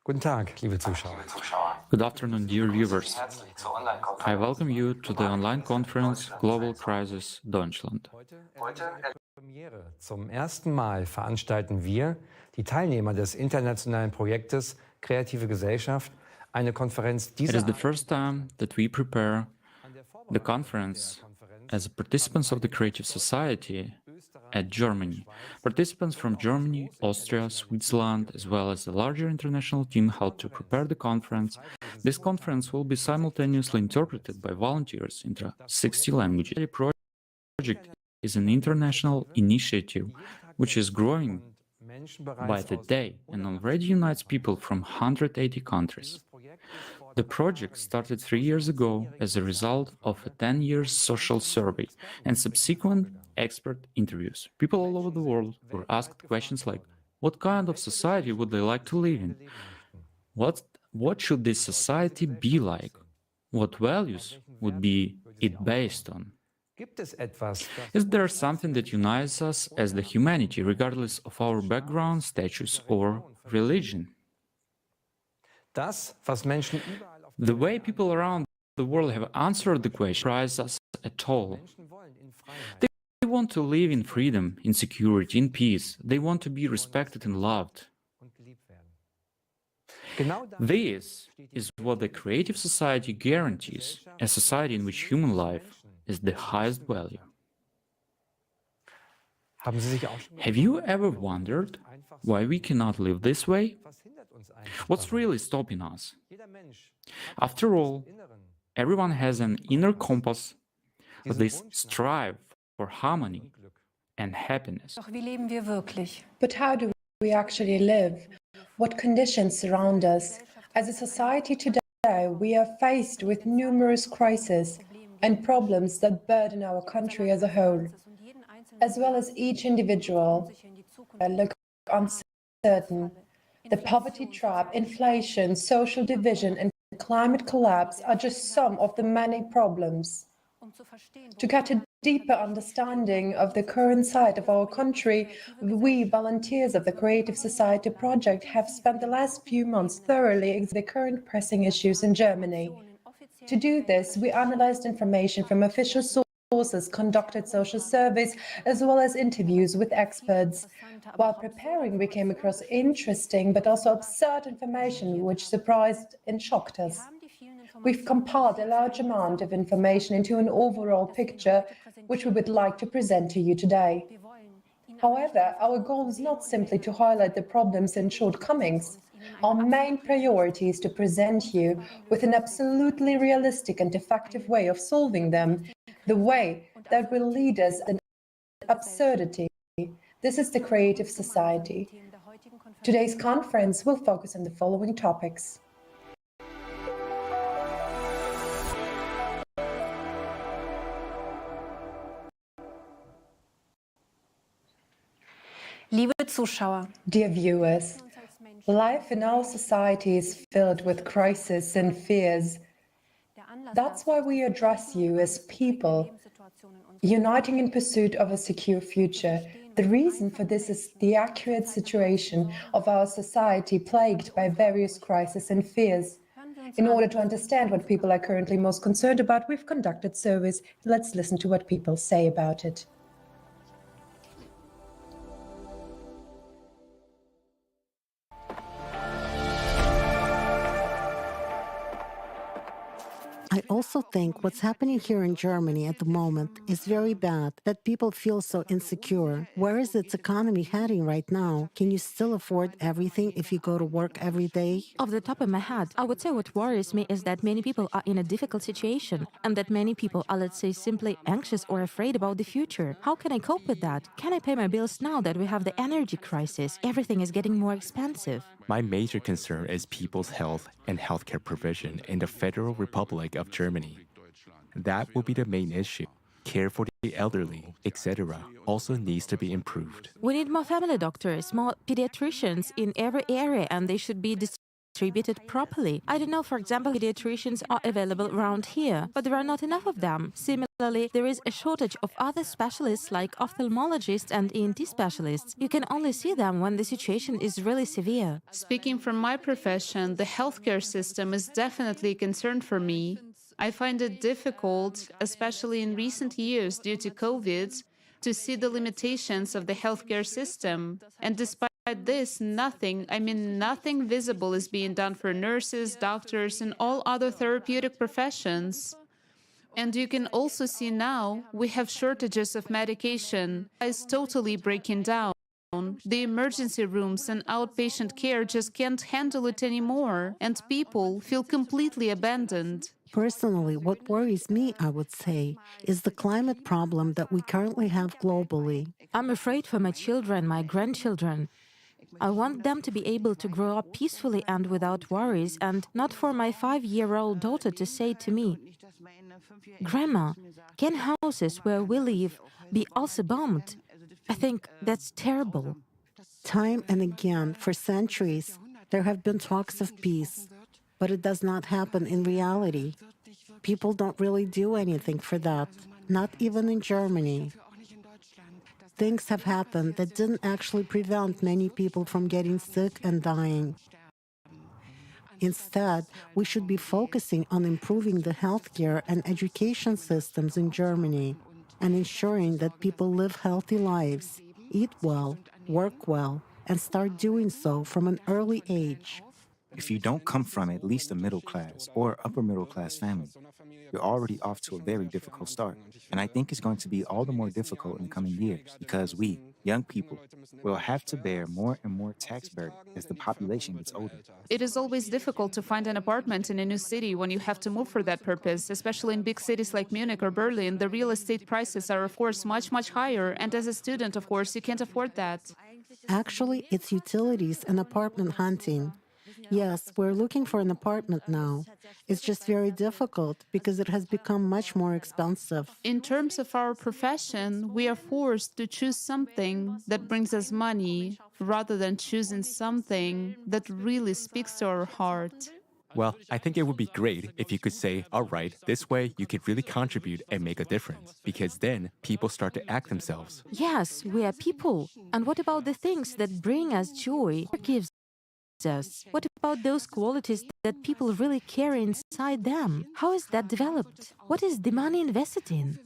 Guten Tag, liebe Zuschauer. Good afternoon, dear viewers. I welcome you to the online conference Global Crisis Deutschland. Heute Premiere. Zum ersten Mal veranstalten wir, die Teilnehmer des internationalen Projektes Kreative Gesellschaft, eine Konferenz It dieser is the Art. first time that we prepare the conference as participants of the Creative Society at Germany. Participants from Germany, Austria, Switzerland, as well as a larger international team helped to prepare the conference. This conference will be simultaneously interpreted by volunteers into 60 languages. The project is an international initiative which is growing by the day and already unites people from 180 countries. The project started 3 years ago as a result of a 10-year social survey and subsequent expert interviews. People all over the world were asked questions like, what kind of society would they like to live in? What should this society be like? What values would be it based on? Is there something that unites us as the humanity, regardless of our background, status, or religion? The way people around the world have answered the question surprises us at all. They want to live in freedom, in security, in peace. They want to be respected and loved. This is what the Creative Society guarantees, a society in which human life is the highest value. Have you ever wondered why we cannot live this way? What's really stopping us? After all, everyone has an inner compass, this strive for harmony and happiness. Doch wie leben wir wirklich? But how do we actually live? What conditions surround us? As a society today, we are faced with numerous crises and problems that burden our country as a whole, as well as each individual look uncertain. The poverty trap, inflation, social division, and climate collapse are just some of the many problems. To get a deeper understanding of the current state of our country, we, volunteers of the Creative Society project, have spent the last few months thoroughly examining the current pressing issues in Germany. To do this, we analyzed information from official sources, conducted social surveys, as well as interviews with experts. While preparing, we came across interesting but also absurd information which surprised and shocked us. We've compiled a large amount of information into an overall picture, which we would like to present to you today. However, our goal is not simply to highlight the problems and shortcomings. Our main priority is to present you with an absolutely realistic and effective way of solving them, the way that will lead us in absurdity. This is the Creative Society. Today's conference will focus on the following topics. Liebe Zuschauer, dear viewers, life in our society is filled with crises and fears. That's why we address you as people, uniting in pursuit of a secure future. The reason for this is the accurate situation of our society plagued by various crises and fears. In order to understand what people are currently most concerned about, we've conducted surveys. Let's listen to what people say about it. I also think what's happening here in Germany at the moment is very bad, that people feel so insecure. Where is its economy heading right now? Can you still afford everything if you go to work every day? Off the top of my head, I would say what worries me is that many people are in a difficult situation and that many people are, let's say, simply anxious or afraid about the future. How can I cope with that? Can I pay my bills now that we have the energy crisis? Everything is getting more expensive. My major concern is people's health and healthcare provision in the Federal Republic of Germany. That will be the main issue. Care for the elderly, etc. also needs to be improved. We need more family doctors, more pediatricians in every area, and they should be distributed properly. I don't know, for example, pediatricians are available around here, but there are not enough of them. Similarly, there is a shortage of other specialists like ophthalmologists and ENT specialists. You can only see them when the situation is really severe. Speaking from my profession, the healthcare system is definitely a concern for me. I find it difficult, especially in recent years due to COVID, to see the limitations of the healthcare system. And despite this, nothing visible is being done for nurses, doctors, and all other therapeutic professions. And you can also see now we have shortages of medication. It's totally breaking down. The emergency rooms and outpatient care just can't handle it anymore, and people feel completely abandoned. Personally, what worries me, I would say, is the climate problem that we currently have globally. I'm afraid for my children, my grandchildren. I want them to be able to grow up peacefully and without worries, and not for my 5-year-old daughter to say to me, "Grandma, can houses where we live be also bombed?" I think that's terrible. Time and again, for centuries, there have been talks of peace, but it does not happen in reality. People don't really do anything for that, not even in Germany. Things have happened that didn't actually prevent many people from getting sick and dying. Instead, we should be focusing on improving the healthcare and education systems in Germany and ensuring that people live healthy lives, eat well, work well, and start doing so from an early age. If you don't come from at least a middle class or upper middle class family, you're already off to a very difficult start. And I think it's going to be all the more difficult in the coming years because we, young people, will have to bear more and more tax burden as the population gets older. It is always difficult to find an apartment in a new city when you have to move for that purpose, especially in big cities like Munich or Berlin. The real estate prices are, of course, much higher. And as a student, of course, you can't afford that. Actually, it's utilities and apartment hunting. Yes, we're looking for an apartment now. It's just very difficult because it has become much more expensive. In terms of our profession, we are forced to choose something that brings us money rather than choosing something that really speaks to our heart. Well, I think it would be great if you could say, all right, this way you could really contribute and make a difference, because then people start to act themselves. Yes, we are people. And what about the things that bring us joy? What gives us? What about those qualities that people really carry inside them? How is that developed? What is the money invested in?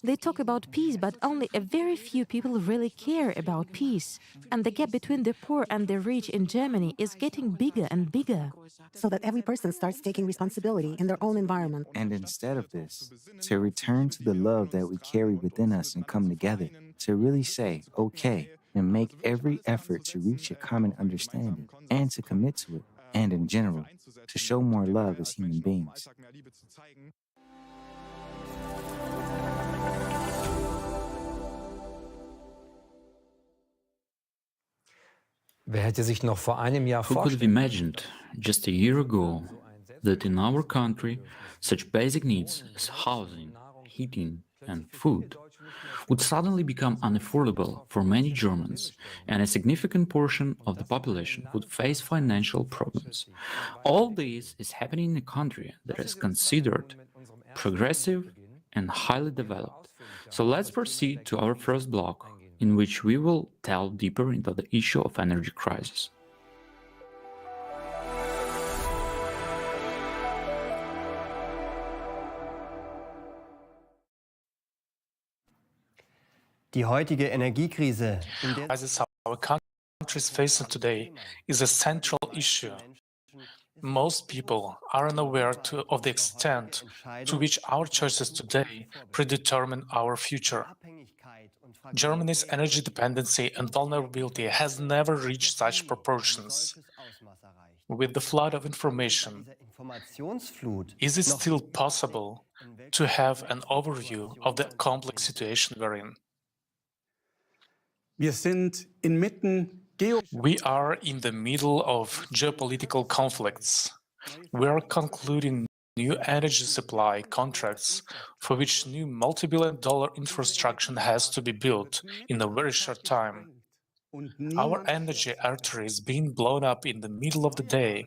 They talk about peace, but only a very few people really care about peace. And the gap between the poor and the rich in Germany is getting bigger and bigger. So that every person starts taking responsibility in their own environment. And instead of this, to return to the love that we carry within us and come together, to really say, okay, and make every effort to reach a common understanding and to commit to it, and in general, to show more love as human beings. Wer hätte sich noch vor einem Jahr Who could have vorstellen imagined just a year ago that in our country such basic needs as housing, heating, and food would suddenly become unaffordable for many Germans, and a significant portion of the population would face financial problems. All this is happening in a country that is considered progressive and highly developed. So let's proceed to our first block, in which we will delve deeper into the issue of energy crisis. Die heutige Energiekrise, in der crisis our country is facing today is a central issue. Most people are unaware of the extent to which our choices today predetermine our future. Germany's energy dependency and vulnerability has never reached such proportions. With the flood of information, is it still possible to have an overview of the complex situation we're in? We are in the middle of geopolitical conflicts. We are concluding new energy supply contracts for which new multi-billion-dollar infrastructure has to be built in a very short time. Our energy artery is being blown up in the middle of the day,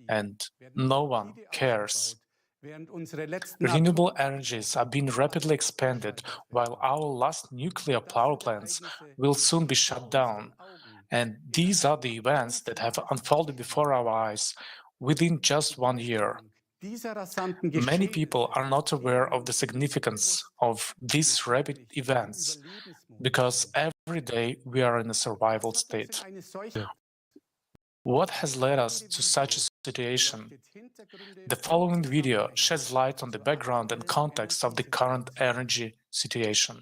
and no one cares. Renewable energies are being rapidly expanded, while our last nuclear power plants will soon be shut down. And these are the events that have unfolded before our eyes within just 1 year. Many people are not aware of the significance of these rapid events because every day we are in a survival state. What has led us to such a situation? The following video sheds light on the background and context of the current energy situation.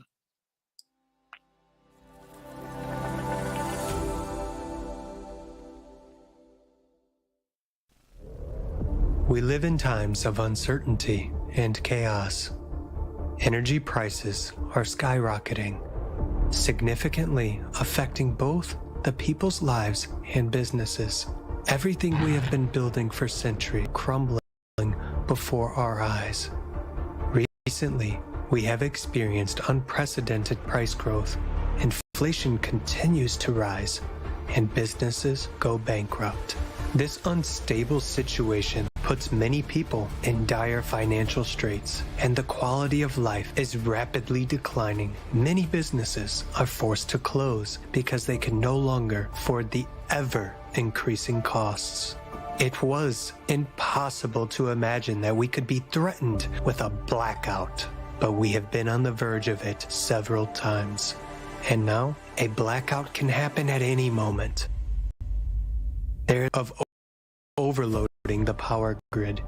We live in times of uncertainty and chaos. Energy prices are skyrocketing, significantly affecting both the people's lives and businesses. Everything we have been building for centuries crumbling before our eyes. Recently, we have experienced unprecedented price growth. Inflation continues to rise, and businesses go bankrupt. This unstable situation puts many people in dire financial straits, and the quality of life is rapidly declining. Many businesses are forced to close because they can no longer afford the ever-increasing costs. It was impossible to imagine that we could be threatened with a blackout, but we have been on the verge of it several times. And now, a blackout can happen at any moment. Of overloading the power grid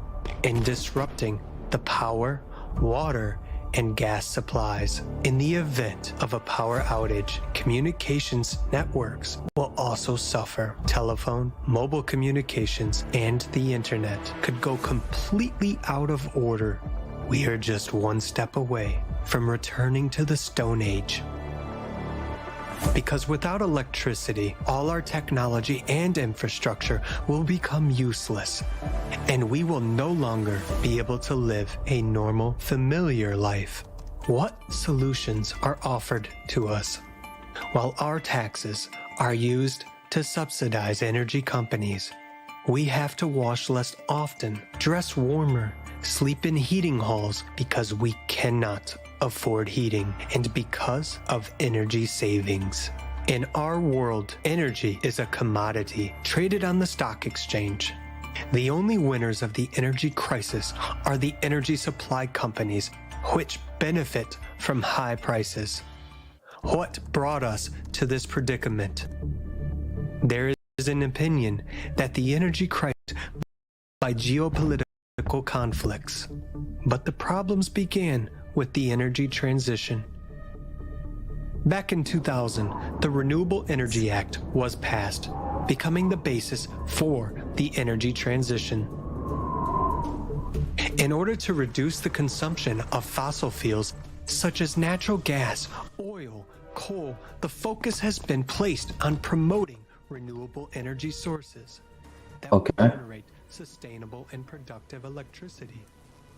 and disrupting the power, water, and gas supplies. In the event of a power outage, communications networks will also suffer. Telephone, mobile communications, and the internet could go completely out of order. We are just one step away from returning to the Stone Age. Because without electricity, all our technology and infrastructure will become useless, and we will no longer be able to live a normal, familiar life. What solutions are offered to us? While our taxes are used to subsidize energy companies, we have to wash less often, dress warmer, sleep in heating halls because we cannot afford heating, and because of energy savings. In our world, energy is a commodity traded on the stock exchange. The only winners of the energy crisis are the energy supply companies, which benefit from high prices. What brought us to this predicament? There is an opinion that the energy crisis by geopolitical conflicts, but the problems began with the energy transition. Back in 2000, the Renewable Energy Act was passed, becoming the basis for the energy transition. In order to reduce the consumption of fossil fuels such as natural gas, oil, coal, the focus has been placed on promoting renewable energy sources that will generate sustainable and productive electricity.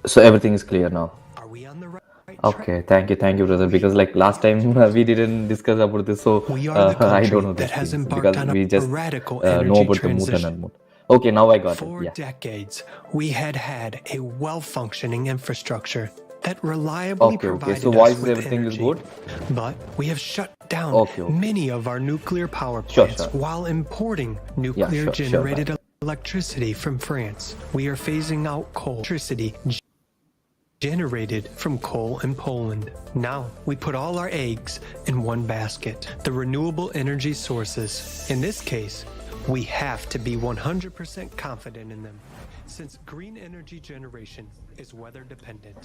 So everything is clear now. Are we on the right Okay, thank you, brother. Because like last time we didn't discuss about this, so I don't know this things because we just know about the mood and mood. Okay, now I got it. For decades, we had a well-functioning infrastructure that reliably provided so us with everything energy. is good. But we have shut down many of our nuclear power plants while importing nuclear-generated electricity from France. We are phasing out coal electricity generated from coal in Poland. Now we put all our eggs in one basket, the renewable energy sources. In this case, we have to be 100% confident in them, since green energy generation is weather dependent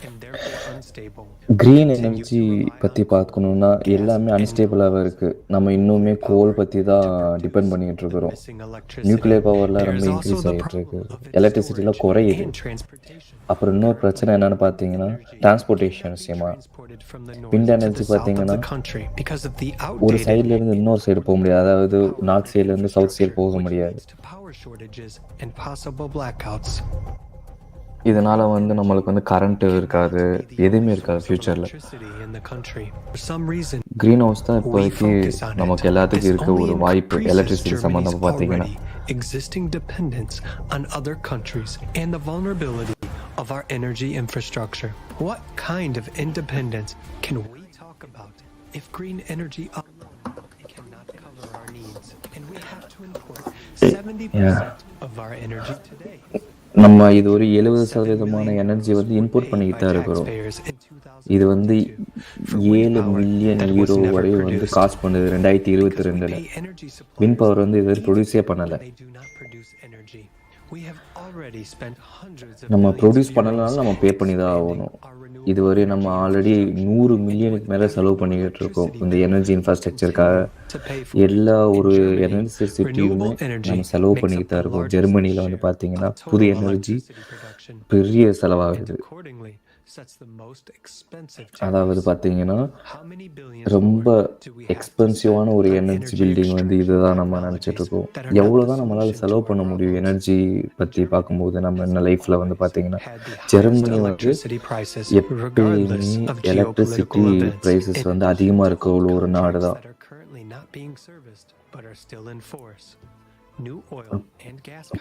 and therefore unstable. Green energy பத்தி பார்க்கணும்னா எல்லாமே அன்ஸ்டேபிளாவே இருக்கு. நம்ம இன்னுமே கோல் பத்தி தான் depend பண்ணிட்டு இருக்கோம். நியூக்ளியர் பவர்ல ரொம்ப இன்க்ரீஸ் ஆயிட்டு இருக்கு. எலக்ட்ரிசிட்டில குறையுது. அப்புறம் இன்னொரு பிரச்சனை என்னன்னு பார்த்தீங்கன்னா டிரான்ஸ்போர்ட்டேஷன் விஷயமா விண்ட் எனர்ஜி பார்த்தீங்கன்னா ஒரு சைட்ல இருந்து இன்னொரு சைடு போக முடியாது, அதாவது நார்த் சைட்ல இருந்து சவுத் சைடு போக முடியாது. இதனால நம்மளுக்கு கரண்ட் இருக்காது, எதுவுமே இருக்காது ஃபியூச்சர்ல. கிரீன் ஹவுஸ் தான் இப்போதைக்கு நமக்கு எல்லாத்துக்கும் இருக்க ஒரு வாய்ப்பு எலக்ட்ரிசிட்டி சம்பந்தமா பார்த்தீங்கன்னா. existing dependence on other countries and the vulnerability of our energy infrastructure. What kind of independence can we talk about if green energy cannot cover our needs and we have to import 70% of our energy today? நம்ம இது ஒரு 70% energy வந்து import பண்ணிக்கிட்டு தான் இருக்கிறோம். இது வந்து 7 million euro வரை வந்து காஸ்ட் பண்ணுது 2022. விண்ட் பவர் வந்து இது ப்ரொடியூஸே பண்ணலை. நம்ம ப்ரொடியூஸ் பண்ணலனாலும் நம்ம பே பண்ணி தான் ஆகணும். இதுவரை நம்ம ஆல்ரெடி 100 மில்லியனுக்கு மேலே செலவு பண்ணிக்கிட்டு இருக்கோம் இந்த எனர்ஜி இன்ஃப்ராஸ்ட்ரக்சருக்காக. எல்லா ஒரு எனர்ஜி சிட்டியுமே நம்ம செலவு பண்ணிக்கிட்டு தான் இருக்கோம். ஜெர்மனியில் வந்து பார்த்தீங்கன்னா புது எனர்ஜி பெரிய செலவாகுது. அதாவது பார்த்தீங்கன்னா ரொம்ப எக்ஸ்பென்சிவான ஒரு எனர்ஜி பில்டிங் வந்து இதுதான் நம்ம நினச்சிட்டு இருக்கோம். எவ்வளோதான் நம்மளால் செலவு பண்ண முடியும் எனர்ஜி பற்றி பார்க்கும்போது நம்ம என்ன லைஃப்பில் வந்து பார்த்தீங்கன்னா ஜெர்மனி வந்து எப்பயுமே எலக்ட்ரிசிட்டி ப்ரைஸஸ் வந்து அதிகமாக இருக்க ஒரு நாடு தான்.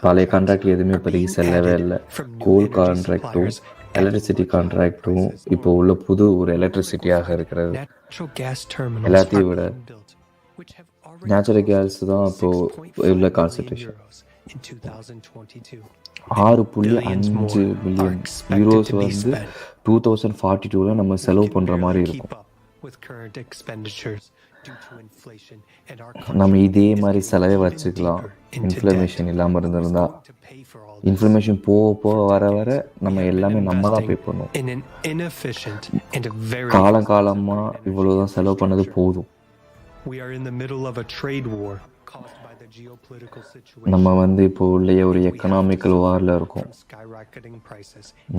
பழைய கான்ட்ராக்ட் எதுவுமே இப்போதைக்கு செல்லவே இல்லை. கோல் கான்ட்ராக்டும் எலக்ட்ரிசிட்டி கான்ட்ராக்டும் இப்போ உள்ள புது ஒரு எலக்ட்ரிசிட்டியாக இருக்கிறது. எல்லாத்தையும் விட நேச்சுரல் கேஸ் தான் இப்போது உள்ள கான்சன்ட்ரேஷன். 6.5 பில்லியன் யூரோஸ் வந்து 2042 நம்ம செலவு பண்ணுற மாதிரி இருக்கும். நம்ம இதே மாதிரி செலவே வச்சுக்கலாம் இன்ஃப்ளமேஷன் இல்லாமல் இருந்திருந்தா. இன்ஃப்ளமேஷன் போக வர நம்ம எல்லாமே நம்ம தான் பே பண்ணுவோம். காலகாலமாக இவ்வளோதான் செலவு பண்ணது போதும். நம்ம வந்து இப்போ உள்ள ஒரு எக்கனாமிக்கல் வாரில் இருக்கோம்.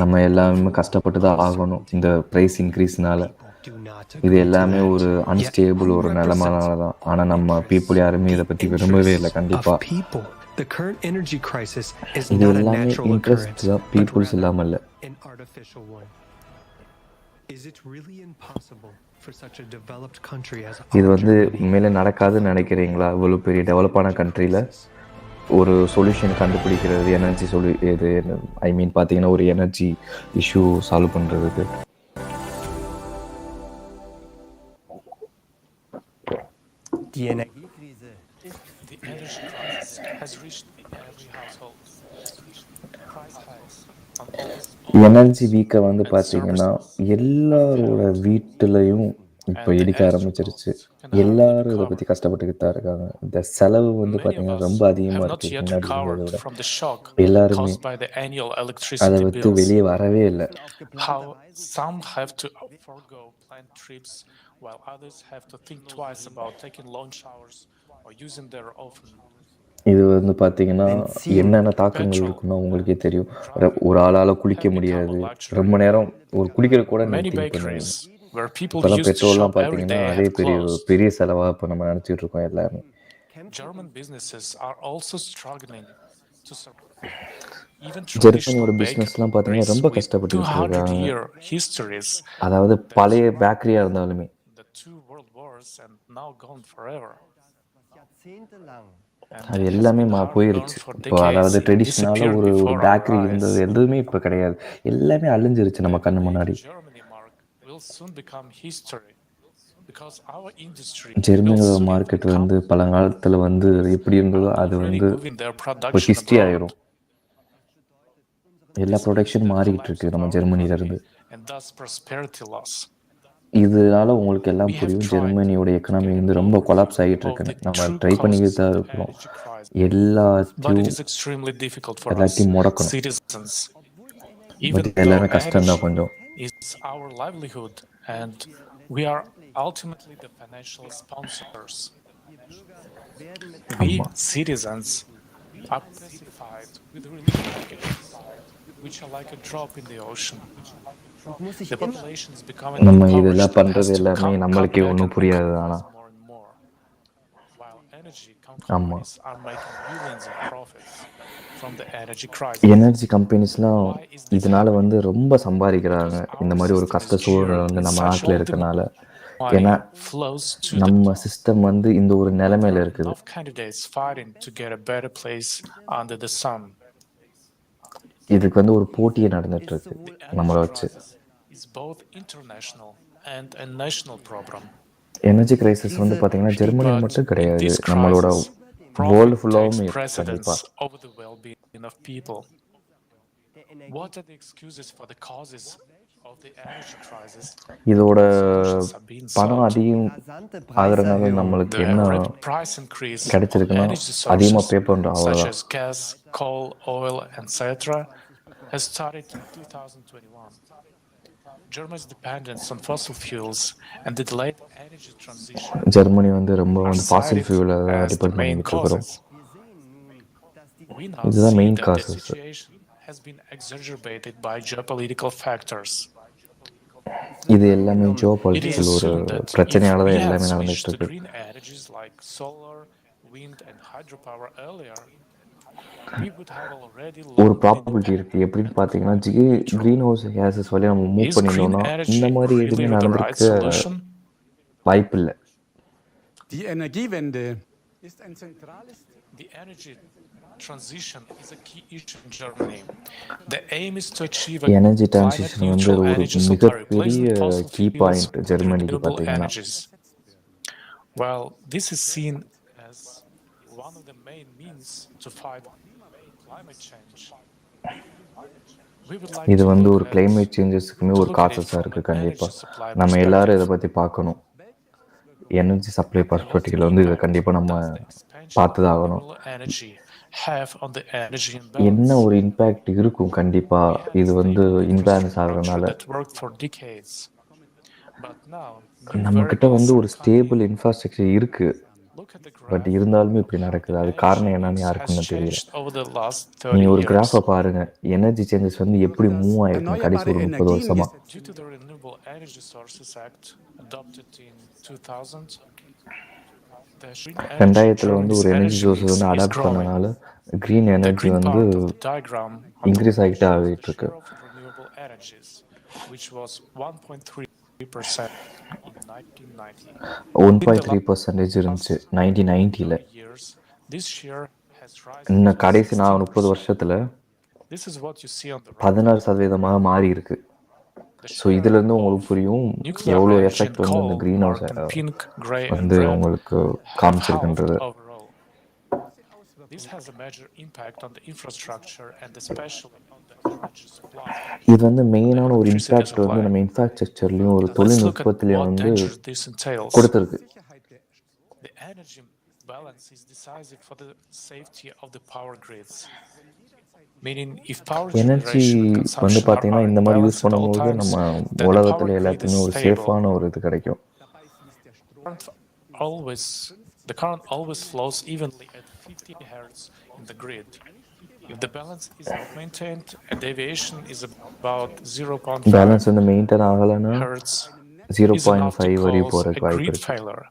நம்ம எல்லாமே கஷ்டப்பட்டு தான் ஆகணும் இந்த ப்ரைஸ் இன்க்ரீஸ்னால. இது எல்லாமே ஒரு அன்ஸ்டேபிள் ஒரு நிலைமைனால தான். ஆனால் நம்ம பீப்புள் யாருமே இதை பற்றி விரும்பவே இல்லை. கண்டிப்பாக இது எல்லாமே இன்ட்ரெஸ்ட் தான், பீப்புள்ஸ் இல்லாமல் இல்லை. இது வந்து உண்மையிலே நடக்காதுன்னு நினைக்கிறீங்களா? இவ்வளோ பெரிய டெவலப்பான கண்ட்ரியில் ஒரு சொல்யூஷன் கண்டுபிடிக்கிறது, எனர்ஜி இது ஐ மீன் பார்த்தீங்கன்னா ஒரு எனர்ஜி இஷ்யூ சால்வ் பண்ணுறதுக்கு. எனர்ஜி வீக்கை வந்து பார்த்தீங்கன்னா எல்லாரோட வீட்டிலையும் இப்போ எரிக்க ஆரம்பிச்சிருச்சு. எல்லாரும் இதை பற்றி கஷ்டப்பட்டுக்கிட்டு தான் இருக்காங்க. இந்த செலவு வந்து பார்த்தீங்கன்னா ரொம்ப அதிகமாக இருக்குது முன்னாடி இருந்ததை விட. எல்லாருமே அதை விட்டு வெளியே வரவே இல்லை. இது வந்து பார்த்தீங்கன்னா என்னென்ன தாக்கங்கள் இருக்குன்னா உங்களுக்கே தெரியும். ஒரு ஆளால் குளிக்க முடியாது, ரொம்ப நேரம் ஒரு குளிக்கிற கூட நிறுத்தி பண்ணுவீங்க. இப்போலாம் பெட்ரோல்லாம் பார்த்தீங்கன்னா அதே பெரிய செலவாக இப்போ நம்ம நினச்சிட்டு இருக்கோம் எல்லாமே. ஜெர்மனியோட பிஸ்னஸ்லாம் பார்த்தீங்கன்னா ரொம்ப கஷ்டப்பட்டுக்கிட்டு இருக்காங்க. அதாவது பழைய பேக்கரியாக இருந்தாலுமே அது எல்லாமே போயிருச்சு இப்போ. அதாவது ட்ரெடிஷ்னலாக ஒரு பேக்கரி இருந்தது எதுவுமே இப்போ கிடையாது. எல்லாமே அழிஞ்சிருச்சு நம்ம கண்ணு முன்னாடி. ஜெர்மனியோட மார்க்கெட் வந்து பழங்காலத்தில் வந்து எப்படி இருந்ததோ அது வந்து இப்போ ஹிஸ்ட்ரி ஆயிரும். எல்லா ப்ரொடக்ஷன் மாறிக்கிட்டு இருக்கு நம்ம ஜெர்மனியிலேருந்து. இதனால உங்களுக்கு எல்லாம் புரியும் ஜெர்மனியோட எக்கனாமி வந்து ரொம்ப கொலாப்ஸ் ஆகிட்டு இருக்குன்னு. நம்ம ட்ரை பண்ணிக்கிட்டு தான் இருக்கிறோம். எல்லாத்தையும் முடக்கணும். பட் எல்லாமே கஷ்டம் தான் கொஞ்சம். நம்ம இதெல்லாம் பண்றது எல்லாமே நம்மளுக்கே ஒன்றும் புரியாது. ஆனால் ஆமாம், எனர்ஜி கம்பெனிஸ்லாம் இதனால வந்து ரொம்ப சம்பாதிக்கிறாங்க. இந்த மாதிரி ஒரு கஷ்ட சூழ்நிலை வந்து நம்ம நாட்டில் இருக்கனால ஏன்னா money flows to the நம்ம top. சிஸ்டம் வந்து இந்த ஒரு But there நிலைமையில are இருக்குது. enough candidates fighting to get a better place under the sun. இதுக்கு வந்து ஒரு போட்டியே நடந்துட்டு இருக்கு The நம்மளை energy வச்சு. crisis is both international and a national problem. Energy crisis வந்து பார்த்தீங்கன்னா ஜெர்மனியில் But மட்டும் in கிடையாது, this நம்மளோட crisis, வேர்ல்டு profit ஃபுல்லாகவும் takes இருக்கு precedence கண்டிப்பாக. over the well-being of people. What are the excuses for the causes of the energy crisis? இதோட Solutions are being பணம் sought. அதிகம் ஆகுறதுனால நம்மளுக்கு The என்ன rapid price increase of கிடைச்சிருக்குன்னா energy அதிகமாக sources பே பண்ணுறோம், such அவ்வளோதான். as gas, coal, oil, etc. has started in 2021. Germany's dependence on fossil fuels and the delayed energy transition Germany வந்து ரொம்ப are வந்து ஃபாசில் cited ஃபியூலை தான் as the டிபெண்ட் main பண்ணிக்கிட்டு இருக்கிறோம். causes. We now இதுதான் see main that the causes. situation has been exacerbated by geopolitical factors. இது எல்லாமே Jio It is political ஒரு assumed that if பிரச்சனையால we தான் had எல்லாமே switched நடந்துகிட்டு to இருக்கு. green energies like solar, wind, and hydropower earlier, we would have already ஒரு long been probability independent இருக்குது. எப்படின்னு and பார்த்தீங்கன்னா neutral. க்ரீன் ஹவுஸ் கேஸஸ் வழியாக நம்ம மூவ் Is green பண்ணியிருந்தோம்னா இந்த energy மாதிரி really எதுவுமே the right நடந்திருக்க solution? வாய்ப்பு இல்லை. Die Energiewende ist ein zentrales The energy transition is a key issue in Germany. The aim is to achieve a energy climate transition வந்து neutral ஒரு energy supply, மிகப்பெரிய replacing fossil key fuels point with ஜெர்மனிக்கு renewable பார்த்தீங்கன்னா. energies. Well, this is seen as one of the main means to fight climate change. We would like இது to வந்து look ஒரு at climate சேஞ்சஸுக்குமே ஒரு it காசஸாக from இருக்குது an கண்டிப்பாக. energy supply நம்ம எல்லாரும் இதை perspective. பற்றி பார்க்கணும். எனர்ஜி சப்ளை What பர்ஸ்பெக்டிவ்ல வந்து இதை impact கண்டிப்பாக நம்ம does the expansion பார்த்து of தான் ஆகணும். renewable energy have on the energy என்ன imbalance? ஒரு இம்பேக்ட் இருக்கும் We கண்டிப்பாக had a இது வந்து stable imbalance infrastructure ஆகுறதுனால. that worked for decades. But now, new நம்மக்கிட்ட variables வந்து are ஒரு coming ஸ்டேபிள் in. இன்ஃப்ராஸ்ட்ரக்சர் இருக்குது, Look at the but graph இருந்தாலுமே of இப்படி how நடக்குது. the அது energy காரணம் என்னன்னு mix has யாருக்குன்னு தெரியல. changed over the last நீங்கள் 30 ஒரு years. கிராஃபை பாருங்கள், எனர்ஜி சேஞ்சஸ் வந்து எப்படி மூவ் ஆகிருக்கு கடைசி ஒரு 30 வருஷமாக. Due to the Renewable Energy Sources Act adopted in 2000, the green energy in 2000 வந்து Germany's ஒரு எனர்ஜி energy சோர்ஸஸ் mix வந்து is அடாப்ட் growing. பண்ணனால க்ரீன் The எனர்ஜி green வந்து part of the diagram on the increase left ஆகிட்டே shows the ஆகிட்டு இருக்கு. share of renewable energies, which was 1.3% in 1990. In the 1.3% இருந்துச்சு 1990ல. 30 years, this share has risen இன்னும் to கடைசி 30 16%. வருஷத்தில் This is what you see on the right. 16% மாறி இருக்கு. The so share இதுலேருந்து of உங்களுக்கு புரியும் nuclear எவ்வளோ energy எஃபெக்ட் and வந்து இந்த coal, green house marked in pink, gray, and வந்து red, உங்களுக்கு have halved காமிச்சிருக்குன்றது. overall. This has a major impact on the infrastructure and especially on the energy supply. இது வந்து மெயினான ஒரு Electricity இம்பேக்ட் வந்து supply. நம்ம இன்ஃப்ராஸ்ட்ரக்சர்லையும் ஒரு Let's look at தொழில்நுட்பத்திலையும் what வந்து danger this entails. கொடுத்துருக்கு. The energy balance is decisive for the safety of the power grids. Meaning, if power energy generation and வந்து consumption பார்த்தீங்கன்னா are in இந்த மாதிரி use balance at all பண்ணும்போது times, நம்ம then the power உலகத்தில் grid is எல்லாத்தையுமே ஒரு stable. சேஃபான ஒரு இது கிடைக்கும். The current always flows evenly at 50 Hz in the grid. If the balance is not maintained, a deviation is about 0.5 balance வந்து மெயின்டைன் ஆகலைன்னா Hz is enough to 0.5 வரையும் cause போகிறதுக்கு a வாய்ப்பு grid இருக்கு. failure.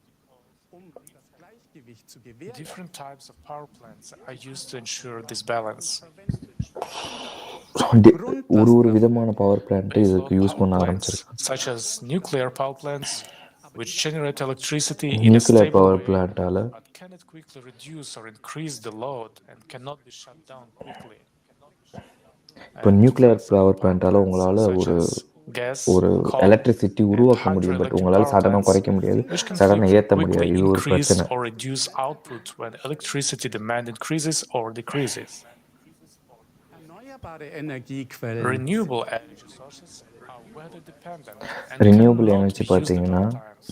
Different types of power plants are used to ensure this balance. ஒரு விதமான power plant Baseload இதுக்கு use power பண்ண plants, ஆரம்பிச்சிருக்காங்க. such as nuclear power plants, which generate electricity in a nuclear stable power way, பிளான்ட்டால் but cannot quickly reduce or increase the load and cannot be shut down quickly. இப்போ nuclear power பிளான்ட்டால் உங்களால் Such ஒரு as gas, ஒரு coal, electricity and உருவாக்க முடியும், but hydroelectric உங்களால் power சடனாக plants, குறைக்க முடியாது, which can சடனாக ஏற்ற quickly முடியாது. இது ஒரு increase பிரச்சனை. or reduce output when electricity demand increases or decreases. Renewable energy sources are weather dependent and renewable cannot energy be used at பார்த்தீங்கன்னா all times.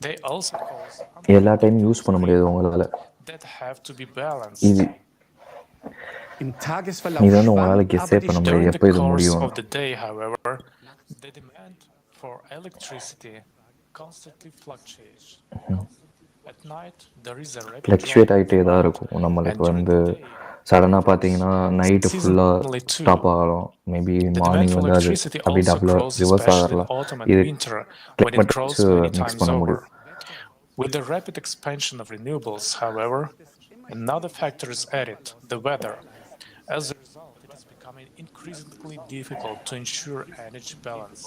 They also cause எல்லா டைமும் use பண்ண முடியாது உங்களால். that have to be balanced. இது இது வந்து உங்களால் கெஸ்ஸே பண்ண முடியாது During எப்போ the இது course முடியும். of the day, however, the demand for electricity constantly fluctuates. At night, there is a rapid fluctuate drop in ஆகிட்டே தான் demand, இருக்கும். and நம்மளுக்கு during வந்து the day, சடனாக பார்த்தீங்கன்னா நைட்டு ஃபுல்லாக seasonally too. ஸ்டாப் ஆகலாம். Maybe The demand morning for வந்து அது electricity அப்படி also டபுளாக grows, ரிவர்ஸ் especially in ஆகலாம். autumn and இது winter, when it climate grows வச்சு many மிக்ஸ் times பண்ண over. முடியும். With the rapid expansion of renewables, however, another factor is added, the weather. As a result, it is becoming increasingly difficult to ensure energy balance.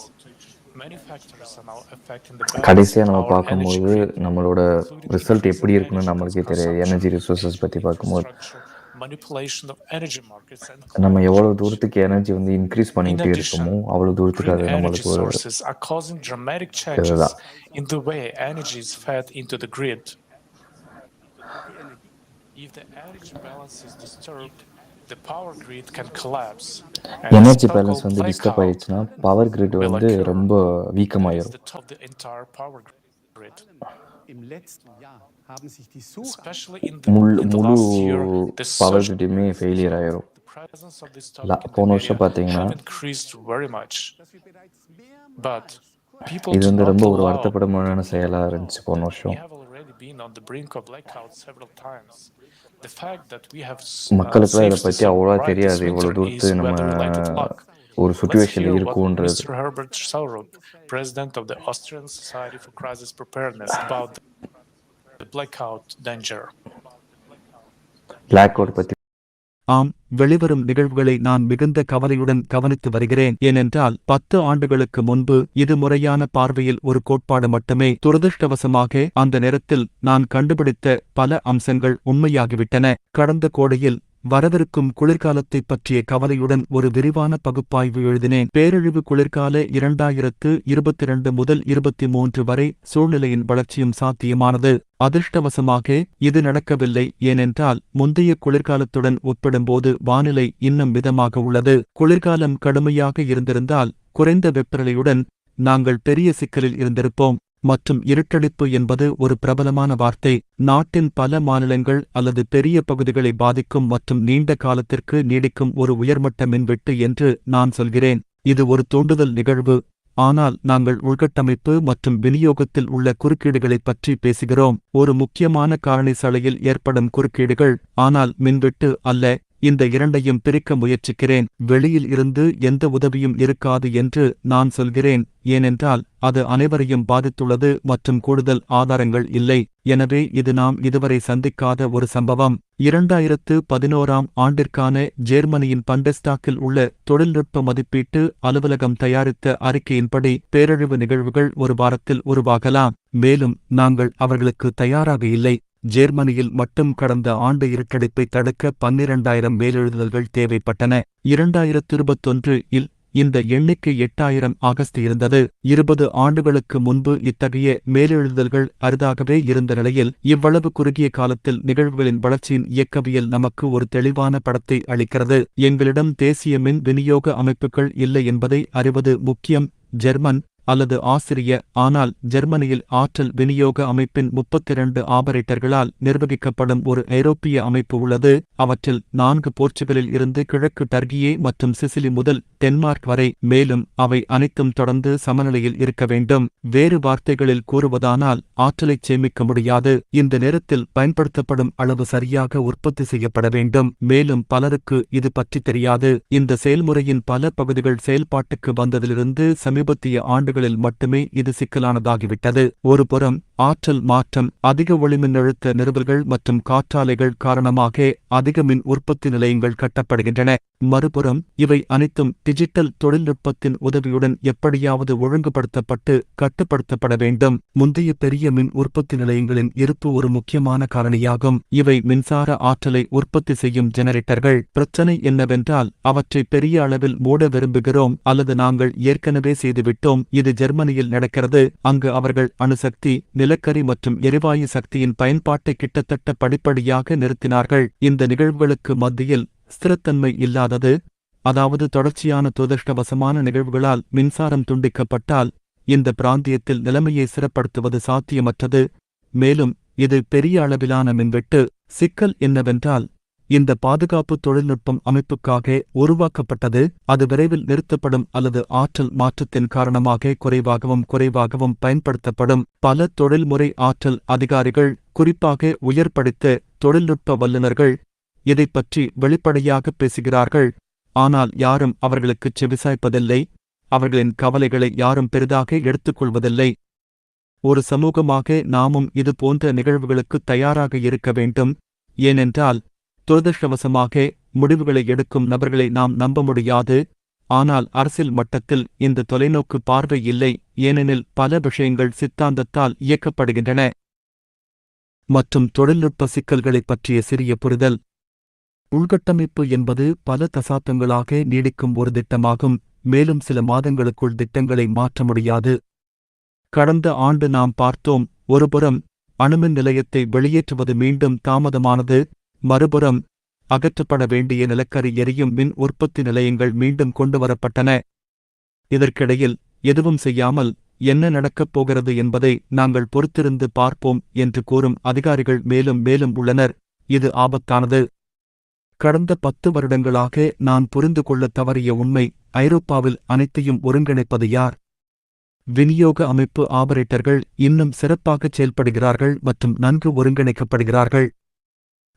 Many factors are now affecting the balance கடைசியாக of நம்ம our energy பார்க்கும்போது grid, நம்மளோட including result increasing எப்படி இருக்குன்னு energy நம்மளுக்கே தெரியாது. Energy consumption, resources பற்றி பார்க்கும்போது infrastructure, manipulation of energy markets, and நம்ம climate எவ்வளோ change. தூரத்துக்கு எனர்ஜி வந்து இன்க்ரீஸ் In பண்ணிகிட்டே இருக்கோமோ addition, அவ்வளோ தூரத்துக்கு green அது energy நம்மளுக்கு ஒரு sources are causing dramatic changes இதுதான். in the way energy is fed into the grid. If the energy balance is disturbed, the power grid can collapse, and a energy balance so-called வந்து disturb blackout ஆயிடுச்சுன்னா power grid will வந்து occur. ரொம்ப That is வீக்கமாயிரும். the top of the entire power grid. Im letzten Jahr haben sich die Suche Especially in the முழு last year, the power search கிரிட்டுமே failure ஆயிரும். the presence of this topic in போன the வருஷம் media பார்த்தீங்கன்னா have increased very much. But people இது do வந்து not ரொம்ப ஒரு allow வருத்தப்படமான செயலாக people இருந்துச்சு போன that we வருஷம். have already been on the brink of blackout several times. The fact that we have மக்களுக்குலாம் இதை saved பற்றி so அவ்வளோவா bright this தெரியாது winter இவ்வளோ தூரத்து is நம்ம weather-related luck. ஒரு Let's சுச்சுவேஷனில் hear what இருக்குன்றது. Mr. Herbert Saurup, president of the Austrian Society for Crisis Preparedness, about the blackout danger. Blackout பற்றி ஆம், வெளிவரும் நிகழ்வுகளை நான் மிகுந்த கவலையுடன் கவனித்து வருகிறேன். ஏனென்றால் 10 ஆண்டுகளுக்கு முன்பு இது முறையான பார்வையில் ஒரு கோட்பாடு மட்டுமே. துரதிருஷ்டவசமாக அந்த நேரத்தில் நான் கண்டுபிடித்த பல அம்சங்கள் உண்மையாகிவிட்டன. கடந்த கோடையில் வரவிருக்கும் குளிர்காலத்தைப் பற்றிய கவலையுடன் ஒரு விரிவான பகுப்பாய்வு எழுதினேன். பேரழிவு குளிர்கால 2022 முதல் 23 வரை சூழ்நிலையின் வளர்ச்சியும் சாத்தியமானது. அதிர்ஷ்டவசமாக இது நடக்கவில்லை. ஏனென்றால் முந்தைய குளிர்காலத்துடன் ஒப்பிடும்போது வானிலை இன்னும் மிதமாக உள்ளது. குளிர்காலம் கடுமையாக இருந்திருந்தால் குறைந்த வெப்பநிலையுடன் நாங்கள் பெரிய சிக்கலில் இருந்திருப்போம். மற்றும் இருட்டடிப்பு என்பது ஒரு பிரபலமான வார்த்தை. நாட்டின் பல மாநிலங்கள் அல்லது பெரிய பகுதிகளை பாதிக்கும் மற்றும் நீண்ட காலத்திற்கு நீடிக்கும் ஒரு உயர்மட்ட மின்வெட்டு என்று நான் சொல்கிறேன். இது ஒரு தூண்டுதல் நிகழ்வு. ஆனால் நாங்கள் உள்கட்டமைப்பு மற்றும் விநியோகத்தில் உள்ள குறுக்கீடுகளைப் பற்றி பேசுகிறோம். ஒரு முக்கியமான காரணி சாலையில் ஏற்படும் குறுக்கீடுகள், ஆனால் மின்வெட்டு அல்ல. இந்த இரண்டையும் பிரிக்க முயற்சிக்கிறேன். வெளியில் இருந்து எந்த உதவியும் இருக்காது என்று நான் சொல்கிறேன், ஏனென்றால் அது அனைவரையும் பாதித்துள்ளது மற்றும் கூடுதல் ஆதாரங்கள் இல்லை. எனவே இது நாம் இதுவரை சந்திக்காத ஒரு சம்பவம். 2011ஆம் ஆண்டிற்கான ஜேர்மனியின் பண்டெஸ்டாக்கில் உள்ள தொழில்நுட்ப மதிப்பீட்டு அலுவலகம் தயாரித்த அறிக்கையின்படி பேரழிவு நிகழ்வுகள் ஒரு வாரத்தில் உருவாகலாம். மேலும் நாங்கள் அவர்களுக்கு தயாராக இல்லை. ஜேர்மனியில் மட்டும் கடந்த ஆண்டு இருட்டடிப்பை தடுக்க 12,000 மேலெழுதுதல்கள் தேவைப்பட்டன. 2021இல் இந்த எண்ணிக்கை 8,000 ஆகஸ்ட் இருந்தது. 20 ஆண்டுகளுக்கு முன்பு இத்தகைய மேலெழுதுதல்கள் அரிதாகவே இருந்த நிலையில் இவ்வளவு குறுகிய காலத்தில் நிகழ்வுகளின் வளர்ச்சியின் இயக்கவியல் நமக்கு ஒரு தெளிவான படத்தை அளிக்கிறது. எங்களிடம் தேசிய மின் விநியோக அமைப்புகள் இல்லை என்பதை அறிவது முக்கியம். ஜெர்மன் அல்லது ஆசிரிய, ஆனால் ஜெர்மனியில் ஆற்றல் விநியோக அமைப்பின் 32 ஆபரேட்டர்களால் நிர்வகிக்கப்படும் ஒரு ஐரோப்பிய அமைப்பு உள்ளது. அவற்றில் 4 போர்ச்சுகலில் இருந்து கிழக்கு டர்கியே மற்றும் சிசிலி முதல் டென்மார்க் வரை. மேலும் அவை அனைத்தும் தொடர்ந்து சமநிலையில் இருக்க வேண்டும். வேறு வார்த்தைகளில் கூறுவதானால் ஆற்றலைச் சேமிக்க முடியாது. இந்த நேரத்தில் பயன்படுத்தப்படும் அளவு சரியாக உற்பத்தி செய்யப்பட வேண்டும். மேலும் பலருக்கு இது பற்றி தெரியாது. இந்த செயல்முறையின் பல பகுதிகள் செயல்பாட்டுக்கு வந்ததிலிருந்து சமீபத்திய ஆண்டுகளில் மட்டுமே இது சிக்கலானதாகிவிட்டது. ஒருபுறம் ஆற்றல் மாற்றம், அதிக ஒளிமின்னழுத்த நிறுவல்கள் மற்றும் காற்றாலைகள் காரணமாக அதிக மின் உற்பத்தி நிலையங்கள் கட்டப்படுகின்றன. மறுபுறம் இவை அனைத்தும் டிஜிட்டல் தொழில்நுட்பத்தின் உதவியுடன் எப்படியாவது ஒழுங்குபடுத்தப்பட்டு கட்டுப்படுத்தப்பட வேண்டும். முந்தைய பெரிய மின் உற்பத்தி நிலையங்களின் இருப்பு ஒரு முக்கியமான காரணியாகும். இவை மின்சார ஆற்றலை உற்பத்தி செய்யும் ஜெனரேட்டர்கள். பிரச்சனை என்னவென்றால் அவற்றை பெரிய அளவில் மூட விரும்புகிறோம் அல்லது நாங்கள் ஏற்கனவே செய்துவிட்டோம். இது ஜெர்மனியில் நடக்கிறது. அங்கு அவர்கள் அணுசக்தி, நிலக்கரி மற்றும் எரிவாயு சக்தியின் பயன்பாட்டை கிட்டத்தட்ட படிப்படியாக நிறுத்தினார்கள். இந்த நிகழ்வுகளுக்கு மத்தியில் ஸ்திரத்தன்மை இல்லாதது, அதாவது தொடர்ச்சியான துரதிருஷ்டவசமான நிகழ்வுகளால் மின்சாரம் துண்டிக்கப்பட்டால் இந்த பிராந்தியத்தில் நிலைமையை சிறப்படுத்துவது சாத்தியமற்றது. மேலும் இது பெரிய அளவிலான மின்வெட்டு. சிக்கல் என்னவென்றால் இந்த பாதுகாப்பு தொழில்நுட்பம் அமைப்புக்காக உருவாக்கப்பட்டது. அது விரைவில் நிறுத்தப்படும் அல்லது ஆற்றல் மாற்றத்தின் காரணமாக குறைவாகவும் பயன்படுத்தப்படும். பல தொழில்முறை ஆற்றல் அதிகாரிகள், குறிப்பாக உயர் படித்த தொழில்நுட்ப வல்லுநர்கள், இதைப் பற்றி வெளிப்படையாக பேசுகிறார்கள். ஆனால் யாரும் அவர்களுக்குச் செவிசாய்ப்பதில்லை. அவர்களின் கவலைகளை யாரும் பெரிதாக எடுத்துக்கொள்வதில்லை. ஒரு சமூகமாக நாமும் இது போன்ற நிகழ்வுகளுக்கு தயாராக இருக்க வேண்டும். ஏனென்றால் துரதிருஷ்டவசமாக முடிவுகளை எடுக்கும் நபர்களை நாம் நம்ப முடியாது. ஆனால் அரசியல் மட்டத்தில் இந்த தொலைநோக்கு பார்வை இல்லை, ஏனெனில் பல விஷயங்கள் சித்தாந்தத்தால் இயக்கப்படுகின்றன. மற்றும் தொழில்நுட்ப சிக்கல்களைப் பற்றிய சிறிய புரிதல். உள்கட்டமைப்பு என்பது பல தசாப்தங்களாக நீடிக்கும் ஒரு திட்டமாகும், மேலும் சில மாதங்களுக்குள் திட்டங்களை மாற்ற முடியாது. கடந்த ஆண்டு நாம் பார்த்தோம், ஒருபுறம் அணுமின் நிலையத்தை வெளியேற்றுவது மீண்டும் தாமதமானது, மறுபுறம் அகற்றப்பட வேண்டிய நிலக்கரி எரியும் மின் உற்பத்தி நிலையங்கள் மீண்டும் கொண்டுவரப்பட்டன. இதற்கிடையில் எதுவும் செய்யாமல் என்ன நடக்கப் போகிறது என்பதை நாங்கள் பொறுத்திருந்து பார்ப்போம் என்று கூறும் அதிகாரிகள் மேலும் மேலும் உள்ளனர். இது ஆபத்தானது. கடந்த 10 வருடங்களாக நான் புரிந்து கொள்ளத் தவறிய உண்மை, ஐரோப்பாவில் அனைத்தையும் ஒருங்கிணைப்பது யார்? விநியோக அமைப்பு ஆபரேட்டர்கள் இன்னும் சிறப்பாகச் செயல்படுகிறார்கள் மற்றும் நன்கு ஒருங்கிணைக்கப்படுகிறார்கள்.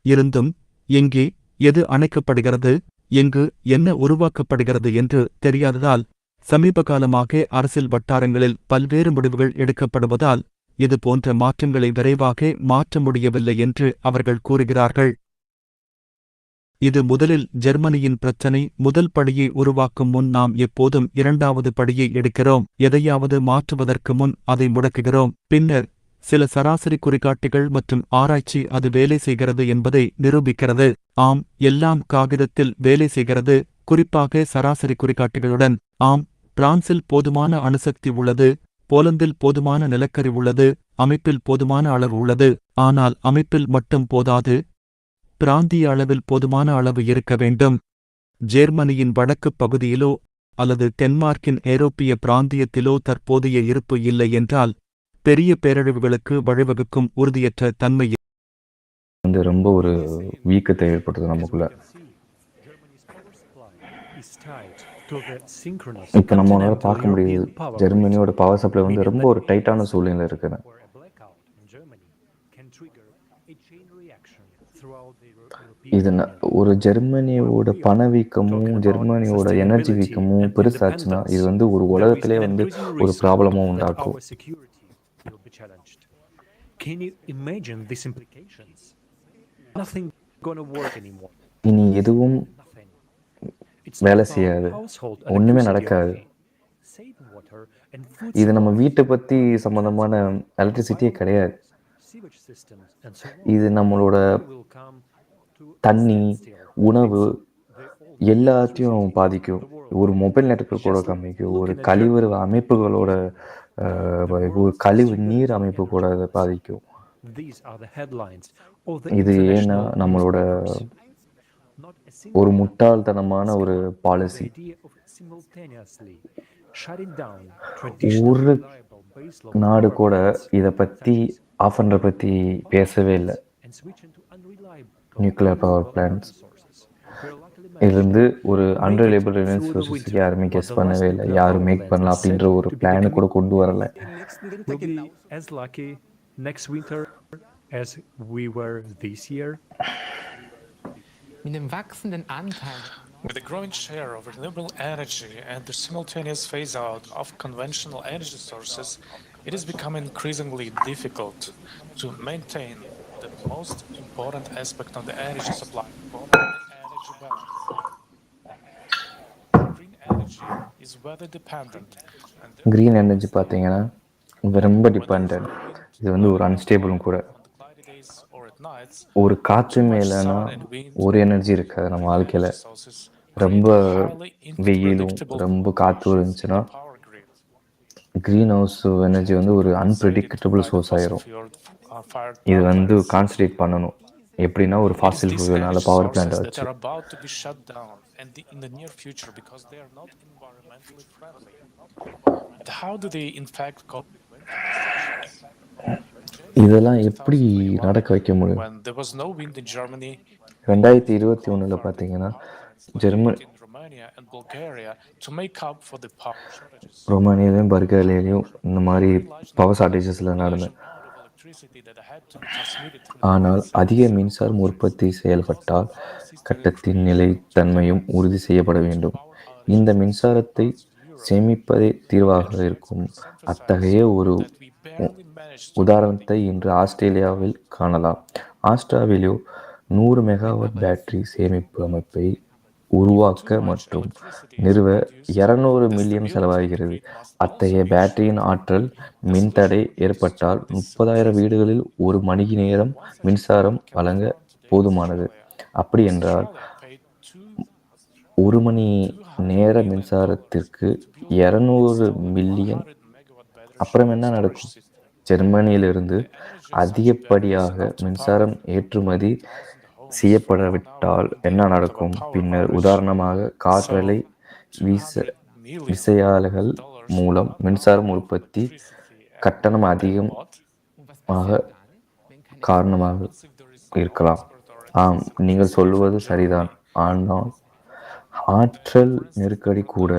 இருந்தும், எங்கே எது அணைக்கப்படுகிறது, எங்கு என்ன உருவாக்கப்படுகிறது என்று தெரியாததால், சமீபகாலமாக அரசியல் வட்டாரங்களில் பல்வேறு முடிவுகள் எடுக்கப்படுவதால், இது போன்ற மாற்றங்களை விரைவாக மாற்ற முடியவில்லை என்று அவர்கள் கூறுகிறார்கள். இது முதலில் ஜெர்மனியின் பிரச்சனை. முதல் படியை உருவாக்கும் முன் நாம் எப்போதும் இரண்டாவது படியை எடுக்கிறோம். எதையாவது மாற்றுவதற்கு முன் அதை முடக்குகிறோம். பின்னர் சில சராசரி குறிகாட்டிகள் மற்றும் ஆராய்ச்சி அது வேலை செய்கிறது என்பதை நிரூபிக்கிறது. ஆம், எல்லாம் காகிதத்தில் வேலை செய்கிறது, குறிப்பாக சராசரி குறிகாட்டிகளுடன். ஆம், பிரான்சில் போதுமான அணுசக்தி உள்ளது, போலந்தில் போதுமான நிலக்கரி உள்ளது, அமைப்பில் போதுமான அளவு உள்ளது. ஆனால் அமைப்பில் மட்டும் போதாது, பிராந்திய அளவில் போதுமான அளவு இருக்க வேண்டும். ஜேர்மனியின் வடக்குப் பகுதியிலோ அல்லது டென்மார்க்கின் ஐரோப்பிய பிராந்தியத்திலோ தற்போதைய இருப்பு இல்லை என்றால், பெரிய பேரழிவுகளுக்கு வழிவகுக்கும் உறுதியற்ற தன்மை ரொம்ப ஒரு வீக்கத்தை ஏற்படுது நமக்குள்ள. இப்போ நம்மளால பார்க்க முடியுது, ஜெர்மனியோட பவர் சப்ளை ரொம்ப ஒரு டைட்டான சூழ்நிலை இருக்குது. இது ஒரு ஜெர்மனியோட பணவீக்கமும் ஜெர்மனியோட எனர்ஜி வீக்கமும் பெருசாச்சுன்னா இது ஒரு உலகத்திலே ஒரு ப்ராப்ளமும் உண்டாக்கும். இனி எதுவும் வேலை செய்யாது, ஒண்ணுமே நடக்காது. இது நம்ம வீட்டை பத்தி சம்பந்தமான எலக்ட்ரிசிட்டியே கிடையாது. இது நம்மளோட தண்ணி, உணவு எல்லாத்தையும் பாதிக்கும். ஒரு மொபைல் நெட்வொர்க் கூட காமிக்கும், ஒரு கழிவு அமைப்புகளோட ஒரு கழிவு நீர் அமைப்பு கூட அதை பாதிக்கும். இது ஏன்னா நம்மளோட ஒரு முட்டாள்தனமான ஒரு பாலிசி. ஒரு நாடு கூட இதை பத்தி ஆஃப் பண்ற பத்தி பேசவே இல்லை. நியூக்ளியர் பவர் பிளான்ஸ் இருந்து ஒரு அன்ரிலையபிள் ரிசோர்ஸஸ் யாருமே கெஸ் பண்ணவே இல்லை. யாரும் மேக் பண்ணலாம் அப்படின்ற ஒரு பிளான் கூட கொண்டு வரல. With the growing share of renewable energy and the simultaneous phase-out of conventional energy sources, it has become increasingly difficult to maintain the most important aspect of the energy supply, the energy balance. Green energy is weather dependent. Green energy பார்த்தீங்கன்னா ரொம்ப dependent. இது ஒரு அன்ஸ்டேபிளும் கூட. ஒரு காற்று மேலனா ஒரு energy இருக்காது நம்ம வாழ்க்கையில. ரொம்ப வெயிலும் ரொம்ப காற்று இருந்துச்சுன்னா கிரீன் ஹவுஸ் எனர்ஜி ஒரு அன்பிரடிக்டபிள் சோர்ஸ் ஆயிரும். இது கான்சன்ட்ரேட் பண்ணணும். எப்படின்னா ஒரு ஃபாசில் ஃபியூயல்னால பவர் பிளான்ட் வச்சு. இதெல்லாம் எப்படி நடக்க வைக்க முடியும்? 2021 பார்த்தீங்கன்னா ரொமானியாலையும் பல்கேரியாலையும் இந்த மாதிரி பவர் ஷார்டேஜஸ்ல நடந்தது. ஆனால் அதிக மின்சாரம் உற்பத்தி செயல்பட்டால் கட்டத்தின் நிலைத்தன்மையும் உறுதி செய்யப்பட வேண்டும். இந்த மின்சாரத்தை சேமிப்பதே தீர்வாக இருக்கும். அத்தகைய ஒரு உதாரணத்தை இன்று ஆஸ்திரேலியாவில் காணலாம். ஆஸ்திரேலியா 100 மெகாவாட் பேட்டரி சேமிப்பு அமைப்பை உருவாக்க மற்றும் நிறுவ 200 மில்லியன் செலவாகிறது. அத்தகைய பேட்டரியின் ஆற்றல் மின்தடை ஏற்பட்டால் 30,000 வீடுகளில் 1 மணி நேரம் மின்சாரம் வழங்க போதுமானது. அப்படி என்றால் 1 மணி நேர மின்சாரத்திற்கு 200 மில்லியன். அப்புறம் என்ன நடக்கும்? ஜெர்மனியிலிருந்து அதிகப்படியாக மின்சாரம் ஏற்றுமதி செய்யப்படாவிட்டால் என்ன நடக்கும்? பின்னர் உதாரணமாக காற்றலை விசையாழிகள் மூலம் மின்சாரம் உற்பத்தி கட்டணம் அதிகமாக காரணமாக இருக்கலாம். ஆம், நீங்கள் சொல்வது சரிதான். ஆனால் ஆற்றல் நெருக்கடி கூட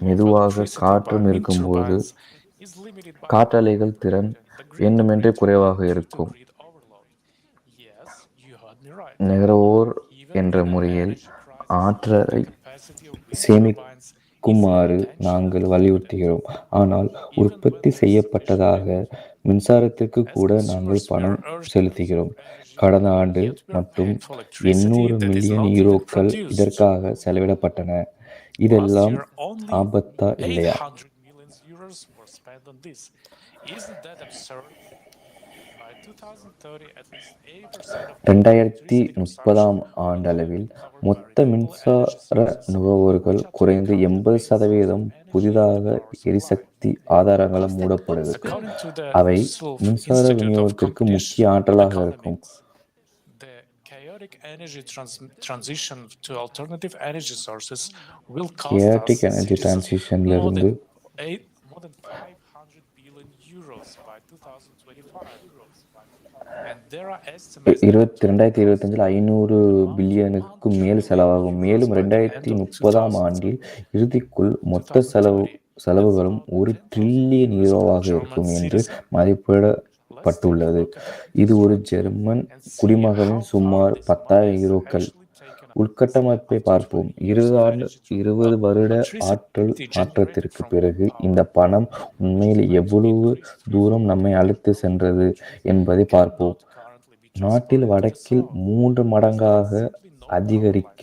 மெதுவாக காற்றும் இருக்கும்போது காற்றலைகள் திறன் வேண்டுமென்றே குறைவாக இருக்கும். நுகர்வோர் என்ற முறையில் ஆற்றலை சேமிக்குமாறு நாங்கள் வலியுறுத்துகிறோம். ஆனால் உற்பத்தி செய்யப்பட்டதாக மின்சாரத்திற்கு கூட நாங்கள் பணம் செலுத்துகிறோம். கடந்த ஆண்டு மட்டும் 800 மில்லியன் யூரோக்கள் இதற்காக செலவிடப்பட்டன. இதெல்லாம் ஆபத்தா இல்லையா? 2030 ஆண்டளவில் மொத்த மின்சார நுகர்வோர்கள் குறைந்து 80% புதிதாக எரிசக்தி ஆதாரங்கள் மூடப்படுகிறது. அவை மின்சார விநியோகத்திற்கு முக்கிய ஆற்றலாக இருக்கும். Chaotic energy transitionலிருந்து 2025 500 பில்லியனுக்கு மேல் செலவாகும். மேலும் 2030 ஆண்டில் இறுதிக்குள் மொத்த செலவுகளும் 1 டிரில்லியன் யூரோவாக இருக்கும் என்று மதிப்பிடப்பட்டுள்ளது. இது ஒரு ஜெர்மன் குடிமகனின் சுமார் 10,000 யூரோக்கள். உள்கட்டமைப்பை பார்ப்போம். 20 வருட ஆற்றல் மாற்றத்திற்கு பிறகு இந்த பணம் உண்மையில் எவ்வளவு தூரம் நம்மை அழைத்து சென்றது என்பதை பார்ப்போம். நாட்டில் வடக்கில் 3 மடங்காக அதிகரிக்க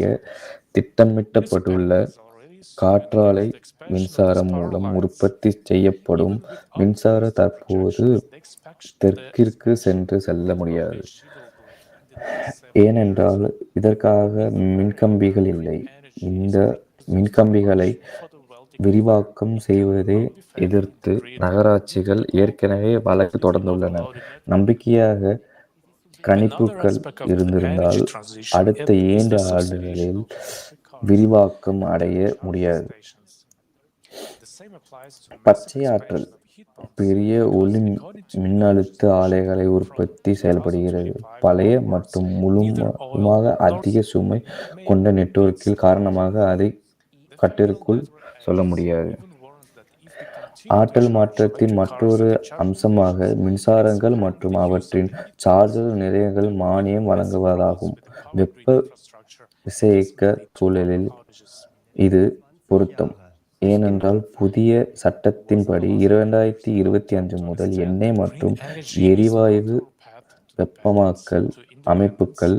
திட்டமிடப்பட்டுள்ள காற்றாலை மின்சாரம் மூலம் உற்பத்தி செய்யப்படும் மின்சாரம் தற்போது தெற்கிற்கு செல்ல முடியாது. ஏனென்றால் இதற்காக மின்கம்பிகள் இல்லை. இந்த மின்கம்பிகளை விரிவாக்கம் செய்வதை எதிர்த்து நகராட்சிகள் ஏற்கனவே வழக்கு தொடர்ந்துள்ளன. நம்பிக்கையாக கணிப்புகள் இருந்திருந்தால் அடுத்த 7 ஆண்டுகளில் விரிவாக்கம் அடைய முடியாது. பச்சை ஆற்றல் பெரிய ஒளி மின்னழுத்த ஆலைகளை உற்பத்தி செயல்படுகிறது. பழைய மற்றும் முழுமையாக அதிக சுமை கொண்ட நெட்வொர்க்கில் காரணமாக அதை கட்டிற்குள் சொல்ல முடியாது. ஆற்றல் மாற்றத்தின் மற்றொரு அம்சமாக மின்சாரங்கள் மற்றும் அவற்றின் சார்ஜர் நிலையங்கள் மானியம் வழங்குவதாகும். வெப்ப விசையியக்க சூழலில் இது பொருத்தம். ஏனென்றால் புதிய சட்டத்தின்படி 2025 முதல் எண்ணெய் மற்றும் எரிவாயு வெப்பமாக்கல் அமைப்புகள்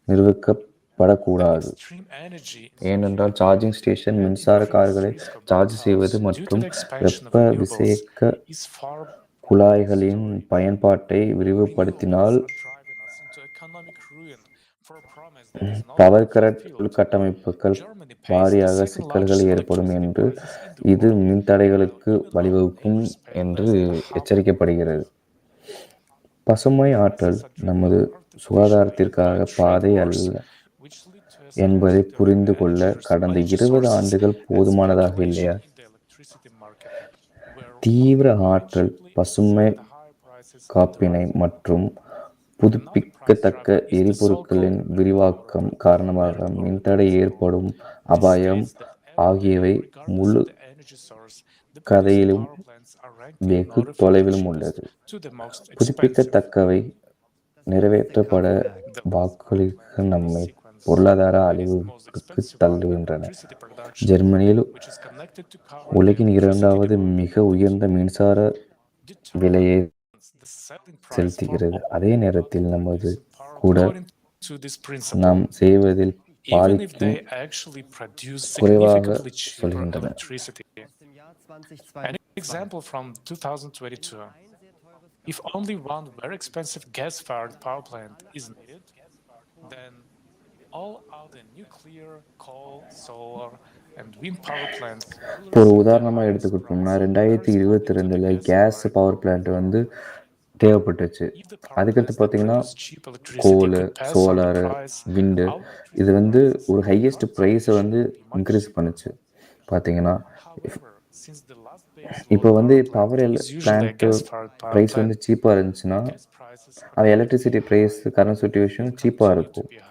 நிறுவப்படக்கூடாது. ஏனென்றால் சார்ஜிங் ஸ்டேஷன் மின்சார கார்களை சார்ஜ் செய்வது மற்றும் வெப்ப விசையியக்க குழாய்களின் பயன்பாட்டை விரிவுபடுத்தினால் பவர் கட் உள்கட்டமைப்புகள் வாரியாக சிக்கல்கள் ஏற்படும் என்று இது மின்தடைகளுக்கு வழிவகுக்கும் என்று எச்சரிக்கப்படுகிறது. பசுமை ஆற்றல் நமது சுகாதாரத்திற்காக பாதை அல்ல என்பதை புரிந்து கொள்ள கடந்த 20 ஆண்டுகள் போதுமானதாக இல்லையா? தீவிர ஆற்றல், பசுமை காப்பினை மற்றும் புதுப்பிக்கத்தக்க எரிபொருட்களின் விரிவாக்கம் காரணமாக மின்தடை ஏற்படும் அபாயம் ஆகியவை முழு கதையிலும் வெகு தொலைவிலும் உள்ளது. புதுப்பிக்கத்தக்கவை நிறைவேற்றப்பட வாக்களிக்க நம்மை பொருளாதார அழிவுக்கு தள்ளுகின்றன. ஜெர்மனியில் உலகின் 2வது மிக உயர்ந்த மின்சார விலையை செலுத்துகிறது. அதே நேரத்தில் நமது கூட நாம் செய்வதில் even if பாதிக்கும் they actually produce குறைவாக significantly cheaper சொல்கின்றன. electricity. An example from 2022. If only one very expensive gas-fired power plant is needed, then all other nuclear, coal, solar, and wind power plants will இப்போ ஒரு receive the உதாரணமாக highest எடுத்துக்கிட்டோம்னா price 2022 corresponding to the gas gas-fired power power plant plant. வந்து தேவைப்பட்டுச்சு. If the power அதுக்கடுத்து plants that பார்த்தீங்கன்னா produce cheap electricity கோலு, could pass on the solar, price, wind our இது electricity வந்து prices ஒரு would ஹையஸ்ட் ப்ரைஸை வந்து consequently be much increase cheaper. பண்ணுச்சு. பார்த்தீங்கன்னா However, since the last base இப்போ load வந்து power plant power is usually a plant gas-fired power price plant, வந்து சீப்பாக இருந்துச்சுன்னா gas prices are அது going to be electricity price high, current situation will சீப்பாக continue to இருக்கும். be high.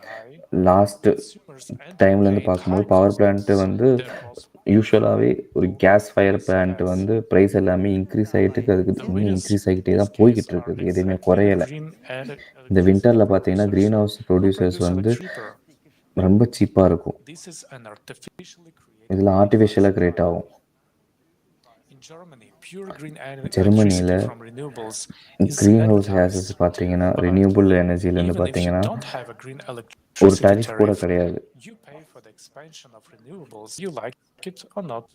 Last Consumers end up டைம்லேருந்து paying பார்க்கும்போது high power costs, plant வந்து their costs யூஸ்வலாகவே ஒரு gas fire gas plant tax. வந்து price எல்லாமே இன்க்ரீஸ் ஆகிட்டு அதுக்கு The இன்னும் reasons இன்க்ரீஸ் for ஆகிட்டே this தான் case போய்கிட்டு are இருக்குது, எதுவுமே exactly the குறையலை. green இந்த electricity விண்டரில் பார்த்தீங்கன்னா producers green house who producers produce வந்து cheaper. ரொம்ப சீப்பாக இருக்கும். This is an artificially created இதில் greenhouse ஆர்டிஃபிஷியலாக கிரியேட் effect. ஆகும். In Germany, pure green ஜெர்மனியில் electricity from renewables is greenhouse gases advertised. பார்த்தீங்கன்னா But ரினியூபிள் எனர்ஜிலேருந்து even if you பார்த்தீங்கன்னா don't have a green ஒரு electricity டாரிஃப் கூட tariff, கிடையாது. you pay for the expansion of renewables, you like it or not.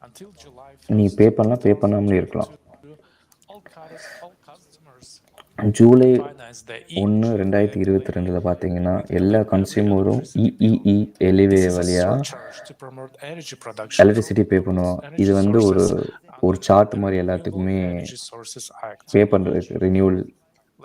Until July நீ 1st, பே பண்ணலாம், பே பண்ணாமலே இருக்கலாம். 2022, all customers July finance the 1, EU 2022 பார்த்தீங்கன்னா with எல்லா electric கன்சியூமரும் electricity bill. இஇஇ எலிவே This is a வழியாக surcharge to promote energy production from electricity pay பண்ணுவோம். renewable இது energy வந்து ஒரு sources ஒரு under சார்ட் the மாதிரி Renewable எல்லாத்துக்குமே Energy Sources Act. பே பண்ணுறதுக்கு renewal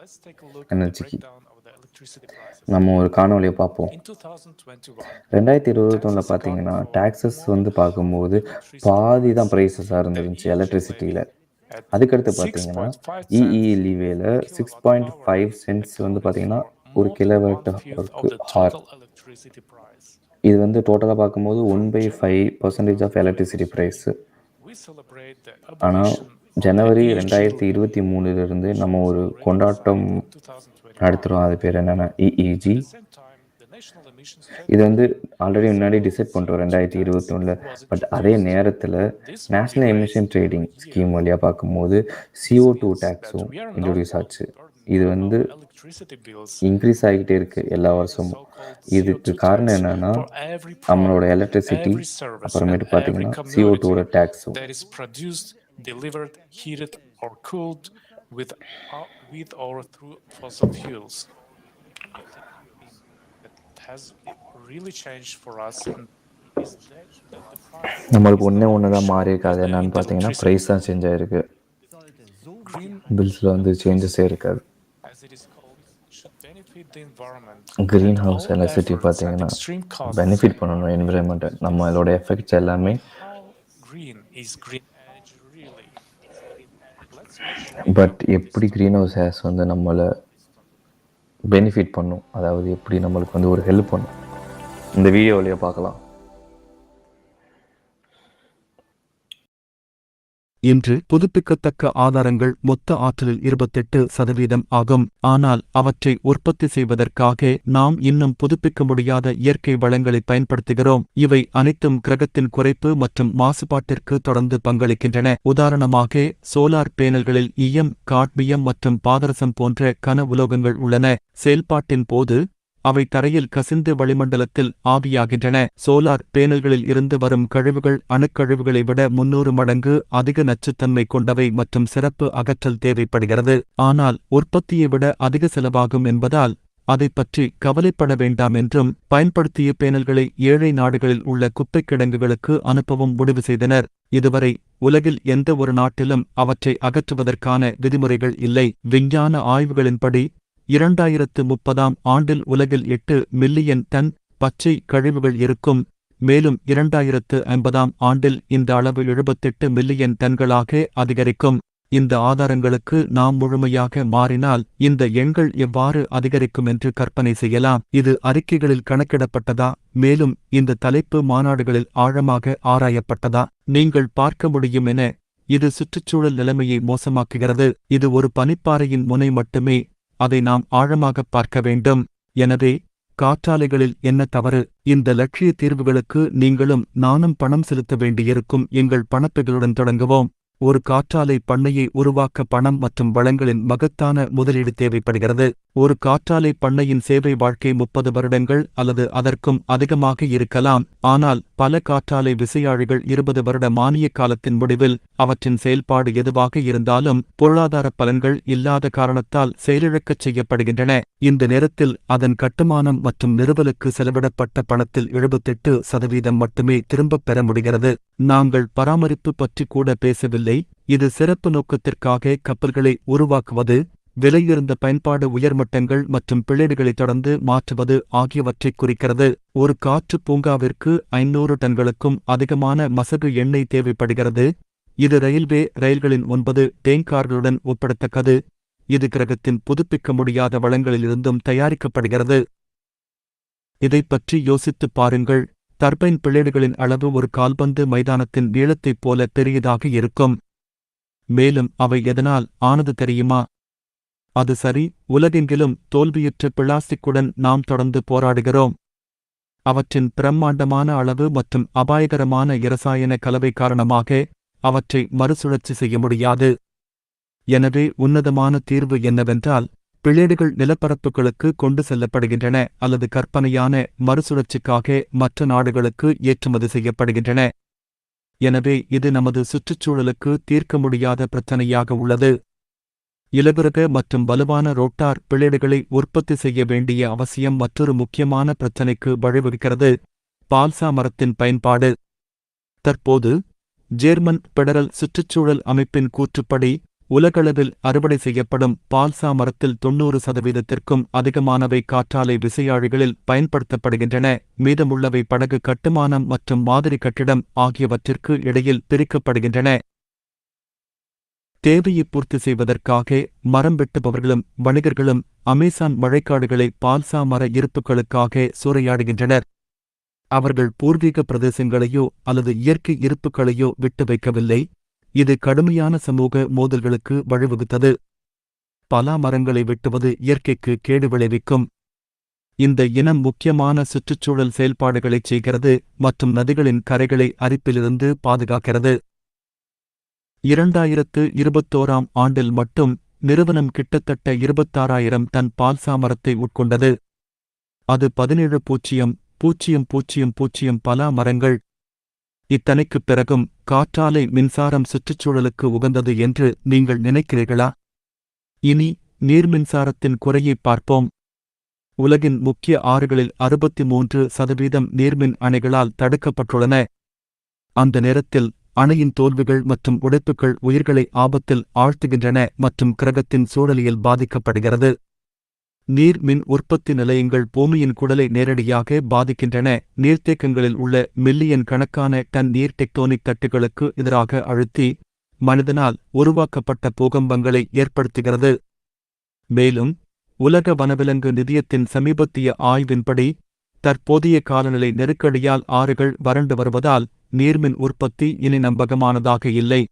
Let's take a look at the எனர்ஜிக்கு breakdown of the electricity prices. நம்ம ஒரு காணொலியை பார்ப்போம். In 2021, 2021 taxes பார்த்தீங்கன்னா account for டாக்ஸஸ் more வந்து than half பார்க்கும்போது the electricity பாதி price. தான் ப்ரைஸஸாக The இருந்துருந்துச்சு EU எலக்ட்ரிசிட்டியில். levy at அதுக்கடுத்து பார்த்தீங்கன்னா 6.5 இஇ cents லீவேல per kilowatt hour 6.5 சென்ட்ஸ் வந்து accounted பார்த்தீங்கன்னா for ஒரு more than கிலோவாட் 1/5 of ஹவருக்கு the hour. total electricity price. இது வந்து டோட்டலாக பார்க்கும்போது From January 1/5% of electricity 2022, price. we celebrate the ஆனால் abolition of the ஜனவரி ESG levy, 2023 which நம்ம was ஒரு already கொண்டாட்டம் defined in 2021. நடத்துகிறோம். அது பேர் என்னென்னா EEG. At the same time, the national emissions இது trading வந்து scheme ஆல்ரெடி முன்னாடி so-called டிசைட் பண்ணிட்டோம் CO2 tax 2021. was பட் அதே introduced. நேரத்தில் This will be national raised emission trading every scheme year. வழியாக பார்க்கும்போது This CO2 means that டேக்ஸும் we are not introduce going ஆச்சு. to burden இது our வந்து electricity bills increase ஆகிட்டே இருக்குது through எல்லா paying the வருஷமும். so-called இதுக்கு CO2 காரணம் tax என்னன்னா for every நம்மளோட product, electricity every service, and அப்புறமேட்டு every பார்த்தீங்கன்னா commodity CO2 டேக்ஸும். that is produced, delivered, heated, or cooled with or through fossil fuels. One thing that has really changed for us is that the price நம்மளுக்கு is ஒன்றே no ஒன்று longer தான் shown மாறி in இருக்காது. the என்னன்னு பார்த்தீங்கன்னா electricity price தான் bill. Change ஆகிருக்கு. Green பில்ஸில் வந்து சேஞ்சஸே இருக்காது. as it is called, should benefit the environment, green and house all electricity efforts and பார்த்தீங்கன்னா extreme costs. பெனிஃபிட் பண்ணணும் என்விரான்மெண்ட்டை. நம்மளோட எஃபெக்ட்ஸ் எல்லாமே. How green is green energy really? Let's watch a video but on எப்படி this green house case வந்து நம்மளை benefit பண்ணும், அதாவது எப்படி நம்மளுக்கு வந்து ஒரு ஹெல்ப் பண்ணும், இந்த வீடியோ வழியாக பார்க்கலாம். இன்று புதுப்பிக்கத்தக்க ஆதாரங்கள் மொத்த ஆற்றலில் 28% ஆகும். ஆனால் அவற்றை உற்பத்தி செய்வதற்காக நாம் இன்னும் புதுப்பிக்க முடியாத இயற்கை வளங்களை பயன்படுத்துகிறோம். இவை அனைத்தும் கிரகத்தின் குறைப்பு மற்றும் மாசுபாட்டிற்கு தொடர்ந்து பங்களிக்கின்றன. உதாரணமாக சோலார் பேனல்களில் ஈயம், காட்மியம் மற்றும் பாதரசம் போன்ற கன உலோகங்கள் உள்ளன. செயல்பாட்டின் போது அவை தரையில் கசிந்து வளிமண்டலத்தில் ஆவியாகின்றன. சோலார் பேனல்களில் இருந்து வரும் கழிவுகள் அணுக்கழிவுகளை விட 300 மடங்கு அதிக நச்சுத்தன்மை கொண்டவை மற்றும் சிறப்பு அகற்றல் தேவைப்படுகிறது. ஆனால் உற்பத்தியை விட அதிக செலவாகும் என்பதால் அதைப் பற்றி கவலைப்பட வேண்டாம் என்றும் பயன்படுத்திய பேனல்களை ஏழை நாடுகளில் உள்ள குப்பைக் கிடங்குகளுக்கு அனுப்பவும் முடிவு செய்தனர். இதுவரை உலகில் எந்த ஒரு நாட்டிலும் அவற்றை அகற்றுவதற்கான விதிமுறைகள் இல்லை. விஞ்ஞான ஆய்வுகளின்படி 2030ஆம் ஆண்டில் உலகில் 8 மில்லியன் டன் பச்சை கழிவுகள் இருக்கும். மேலும் 2050ஆம் ஆண்டில் இந்த அளவு 78 மில்லியன் டன்களாக அதிகரிக்கும். இந்த ஆதாரங்களுக்கு நாம் முழுமையாக மாறினால் இந்த எண்கள் எவ்வாறு அதிகரிக்கும் என்று கற்பனை செய்யலாம். இது அறிக்கைகளில் கணக்கிடப்பட்டதா? மேலும் இந்த தலைப்பு மாநாடுகளில் ஆழமாக ஆராயப்பட்டதா? நீங்கள் பார்க்க முடியும் என இது சுற்றுச்சூழல் நிலைமையை மோசமாக்குகிறது. இது ஒரு பனிப்பாறையின் முனை மட்டுமே. அதை நாம் ஆழமாகப் பார்க்க வேண்டும். எனவே காற்றாலைகளில் என்ன தவறு? இந்த லட்சிய தீர்வுகளுக்கு நீங்களும் நானும் பணம் செலுத்த வேண்டியிருக்கும். எங்கள் பணப்பைகளுடன் தொடங்குவோம். ஒரு காற்றாலை பண்ணையை உருவாக்க பணம் மற்றும் வளங்களின் மகத்தான முதலீடு தேவைப்படுகிறது. ஒரு காற்றாலை பண்ணையின் சேவை வாழ்க்கை 30 வருடங்கள் அல்லது அதற்கும் அதிகமாக இருக்கலாம், ஆனால் பல காற்றாலை விசையாழிகள் 20 வருட மானிய காலத்தின் முடிவில் அவற்றின் செயல்பாடு எதுவாக இருந்தாலும் பொருளாதார பலன்கள் இல்லாத காரணத்தால் செயலிழக்கச் செய்யப்படுகின்றன. இந்த நேரத்தில் அதன் கட்டுமானம் மற்றும் நிறுவலுக்கு செலவிடப்பட்ட பணத்தில் 78% மட்டுமே திரும்பப் பெற முடிகிறது. நாங்கள் பராமரிப்பு பற்றி கூட பேசவில்லை. இது சிறப்பு நோக்கத்திற்காக கப்பல்களை உருவாக்குவது, விலையுயர்ந்த பயன்பாடு, உயர்மட்டங்கள் மற்றும் பிழைகளை தொடர்ந்து மாற்றுவது ஆகியவற்றைக் குறிக்கிறது. ஒரு காற்று பூங்காவிற்கு 500 டன்களுக்கும் அதிகமான மசகு எண்ணெய் தேவைப்படுகிறது. இது ரயில்களின் 9 டேங்கார்களுடன் ஒப்பிடத்தக்கது. இது கிரகத்தின் புதுப்பிக்க முடியாத வளங்களிலிருந்தும் தயாரிக்கப்படுகிறது. இதைப் பற்றி யோசித்துப் பாருங்கள். டர்பைன் பிளேடுகளின் அளவு ஒரு கால்பந்து மைதானத்தின் நீளத்தைப் போல பெரியதாக இருக்கும். மேலும் அவை எதனால் ஆனது தெரியுமா? அது சரி, உலகெங்கிலும் தோல்வியுற்ற பிளாஸ்டிக்குடன் நாம் தொடர்ந்து போராடுகிறோம். அவற்றின் பிரம்மாண்டமான அளவு மற்றும் அபாயகரமான இரசாயன கலவை காரணமாக அவற்றை மறுசுழற்சி செய்ய முடியாது. எனவே உன்னதமான தீர்வு என்னவென்றால், பிளேடுகள் நிலப்பரப்புகளுக்கு கொண்டு செல்லப்படுகின்றன அல்லது கற்பனையான மறுசுழற்சிக்காக மற்ற நாடுகளுக்கு ஏற்றுமதி செய்யப்படுகின்றன. எனவே இது நமது சுற்றுச்சூழலுக்கு தீர்க்க முடியாத பிரச்சனையாக உள்ளது. இலகுரக மற்றும் வலுவான ரோட்டார் பிளேடுகளை உற்பத்தி செய்ய வேண்டிய அவசியம் மற்றொரு முக்கியமான பிரச்சினைக்கு வழிவகுக்கிறது: பால்சா மரத்தின் பயன்பாடு. தற்போது ஜேர்மன் பெடரல் சுற்றுச்சூழல் அமைப்பின் கூற்றுப்படி, உலகளவில் அறுவடை செய்யப்படும் பால்சா மரத்தில் 90%த்திற்கும் அதிகமானவை காற்றாலை விசையாழிகளில் பயன்படுத்தப்படுகின்றன. மீதமுள்ளவை படகு கட்டுமானம் மற்றும் மாதிரி கட்டிடம் ஆகியவற்றிற்கு இடையில் பிரிக்கப்படுகின்றன. தேவையை பூர்த்தி செய்வதற்காக மரம் வெட்டுபவர்களும் வணிகர்களும் அமேசான் மழைக்காடுகளை பால்சா மர இருப்புகளுக்காக சூறையாடுகின்றனர். அவர்கள் பூர்வீக பிரதேசங்களையோ அல்லது இயற்கை இருப்புகளையோ விட்டு வைக்கவில்லை. இது கடுமையான சமூக மோதல்களுக்கு வழிவகுத்தது. பலா மரங்களை வெட்டுவது இயற்கைக்கு கேடு விளைவிக்கும். இந்த இனம் முக்கியமான சுற்றுச்சூழல் செயல்பாடுகளைச் செய்கிறது மற்றும் நதிகளின் கரைகளை அரிப்பிலிருந்து பாதுகாக்கிறது. 2021ஆம் ஆண்டில் மட்டும் நிறுவனம் கிட்டத்தட்ட 26,000 டன் பால்சா மரத்தை உட்கொண்டது. அது 17,000 பலா மரங்கள். இத்தனைக்குப் பிறகும் காற்றாலை மின்சாரம் சுற்றுச்சூழலுக்கு உகந்தது என்று நீங்கள் நினைக்கிறீர்களா? இனி நீர்மின்சாரத்தின் குறையைப் பார்ப்போம். உலகின் முக்கிய ஆறுகளில் 63% நீர்மின் அணைகளால் தடுக்கப்பட்டுள்ளன. அந்த நேரத்தில் அணையின் தோல்விகள் மற்றும் உடைப்புகள் உயிர்களை ஆபத்தில் ஆழ்த்துகின்றன மற்றும் கிரகத்தின் சூழலியல் பாதிக்கப்படுகிறது. நீர் மின் உற்பத்தி நிலையங்கள் பூமியின் குடலை நேரடியாக பாதிக்கின்றன. நீர்த்தேக்கங்களில் உள்ள மில்லியன் கணக்கான டன் நீர் டெக்டோனிக் தட்டுகளுக்கு எதிராக அழுத்தி மனிதனால் உருவாக்கப்பட்ட பூகம்பங்களை ஏற்படுத்துகிறது. மேலும் உலக வனவிலங்கு நிதியத்தின் சமீபத்திய ஆய்வின்படி, தற்போதைய காலநிலை நெருக்கடியால் ஆறுகள் வறண்டு வருவதால் நீர்மின் உற்பத்தி இனி நம்பகமானதாக இல்லை.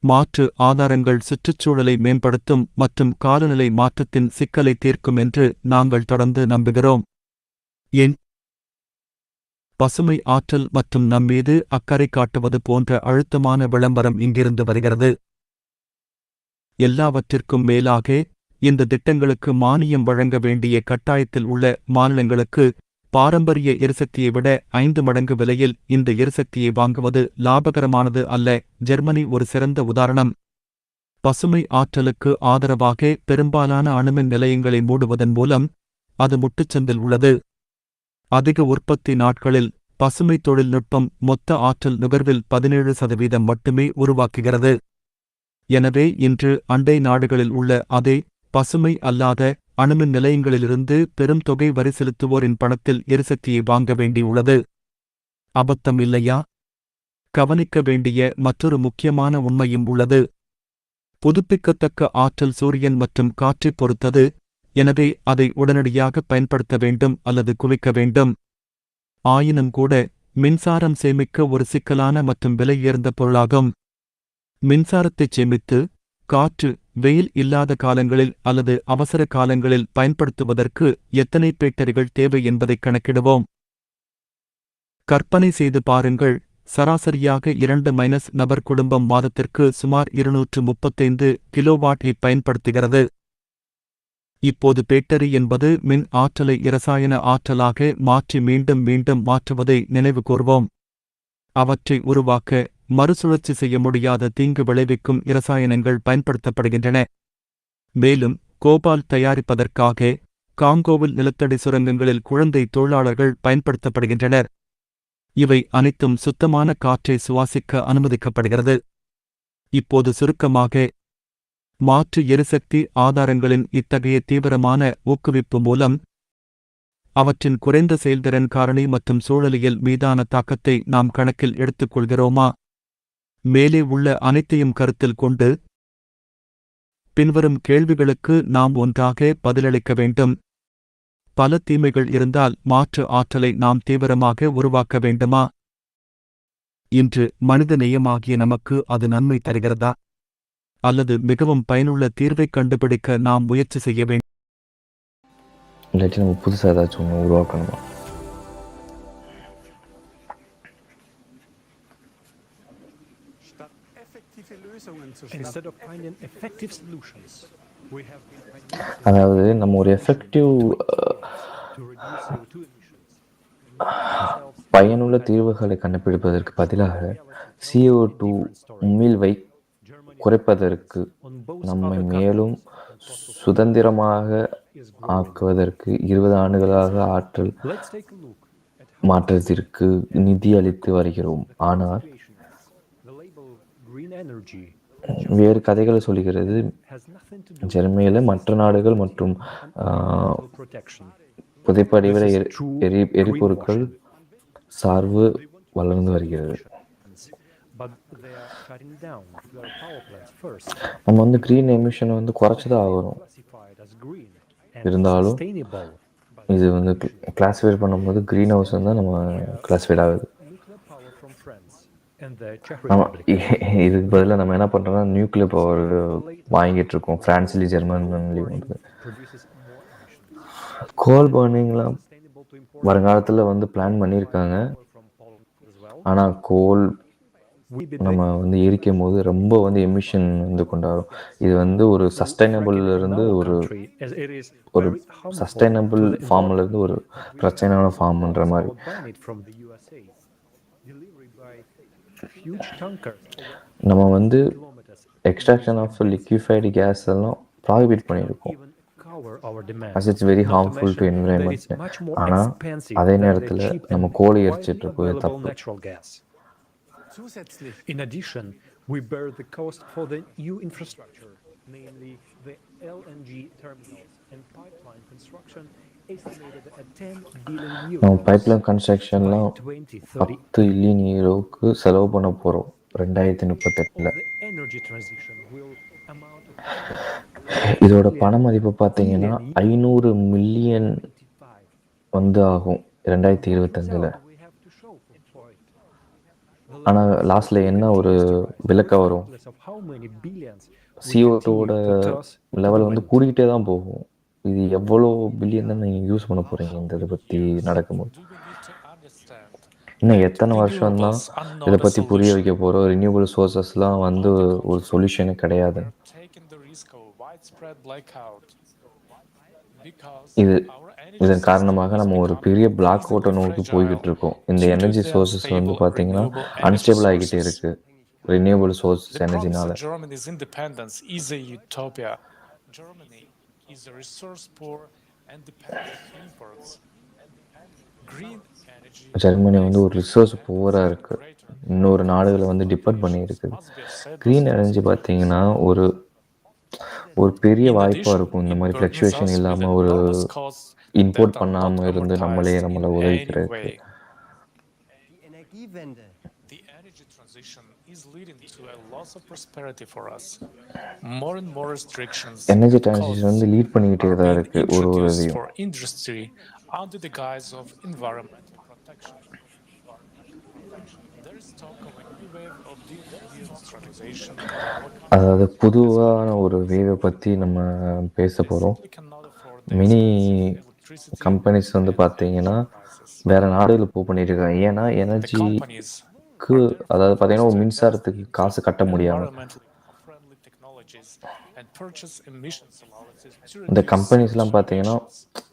மாற்று ஆதாரங்கள் சுற்றுச்சூழலை மேம்படுத்தும் மற்றும் காலநிலை மாற்றத்தின் சிக்கலை தீர்க்கும் என்று நாங்கள் தொடர்ந்து நம்புகிறோம். என் பசுமை ஆற்றல் மற்றும் நம்மீது அக்கறை காட்டுவது போன்ற அழுத்தமான விளம்பரம் இங்கிருந்து வருகிறது. எல்லாவற்றிற்கும் மேலாக, இந்த திட்டங்களுக்கு மானியம் வழங்க வேண்டிய கட்டாயத்தில் உள்ள மாநிலங்களுக்கு பாரம்பரிய எரிசக்தியை விட 5 மடங்கு விலையில் இந்த எரிசக்தியை வாங்குவது லாபகரமானது அல்ல. ஜெர்மனி ஒரு சிறந்த உதாரணம். பசுமை ஆற்றலுக்கு ஆதரவாக பெரும்பாலான அணுமின் நிலையங்களை மூடுவதன் மூலம் அது முட்டுச்சந்தில் உள்ளது. அதிக உற்பத்தி நாட்களில் பசுமை தொழில்நுட்பம் மொத்த ஆற்றல் நுகர்வில் 17% மட்டுமே உருவாக்குகிறது. எனவே இன்று அண்டை நாடுகளில் உள்ள அதே பசுமை அல்லாத அணுமின் நிலையங்களிலிருந்து பெரும் தொகை வரி செலுத்துவோரின் பணத்தில் எரிசக்தியை வாங்க வேண்டியுள்ளது. அபத்தம் இல்லையா? கவனிக்க வேண்டிய மற்றொரு முக்கியமான உண்மையும் உள்ளது. புதுப்பிக்கத்தக்க ஆற்றல் சூரியன் மற்றும் காற்றைப் பொறுத்தது. எனவே அதை உடனடியாக பயன்படுத்த வேண்டும் அல்லது குவிக்க வேண்டும். ஆயினும்கூட மின்சாரம் சேமிக்க ஒரு சிக்கலான மற்றும் விலையுயர்ந்த பொருளாகும். மின்சாரத்தைச் சேமித்து காற்று வெயில் இல்லாத காலங்களில் அல்லது அவசர காலங்களில் பயன்படுத்துவதற்கு எத்தனை பேட்டரிகள் தேவை என்பதைக் கணக்கிடுவோம். கற்பனை செய்து பாருங்கள், சராசரியாக 2- நபர் குடும்பம் மாதத்திற்கு சுமார் 235 கிலோவாட்டை பயன்படுத்துகிறது. இப்போது பேட்டரி என்பது மின் ஆற்றலை இரசாயன ஆற்றலாக மாற்றி மீண்டும் மீண்டும் மாற்றுவதை நினைவு கூர்வோம். அவற்றை உருவாக்க மறுசுழற்சி செய்ய முடியாத தீங்கு விளைவிக்கும் இரசாயனங்கள் பயன்படுத்தப்படுகின்றன. மேலும் கோபால்ட் தயாரிப்பதற்காக காங்கோவில் நிலத்தடி சுரங்கங்களில் குழந்தை தொழிலாளர்கள் பயன்படுத்தப்படுகின்றனர். இவை அனைத்தும் சுத்தமான காற்றை சுவாசிக்க அனுமதிக்கப்படுகிறது. இப்போது சுருக்கமாக, மாற்று எரிசக்தி ஆதாரங்களின் இத்தகைய தீவிரமான ஊக்குவிப்பு மூலம் அவற்றின் குறைந்த செயல்திறன் காரணி மற்றும் சூழலியல் மீதான தாக்கத்தை நாம் கணக்கில் எடுத்துக்கொள்கிறோமா? மேலே உள்ள அனைத்தையும் கருத்தில் கொண்டு பின்வரும் கேள்விகளுக்கு நாம் ஒன்றாக பதிலளிக்க வேண்டும். பல தீமைகள் இருந்தால் மாற்று ஆற்றலை நாம் தீவிரமாக உருவாக்க வேண்டுமா? இன்று மனித நேயமாகிய நமக்கு அது நன்மை தருகிறதா? அல்லது மிகவும் பயனுள்ள தீர்வைக் கண்டுபிடிக்க நாம் முயற்சி செய்ய வேண்டும்? இல்லாட்டி நம்ம புதுசாக ஏதாச்சும் ஒன்று உருவாக்கணுமா? அதாவது நம்ம ஒரு எஃபெக்டிவ் பயனுள்ள தீர்வுகளை கண்டுபிடிப்பதற்கு பதிலாக CO2 உமிழ்வை குறைப்பதற்கு, நம்மை மேலும் சுதந்திரமாக ஆக்குவதற்கு 20 ஆண்டுகளாக ஆற்றல் மாற்றத்திற்கு நிதி அளித்து வருகிறோம். ஆனால் வேறு கதைகளை சொல்கிறது, ஜெர்மனியில் மற்ற நாடுகள் மற்றும் புதைப்படிவிட எரிபொருட்கள் சார்பு வளர்ந்து வருகிறது. நம்ம வந்து கிரீன் எமிஷனை வந்து குறைச்சதான் ஆகணும். இருந்தாலும் இது வந்து கிளாஸிஃபை பண்ணும்போது கிரீன் ஹவுஸ் தான் நம்ம கிளாஸிஃபைட் ஆகுது. நம்ம இதுக்கு பதிலாக நம்ம என்ன பண்ணுறோம்னா நியூக்ளியர் பவர் வாங்கிட்டு இருக்கோம். பிரான்ஸ்லேயும் ஜெர்மன்லேயும் வந்து கோல் பர்னிங்லாம் வருங்காலத்தில் வந்து பிளான் பண்ணியிருக்காங்க. ஆனால் கோல் நம்ம வந்து எரிக்கும் போது ரொம்ப வந்து எமிஷன் வந்து கொண்டாடும். இது வந்து ஒரு சஸ்டைனபிள்லேருந்து ஒரு சஸ்டைனபிள் ஃபார்ம்லேருந்து ஒரு பிரச்சனையான ஃபார்ம்ன்ற மாதிரி. நம்ம வந்து எக்ஸ்ட்ராக்ஷன் ஆஃப் லிக்விஃபைடு கேஸ் எல்லாம் ப்ராஹிபிட் பண்ணியிருக்கோம். as it's very harmful to environment. ஆனால் அதே நேரத்தில் நம்ம கோழி எரிச்சிட்டு இருக்கோம், தப்பு. In addition, we bear the cost for the new infrastructure, namely the LNG terminals and pipeline construction estimated at 10 billion euros. நம்ம பைப்லைன் கன்ஸ்ட்ரக்ஷன்லாம் 10 பில்லியன் யூரோவுக்கு செலவு பண்ண போகிறோம் 2038. இதோட பண மதிப்பு பார்த்தீங்கன்னா 500 மில்லியன் வந்து ஆகும் 2025. ஆனால் லாஸ்ட்ல என்ன ஒரு விளக்க வரும், CO2வோட லெவல் வந்து கூடிக்கிட்டே தான் போகும். இது எவ்வளோ பில்லியன் தான் நீங்கள் யூஸ் பண்ண போகிறீங்க இந்த இதை பற்றி நடக்கும்போது? இன்னும் எத்தனை வருஷம் தான் இதை பற்றி புரிய வைக்க போகிறோம்? ரினியூவபிள் சோர்சஸ்லாம் வந்து ஒரு சொல்யூஷனே கிடையாது. இதன் காரணமாக நம்ம ஒரு பெரிய பிளாக் ஹோட்டை நோக்கி போய்கிட்டு இருக்கோம். இந்த எனர்ஜி சோர்சஸ் வந்து பார்த்தீங்கன்னா அன்ஸ்டேபிள் ஆகிக்கிட்டே இருக்கு ரினியூவபிள் சோர்சஸ் எனர்ஜினால. ஜெர்மனி வந்து ஒரு ரிசோர்ஸ் புவராக இருக்கு, இன்னொரு நாடுகளை வந்து டிபெண்ட் பண்ணி இருக்குது. க்ரீன் எனர்ஜி பார்த்தீங்கன்னா ஒரு பெரிய வாய்ப்பாக இருக்கும். இந்த மாதிரி ஃப்ளக்சுவேஷன் இல்லாமல் ஒரு இம்போர்ட் பண்ணாமல் இருந்து நம்மளை உதவிக்கிறதுக்கு. எனர்ஜி டிரான்சிஷன் வந்து லீட் பண்ணிக்கிட்டே தான் இருக்கு ஒரு இதையும். அதாவது பொதுவான ஒரு வேவை பற்றி நம்ம பேச போகிறோம். மினி கம்பெனிஸ் வந்து பார்த்தீங்கன்னா வேற நாடுகளுக்கு மூவ் பண்ணிட்டு இருக்காங்க. ஏன்னா எனர்ஜிக்கு, அதாவது பார்த்தீங்கன்னா ஒரு மின்சாரத்துக்கு காசு கட்ட முடியாமல் and purchase emissions allowances to இந்த reduce கம்பெனிஸ்லாம் CO2 பார்த்தீங்கன்னா emissions.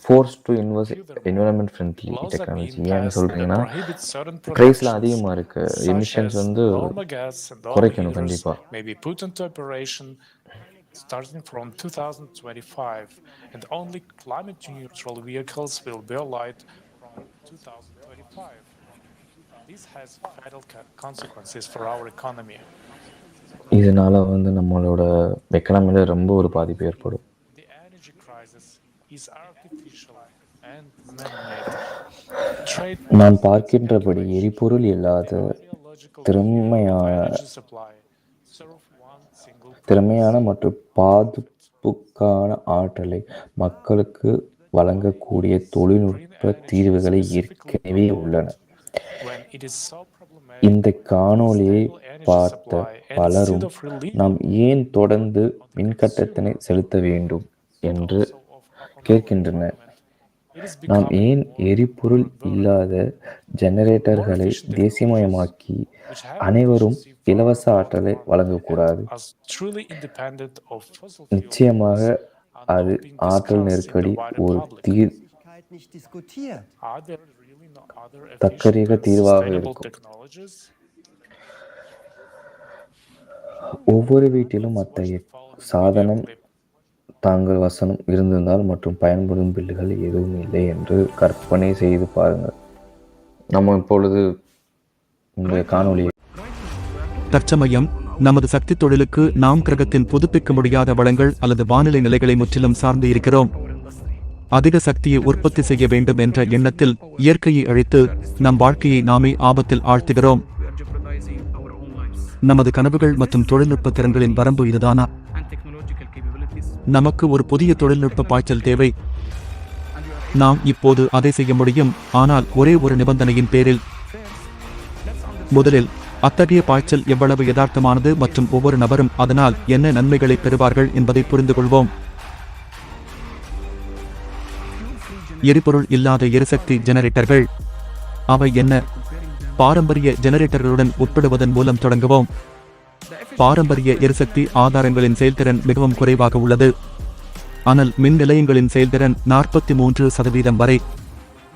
Force to invest environment friendly Laws are technology. being ஏன்னு passed that சொல்கிறீங்கன்னா prohibit certain ப்ரைஸ்லாம் productions, அதிகமாக இருக்குது, such எமிஷன்ஸ் as வந்து normal gas and oil குறைக்கணும் heaters, கண்டிப்பாக. may be put into operation starting from 2025, and only climate-neutral vehicles will be allowed from 2025. This has fatal consequences for our economy. இதனால் வந்து நம்மளோட எக்கனாமியில் ரொம்ப ஒரு பாதிப்பு ஏற்படும். The energy crisis is artificial and man-made. Trade நான் பார்க்கின்றபடி எரிபொருள் இல்லாத திறமையான மற்றும் பாதுகாப்பான ஆற்றலை மக்களுக்கு வழங்கக்கூடிய தொழில்நுட்ப தீர்வுகளை ஏற்கனவே உள்ளன. இந்த காணொளியை பார்த்த பலரும் நாம் ஏன் தொடர்ந்து மின்கட்டணத்தை செலுத்த வேண்டும் என்று கேட்கின்றனர். நாம் ஏன் எரிபொருள் இல்லாத ஜெனரேட்டர்களை தேசியமயமாக்கி அனைவரும் இலவச ஆற்றலை வழங்கக்கூடாது? நிச்சயமாக அது ஆற்றல் நெருக்கடி ஒரு தற்காலிக தீர்வாக இருக்கும். ஒவ்வொரு வீட்டிலும் அத்தகைய சாதனம் தாங்கள் வசனம் இருந்திருந்தால் மற்றும் பயன்படும் பில்லுகள் எதுவும் இல்லை என்று கற்பனை செய்து பாருங்கள். நம்ம இப்பொழுது இந்த காணொளியை தற்சமயம் நமது சக்தி தொழிலுக்கு நாம் கிரகத்தின் புதுப்பிக்க முடியாத வளங்கள் அல்லது வானிலை நிலைகளை முற்றிலும் சார்ந்து இருக்கிறோம். அதிக சக்தியை உற்பத்தி செய்ய வேண்டும் என்ற எண்ணத்தில் இயற்கையை அழித்து நம் வாழ்க்கையை நாமே ஆபத்தில் ஆழ்த்துகிறோம். நமது கனவுகள் மற்றும் தொழில்நுட்ப திறன்களின் வரம்பு இதுதானா? நமக்கு ஒரு புதிய தொழில்நுட்ப பாய்ச்சல் தேவை. நாம் இப்போது அதை செய்ய முடியும், ஆனால் ஒரே ஒரு நிபந்தனையின் பேரில். முதலில் அத்தகைய பாய்ச்சல் எவ்வளவு யதார்த்தமானது மற்றும் ஒவ்வொரு நபரும் அதனால் என்ன நன்மைகளை பெறுவார்கள் என்பதை புரிந்து கொள்வோம். எரிபொருள் இல்லாத எரிசக்தி ஜெனரேட்டர்கள். அவை என்ன? பாரம்பரிய ஜெனரேட்டர்களுடன் ஒப்பிடுவதன் மூலம் தொடங்குவோம். பாரம்பரிய எரிசக்தி ஆதாரங்களின் செயல்திறன் மிகவும் குறைவாக உள்ளது. ஆனால் மின் நிலையங்களின் செயல்திறன் 43% வரை,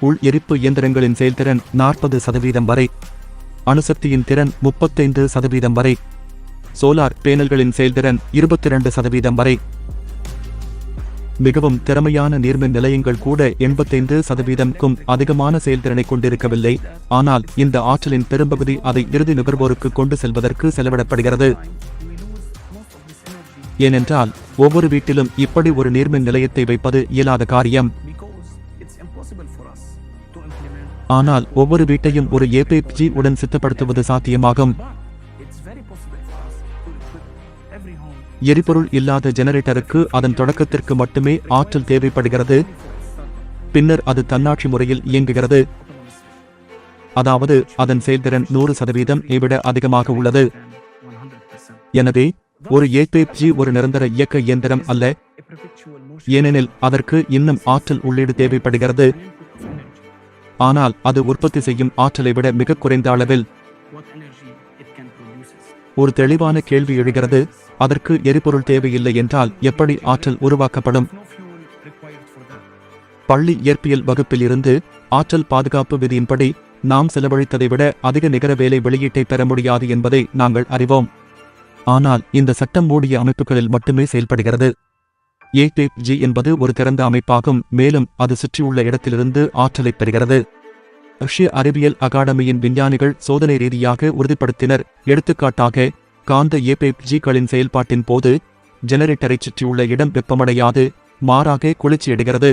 உள் எரிப்பு இயந்திரங்களின் செயல்திறன் 40% வரை, அணுசக்தியின் திறன் 35% வரை, சோலார் பேனல்களின் செயல்திறன் 22% வரை, மிகவும் திறமையான நீர்மின் நிலையங்கள் கூட 85%க்கும் அதிகமான செயல்திறனை கொண்டிருக்கவில்லை. ஆனால் இந்த ஆற்றலின் பெரும்பகுதி அதை இறுதி நுகர்வோருக்கு கொண்டு செல்வதற்கு செலவிடப்படுகிறது. ஏனென்றால் ஒவ்வொரு வீட்டிலும் இப்படி ஒரு நீர்மின் நிலையத்தை வைப்பது இயலாத காரியம். ஆனால் ஒவ்வொரு வீட்டையும் ஒரு ஏபிஜி உடன் சித்தப்படுத்துவது சாத்தியமாகும். எரிபொருள் இல்லாத ஜெனரேட்டருக்கு அதன் தொடக்கத்திற்கு மட்டுமே ஆற்றல் தேவைப்படுகிறது. பின்னர் அது தன்னாட்சி முறையில் இயங்குகிறது. அதாவது அதன் செயல்திறன் 100% விட அதிகமாக உள்ளது. எனவே ஒரு ஏபிஜி ஒரு நிரந்தர இயக்க இயந்திரம் அல்ல, ஏனெனில் அதற்கு இன்னும் ஆற்றல் உள்ளீடு தேவைப்படுகிறது. ஆனால் அது உற்பத்தி செய்யும் ஆற்றலை விட மிக குறைந்த அளவில். ஒரு தெளிவான கேள்வி எழுகிறது, அதற்கு எரிபொருள் தேவையில்லை என்றால் எப்படி ஆற்றல் உருவாக்கப்படும்? பள்ளி இயற்பியல் வகுப்பில் இருந்து ஆற்றல் பாதுகாப்பு விதியின்படி நாம் செலவழித்ததை விட அதிக நிகர வேலை வெளியீட்டை பெற முடியாது என்பதை நாங்கள் அறிவோம். ஆனால் இந்த சட்டம் மூடிய அமைப்புகளில் மட்டுமே செயல்படுகிறது. ஏபிஜி என்பது ஒரு திறந்த அமைப்பாகும், மேலும் அது சுற்றியுள்ள இடத்திலிருந்து ஆற்றலை பெறுகிறது. ரஷ்ய அறிவியல் அகாடமியின் விஞ்ஞானிகள் சோதனை ரீதியாக உறுதிப்படுத்தினர். எடுத்துக்காட்டாக, காந்த ஏபிஜிகளின் செயல்பாட்டின் போது ஜெனரேட்டரை சுற்றியுள்ள இடம் வெப்பமடையாது, மாறாக குளிர்ச்சியடைகிறது.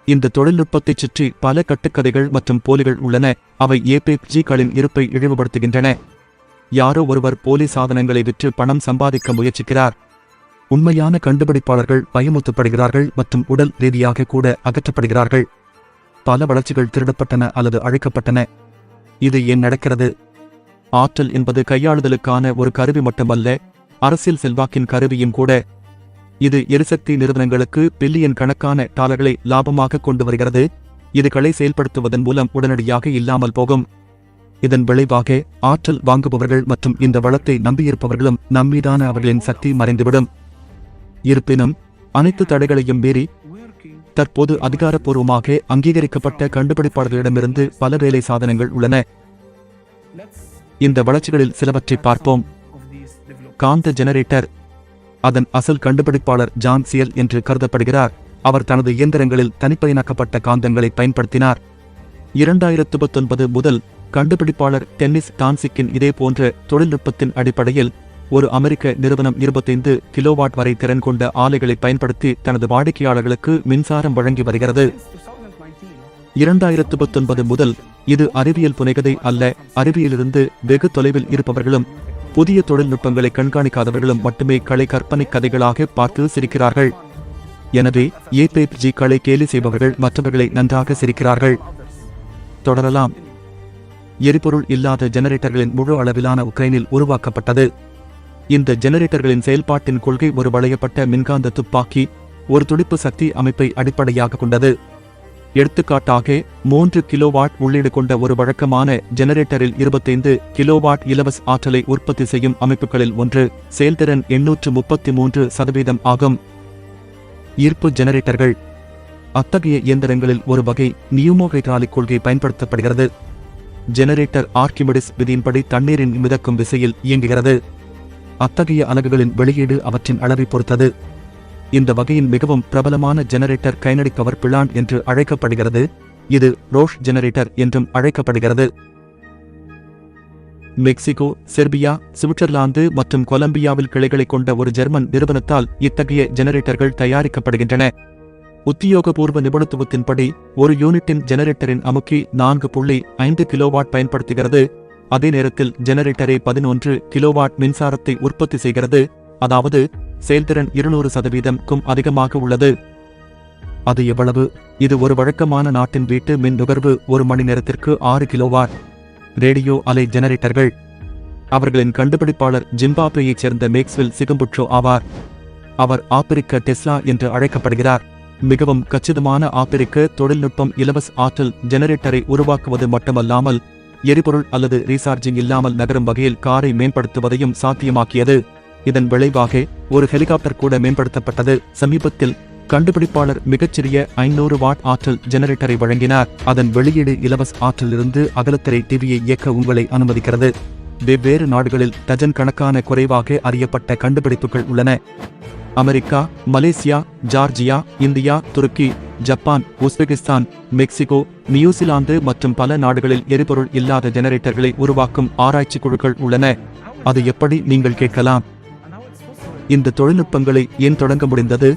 இந்த தொழில்நுட்பத்தைச் சுற்றி பல கட்டுக்கதைகள் மற்றும் போலிகள் உள்ளன. அவை ஏபிஜிகளின் இருப்பை இழிவுபடுத்துகின்றன. யாரோ ஒருவர் போலி சாதனங்களை விற்று பணம் சம்பாதிக்க முயற்சிக்கிறார். உண்மையான கண்டுபிடிப்பாளர்கள் பயமுறுத்தப்படுகிறார்கள் மற்றும் உடல் ரீதியாக கூட அகற்றப்படுகிறார்கள். பல வளர்ச்சிகள் திருடப்பட்டன அல்லது அழிக்கப்பட்டன. இது ஏன் நடக்கிறது? ஆற்றல் என்பது கையாளுதலுக்கான ஒரு கருவி மட்டுமல்ல, அரசியல் செல்வாக்கின் கருவியும் கூட. இது எரிசக்தி நிறுவனங்களுக்கு பில்லியன் கணக்கான டாலர்களை லாபமாக கொண்டு வருகிறது. இதுகளை செயல்படுத்துவதன் மூலம் உடனடியாக இல்லாமல் போகும். இதன் விளைவாக ஆற்றல் வாங்குபவர்கள் மற்றும் இந்த வளத்தை நம்பியிருப்பவர்களும் நம்மீதான அவர்களின் சக்தி மறைந்துவிடும். இருப்பினும் அனைத்து தடைகளையும் மீறி தற்போது அதிகாரப்பூர்வமாக அங்கீகரிக்கப்பட்ட கண்டுபிடிப்பாளர்களிடமிருந்து பல வேலை சாதனங்கள் உள்ளன. இந்த வளர்ச்சிகளில் சிலவற்றை பார்ப்போம். காந்த ஜெனரேட்டர். அதன் அசல் கண்டுபிடிப்பாளர் ஜான் சியல் என்று கருதப்படுகிறார். அவர் தனது இயந்திரங்களில் தனிப்பயனாக்கப்பட்ட காந்தங்களை பயன்படுத்தினார். 2019 முதல் கண்டுபிடிப்பாளர் டென்னிஸ் டான்சிக்கின் இதே போன்ற தொழில்நுட்பத்தின் அடிப்படையில் ஒரு அமெரிக்க நிறுவனம் 25 கிலோவாட் வரை திறன் கொண்ட ஆலைகளை பயன்படுத்தி தனது வாடிக்கையாளர்களுக்கு மின்சாரம் வழங்கி வருகிறது. 2019 முதல் இது அறிவியல் புனைகதை அல்ல. அறிவியலிருந்து வெகு தொலைவில் இருப்பவர்களும் புதிய தொழில்நுட்பங்களை கண்காணிக்காதவர்களும் மட்டுமே களை கற்பனை கதைகளாக பார்த்து சிரிக்கிறார்கள். எனவே ஏபிஜி களை கேலி செய்பவர்கள் மற்றவர்களை நன்றாக சிரிக்கிறார்கள். தொடரலாம். எரிபொருள் இல்லாத ஜெனரேட்டர்களின் முழு அளவிலான உக்ரைனில் உருவாக்கப்பட்டது. இந்த ஜெனரேட்டர்களின் செயல்பாட்டின் கொள்கை ஒரு வளையப்பட்ட மின்காந்த துப்பாக்கி, ஒரு துடிப்பு சக்தி அமைப்பை அடிப்படையாக கொண்டது. எடுத்துக்காட்டாக 3 கிலோவாட் உள்ளீடு கொண்ட ஒரு வழக்கமான ஜெனரேட்டரில் 25 கிலோவாட் இலவச ஆற்றலை உற்பத்தி செய்யும் அமைப்புகளில் ஒன்று. செயல்திறன் 833% ஆகும். ஈர்ப்பு ஜெனரேட்டர்கள். அத்தகைய இயந்திரங்களில் ஒரு வகை நியூமோஹைட்ராலிக் கொள்கை பயன்படுத்தப்படுகிறது. ஜெனரேட்டர் ஆர்க்கிமிடிஸ் விதியின்படி தண்ணீரின் மிதக்கும் விசையில் இயங்குகிறது. அத்தகைய அலகுகளின் வெளியீடு அவற்றின் அளவை பொறுத்தது. இந்த வகையின் மிகவும் பிரபலமான ஜெனரேட்டர் கைனடிக் பவர் பிளான்ட் என்று அழைக்கப்படுகிறது. இது ரோஷ் ஜெனரேட்டர் என்றும் அழைக்கப்படுகிறது. மெக்சிகோ, செர்பியா, சுவிட்சர்லாந்து மற்றும் கொலம்பியாவில் கிளைகளை கொண்ட ஒரு ஜெர்மன் நிறுவனத்தால் இத்தகைய ஜெனரேட்டர்கள் தயாரிக்கப்படுகின்றன. உத்தியோகபூர்வ நிபுணத்துவத்தின்படி ஒரு யூனிட்டின் ஜெனரேட்டரின் அமுக்கி 4.5 கிலோவாட் பயன்படுத்துகிறது. அதே நேரத்தில் ஜெனரேட்டரை 11 கிலோவாட் மின்சாரத்தை உற்பத்தி செய்கிறது. அதாவது செயல்திறன் 200%க்கும் அதிகமாக உள்ளது. அது எவ்வளவு? இது ஒரு வழக்கமான நாட்டின் வீட்டு மின் நுகர்வு ஒரு மணி நேரத்திற்கு 6 கிலோவாட். ரேடியோ அலை ஜெனரேட்டர்கள். அவர்களின் கண்டுபிடிப்பாளர் ஜிம்பாப்வேயைச் சேர்ந்த மேக்ஸ்வெல் சிகம்புட்ரோ ஆவார். அவர் ஆப்பிரிக்க டெஸ்லா என்று அழைக்கப்படுகிறார். மிகவும் கச்சிதமான ஆப்பிரிக்க தொழில்நுட்பம் இலவச ஆற்றல் ஜெனரேட்டரை உருவாக்குவது மட்டுமல்லாமல் எரிபொருள் அல்லது ரீசார்ஜிங் இல்லாமல் நகரும் வகையில் காரை மேம்படுத்துவதையும் சாத்தியமாக்கியது. இதன் விளைவாக ஒரு ஹெலிகாப்டர் கூட மேம்படுத்தப்பட்டது. சமீபத்தில் கண்டுபிடிப்பாளர் மிகச்சிறிய 500 வாட் ஆற்றல் ஜெனரேட்டரை வழங்கினார். அதன் வெளியீடு இலவச ஆற்றலிருந்து அகலத்திரை டிவியை இயக்க உங்களை அனுமதிக்கிறது. வெவ்வேறு நாடுகளில் டஜன் கணக்கான குறைவாக அறியப்பட்ட கண்டுபிடிப்புகள் உள்ளன. அமெரிக்கா, மலேசியா, ஜார்ஜியா, இந்தியா, துருக்கி, ஜப்பான், உஸ்பெகிஸ்தான், மெக்சிகோ, நியூசிலாந்து மற்றும் பல நாடுகளில் எரிபொருள் இல்லாத ஜெனரேட்டர்களை உருவாக்கும் ஆராய்ச்சி குழுக்கள் உள்ளன. அது எப்படி, நீங்கள் கேட்கலாம். இந்த தொழில்நுட்பங்களை ஏன் தொடங்க முடிந்தது?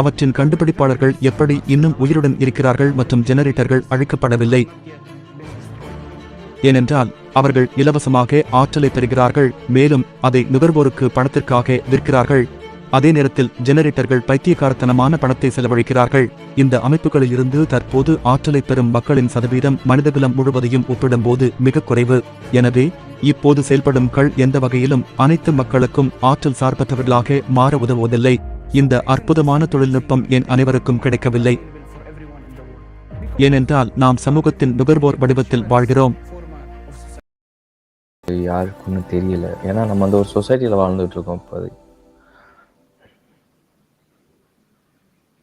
அவற்றின் கண்டுபிடிப்பாளர்கள் எப்படி இன்னும் உயிருடன் இருக்கிறார்கள் மற்றும் ஜெனரேட்டர்கள் அழிக்கப்படவில்லை? ஏனென்றால் அவர்கள் இலவசமாக ஆற்றலை பெறுகிறார்கள், மேலும் அதை நுகர்வோருக்கு பணத்திற்காக விற்கிறார்கள். அதே நேரத்தில் ஜெனரேட்டர்கள் பைத்தியக்காரத்தனமான பணத்தை செலவழிக்கிறார்கள். இந்த அமைப்புகளில் இருந்து தற்போது ஆற்றலை பெறும் மக்களின் சதவீதம் மனிதகுலம் முழுவதையும் ஒப்பிடும்போது மிக குறைவு. எனவே இப்போது செயல்படும் கள் எந்த வகையிலும் அனைத்து மக்களுக்கும் ஆற்றல் சார்பற்றவர்களாக மாற உதவுவதில்லை. இந்த அற்புதமான தொழில்நுட்பம் என் அனைவருக்கும் கிடைக்கவில்லை. ஏனென்றால் நாம் சமூகத்தின் நுகர்வோர் வடிவத்தில் வாழ்கிறோம். யாருக்குன்னு தெரியல. ஏன்னா நம்ம அந்த ஒரு சொசைட்டியில் வாழ்ந்துட்டு இருக்கோம்.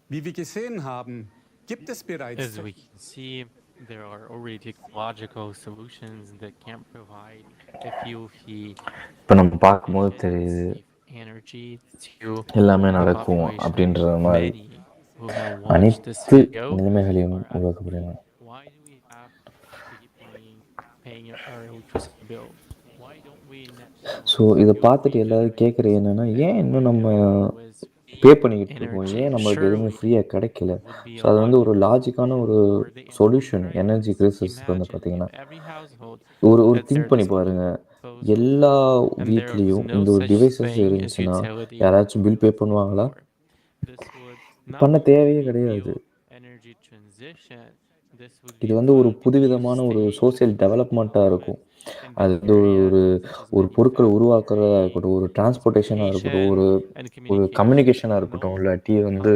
Wie wir gesehen haben, gibt es bereits. As we can see, there are already technological solutions that can provide a fuel fee. இப்போ நம்ம பார்க்கும்போது தெரியுது எல்லாமே நடக்கும் அப்படின்ற மாதிரி அனைத்து நிலைமைகளையும் உருவாக்கப்படுகிறது. ஸோ இதை பார்த்துட்டு எல்லாரும் கேட்குறது என்னன்னா, ஏன் இன்னும் நம்ம பே பண்ணிக்கிட்டு இருக்கோம், ஏன் நம்மளுக்கு எதுவுமே ஃப்ரீயாக கிடைக்கல? ஸோ அது வந்து ஒரு லாஜிக்கான ஒரு சொல்யூஷன் எனர்ஜி கிரைசிஸ்க்கு வந்து பார்த்தீங்கன்னா, ஒரு திங்க் பண்ணி பாருங்கள். எல்லா வீட்லேயும் இந்த ஒரு டிவைசஸ் இருந்துச்சுன்னா யாராச்சும் பில் பே பண்ணுவாங்களா? பண்ண தேவையே கிடையாது. இது வந்து ஒரு புதுவிதமான ஒரு சோசியல் டெவலப்மெண்ட்டாக இருக்கும். அது வந்து ஒரு பொருட்களை உருவாக்குறதா இருக்கட்டும், ஒரு டிரான்ஸ்போர்ட்டேஷனாக இருக்கட்டும், ஒரு கம்யூனிகேஷனாக இருக்கட்டும், இல்லாட்டி வந்து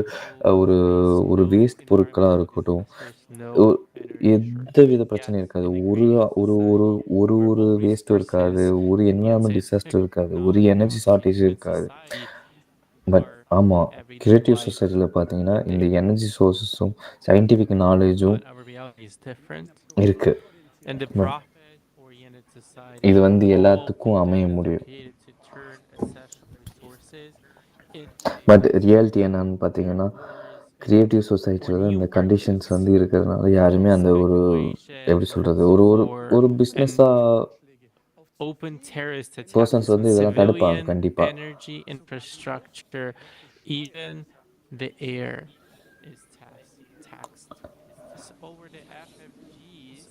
ஒரு வேஸ்ட் பொருட்களாக இருக்கட்டும், no ஒ energy எந்தவித shortage. பிரச்சனையும் Yes, இருக்காது. in a ஒரு green ஒரு ஒரு society, ஒரு where ஒரு all வேஸ்ட்டும் இருக்காது. resources ஒரு in என்விரான்மென்ட் the டிசாஸ்டர் இருக்காது. ஒரு எனர்ஜி technology ஷார்ட்டேஜ் driven இருக்காது. society பட் are ஆமா, everyday கிரியேட்டிவ் life சொசைட்டில பார்த்தீங்கன்னா, இந்த today. எனர்ஜி சோர்ஸஸும், சயின்டிஃபிக் நாலேஜும் But our reality is different. இருக்கு. In the பட் profit-oriented இது society, வந்து all எல்லாத்துக்கும் அமைய is முடியும். located to turn essential resources into but savings, reality என்னன்னு பார்த்தீங்கன்னா, wars, and கிரியேட்டிவ் for சொசைட்டில தான் new இந்த கண்டிஷன்ஸ் markets, வந்து இருக்கிறதுனால யாருமே அந்த ஒரு speculation, எப்படி சொல்றது? ஒரு ஒரு for ஒரு and பிசினஸா open terrorist persons attacks on வந்து இதெல்லாம் தடுப்பாங்க civilian கண்டிப்பா. energy infrastructure. Even the air is taxed. Over the FFGs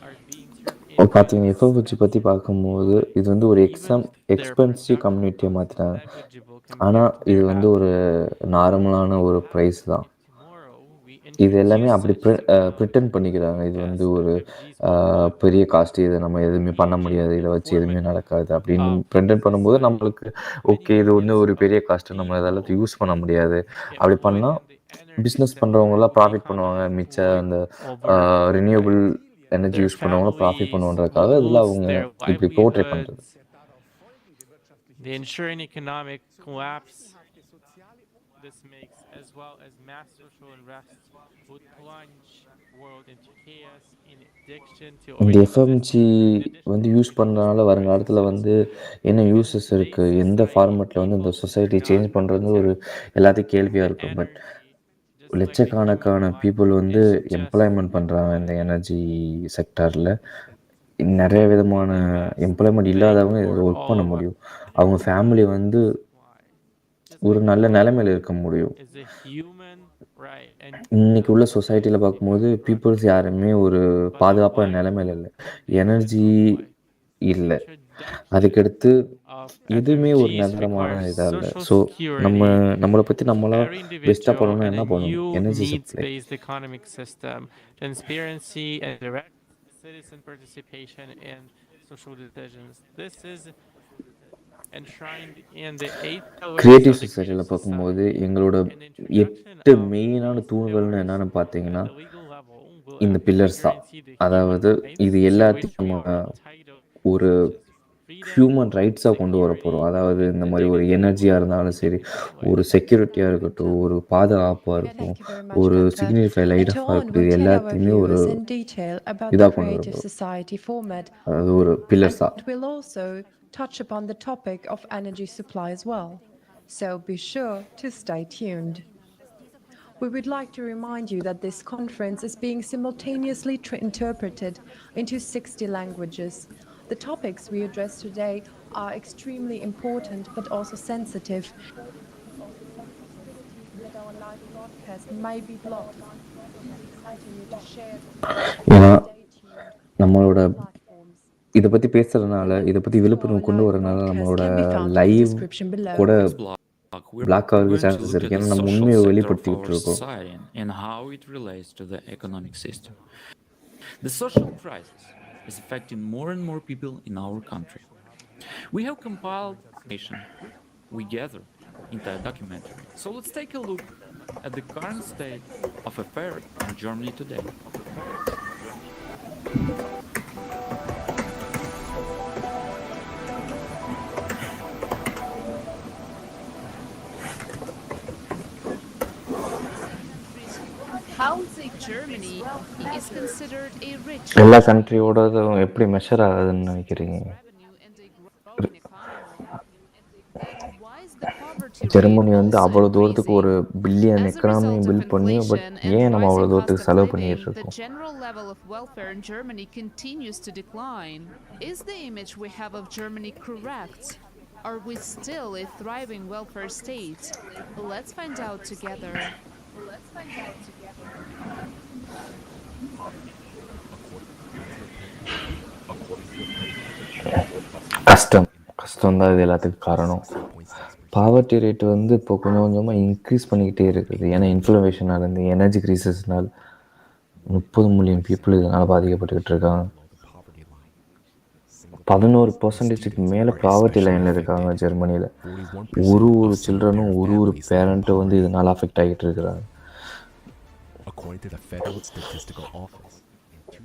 are being turned into பார்த்தீங்கன்னா, எஃப்எஃப்ஜி பத்தி பார்க்கும்போது, இது வந்து ஒரு even their expensive production கம்யூனிட்டியா cost is மாத்துனாங்க. negligible ஆனா, compared to இது their வந்து ஒரு output. நார்மலான ஒரு பிரைஸ் தான். If tomorrow we இது எல்லாமே introduce அப்படி such பிரிட்டெண்ட் technology பண்ணிக்கிறாங்க. இது as வந்து ஒரு FFGs will பெரிய leverage காஸ்ட். இத நம்ம எதுவுமே பண்ண engine முடியாது. இத வச்சு எதுவுமே performance நடக்காது அப்படின்னு of பிரிட்டெண்ட் பண்ணும்போது, society, நம்மளுக்கு many ஓகே இது வந்து millions ஒரு of பெரிய காஸ்ட். நம்ம people இதெல்லாம் யூஸ் பண்ண முடியாது. அப்படி employed பண்ணா in the energy business sector பண்றவங்கலாம் will profit become பண்ணுவாங்க. மிச்ச unemployed அந்த overnight. Renewable energy Their use பண்ணவங்க ப்ராஃபிட் families பண்ணுவன்றதுக்காக will இதில lose அவங்க their இப்படி போர்ட்ரே பண்றது. livelihoods. They ensure an economic collapse. This makes, as well as mass social unrest, would plunge world into chaos in addiction to இந்த already FMG existing and additional வந்து use economic பண்றனால வருங்காலத்துல crises. வந்து என்ன In uses இருக்கு? today's எந்த society, ஃபார்மட்ல வந்து இந்த people society cannot change பண்றது ஒரு protect எல்லாத்துக்கும் கேள்வியா the இருக்கும். But energy just like the human லட்சக்கணக்கான body பீப்புள் வந்து is just எம்ப்ளாய்மெண்ட் பண்றாங்க இந்த one. எனர்ஜி செக்டார்ல. நெறைய விதமான The best எம்ப்ளாய்மெண்ட் bank இல்லாதவங்க for இதுல ஒர்க் all பண்ண of our முடியும். அவங்க ஃபேமிலி வந்து just ஒரு like நல்ல water நிலைமையில இருக்க முடியும். is a human right and இன்னைக்கு உள்ள cannot be சொசைட்டில பார்க்கும்போது பீப்புள்ஸ் யாருமே ஒரு but a பாதுகாப்பான right நிலைமையில இல்ல. from the energy individual life. இல்ல. Introduction அதுக்கடுத்து of எதுவுமே ஒரு FFGs நிரந்தரமான requires இதா இல்ல. social ஸோ security நம்மள பத்தி நம்மளா every பெஸ்ட்டா individual பண்ணணும்னா and a என்ன பண்ணணும்? new energy supply. needs-based economic system, transparency and direct citizen participation in social decisions. This is enshrined in the 8 pillars creative of the சொசைட்டில Creative பார்க்கும்போது, Society. எங்களோட An introduction 8 of மெயினான these தூண்கள்னு pillars என்னன்னு at பார்த்தீங்கன்னா, the legal level will இந்த actually pillars தான். guarantee the human அதாவது rights இது to which எல்லாத்தையும் we நம்ம are entitled, ஒரு such as freedom, ஹியூமன் ரைட்ஸா கொண்டு security, வரப்போறோம். அதாவது and இந்த the மாரி ஒரு dignity எனர்ஜியா with இருந்தாலும் a சரி, dignified ஒரு life. செக்யூரிட்டியா இருக்கட்டும், ஒரு பாதுகாப்பா இருக்கும், Thank you very much, ஒரு Lanka. சிக்னிஃபை Later லைஃபா on, இருக்கட்டும், we'll இது tell our எல்லாத்தையுமே ஒரு viewers in detail about the இதா கொண்டு Creative வரப்போறோம். Society format. அதாவது ஒரு And பில்லர்ஸா. we'll also touch upon the topic of energy supply as well. So be sure to stay tuned. We would like to remind you that this conference is being simultaneously interpreted into 60 languages. The topics we address today are extremely important but also sensitive. That our live broadcast may be blocked. Please continue to share ஏன்னா and stay tuned நம்மளோட on platforms. இத பத்தி பேசுறதுனால, The இத பத்தி links to our விழிப்புணர்வு கொண்டு live வரனால broadcast நம்மளோட can be found in the live description below. கூட This block, we're பிளாக் ஆகுறதுக்கு going to chances look at இருக்கு. the ஏன்னா நம்ம social உண்மையை sector of வெளிப்படுத்திக்கிட்டு our இருக்கோம். society and how it relates to the economic system. The social crisis is affecting more and more people in our country. We have compiled information we gather into a documentary. So let's take a look at the current state of affairs in Germany today. How big Germany is considered a rich எல்லா கண்ட்ரியோட எப்படி measure ஆகுதுன்னு நினைக்கிறீங்க? Germany வந்து அவ்வளவு தூரத்துக்கு ஒரு billion As a economy result of build பண்ணி, but inflation and ஏன் நம்ம rising அவ்வளவு cost தூரத்துக்கு of செலவு living, பண்ணிட்டு the இருக்கோம்? general level of welfare in Germany continues to decline. Is the image we have of Germany correct? Are we still a thriving welfare state? Let's find out together. கஷ்டம் தான் இது எல்லாத்துக்கும் காரணம். Poverty rate வந்து இப்போ கொஞ்சம் கொஞ்சமாக இன்க்ரீஸ் பண்ணிக்கிட்டே இருக்குது. ஏன்னா இன்ஃப்ளமேஷனால், இந்த எனர்ஜி கிரீசஸ்னால் 30 மில்லியன் பீப்புள் இதனால் பாதிக்கப்பட்டுக்கிட்டு இருக்காங்க. 11% மேலே பாவர்ட்டி லைனில் இருக்காங்க ஜெர்மனியில். ஒரு சில்ட்ரனும் ஒரு பேரண்ட்டும் வந்து இதனால் அஃபெக்ட் ஆகிட்டு இருக்கிறாங்க. According to the Federal Statistical Office, in 2012,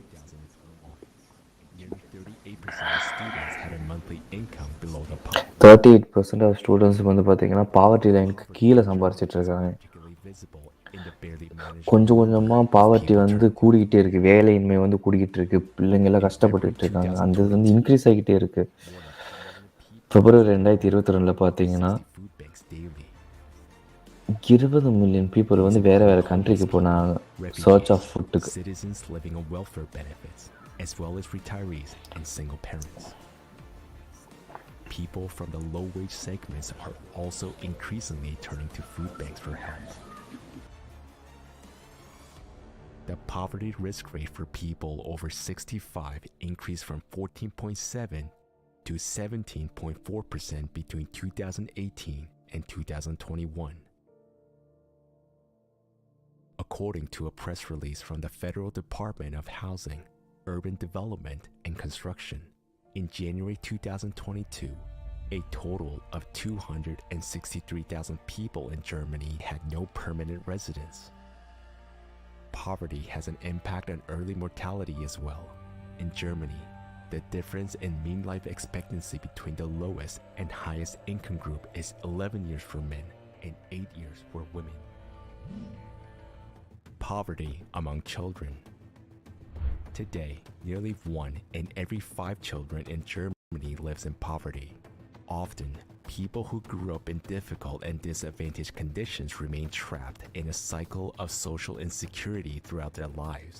nearly 38% of students had a monthly income below the poverty. 38% of students வந்து பார்த்தீங்கன்னா பாவர்ட்டி லைனுக்கு கீழே சம்பாரிச்சிட்டு இருக்காங்க. கொஞ்சம் கொஞ்சமாக பாவர்ட்டி வந்து கூடிக்கிட்டே இருக்குது, வேலையின்மை வந்து கூடிக்கிட்டு இருக்குது, பிள்ளைங்கள்லாம் கஷ்டப்பட்டுக்கிட்டு இருக்காங்க. அந்த இது வந்து இன்க்ரீஸ் ஆகிக்கிட்டே இருக்குது. February 2022 பார்த்தீங்கன்னா 20 மில்லியன் பீப்புள் வந்து வேறு வேறு கண்ட்ரிக்கு போனாங்க சர்ச் ஆஃப் ஃபுட்டுக்கு. Citizens living on welfare benefits, as well as retirees and single parents. People from the low-wage segments are also increasingly turning to food banks for help. The poverty risk rate for people over 65 increased from 14.7 to 17.4% between 2018 and 2021. According to a press release from the Federal Department of Housing, Urban Development and Construction, in January 2022, a total of 263,000 people in Germany had no permanent residence. Poverty has an impact on early mortality as well. In Germany, the difference in mean life expectancy between the lowest and highest income group is 11 years for men and 8 years for women. Poverty among children. Today, nearly 1 in every 5 children in Germany lives in poverty. Often, people who grew up in difficult and disadvantaged conditions remain trapped in a cycle of social insecurity throughout their lives.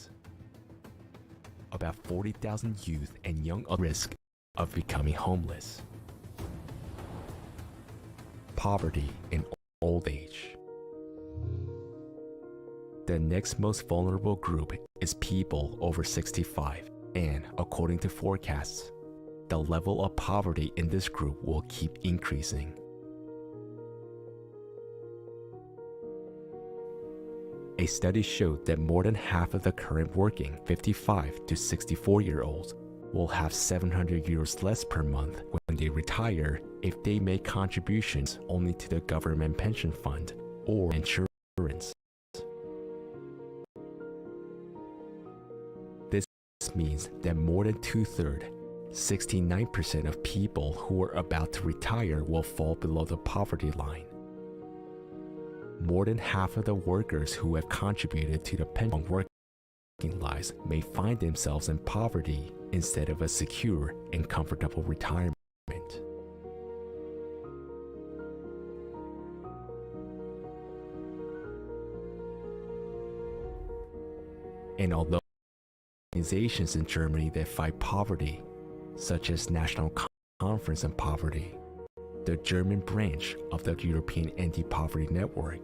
About 40,000 youth and young at risk of becoming homeless. Poverty in old age. The next most vulnerable group is people over 65, and according to forecasts, the level of poverty in this group will keep increasing. A study showed that more than half of the current working 55 to 64-year-olds will have 700 euros less per month when they retire if they make contributions only to the government pension fund or insurance. This means that more than 2/3, 69% of people who are about to retire will fall below the poverty line. More than half of the workers who have contributed to the pension working lives may find themselves in poverty instead of a secure and comfortable retirement. And although organizations in Germany that fight poverty, such as National Conference on Poverty, the German branch of the European Anti-Poverty Network,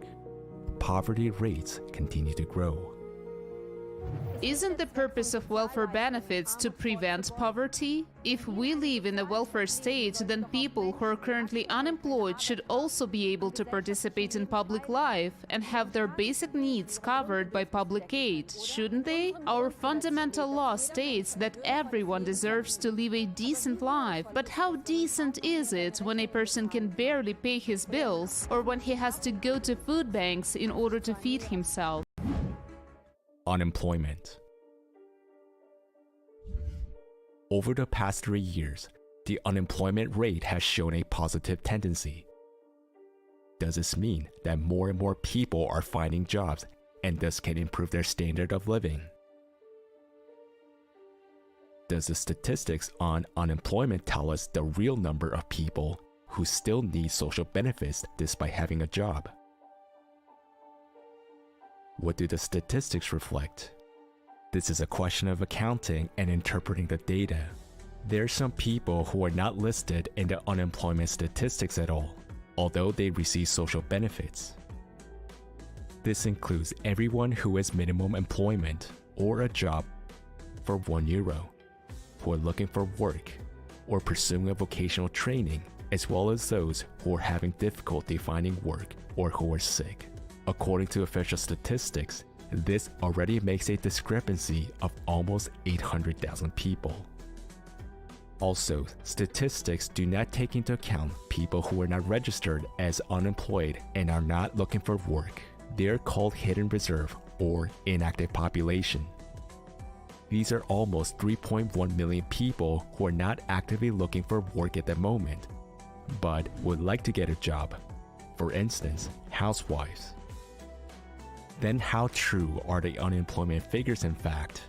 poverty rates continue to grow. Isn't the purpose of welfare benefits to prevent poverty? If we live in a welfare state, then people who are currently unemployed should also be able to participate in public life and have their basic needs covered by public aid, shouldn't they? Our fundamental law states that everyone deserves to live a decent life. But how decent is it when a person can barely pay his bills or when he has to go to food banks in order to feed himself? Unemployment. Over the past 3 years, the unemployment rate has shown a positive tendency. Does this mean that more and more people are finding jobs and thus can improve their standard of living? Does the statistics on unemployment tell us the real number of people who still need social benefits despite having a job? What do the statistics reflect? This is a question of accounting and interpreting the data. There are some people who are not listed in the unemployment statistics at all, although they receive social benefits. This includes everyone who has minimum employment or a job for €1, who are looking for work or pursuing a vocational training, as well as those who are having difficulty finding work or who are sick. According to official statistics, this already makes a discrepancy of almost 800,000 people. Also, statistics do not take into account people who are not registered as unemployed and are not looking for work. They're called hidden reserve or inactive population. These are almost 3.1 million people who are not actively looking for work at the moment, but would like to get a job. For instance, housewives. Then how true are the unemployment figures in fact?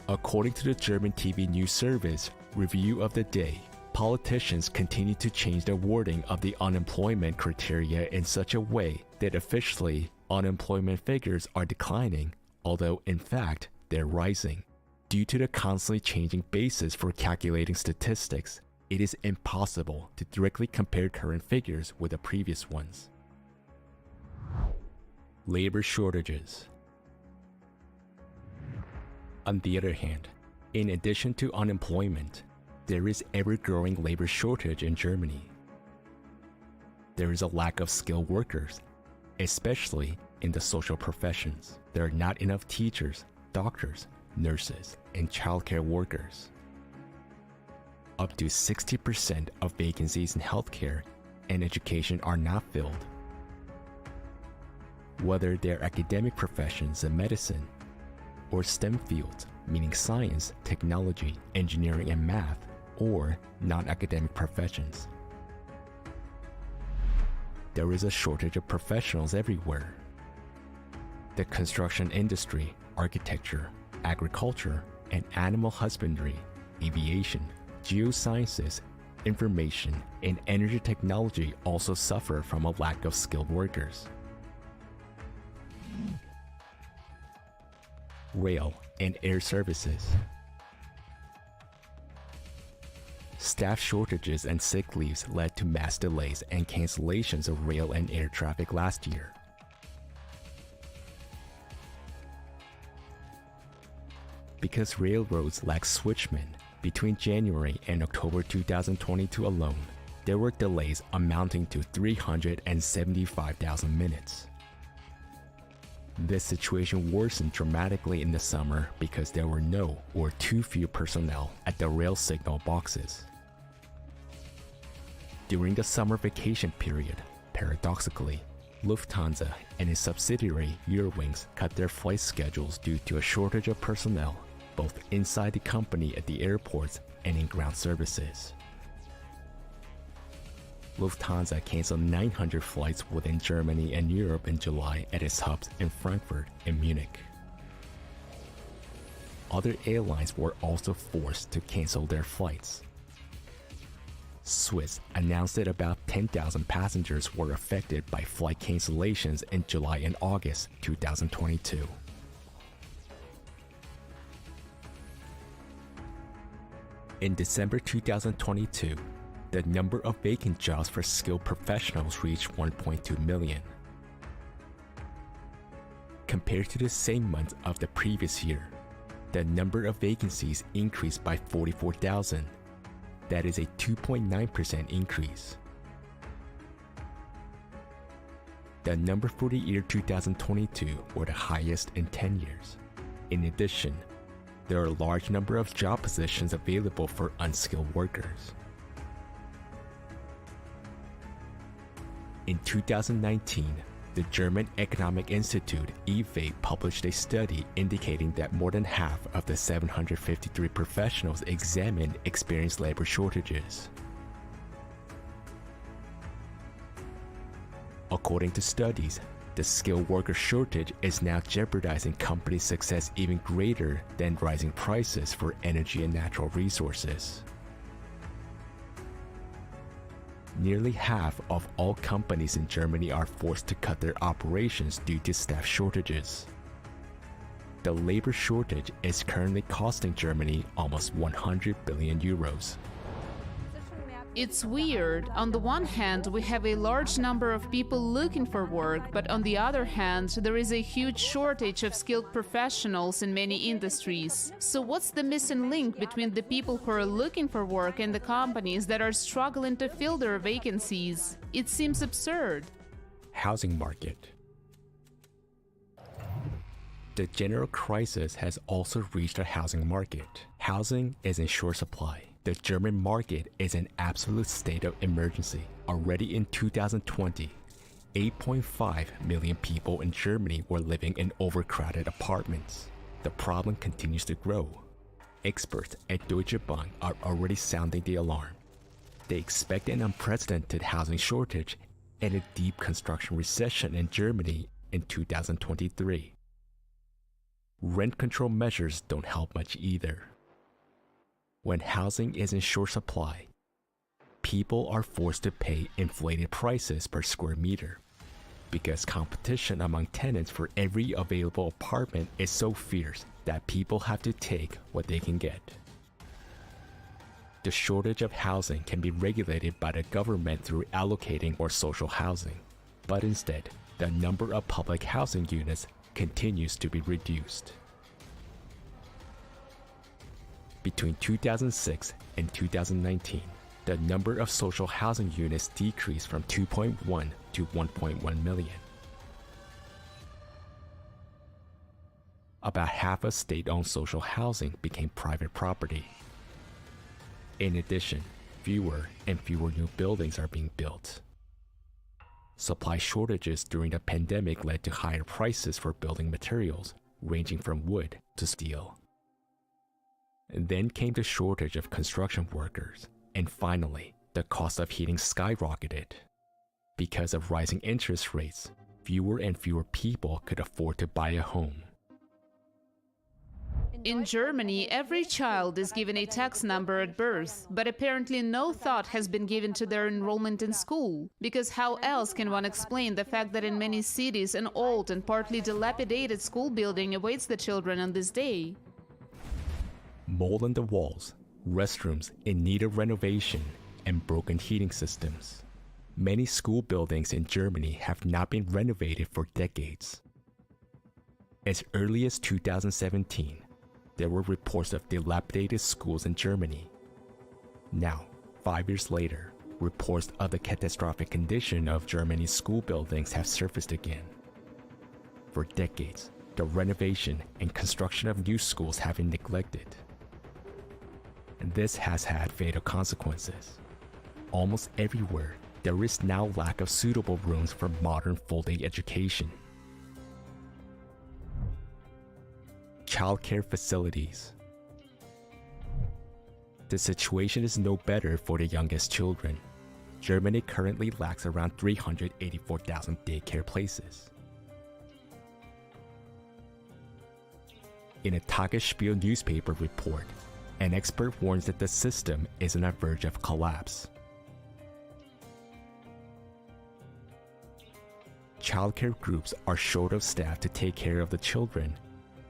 According to the German TV news service Review of the Day, politicians continue to change the wording of the unemployment criteria in such a way that officially unemployment figures are declining, although in fact they're rising. Due to the constantly changing basis for calculating statistics, it is impossible to directly compare current figures with the previous ones. Labor shortages. On the other hand, in addition to unemployment, there is ever-growing labor shortage in Germany. There is a lack of skilled workers, especially in the social professions. There are not enough teachers, doctors, nurses, and childcare workers. Up to 60% of vacancies in healthcare and education are not filled. Whether they're academic professions in medicine or STEM fields, meaning science, technology, engineering, and math, or non-academic professions. There is a shortage of professionals everywhere. The construction industry, architecture, agriculture, and animal husbandry, aviation, geosciences, information, and energy technology also suffer from a lack of skilled workers. Rail and air services. Staff shortages and sick leaves led to mass delays and cancellations of rail and air traffic last year. Because railroads lack switchmen, between January and October 2022 alone, there were delays amounting to 375,000 minutes. This situation worsened dramatically in the summer because there were no or too few personnel at the rail signal boxes. During the summer vacation period, paradoxically, Lufthansa and its subsidiary Eurowings cut their flight schedules due to a shortage of personnel, both inside the company at the airports and in ground services. Lufthansa canceled 900 flights within Germany and Europe in July at its hubs in Frankfurt and Munich. Other airlines were also forced to cancel their flights. Swiss announced that about 10,000 passengers were affected by flight cancellations in July and August 2022. In December 2022, the number of vacant jobs for skilled professionals reached 1.2 million. Compared to the same month of the previous year, the number of vacancies increased by 44,000. That is a 2.9% increase. The number for the year 2022 were the highest in 10 years. In addition, there are a large number of job positions available for unskilled workers. In 2019, the German Economic Institute (IFE) published a study indicating that more than half of the 753 professionals examined experienced labor shortages. According to studies, the skilled worker shortage is now jeopardizing company success even greater than rising prices for energy and natural resources. Nearly half of all companies in Germany are forced to cut their operations due to staff shortages. The labor shortage is currently costing Germany almost 100 billion euros. It's weird. On the one hand, we have a large number of people looking for work, but on the other hand, there is a huge shortage of skilled professionals in many industries. So what's the missing link between the people who are looking for work and the companies that are struggling to fill their vacancies? It seems absurd. Housing market. The general crisis has also reached the housing market. Housing is in short supply. The German market is in absolute state of emergency. Already in 2020, 8.5 million people in Germany were living in overcrowded apartments. The problem continues to grow. Experts at Deutsche Bank are already sounding the alarm. They expect an unprecedented housing shortage and a deep construction recession in Germany in 2023. Rent control measures don't help much either. When housing is in short supply, people are forced to pay inflated prices per square meter because competition among tenants for every available apartment is so fierce that people have to take what they can get. The shortage of housing can be regulated by the government through allocating more social housing, but instead, the number of public housing units continues to be reduced. Between 2006 and 2019, the number of social housing units decreased from 2.1 to 1.1 million. About half of state-owned social housing became private property. In addition, fewer and fewer new buildings are being built. Supply shortages during the pandemic led to higher prices for building materials, ranging from wood to steel. And then came the shortage of construction workers, and finally, the cost of heating skyrocketed. Because of rising interest rates, fewer and fewer people could afford to buy a home. In Germany, every child is given a tax number at birth, but apparently no thought has been given to their enrollment in school. Because how else can one explain the fact that in many cities an old and partly dilapidated school building awaits the children on this day? Mold on the walls, restrooms in need of renovation, and broken heating systems. Many school buildings in Germany have not been renovated for decades. As early as 2017, there were reports of dilapidated schools in Germany. Now, 5 years later, reports of the catastrophic condition of Germany's school buildings have surfaced again. For decades, the renovation and construction of new schools have been neglected. And this has had fatal consequences. Almost everywhere, there is now lack of suitable rooms for modern full-day education. Childcare facilities. The situation is no better for the youngest children. Germany currently lacks around 384,000 daycare places. In a Tagesspiegel newspaper report, an expert warns that the system is on the verge of collapse. Childcare groups are short of staff to take care of the children,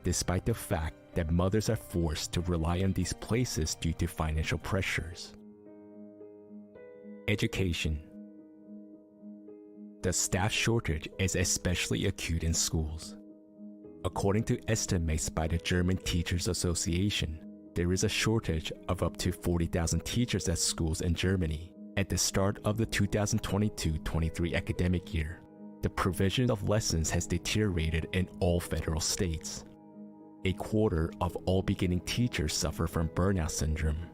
despite the fact that mothers are forced to rely on these places due to financial pressures. Education. The staff shortage is especially acute in schools. According to estimates by the German Teachers Association, there is a shortage of up to 40,000 teachers at schools in Germany. At the start of the 2022-23 academic year, the provision of lessons has deteriorated in all federal states. A quarter of all beginning teachers suffer from burnout syndrome.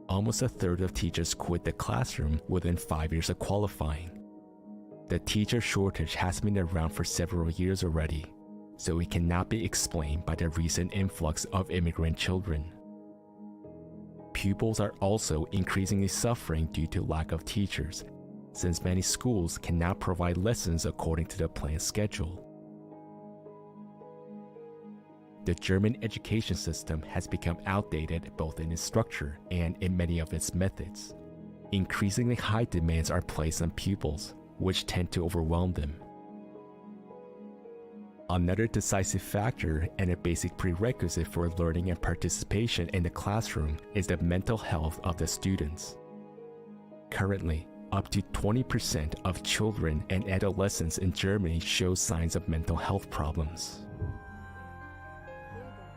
Almost a third of teachers quit the classroom within 5 years of qualifying. The teacher shortage has been around for several years already, so it cannot be explained by the recent influx of immigrant children. Pupils are also increasingly suffering due to lack of teachers, since many schools cannot provide lessons according to the planned schedule. The German education system has become outdated both in its structure and in many of its methods. Increasingly high demands are placed on pupils, which tend to overwhelm them. Another decisive factor and a basic prerequisite for learning and participation in the classroom is the mental health of the students. Currently, up to 20% of children and adolescents in Germany show signs of mental health problems.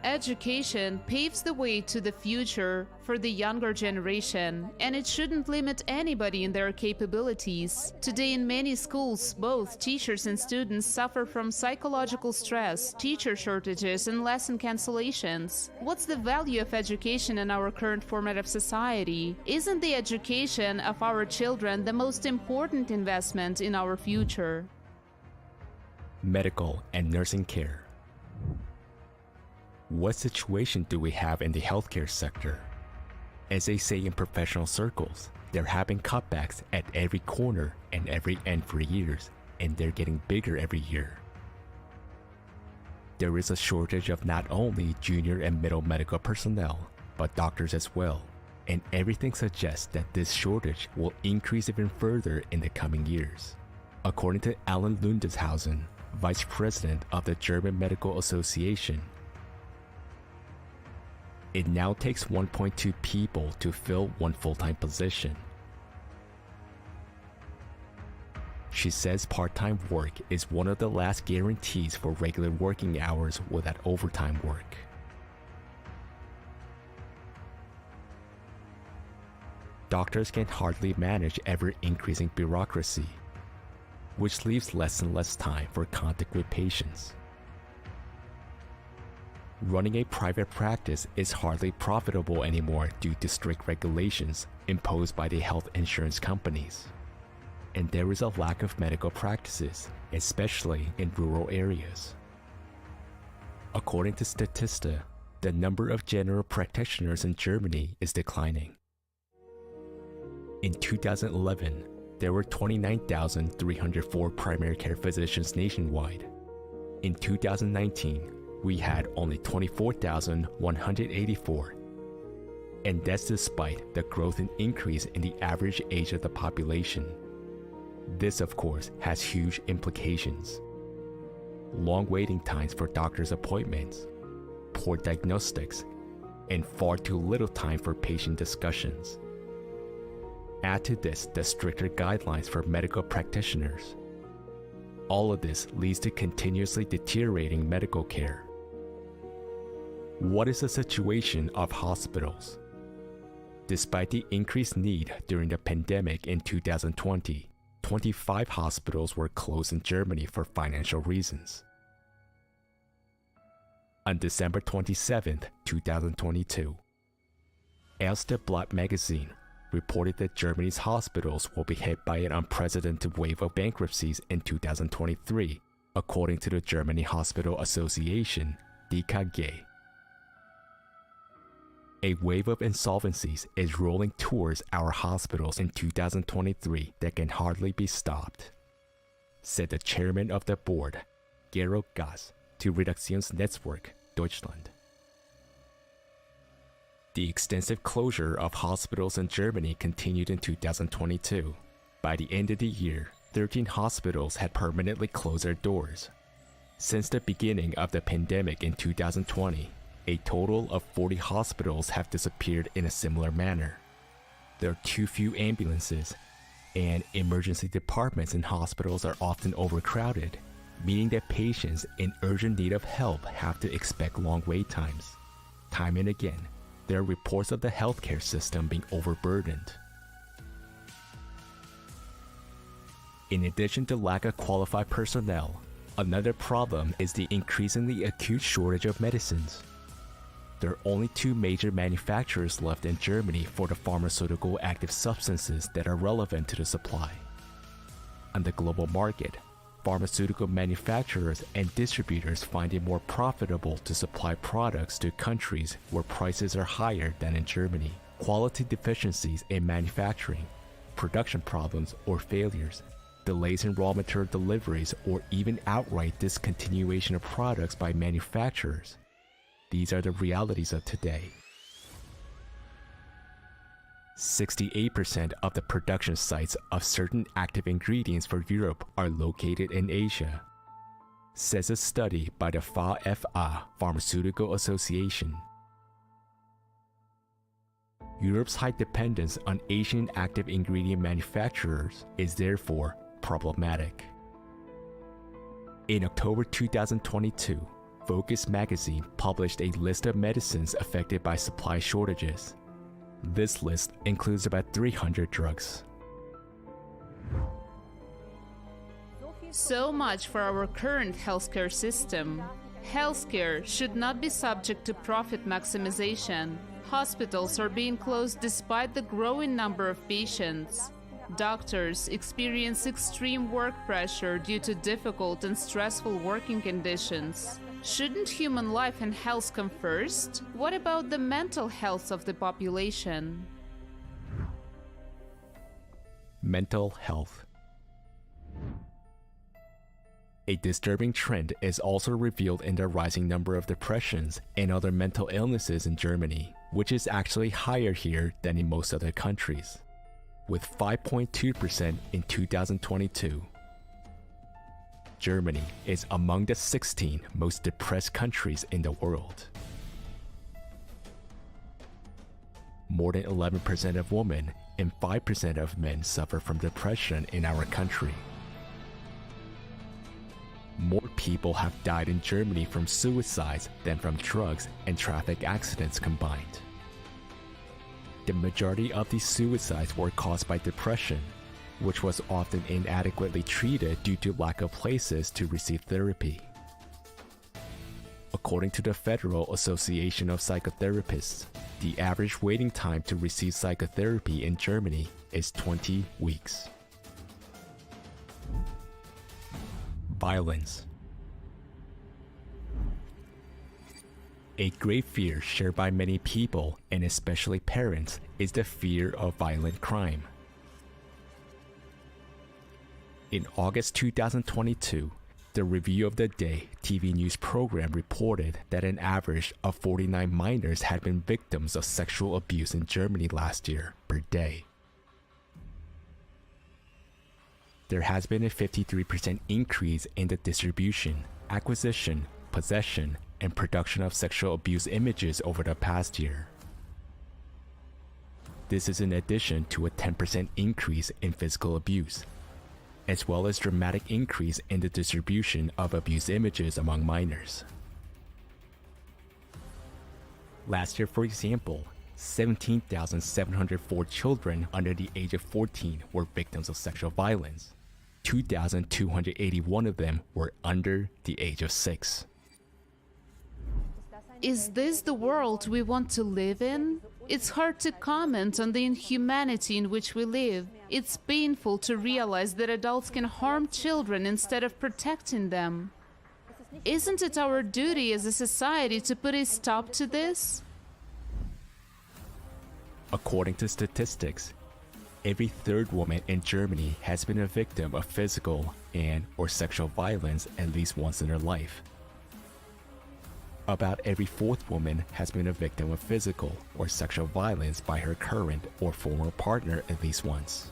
Education paves the way to the future for the younger generation, and it shouldn't limit anybody in their capabilities. Today, in many schools, both teachers and students suffer from psychological stress, teacher shortages, and lesson cancellations. What's the value of education in our current format of society? Isn't the education of our children the most important investment in our future? Medical and nursing care. What situation do we have in the healthcare sector? As they say in professional circles, they're having cutbacks at every corner and every end for years, and they're getting bigger every year. There is a shortage of not only junior and middle medical personnel, but doctors as well, and everything suggests that this shortage will increase even further in the coming years. According to Alan Lundeshausen, Vice President of the German Medical Association, it now takes 1.2 people to fill one full-time position. She says part-time work is one of the last guarantees for regular working hours without overtime work. Doctors can hardly manage ever-increasing bureaucracy, which leaves less and less time for contact with patients. Running a private practice is hardly profitable anymore due to strict regulations imposed by the health insurance companies. And there is a lack of medical practices, especially in rural areas. According to Statista, the number of general practitioners in Germany is declining. In 2011, there were 29,304 primary care physicians nationwide. In 2019, we had only 24,184. And that's despite the growth and increase in the average age of the population. This, of course, has huge implications. Long waiting times for doctor's appointments, poor diagnostics, and far too little time for patient discussions. Add to this the stricter guidelines for medical practitioners. All of this leads to continuously deteriorating medical care. What is the situation of hospitals? Despite the increased need during the pandemic in 2020, 25 hospitals were closed in Germany for financial reasons. On December 27, 2022, Erste Blatt magazine reported that Germany's hospitals will be hit by an unprecedented wave of bankruptcies in 2023, according to the Germany Hospital Association, DKG. A wave of insolvencies is rolling towards our hospitals in 2023 that can hardly be stopped, said the chairman of the board, Georg Gass, to Redaktionsnetzwerk Deutschland. The extensive closure of hospitals in Germany continued in 2022. By the end of the year, 13 hospitals had permanently closed their doors. Since the beginning of the pandemic in 2020, a total of 40 hospitals have disappeared in a similar manner. There are too few ambulances, and emergency departments in hospitals are often overcrowded, meaning that patients in urgent need of help have to expect long wait times. Time and again, there are reports of the healthcare system being overburdened. In addition to lack of qualified personnel, another problem is the increasingly acute shortage of medicines. There are only two major manufacturers left in Germany for the pharmaceutical active substances that are relevant to the supply. On the global market, pharmaceutical manufacturers and distributors find it more profitable to supply products to countries where prices are higher than in Germany. Quality deficiencies in manufacturing, production problems or failures, delays in raw material deliveries, or even outright discontinuation of products by manufacturers. These are the realities of today. 68% of the production sites of certain active ingredients for Europe are located in Asia, says a study by the VFA Pharmaceutical Association. Europe's high dependence on Asian active ingredient manufacturers is therefore problematic. In October 2022, Focus magazine published a list of medicines affected by supply shortages. This list includes about 300 drugs. So much for our current healthcare system. Healthcare should not be subject to profit maximization. Hospitals are being closed despite the growing number of patients. Doctors experience extreme work pressure due to difficult and stressful working conditions. Shouldn't human life and health come first? What about the mental health of the population? Mental health. A disturbing trend is also revealed in the rising number of depressions and other mental illnesses in Germany, which is actually higher here than in most other countries, with 5.2% in 2022. Germany is among the 16 most depressed countries in the world. More than 11% of women and 5% of men suffer from depression in our country. More people have died in Germany from suicides than from drugs and traffic accidents combined. The majority of these suicides were caused by depression, which was often inadequately treated due to lack of places to receive therapy. According to the Federal Association of Psychotherapists, the average waiting time to receive psychotherapy in Germany is 20 weeks. Violence. A great fear shared by many people, and especially parents, is the fear of violent crime. In August 2022, the Review of the Day TV news program reported that an average of 49 minors had been victims of sexual abuse in Germany last year per day. There has been a 53% increase in the distribution, acquisition, possession, and production of sexual abuse images over the past year. This is in addition to a 10% increase in physical abuse, as well as dramatic increase in the distribution of abuse images among minors. Last year, for example, 17,704 children under the age of 14 were victims of sexual violence. 2,281 of them were under the age of 6. Is this the world we want to live in? It's hard to comment on the inhumanity in which we live. It's painful to realize that adults can harm children instead of protecting them. Isn't it our duty as a society to put a stop to this? According to statistics, every third woman in Germany has been a victim of physical and/or sexual violence at least once in her life. About every fourth woman has been a victim of physical or sexual violence by her current or former partner at least once.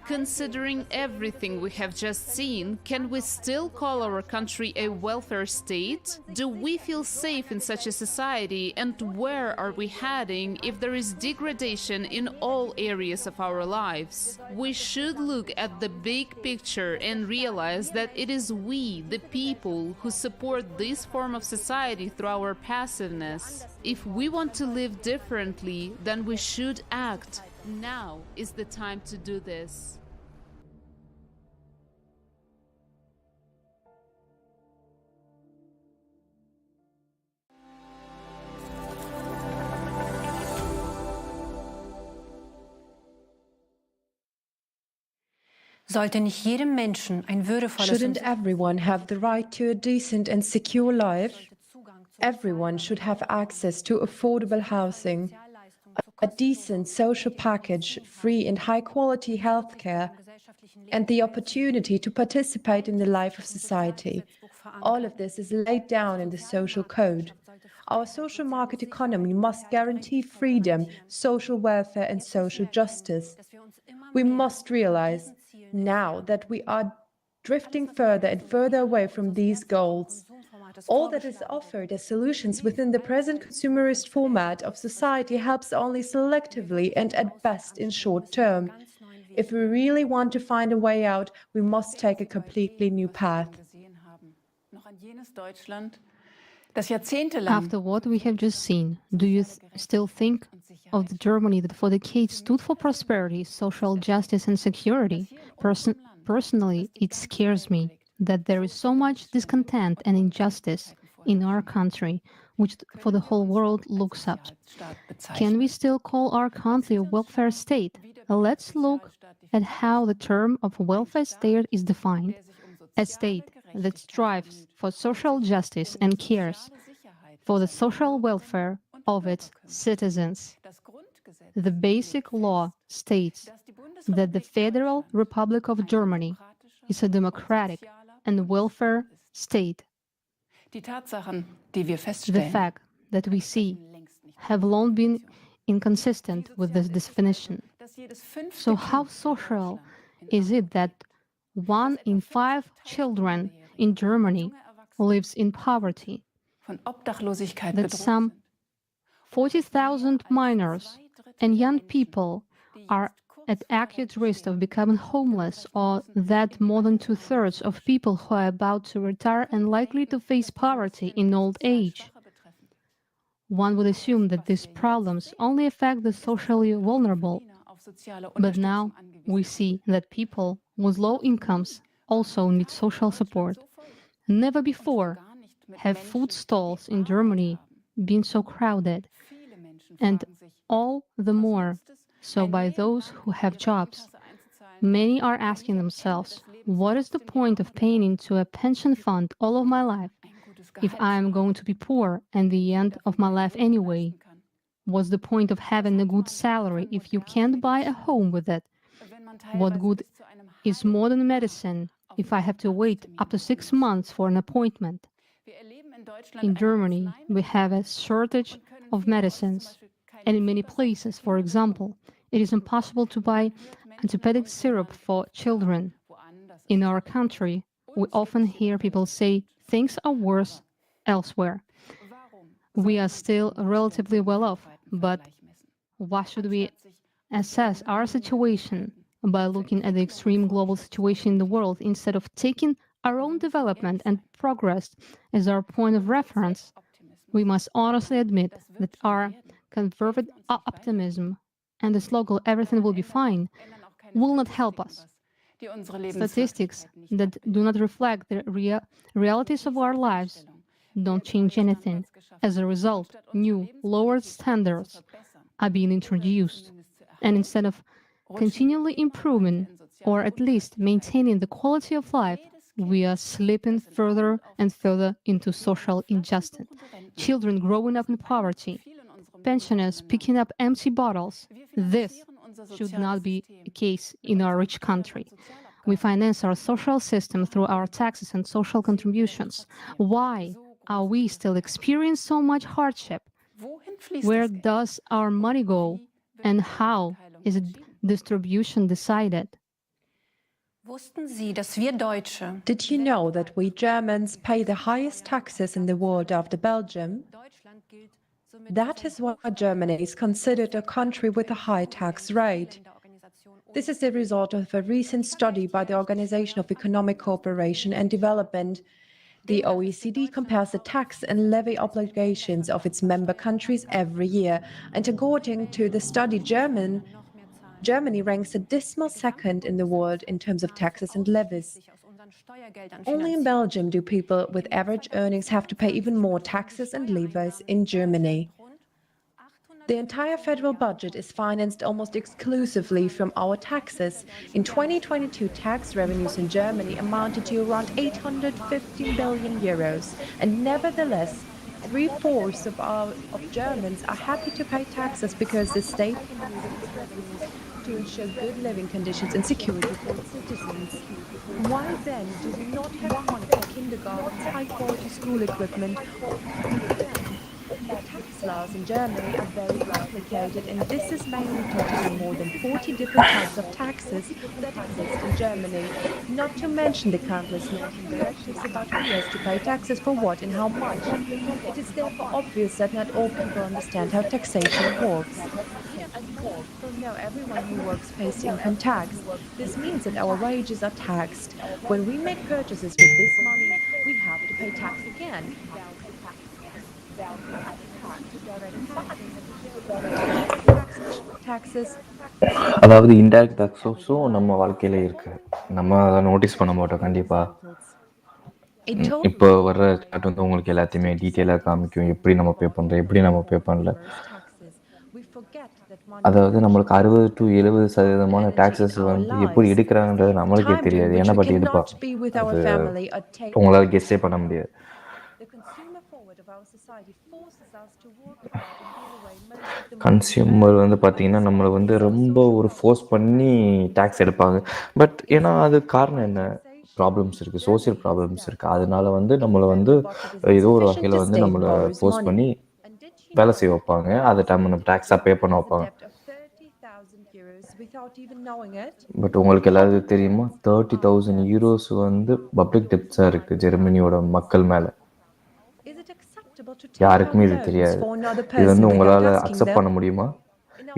Considering everything we have just seen, can we still call our country a welfare state? Do we feel safe in such a society, and where are we heading if there is degradation in all areas of our lives? We should look at the big picture and realize that it is we, the people, who support this form of society through our passiveness. If we want to live differently, then we should act. Now is the time to do this. Sollte nicht jedem Menschen ein würdevolles Shouldn't everyone have the right to a decent and secure life? Everyone should have access to affordable housing, a decent social package, free and high-quality healthcare, and the opportunity to participate in the life of society. All of this is laid down in the social code. Our social market economy must guarantee freedom, social welfare, and social justice. We must realize now that we are drifting further and further away from these goals. All that is offered as solutions within the present consumerist format of society helps only selectively and at best in short term. If we really want to find a way out, we must take a completely new path. After what we have just seen, do you still think of the Germany that for decades stood for prosperity, social justice, and security? Personally, it scares me that there is so much discontent and injustice in our country, which for the whole world looks up. Can we still call our country a welfare state? Let's look at how the term of welfare state is defined. A state that strives for social justice and cares for the social welfare of its citizens. The basic law states that the Federal Republic of Germany is a democratic and welfare state. The fact that we see have long been inconsistent with this definition. So how social is it that 1 in 5 children in Germany lives in poverty? That some 40,000 minors and young people are at acute risk of becoming homeless, or that more than 2/3 of people who are about to retire and likely to face poverty in old age. One would assume that these problems only affect the socially vulnerable, but now we see that people with low incomes also need social support. Never before have food stalls in Germany been so crowded, and all the more so by those who have jobs. Many are asking themselves, what is the point of paying into a pension fund all of my life if I am going to be poor at the end of my life anyway? What's the point of having a good salary if you can't buy a home with it? What good is modern medicine if I have to wait up to 6 months for an appointment? In Germany, we have a shortage of medicines, and in many places, for example, it is impossible to buy antibiotic syrup for children. In our country, we often hear people say things are worse elsewhere. We are still relatively well off, but why should we assess our situation by looking at the extreme global situation in the world instead of taking our own development and progress as our point of reference? We must honestly admit that our conservative optimism and the slogan "everything will be fine" will not help us. Statistics that do not reflect the realities of our lives don't change anything. As a result, new, lower standards are being introduced. And instead of continually improving, or at least maintaining the quality of life, we are slipping further and further into social injustice. Children growing up in poverty, pensioners picking up empty bottles. This should not be the case in our rich country. We finance our social system through our taxes and social contributions. Why are we still experiencing so much hardship? Where does our money go, and how is its distribution decided? Did you know that we Germans pay the highest taxes in the world after Belgium? That is why Germany is considered a country with a high tax rate. This is the result of a recent study by the Organization of Economic Cooperation and Development. The OECD compares the tax and levy obligations of its member countries every year, and according to the study, Germany ranks a dismal second in the world in terms of taxes and levies. Only in Belgium do people with average earnings have to pay even more taxes and levies in Germany. The entire federal budget is financed almost exclusively from our taxes. In 2022, tax revenues in Germany amounted to around 850 billion euros, and nevertheless, 3/4 of Germans are happy to pay taxes because the state can use its revenues to ensure good living conditions and security for its citizens. Why then do we not have money for kindergartens, high-quality school equipment, or the tax laws in Germany are very complicated, and this is mainly due to the more than 40 different types of taxes that exist in Germany, not to mention the countless laws and directives about who has to pay taxes for what and how much. It is therefore obvious that not all people understand how taxation works. As most people know, everyone who works pays income tax. This means that our wages are taxed. When we make purchases with this money, we have to pay tax again. Direct taxes. அதாவது indirect டாக்ஸஸும் நம்ம வாழ்க்கையில இருக்கு. நம்ம அதை notice பண்ண மாட்டோம் கண்டிப்பாக. இப்போ வர்ற சாட் வந்து உங்களுக்கு எல்லாத்தையுமே டீட்டெயிலாக காமிக்கும், எப்படி நம்ம பே பண்ணுறோம், எப்படி நம்ம பே பண்ணல. அதாவது நம்மளுக்கு 60 to 70% டாக்ஸஸ் வந்து எப்படி எடுக்கிறாங்கன்றது நம்மளுக்கே தெரியாது. ஏன்னா பட் எடுப்பாங்க. அது உங்களால் கெஸ்ஸே பண்ண முடியாது. கன்சியூமர் வந்து பார்த்தீங்கன்னா நம்மளை வந்து ரொம்ப ஒரு ஃபோர்ஸ் பண்ணி டேக்ஸ் எடுப்பாங்க. பட் ஏன்னா அது காரணம் என்ன, ப்ராப்ளம்ஸ் இருக்குது, சோசியல் ப்ராப்ளம்ஸ் இருக்குது. அதனால வந்து நம்மளை வந்து ஏதோ ஒரு வகையில் வந்து நம்மளை ஃபோர்ஸ் பண்ணி வேலை செய்ய வைப்பாங்க. அதை டைம் நம்ம டேக்ஸாக பே பண்ண வைப்பாங்க. பட் உங்களுக்கு எல்லாருக்கும் தெரியுமா, 30,000 euros வந்து பப்ளிக் டெப்ஸாக இருக்குது ஜெர்மனியோட மக்கள் மேலே. யாருக்குமே இது தெரியாது. இது வந்து உங்களால் அக்செப்ட் பண்ண முடியுமா?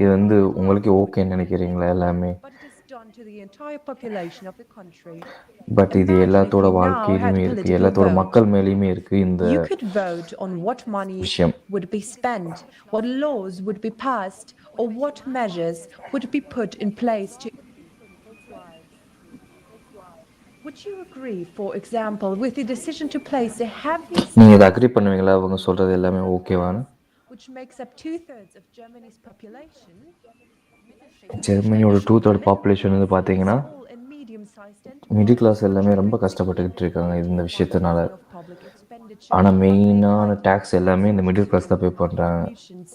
இது வந்து உங்களுக்கு ஓகேன்னு நினைக்கிறீங்களா எல்லாமே? பட் இது எல்லாத்தோட வாழ்க்கையிலுமே இருக்கு, எல்லாத்தோட மக்கள் மேலேயுமே இருக்கு இந்த விஷயம். What laws would be passed or what measures would be put in place to Would you agree, for example, with the decision to place a heavy நீங்க இதை அக்ரி பண்ணுவீங்களா? அவங்க சொல்றது எல்லாமே ஓகேவானு? which makes up 2/3 of Germany's population? ஜெர்மனியோட 2/3 population வந்து பார்த்தீங்கன்னா middle class எல்லாமே ரொம்ப கஷ்டப்பட்டுக்கிட்டு இருக்காங்க இந்த விஷயத்தினால. ஆனால் மெயினான டேக்ஸ் எல்லாமே இந்த மிடில் கிளாஸ் தான் பே பண்ணுறாங்க.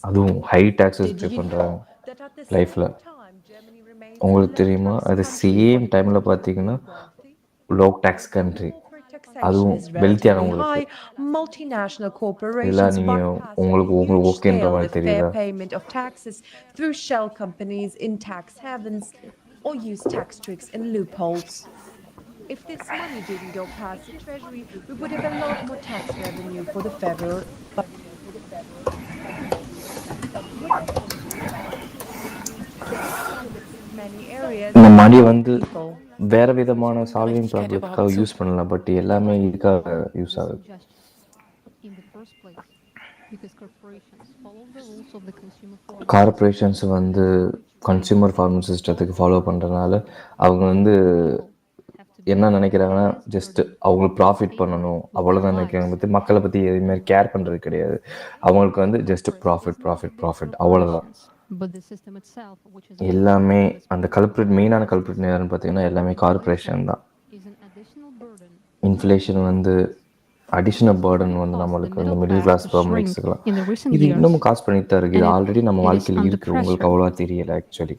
அதுவும் ஹை டேக்ஸஸ் பே பண்ணுறாங்க லைஃப்பில். உங்களுக்கு தெரியுமா, அது சேம் டைமில் பார்த்தீங்கன்னா லோ டேக்ஸ் கண்ட்ரி, அதுவும் வெல்த்தியானவங்களுக்கு. Multinational corporations உங்களுக்கு ஓகேன்ற மாதிரி தெரியுதா? payment of taxes through shell companies in tax havens or use tax tricks and loopholes. If this money didn't go past the treasury, we would have a lot more tax revenue for the federal இந்த மணி வந்து வேற விதமான solving ப்ராப்ளத்துக்காக use பண்ணலாம். But எல்லாமே இதுக்காக use ஆகுது. Corporations வந்து consumer farming சிஸ்டத்துக்கு follow பண்ணுறதுனால அவங்க வந்து என்ன நினைக்கிறாங்கன்னா, ஜஸ்ட் அவங்களுக்கு ப்ராஃபிட் பண்ணணும் அவ்வளோதான் நினைக்கிறாங்க. பற்றி மக்களை பற்றி எதுவுமே கேர் பண்ணுறது கிடையாது. அவங்களுக்கு வந்து ஜஸ்ட் ப்ராஃபிட் ப்ராஃபிட் ப்ராஃபிட் அவ்வளோதான். எல்லாமே அந்த கல்ப்ரிட், மெயினான கல்ப்ரிட் யாருன்னு பார்த்தீங்கன்னா எல்லாமே கார்பரேஷன் தான். இன்ஃப்ளேஷன் வந்து அடிஷ்னல் பர்டன் வந்து நம்மளுக்கு இந்த மிடில் கிளாஸ் ஃபேமிலிஸ்க்குலாம் இது இன்னமும் காசு பண்ணிட்டு தான் இருக்குது. இது ஆல்ரெடி நம்ம வாழ்க்கையில் இருக்குது, உங்களுக்கு அவ்வளோவா தெரியலை ஆக்சுவலி.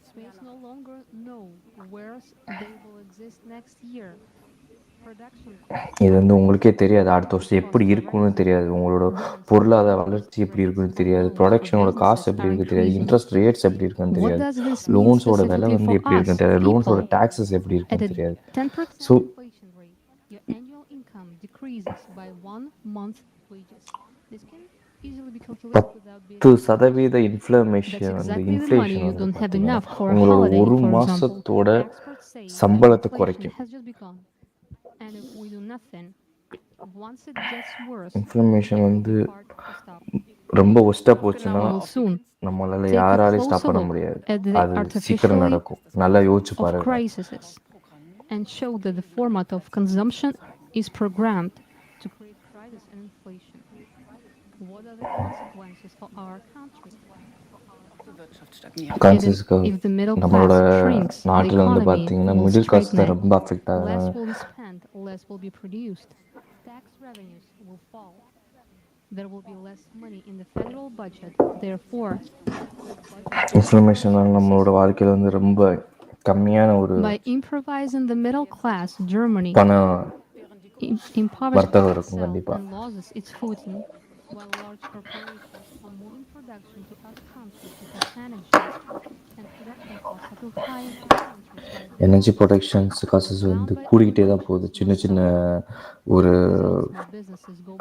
இது வந்து உங்களுக்கே தெரியாது அடுத்த வருஷம் எப்படி இருக்குன்னு தெரியாது, உங்களோட பொருளாதார வளர்ச்சி எப்படி இருக்குன்னு தெரியாது, ப்ரொடக்ஷனோட காசு எப்படி இருக்குன்னு தெரியாது, இன்ட்ரெஸ்ட் ரேட்ஸ் எப்படி இருக்குன்னு தெரியாது, லோன்ஸோட விலை வந்து எப்படி இருக்குன்னு தெரியாது, லோன்ஸோட டாக்ஸஸ் எப்படி இருக்குன்னு தெரியாது. ஸோ 10% இன்ஃப்ளேஷன் வந்து பார்த்தீங்கன்னா உங்களோட ஒரு மாதத்தோட சம்பளத்தை குறைக்கும். இன்ஃப்ளமேஷன் வந்து ரொம்ப ஒஸ்ட்டாக போச்சுன்னா நம்மளால் யாராலையும் ஸ்டாப் பண்ண முடியாது. அது சீக்கிரம் நடக்கும். நல்லா யோசிச்சு பாருங்க. And show that the format of consumption is programmed to create crisis and inflation. What are the consequences for our country? If the middle class shrinks, the economy will stagnate. Less will be spent, less will be produced. Tax revenues will fall. There will be less money in the federal budget. Therefore, இன்ஃப்ளமேஷனால் நம்மளோட வாழ்க்கையில் வந்து ரொம்ப கம்மியான ஒரு by improvising the middle class, Germany பண impoverishes வர்த்தகம் இருக்கும் itself கண்டிப்பாக. and loses its footing. while large corporations are moving production to other countries to cut energy, and production costs are too high in other countries like energy productions causes வந்து கூடிக்கிட்டே தான் போகுது. சின்ன சின்ன ஒரு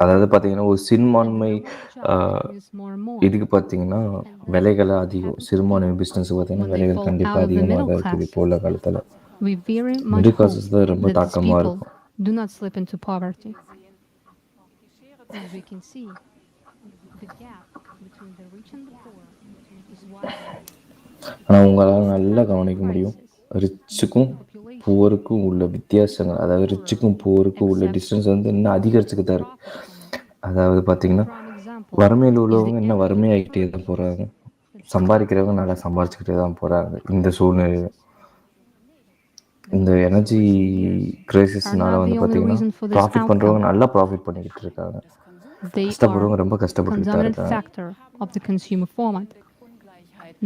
அதாவது பார்த்தீங்கன்னா ஒரு சிறுபான்மை இதுக்கு பார்த்தீங்கன்னா விலைகள் அதிகம். சிறுபான்மை பிஸ்னஸுக்கு பார்த்தீங்கன்னா விலைகள் கண்டிப்பாக அதிகமாக தான் இருக்குது இப்போ உள்ள காலத்தில். we very much middle hope classes தான் ரொம்ப that these தாக்கமாக people இருக்கும். do not slip into poverty. As we can see, the gap between the rich and the poor is widening. ஆனால் உங்களால் நல்லா கவனிக்க முடியும், ரிச்சுக்கும் புவருக்கும் உள்ள வித்தியாசங்கள், அதாவது ரிச்சுக்கும் புவருக்கும் உள்ள டிஸ்டன்ஸ் வந்து இன்னும் அதிகரிச்சுக்கு தான் இருக்குது. அதாவது பார்த்திங்கன்னா வறுமையில் உள்ளவங்க இன்னும் வறுமையாகிட்டே தான் போகிறாங்க, சம்பாதிக்கிறவங்க நல்லா சம்பாதிச்சுக்கிட்டே தான் போகிறாங்க. இந்த சூழ்நிலையில் இந்த எனர்ஜி கிரைசிஸ்னால வந்து பார்த்திங்கன்னா ப்ராஃபிட் பண்ணுறவங்க நல்லா ப்ராஃபிட் பண்ணிக்கிட்டு இருக்காங்க, கஷ்டப்படுறவங்க ரொம்ப கஷ்டப்பட்டு தான் இருக்காங்க. Factor of the consumer format.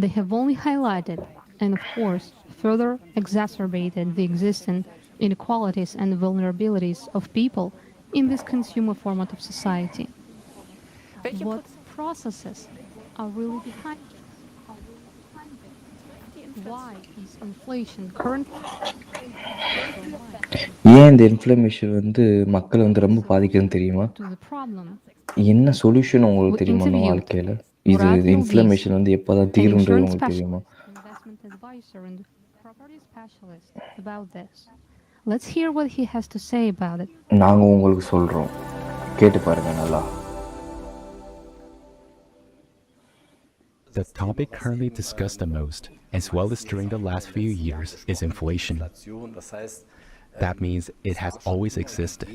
They have only highlighted and, of course, further exacerbated the existing inequalities and vulnerabilities of people in this consumer format of society. What processes are really behind this? Why is inflation currently? ஏன் இந்த inflammation வந்து மக்களை வந்து ரொம்ப பாதிக்குதுன்னு தெரியுமா? என்ன solution உங்களுக்கு தெரியுமா உங்கள் வாழ்க்கையில்? இது இன்ஃப்ளமேஷன் வந்து எப்போ தான் தீருன்றது உங்களுக்கு தெரியுமா? Let's hear what he has to say about it. நாங்கள் உங்களுக்கு சொல்கிறோம், கேட்டு பாருங்க நல்லா. The topic currently discussed the most, as well as during the last few years, is inflation. That means it has always existed.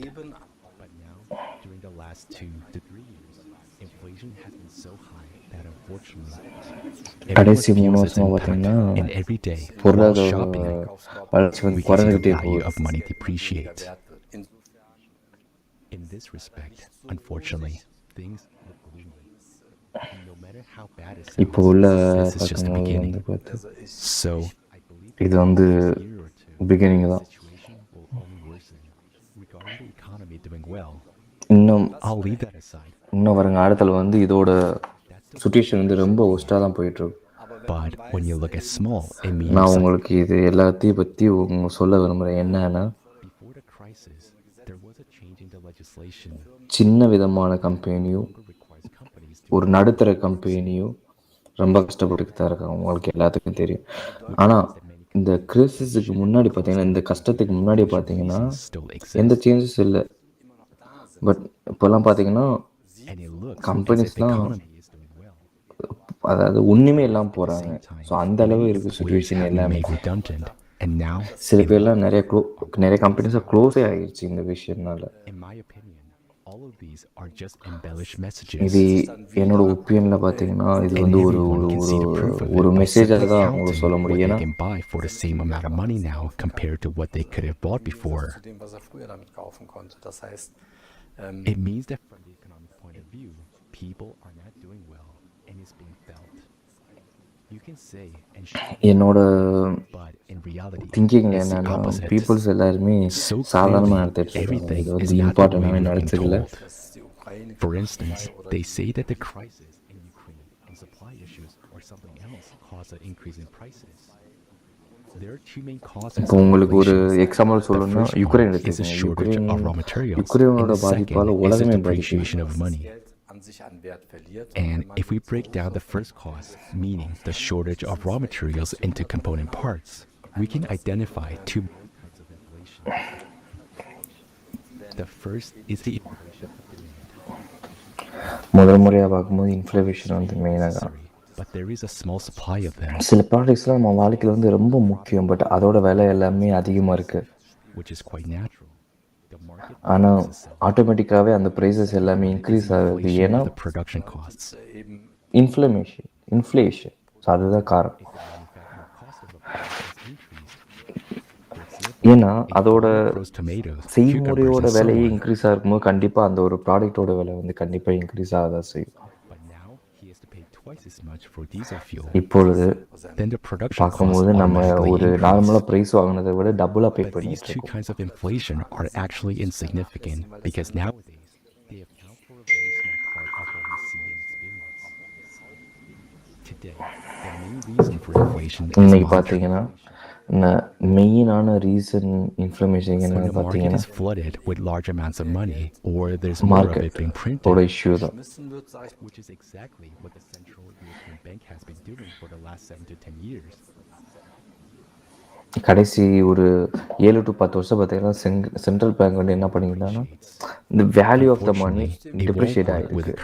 But now, during the last 2 to 3 years, inflation has been so high that unfortunately, கடைசி 3 வருஷமாக பார்த்தீங்கன்னா பொருளாதார வளர்ச்சி வந்து குறைஞ்சிக்கிட்டே போகுது. of money depreciates. In this respect, unfortunately, things look gloomy. No matter how bad it sounds, இப்போ உள்ள this is just the beginning. So, இது வந்து பிகினிங் தான். regarding the economy doing well, இன்னும் I'll leave that aside. இன்னும் வருங்க காலத்தில் வந்து இதோட சுச்சுவேஷன் வந்து ரொம்ப ஒஸ்ட்டாக தான் போயிட்டுருக்கு. But when you look at small and medium, நான் உங்களுக்கு இது எல்லாத்தையும் பற்றி சொல்ல விரும்புகிறேன். என்னன்னா, before the crisis, there was a change in the legislation. சின்ன விதமான கம்பெனியும் ஒரு நடுத்தர கம்பெனியும் ரொம்ப கஷ்டப்பட்டு தான் இருக்காங்க, உங்களுக்கு எல்லாத்துக்கும் தெரியும். ஆனால் இந்த கிரைசிஸுக்கு முன்னாடி பார்த்தீங்கன்னா, இந்த கஷ்டத்துக்கு முன்னாடி பார்த்தீங்கன்னா எந்த சேஞ்சஸ் இல்லை. பட் இப்போல்லாம் பார்த்தீங்கன்னா கம்பெனிஸ்லாம் அதாவது ஒன்றுமே இல்லாமல் போகிறாங்க. ஸோ அந்த அளவு இருக்குது சுச்சுவேஷன் எல்லாமே. சில பேர்லாம் நிறைய கம்பெனிஸாக க்ளோஸே ஆகிடுச்சு இந்த விஷயம்னால. இது என்னோட ஒப்பீனியனில் பார்த்தீங்கன்னா இது வந்து ஒரு மெசேஜாக தான் உங்களுக்கு சொல்ல முடியும். It means that from the economic point of view, people are not doing well and it's being felt. You can say and என்னோட but in reality, திங்கிங் என்னன்னா, பீப்புள்ஸ் எல்லாருமே சாதாரணமாக நடத்திட்டு இருக்காங்க. இது வந்து இம்பார்ட்டண்டாகவே நடத்துக்கல. For instance, they say that the crisis in Ukraine and supply issues or something else caused an increase in prices. There are two main causes. இப்போ உங்களுக்கு ஒரு எக்ஸாம்பிள் சொல்லணும்னா யுக்ரைன் எடுத்துக்கோங்க. யுக்ரைனோட பாதிப்பால் உலகமே depreciation of money. And if we break down the first cause, meaning the shortage of raw materials into component parts, we can identify two kinds of inflation. The first is the முதல் முறையாக பார்க்கும்போது inflation வந்து மெயினாக. But there is a small supply of them. சில ப்ராடக்ட்ஸ்லாம் நம்ம வாழ்க்கையில் வந்து ரொம்ப முக்கியம், பட் அதோட விலை எல்லாமே அதிகமாக இருக்குது. Which is quite natural. ஆனால் ஆட்டோமேட்டிக்காகவே அந்த ப்ரைஸஸ் எல்லாமே இன்க்ரீஸ் ஆகுது. ஏன்னா இன்ஃப்ளேஷன். ஸோ அதுதான் காரணம். ஏன்னா அதோட செய்முறையோட விலையே இன்க்ரீஸ் ஆகும்போது கண்டிப்பாக அந்த ஒரு ப்ராடக்டோட விலை வந்து கண்டிப்பாக இன்க்ரீஸ் ஆகதான் செய்யும். இப்பொழுது பார்க்கும்போது நம்ம ஒரு நார்மலாக ப்ரைஸ் வாங்கினதை விட டபுளாக பே பண்ணிட்டு இருக்கோம். These two kinds of inflation are actually insignificant because nowadays they account for a very small part of our இன்னைக்கு பார்த்தீங்கன்னா மெயினான ரீசன் இன்ஃப்ளமேஷன் When என்னன்னு the market பார்த்தீங்கன்னா is flooded with large amounts of money, or there's more of it being மார்க்கெட்டோட printed, issue தான். which is exactly what the Central European Bank has been doing for the last 7 to 10 years. கடைசி ஒரு 7 to 10 வருஷம் பார்த்தீங்கன்னா central bank வந்து என்ன பண்ணியிருந்தாங்கன்னா இந்த value of the money depreciate ஆகிருக்கு.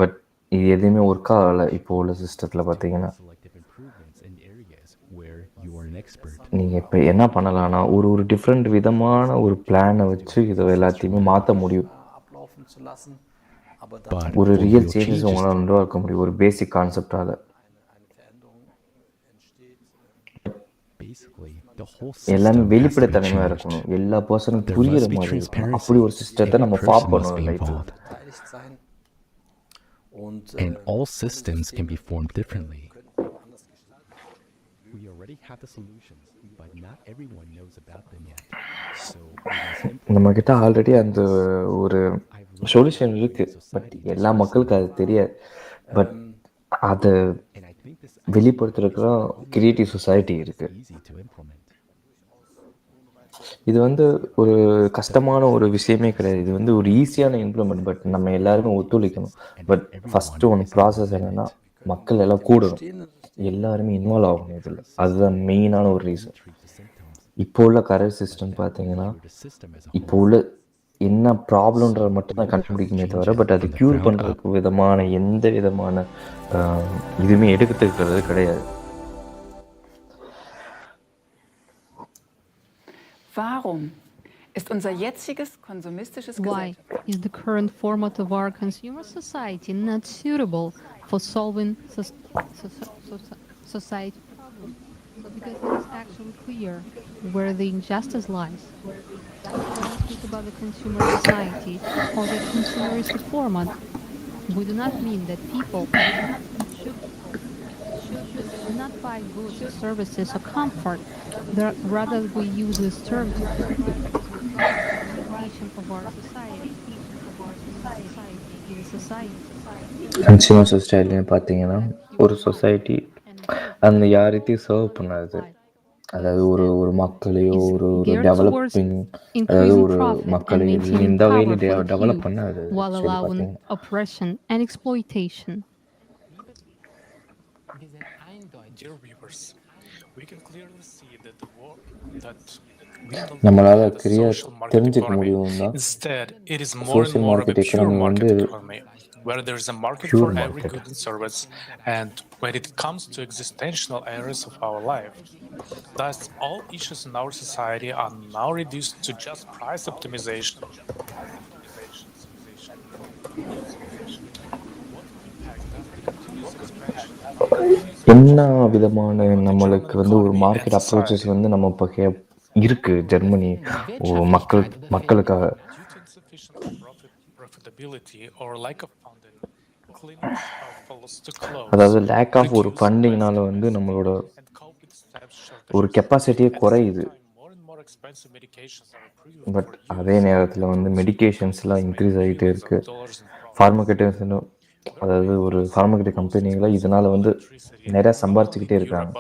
பட் இது எதுவுமே ஒர்க் ஆகலை இப்போ உள்ள சிஸ்டத்தில் பார்த்தீங்கன்னா. நீங்கள் இப்போ என்ன பண்ணலான்னா ஒரு டிஃப்ரெண்ட் விதமான ஒரு பிளானை வச்சு இதை எல்லாத்தையுமே மாற்ற முடியும். ஒரு ரியல் சேஞ்சஸ் உங்களால் உருவாக்க முடியும் ஒரு பேசிக் கான்செப்டால். எல்லாமே வெளிப்படைத்தன்மையாக இருக்கணும், எல்லா பர்சனுக்கும் புரியுற மாதிரி இருக்கணும். அப்படி ஒரு சிஸ்டத்தை நம்ம ஃபார்ம் பண்ணணும் லைஃப்பில். And all systems can be formed differently. We already have the solutions, but not everyone knows about them yet. So நம்மக்கிட்ட ஆல்ரெடி அந்த ஒரு சொல்யூஷன் இருக்குது, பட் எல்லா மக்களுக்கும் அது தெரியாது. பட் அதை வெளிப்படுத்துறதுக்குலாம் கிரியேட்டிவ் சொசைட்டி இருக்குது. இது வந்து ஒரு கஷ்டமான ஒரு விஷயமே கிடையாது. இது வந்து ஒரு ஈஸியான இம்ப்ளிமெண்ட். பட் நம்ம எல்லாருமே ஒத்துழைக்கணும். பட் ஃபஸ்ட்டு ஒன்று ப்ராசஸ் என்னென்னா மக்கள் எல்லாம் கூடணும், எல்லாருமே இன்வால்வ் ஆகணும் இதில். அதுதான் மெயினான ஒரு ரீசன். இப்போ உள்ள கரண்ட் சிஸ்டம் பார்த்தீங்கன்னா இப்போ உள்ள என்ன ப்ராப்ளம்ன்றதை மட்டும்தான் கண்டுபிடிக்குமே தவிர பட் அது க்யூர் பண்ணுறதுக்கு விதமான எந்த விதமான இதுவுமே எடுத்துக்கிறது கிடையாது. Warum ist unser jetziges konsumistisches Why is the current format of our consumer society not suitable for solving society problems? Because it is actually clear where the injustice lies. When we speak about the consumer society or the consumeristic format, we do not mean that people should not buy goods, services, or comfort. Rather, we use this term to describe the condition of our society, consumer சொசைட்டின்னு பார்த்தீங்கன்னா ஒரு society அந்த யாரையும் serve பண்ணாது. அதாவது ஒரு மக்களையோ ஒரு developing, அதாவது ஒரு மக்களையோ இந்த வகையில் டெவலப் பண்ணாது. நம்மளால தெரிஞ்சுக்க முடியும்னா சோசியல் மார்க்கெட் எக்கனாமி வந்து where there is a market pure for market. every good and service, and when it comes to existential areas of our life. Thus, all issues in our society are now reduced to just price optimization. என்ன விதமான நம்மளுக்கு வந்து ஒரு market approaches வந்து நம்ம இப்போ இருக்கு Germany மக்களுக்காக. அதாவது லேக் ஆஃப் ஒரு ஃபண்டிங்னால வந்து நம்மளோட ஒரு கெப்பாசிட்டியே குறையுது. பட் அதே நேரத்தில் வந்து மெடிக்கேஷன்ஸ்லாம் இன்க்ரீஸ் ஆகிட்டே இருக்கு. ஃபார்மகேட்டிவ்ஸ், அதாவது ஒரு ஃபார்மகேட்டிவ் கம்பெனிகளை இதனால வந்து நிறையா சம்பாரிச்சுக்கிட்டே இருக்காங்க.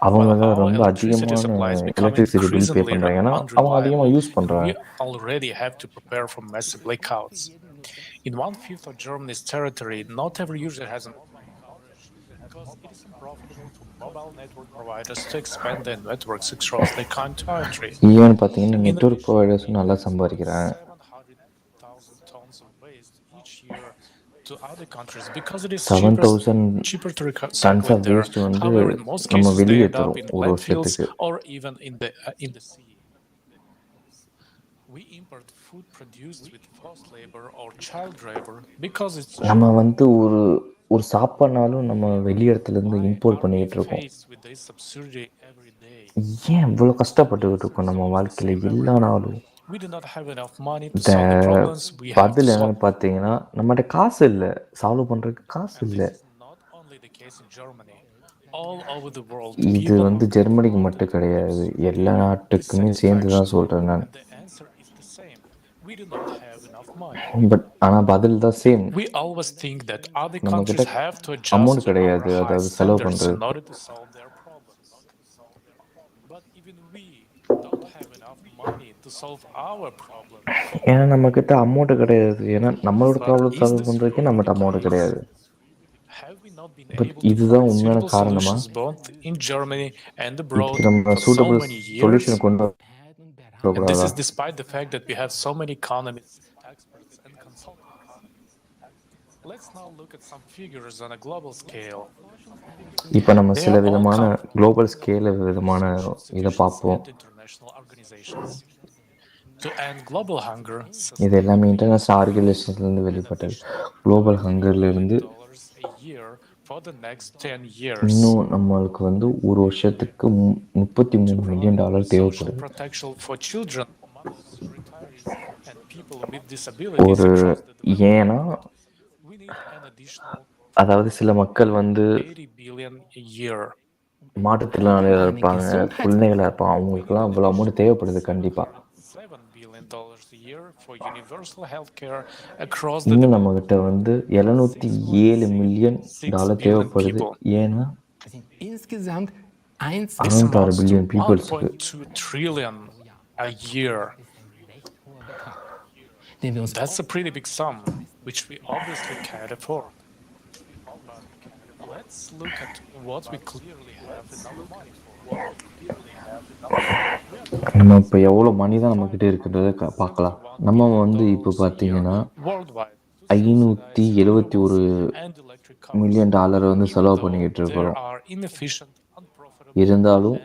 அவங்க தான் ரொம்ப அதிகமான எலக்ட்ரிசிட்டி பில் பே பண்ணுறாங்க, ஏன்னா அவங்க அதிகமாக யூஸ் பண்ணுறாங்க. In 1/5 of Germany's territory, not every user has an because it is unprofitable for mobile network providers to expand their networks across the country. Even பார்த்தீங்கன்னா நெட்வொர்க் ப்ரொவைடர்ஸும் நல்லா சம்பாதிக்கிறாங்க. 700,000 tons of waste each year to other countries because it is 7,000 cheaper to recycle tons of there. waste வந்து However, in most நம்ம cases, they end up வெளியேற்றுறோம் in ஒரு landfills வருஷத்துக்கு. or even in the sea. We import food produced with forced labor or child labor because it's நம்ம வந்து ஒரு சாப்பாடுனாலும் நம்ம வெளியிடத்துலேருந்து import பண்ணிக்கிட்டு இருக்கோம். ஏன் இவ்வளோ கஷ்டப்பட்டுக்கிட்டு இருக்கோம் நம்ம வாழ்க்கையில் எல்லா நாளும்? இந்த பதில் என்னன்னு பார்த்தீங்கன்னா நம்மகிட்ட காசு இல்லை, சால்வ் பண்ணுறதுக்கு காசு இல்லை. இது வந்து ஜெர்மனிக்கு மட்டும் கிடையாது, எல்லா நாட்டுக்குமே சேர்ந்து தான் சொல்கிறேன் நான். we do not have enough money. But ஆனால் பதில் தான் same. We always think that other நம்மக்கிட்ட countries have to adjust amount to கிடையாது, our high அதாவது செலவு standards in பண்ணுறதுக்கு. order to solve their problems. But even we don't have enough money to solve our problems. ஏன்னா நம்மக்கிட்ட amount கிடையாது. ஏன்னா நம்மளோட ப்ராப்ளம் Is சால்வ் this பண்ணுறதுக்கே really நம்மகிட்ட the அமௌண்ட் case? கிடையாது. Have we not been but able to இதுதான் find உண்மையான suitable காரணமா? solutions both in Germany and abroad இதுக்கு நம்ம for so suitable many years? Solution கொண்டு And this வரக்கூடாதா? is despite the fact that we have so many economists, experts, and consultants. Let's now look at some figures on a global scale. இப்போ நம்ம They சில are all விதமான common. Global ஸ்கேல விதமான இதை பார்ப்போம். And international organizations. To end global hunger, இது எல்லாமே international ஆர்கனைசேஷன்லேருந்து வெளிப்பட்டது. குளோபல் ஹங்கர்லேருந்து a year for the next 10 years. இன்னும் நம்மளுக்கு வந்து ஒரு வருஷத்துக்கு $33 மில்லியன் தேவைப்படுது. Protection for children, mothers, retirees, and people with disabilities ஒரு across the developed ஏன்னா world. We need an additional அதாவது சில மக்கள் வந்து 80 billion a year. மாற்றுத்திறனாளிகள் இருப்பாங்க, குழந்தைகளாக இருப்பாங்க, அவங்களுக்குலாம் இவ்வளோ அமௌண்ட் தேவைப்படுது கண்டிப்பாக. $7 billion a year for universal healthcare across the இன்னும் developed நம்மகிட்ட வந்து $707 மில்லியன் தேவைப்படுது. ஏன்னா Insgesamt 66 billion பீப்புள்ஸுக்கு. 1.2 trillion a year. That's a pretty big sum, which we obviously can't afford. But let's look at what we clearly have enough money for. நம்ம இப்போ எவ்வளோ மணி தான் நம்மக்கிட்ட இருக்கிறத பார்க்கலாம். நம்ம வந்து இப்போ பார்த்தீங்கன்னா $571 மில்லியன் வந்து செலவு பண்ணிக்கிட்டு இருக்கிறோம். இருந்தாலும்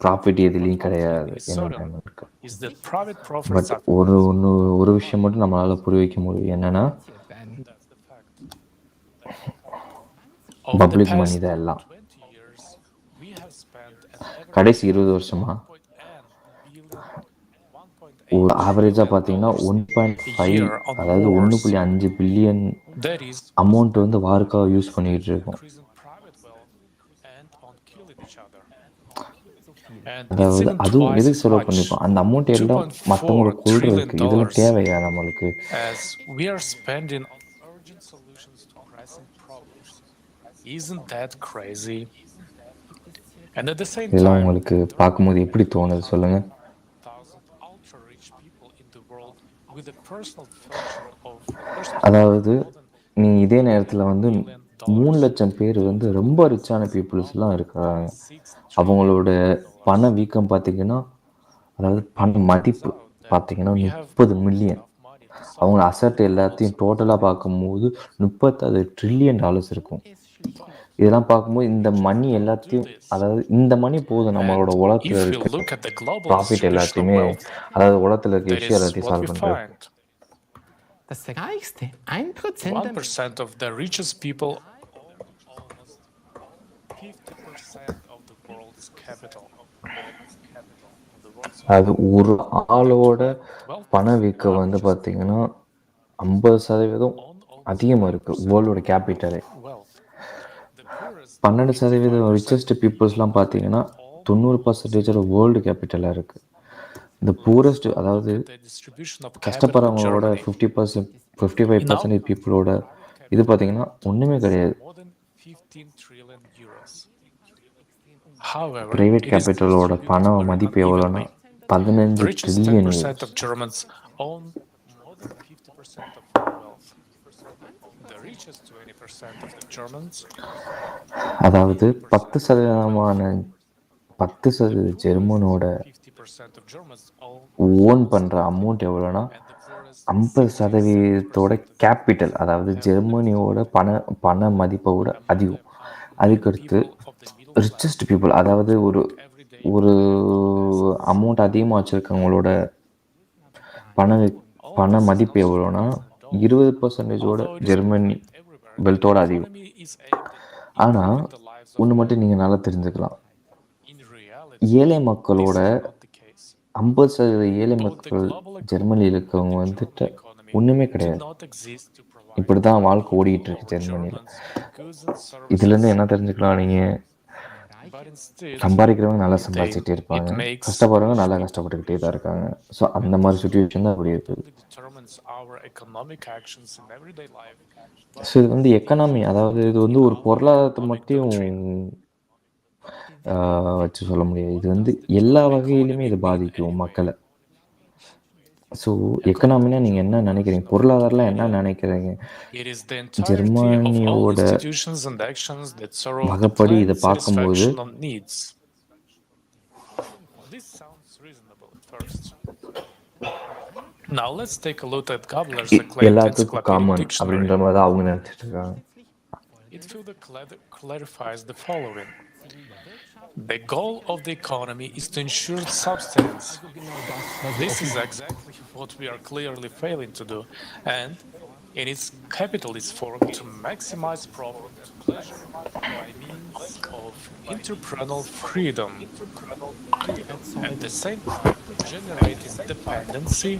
ப்ராஃபிட் எதுலேயும் கிடையாது என்டர்டைன்மெண்ட்க்கு. பட் ஒரு விஷயம் மட்டும் நம்மளால் புரிய வைக்க முடியும். என்னென்னா பப்ளிக் மணி தான் எல்லாம். கடைசி 20 வருஷமா ஒரு ஆவரேஜாக பார்த்தீங்கன்னா 1.5 அதாவது 1.5 பில்லியன் அமௌண்ட் வந்து வாருக்காக யூஸ் பண்ணிக்கிட்டு இருக்கோம். அதாவது அதுவும் எதுக்கு செலவு பண்ணிப்போம்? அந்த அமௌண்ட் எல்லாம் மற்றவங்களை கொள்றதுக்கு. இதெல்லாம் தேவையா நம்மளுக்கு? இதெல்லாம் உங்களுக்கு பார்க்கும்போது எப்படி தோணுது சொல்லுங்க? அதாவது நீ இதே நேரத்தில் வந்து 3 லட்சம் பேர் வந்து ரொம்ப ரிச்சான பீப்புள்ஸ்லாம் இருக்கிறாங்க. அவங்களோட பண வீக்கம் பார்த்தீங்கன்னா, அதாவது பண மதிப்பு பார்த்தீங்கன்னா 30 மில்லியன். அவங்க அசட் எல்லாத்தையும் டோட்டலாக பார்க்கும்போது $36 ட்ரில்லியன் இருக்கும். இதெல்லாம் பார்க்கும்போது இந்த மணி எல்லாத்தையும், அதாவது இந்த மணி போதும் நம்மளோட உலகத்தில் இருக்க ப்ராஃபிட் எல்லாத்தையுமே, அதாவது உலகத்தில் இருக்க விஷயம் எல்லாத்தையும் சால்வ் பண்ணுறது. Das reichste 1% of the richest people almost 50% of the world's capital. அது ஒரு ஆளோட பணவீக்கம் வந்து பார்த்தீங்கன்னா 50% அதிகமாக இருக்குது வேர்ல்டோட கேபிட்டலே. 12% ரிச்சஸ்ட் பீப்புள்ஸ்லாம் பார்த்தீங்கன்னா 90% வேர்ல்டு கேபிட்டலாக இருக்குது. இந்த பூரஸ்ட், அதாவது கஷ்டப்படுறவங்களோட 55% பீப்புளோட இது பார்த்தீங்கன்னா ஒன்றுமே கிடையாது. பிரைவேட் கேபிட்டலோட பண மதிப்பு எவ்வளோன்னா 15 ட்ரில்லியன். அதாவது 10% ஜெர்மனோட ஓன் பண்ணுற அமௌண்ட் எவ்வளோன்னா 50% கேபிட்டல், அதாவது ஜெர்மனியோட பண மதிப்போட அதிகம். அதுக்கடுத்து ரிச்சஸ்ட் பீப்புள், அதாவது ஒரு அமௌண்ட் அதிகமாக வச்சுருக்கவங்களோட பண மதிப்பு எவ்வளோன்னா 20% ஜெர்மனி வெல்த்தோட அதிகம். ஆனால் ஒன்று மட்டும் நீங்கள் நல்லா தெரிஞ்சுக்கலாம், ஏழை மக்களோட 50% ஏழை மக்கள் ஜெர்மனியில் இருக்கவங்க வந்துட்டு ஒன்றுமே கிடையாது. இப்படி தான் வாழ்க்கை ஓடிக்கிட்டு இருக்கு ஜெர்மனியில். இதுலேருந்து என்ன தெரிஞ்சுக்கலாம் நீங்கள்? சம்பாதிக்கிறவங்க நல்லா They, சம்பாதிச்சுட்டே it இருப்பாங்க, makes கஷ்டப்படுறவங்க நல்லா கஷ்டப்பட்டுக்கிட்டே தான் இருக்காங்க. ஸோ அந்த மாதிரி சுச்சுவேஷன் தான் அப்படி இருக்குது. determines our economic actions in everyday life. So இது வந்து எக்கனாமி, அதாவது இது வந்து ஒரு பொருளாதாரத்தை மட்டும் வச்சு சொல்ல முடியாது. இது வந்து எல்லா வகையிலுமே இது பாதிக்கும் மக்களை. ஸோ எக்கனாமினா நீங்கள் என்ன நினைக்கிறீங்க? பொருளாதாரம்லாம் என்ன நினைக்கிறீங்க? It is the entirety of all ஜெர்மனியோட institutions and actions that serve the வகைப்படி இதை planned பார்க்கும்போது satisfaction of needs. This sounds reasonable at first. Now let's take a look at Gabler's acclaimed எல்லாத்துக்கும் encyclopedic காமன் dictionary. அப்படின்ற மாதிரி தான் அவங்க நினச்சிட்டு இருக்காங்க. It further clarifies the following. The goal of the economy is to ensure substance. This is exactly what we are clearly failing to do, and in its capitalist form, to maximize profit to pleasure by means of entrepreneurial freedom. At the same time, generating dependency,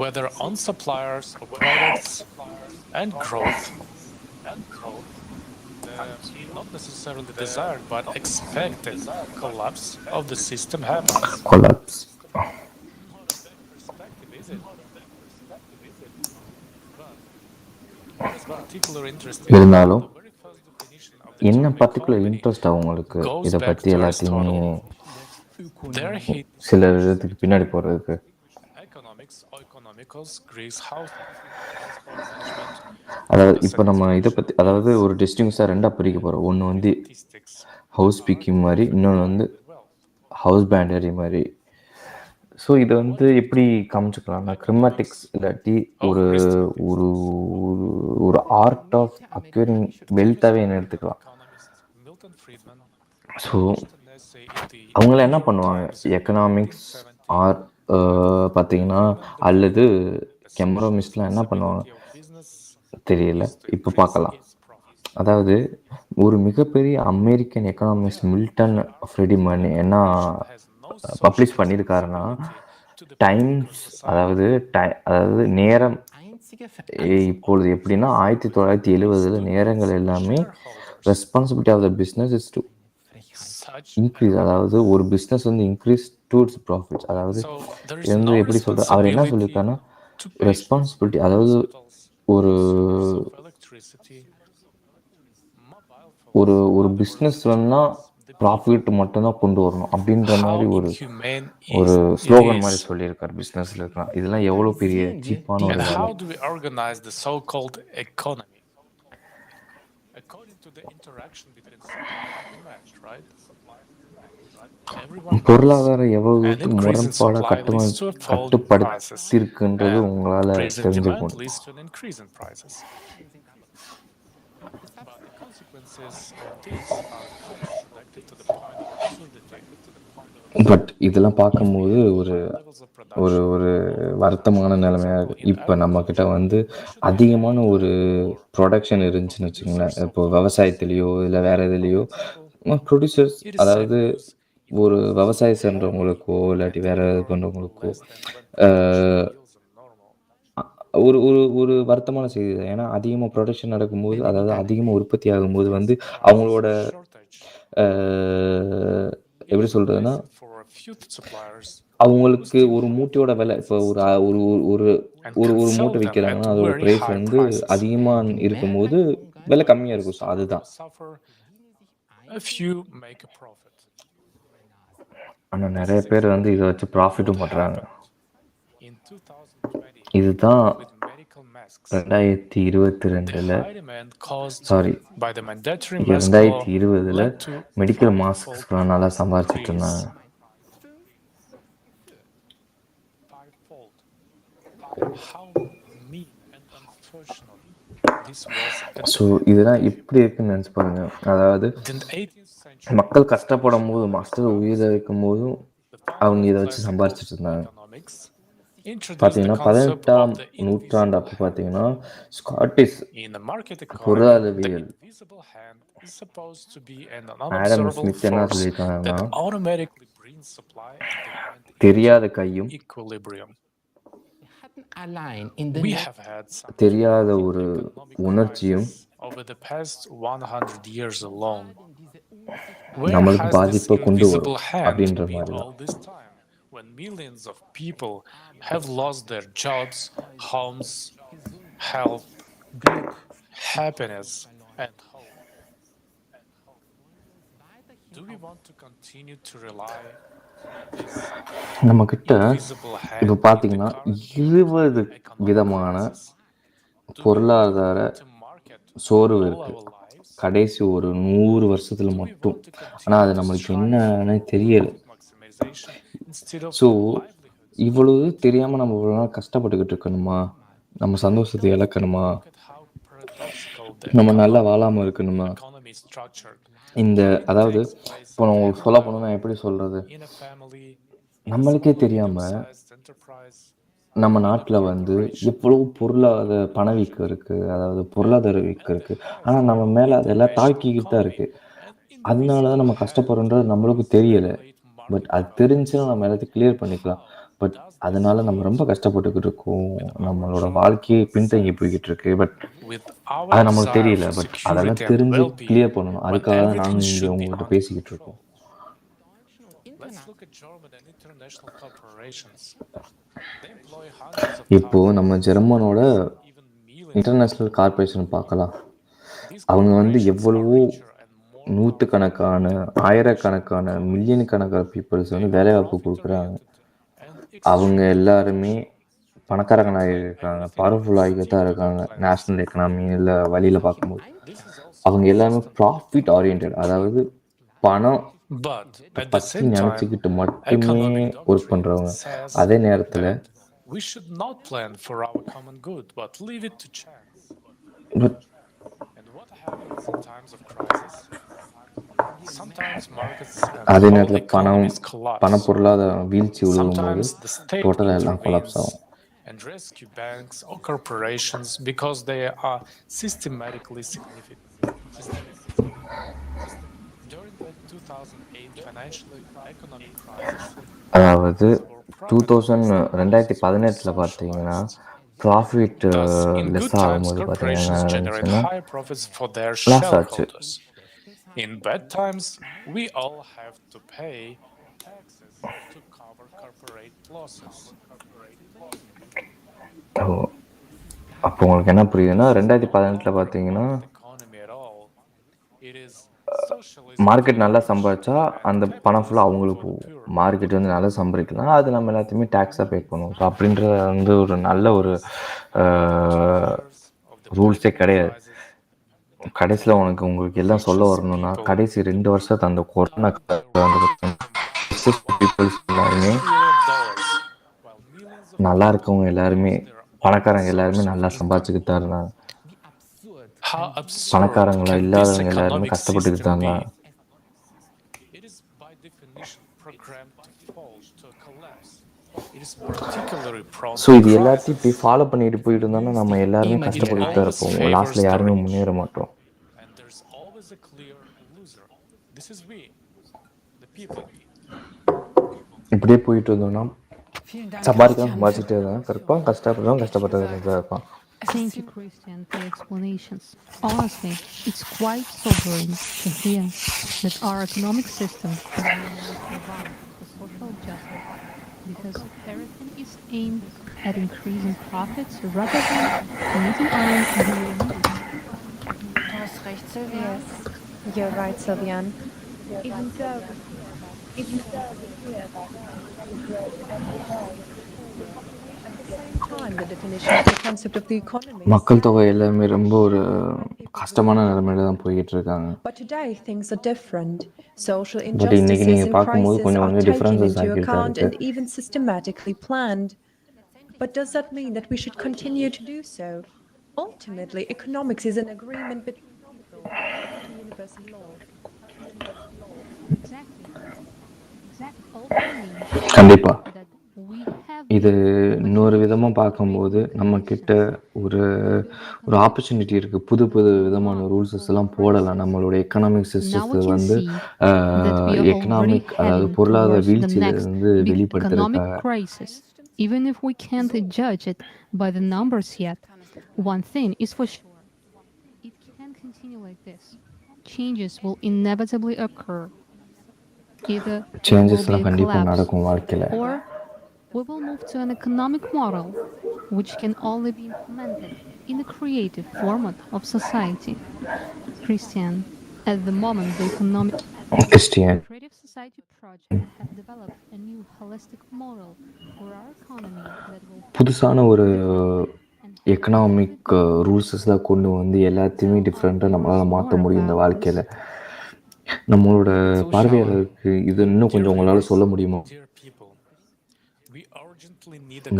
whether on suppliers or products, and growth. The not necessarily desired but expected collapse of the system happens. Collapse. Not a bad perspective, is it? What is particular interesting இருந்தாலும் the very first definition of the என்ன term particular economy interest அவங்களுக்கு goes இதை back பற்றி to எல்லாத்தையுமே Aristotle. There he சில இடத்துக்கு பின்னாடி போகிறதுக்கு economics or economicals, Greece house management. அதாவது இப்போ நம்ம இதை பற்றி, அதாவது ஒரு டிஸ்டிங்ஸாக ரெண்டாக பிரிக்க போகிறோம். ஒன்று வந்து ஹவுஸ் ஸ்பீக்கிங் மாதிரி, இன்னொன்று வந்து ஹவுஸ் பேண்டரி மாதிரி. ஸோ இதை வந்து எப்படி காமிச்சிக்கலாம்னா கிரிமேட்டிக்ஸ் இல்லாட்டி ஒரு ஒரு ஒரு ஆர்ட் ஆஃப் அக்யூரிங் வெல்த்தாகவே என்ன எடுத்துக்கலாம். ஸோ அவங்கள என்ன பண்ணுவாங்க, எக்கனாமிக்ஸ் ஆர் பார்த்தீங்கன்னா அல்லது கெமரோமிஸ்ட்லாம் என்ன பண்ணுவாங்க தெரியல, இப்போ பார்க்கலாம். அதாவது ஒரு மிகப்பெரிய அமெரிக்கன் எக்கனாமிஸ்ட் மில்டன் ஃப்ரெடிமன் என்ன பப்ளிஷ் பண்ணியிருக்காருன்னா, டைம்ஸ் அதாவது நேரம் இப்பொழுது எப்படின்னா 1970 நேரங்கள் எல்லாமே responsibility of the business is to increase. அதாவது ஒரு பிஸ்னஸ் வந்து இன்க்ரீஸ் டு இட்ஸ் ப்ராஃபிட்ஸ். அதாவது இது வந்து எப்படி சொல்கிறார், அவர் என்ன சொல்லியிருக்காருன்னா ரெஸ்பான்சிபிலிட்டி, அதாவது ஒரு ஒரு ஒரு பிஸ்னஸ் வேணால் ப்ராஃபிட் மட்டும்தான் கொண்டு வரணும் அப்படின்ற மாதிரி ஒரு ஸ்லோகன் மாதிரி சொல்லியிருக்கார் பிஸ்னஸில் இருக்கலாம். இதெல்லாம் எவ்வளோ பெரிய சீப்பான ஒரு வேலை. How do we organize the so-called economy? According to the interaction between supply and demand, right? பொருளாதாரம் எவ்வளவு முரண்பாடாக கட்டுப்படுத்திருக்குன்றது உங்களால் தெரிஞ்சுக்க முடியும். பட் இதெல்லாம் பார்க்கும்போது ஒரு ஒரு ஒரு வருத்தமான நிலைமையாக இருக்குது. இப்போ நம்மக்கிட்ட வந்து அதிகமான ஒரு ப்ரொடக்ஷன் இருந்துச்சுன்னு வச்சுக்கோங்களேன். இப்போ விவசாயத்துலேயோ இல்லை வேறு எதுலேயோ ப்ரொடியூசர்ஸ், அதாவது ஒரு விவசாயம் சேர்ந்தவங்களுக்கோ இல்லாட்டி வேறு இது பண்ணுறவங்களுக்கோ ஒரு ஒரு ஒரு வருத்தமான செய்தி தான். ஏன்னா அதிகமாக ப்ரொடக்ஷன் நடக்கும்போது, அதாவது அதிகமாக உற்பத்தி ஆகும்போது வந்து அவங்களோட எப்படி சொல்கிறதுனா, அவங்களுக்கு ஒரு மூட்டையோட விலை இப்போ ஒரு ஒரு ஒரு ஒரு ஒரு மூட்டை விற்கிறாங்கன்னா அதோட ப்ரைஸ் வந்து அதிகமாக இருக்கும்போது விலை கம்மியாக இருக்கும். ஸோ அதுதான். ஆனால் நிறைய பேர் வந்து இதை வச்சு ப்ராஃபிட்டும் பண்ணுறாங்க. இதுதான் 2020 மெடிக்கல் மாஸ்க்ஸ்லாம் நல்லா சம்பாதிச்சிட்டு இருந்தாங்க. ஸோ இதெல்லாம் எப்படி இருக்குன்னு நினச்சி பாருங்க. அதாவது மக்கள் கஷ்டப்படும் போது, மக்கள் உயிரை வைக்கும் போதும் அவங்க இதை வச்சு சம்பாரிச்சிட்டு இருந்தாங்க. பார்த்தீங்கன்னா 18ஆம் நூற்றாண்டு அப்போ பார்த்தீங்கன்னா ஸ்காட்டிஷ் பொருளாதாரவியல் ஆடம் ஸ்மித் என்ன சொல்லியிருக்காங்கன்னா, தெரியாத கையும் தெரியாத ஒரு உணர்ச்சியும் Where நம்மளுக்கு has this பாதிப்பை கொண்டு வரும் invisible hand அப்படின்ற been மாதிரி all தான். this time, when millions of people have lost their jobs, homes, health, happiness, and hope? Do we want to continue to rely on this நம்மக்கிட்ட invisible இப்போ hand in the பார்த்தீங்கன்னா current 20 economic விதமான crisis? Do we பொருளாதார want to market சோர்வு all இருக்கு. our lives? கடைசி ஒரு 100 வருஷத்துல Do we மட்டும். want to ஆனால் continue அது to நம்மளுக்கு strive என்னன்னு for தெரியல. profit maximization instead of so livelihoods? இவ்வளவு தெரியாமல் நம்ம இவ்வளோ நாள் கஷ்டப்பட்டுக்கிட்டு இருக்கணுமா? நம்ம சந்தோஷத்தை இழக்கணுமா? Look at how paradoxical the நம்ம நல்லா வாழாமல் இருக்கணுமா? economy is structured. இந்த Learning அதாவது takes place இப்போ at நான் உங்களுக்கு every சொல்ல level, போனோம்னா எப்படி சொல்கிறது, in a family, in a நம்மளுக்கே small or தெரியாமல் medium-sized enterprise, நம்ம in a நாட்டில் வந்து corporation. எவ்வளவு பொருளாதார பணவீக்கம் இருக்குது, அதாவது பொருளாதார வீக்கம் இருக்குது. ஆனால் நம்ம மேலே அதெல்லாம் International தாக்கிக்கிட்டு தான் economy இருக்குது. and அதனால தான் invisible நம்ம hand கஷ்டப்படுறோன்றது நம்மளுக்கு தெரியலை. regulate பட் market அது developments. தெரிஞ்சுன்னா நம்ம எல்லாத்தையும் கிளியர் பண்ணிக்கலாம். பட் Does this அதனால நம்ம fit ரொம்ப கஷ்டப்பட்டுக்கிட்டு இருக்கோம். with our நம்மளோட job, வாழ்க்கையே பின்தங்கி போய்கிட்டு இருக்கு. பட் with our அது நம்மளுக்கு desire தெரியல. for பட் அதெல்லாம் security and தெரிஞ்சு well-being, கிளியர் பண்ணணும். when அதுக்காக தான் everything நானும் இங்கே should be உங்கள்கிட்ட under பேசிக்கிட்டு control? இருக்கோம். Let's look at German and international corporations. They employ hundreds of இப்போது நம்ம thousands, ஜெர்மனோட even millions of international people. Corporation பார்க்கலாம். These அவங்க வந்து corporations are எவ்வளவோ richer and more powerful நூற்றுக்கணக்கான ஆயிரக்கணக்கான மில்லியன் கணக்கான பீப்புள்ஸ் வந்து வேலைவாய்ப்பு கொடுக்குறாங்க. and அவங்க extremely எல்லாருமே influential. பணக்காரங்களாக They claim இருக்காங்க, everything பவர்ஃபுல் but ஆகிட்டு stick தான் to இருக்காங்க. their plans. நேஷ்னல் எக்கனாமியில் வழியில் பார்க்கும்போது This is also அவங்க எல்லாமே consistent with profit economic orient, அதாவது பணம் But at the பற்றி same time, நினச்சிக்கிட்டு மட்டுமே economic ஒர்க் doctrine பண்ணுறவங்க. says அதே நேரத்தில் that we should not plan for our common good, but leave it to chance. But And what happens in times of crisis? Sometimes markets and அதே whole நேரத்தில் economies collapse. பண பொருளாதாரம் வீழ்ச்சி விழுகும்போது Sometimes the state டோட்டலாக எல்லாம் intervenes collapse ஆகும். and rescue banks or corporations because they are systematically significant. During the 2008 financial economic crisis, அதாவது profit 2018 பார்த்தீங்கன்னா profit Thus, in good less times, ஆகும்போது பார்த்தீங்கன்னா corporations என்ன generate நடந்துச்சுன்னா high profits for their loss ஆச்சு. shareholders. In bad times, we all have to pay taxes to cover corporate losses. அப்போ உங்களுக்கு என்ன புரியுதுன்னா 2018 பார்த்தீங்கன்னா Economy at all. It is market நல்லா சம்பாதிச்சா அந்த பணம் ஃபுல்லாக அவங்களுக்கு போகும். மார்க்கெட் வந்து நல்லா சம்பாதிக்கலாம், அது நம்ம எல்லாத்தையுமே டேக்ஸாக பே பண்ணுவோம். ஸோ அப்படின்றது வந்து ஒரு நல்ல ஒரு ரூல்ஸே கிடையாது. கடைசியில் உங்களுக்கு எல்லாம் சொல்ல வரணும்னா கடைசி 2 வருஷத்து அந்த கொரோனா பீப்புள்ஸ் எல்லாருமே நல்லா இருக்கவங்க எல்லாருமே பணக்காரங்க எல்லாருமே நல்லா சம்பாதிச்சுக்கிட்டு தான் இருந்தாங்க. பணக்காரங்களா இல்லாதவங்க எல்லாருமே கஷ்டப்பட்டுக்கிட்டு தான் இருந்தாங்க. ஸோ இது எல்லாத்தையும் இப்படி ஃபாலோ பண்ணிட்டு போயிட்டு இருந்தோம்னா நம்ம எல்லாருமே கஷ்டப்பட்டுட்டு தான் இருப்போம். லாஸ்ட்டில் யாருமே முன்னேற மாட்டோம். இப்படியே போயிட்டு இருந்தோம்னா சம்பாதிச்சுட்டே இருந்தாங்க இருப்பான், கஷ்டப்பட்டு இருப்பான். Thank you, Christian, for your explanations. Honestly, it's quite sobering to hear that our economic system is provide for social justice because everything is aimed at increasing profits rather than meeting our real needs. Du hast recht, Sylvia. Yes, you're right, Sylvian. Even though மக்கள் தொகை எல்லாமே ரொம்ப ஒரு கஷ்டமான நிலைமையில தான் போயிட்டு இருக்காங்க. பட் இன்னைக்கு நீங்க பார்க்கும்போது கொஞ்சம் டிஃபரன்சஸ் ஆகிட்டு இருக்கு. But does that mean that we should continue to do so? Ultimately, economics is an agreement between people to universal law. கண்டிப்பா இது இன்னொரு விதமாக பார்க்கும்போது நம்மக்கிட்ட ஒரு ஆப்பர்ச்சுனிட்டி இருக்குது. புது விதமான ரூல்ஸஸ் எல்லாம் போடலாம். நம்மளோட எக்கனாமிக் சிஸ்டத்தை வந்து எக்கனாமிக் அதாவது பொருளாதார வீழ்ச்சியிலிருந்து வெளிப்படுத்துறதுக்காக. Even if we can't judge it by the numbers yet, one thing is for sure. It can continue like this. changes will inevitably occur. Either there will be சேஞ்சஸ்லாம் a கண்டிப்பாக collapse, நடக்கும் வாழ்க்கையில். or we will move to an economic model which can only be implemented in the creative format of society. Christian, at the moment, the economic Christian Creative Society project have developed a new holistic model for our economy that will புதுசான ஒரு economic ரூல்ஸஸ்லாம் கொண்டு வந்து எல்லாத்தையுமே டிஃப்ரெண்ட்டாக நம்மளால் மாற்ற முடியும் இந்த வாழ்க்கையில். நம்மளோட பார்வையாளருக்கு இது இன்னும் கொஞ்சம் உங்களால் சொல்ல முடியுமா?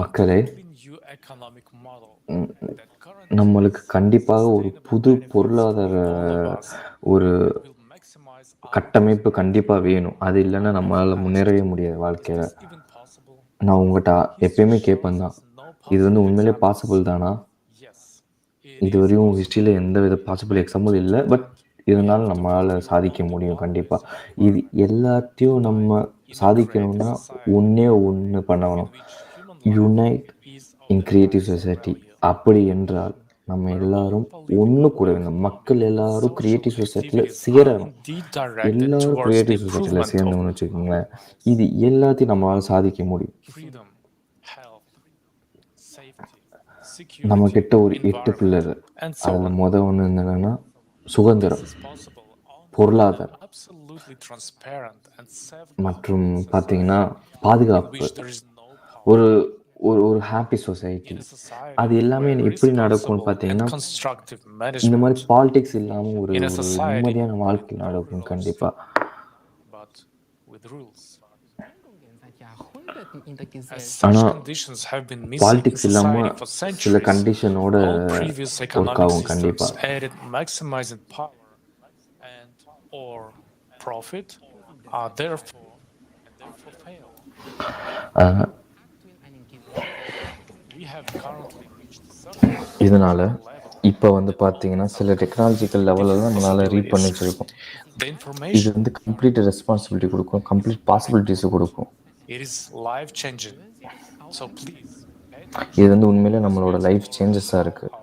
மக்களே, நம்மளுக்கு கண்டிப்பாக ஒரு புது பொருளாதார ஒரு கட்டமைப்பு கண்டிப்பாக வேணும். அது இல்லைன்னா நம்மளால் முன்னேறவே முடியாது வாழ்க்கையில். நான் உங்கள்கிட்ட எப்பயுமே கேட்பேன் தான், இது வந்து உண்மையிலே பாசிபிள் தானா? இதுவரையும் ஹிஸ்ட்ரியில் எந்த வித பாசிபிள் எக்ஸாம்பிள் இல்லை, பட் இருந்தாலும் நம்மளால் சாதிக்க முடியும் கண்டிப்பாக. இது எல்லாத்தையும் நம்ம சாதிக்கணும்னா ஒன்று பண்ணணும், யுனைட் இன் கிரியேட்டிவ் சொசைட்டி. அப்படி என்றால் நம்ம எல்லாரும் ஒன்று கூட வேணும். மக்கள் எல்லாரும் கிரியேட்டிவ் சொசைட்டியில் சேரணும். எல்லாரும் கிரியேட்டிவ் சொசைட்டியில் சேர்ந்தோம்னு வச்சுக்கோங்களேன், இது எல்லாத்தையும் நம்மளால் சாதிக்க முடியும். நம்மக்கிட்ட ஒரு 8 பில்லர், அதில் ஒன்று என்னென்னா சுதந்திரம், பொருளாதாரம் மற்றும் பார்த்திங்கன்னா பாதுகாப்பு, ஒரு ஒரு ஒரு ஹாப்பி சொசைட்டி. அது எல்லாமே எப்படி நடக்கும்னு பார்த்தீங்கன்னா, இந்த மாதிரி பாலிடிக்ஸ் இல்லாமல் ஒரு நிம்மதியான வாழ்க்கை நடக்கும் கண்டிப்பாக. ஆனால் பாலிடிக்ஸ் இல்லாமல் சில கண்டிஷனோட ஒர்க் ஆகும் கண்டிப்பாக. இதனால் இப்போ வந்து பார்த்தீங்கன்னா சில டெக்னாலஜிக்கல் லெவலெல்லாம் நம்மளால் ரீட் பண்ணி வச்சுருக்கோம். இது வந்து கம்ப்ளீட் ரெஸ்பான்சிபிலிட்டி கொடுக்கும், கம்ப்ளீட் பாசிபிலிட்டிஸை கொடுக்கும். இது வந்து உண்மையிலே நம்மளோட லைஃப் சேஞ்சஸாக இருக்குது.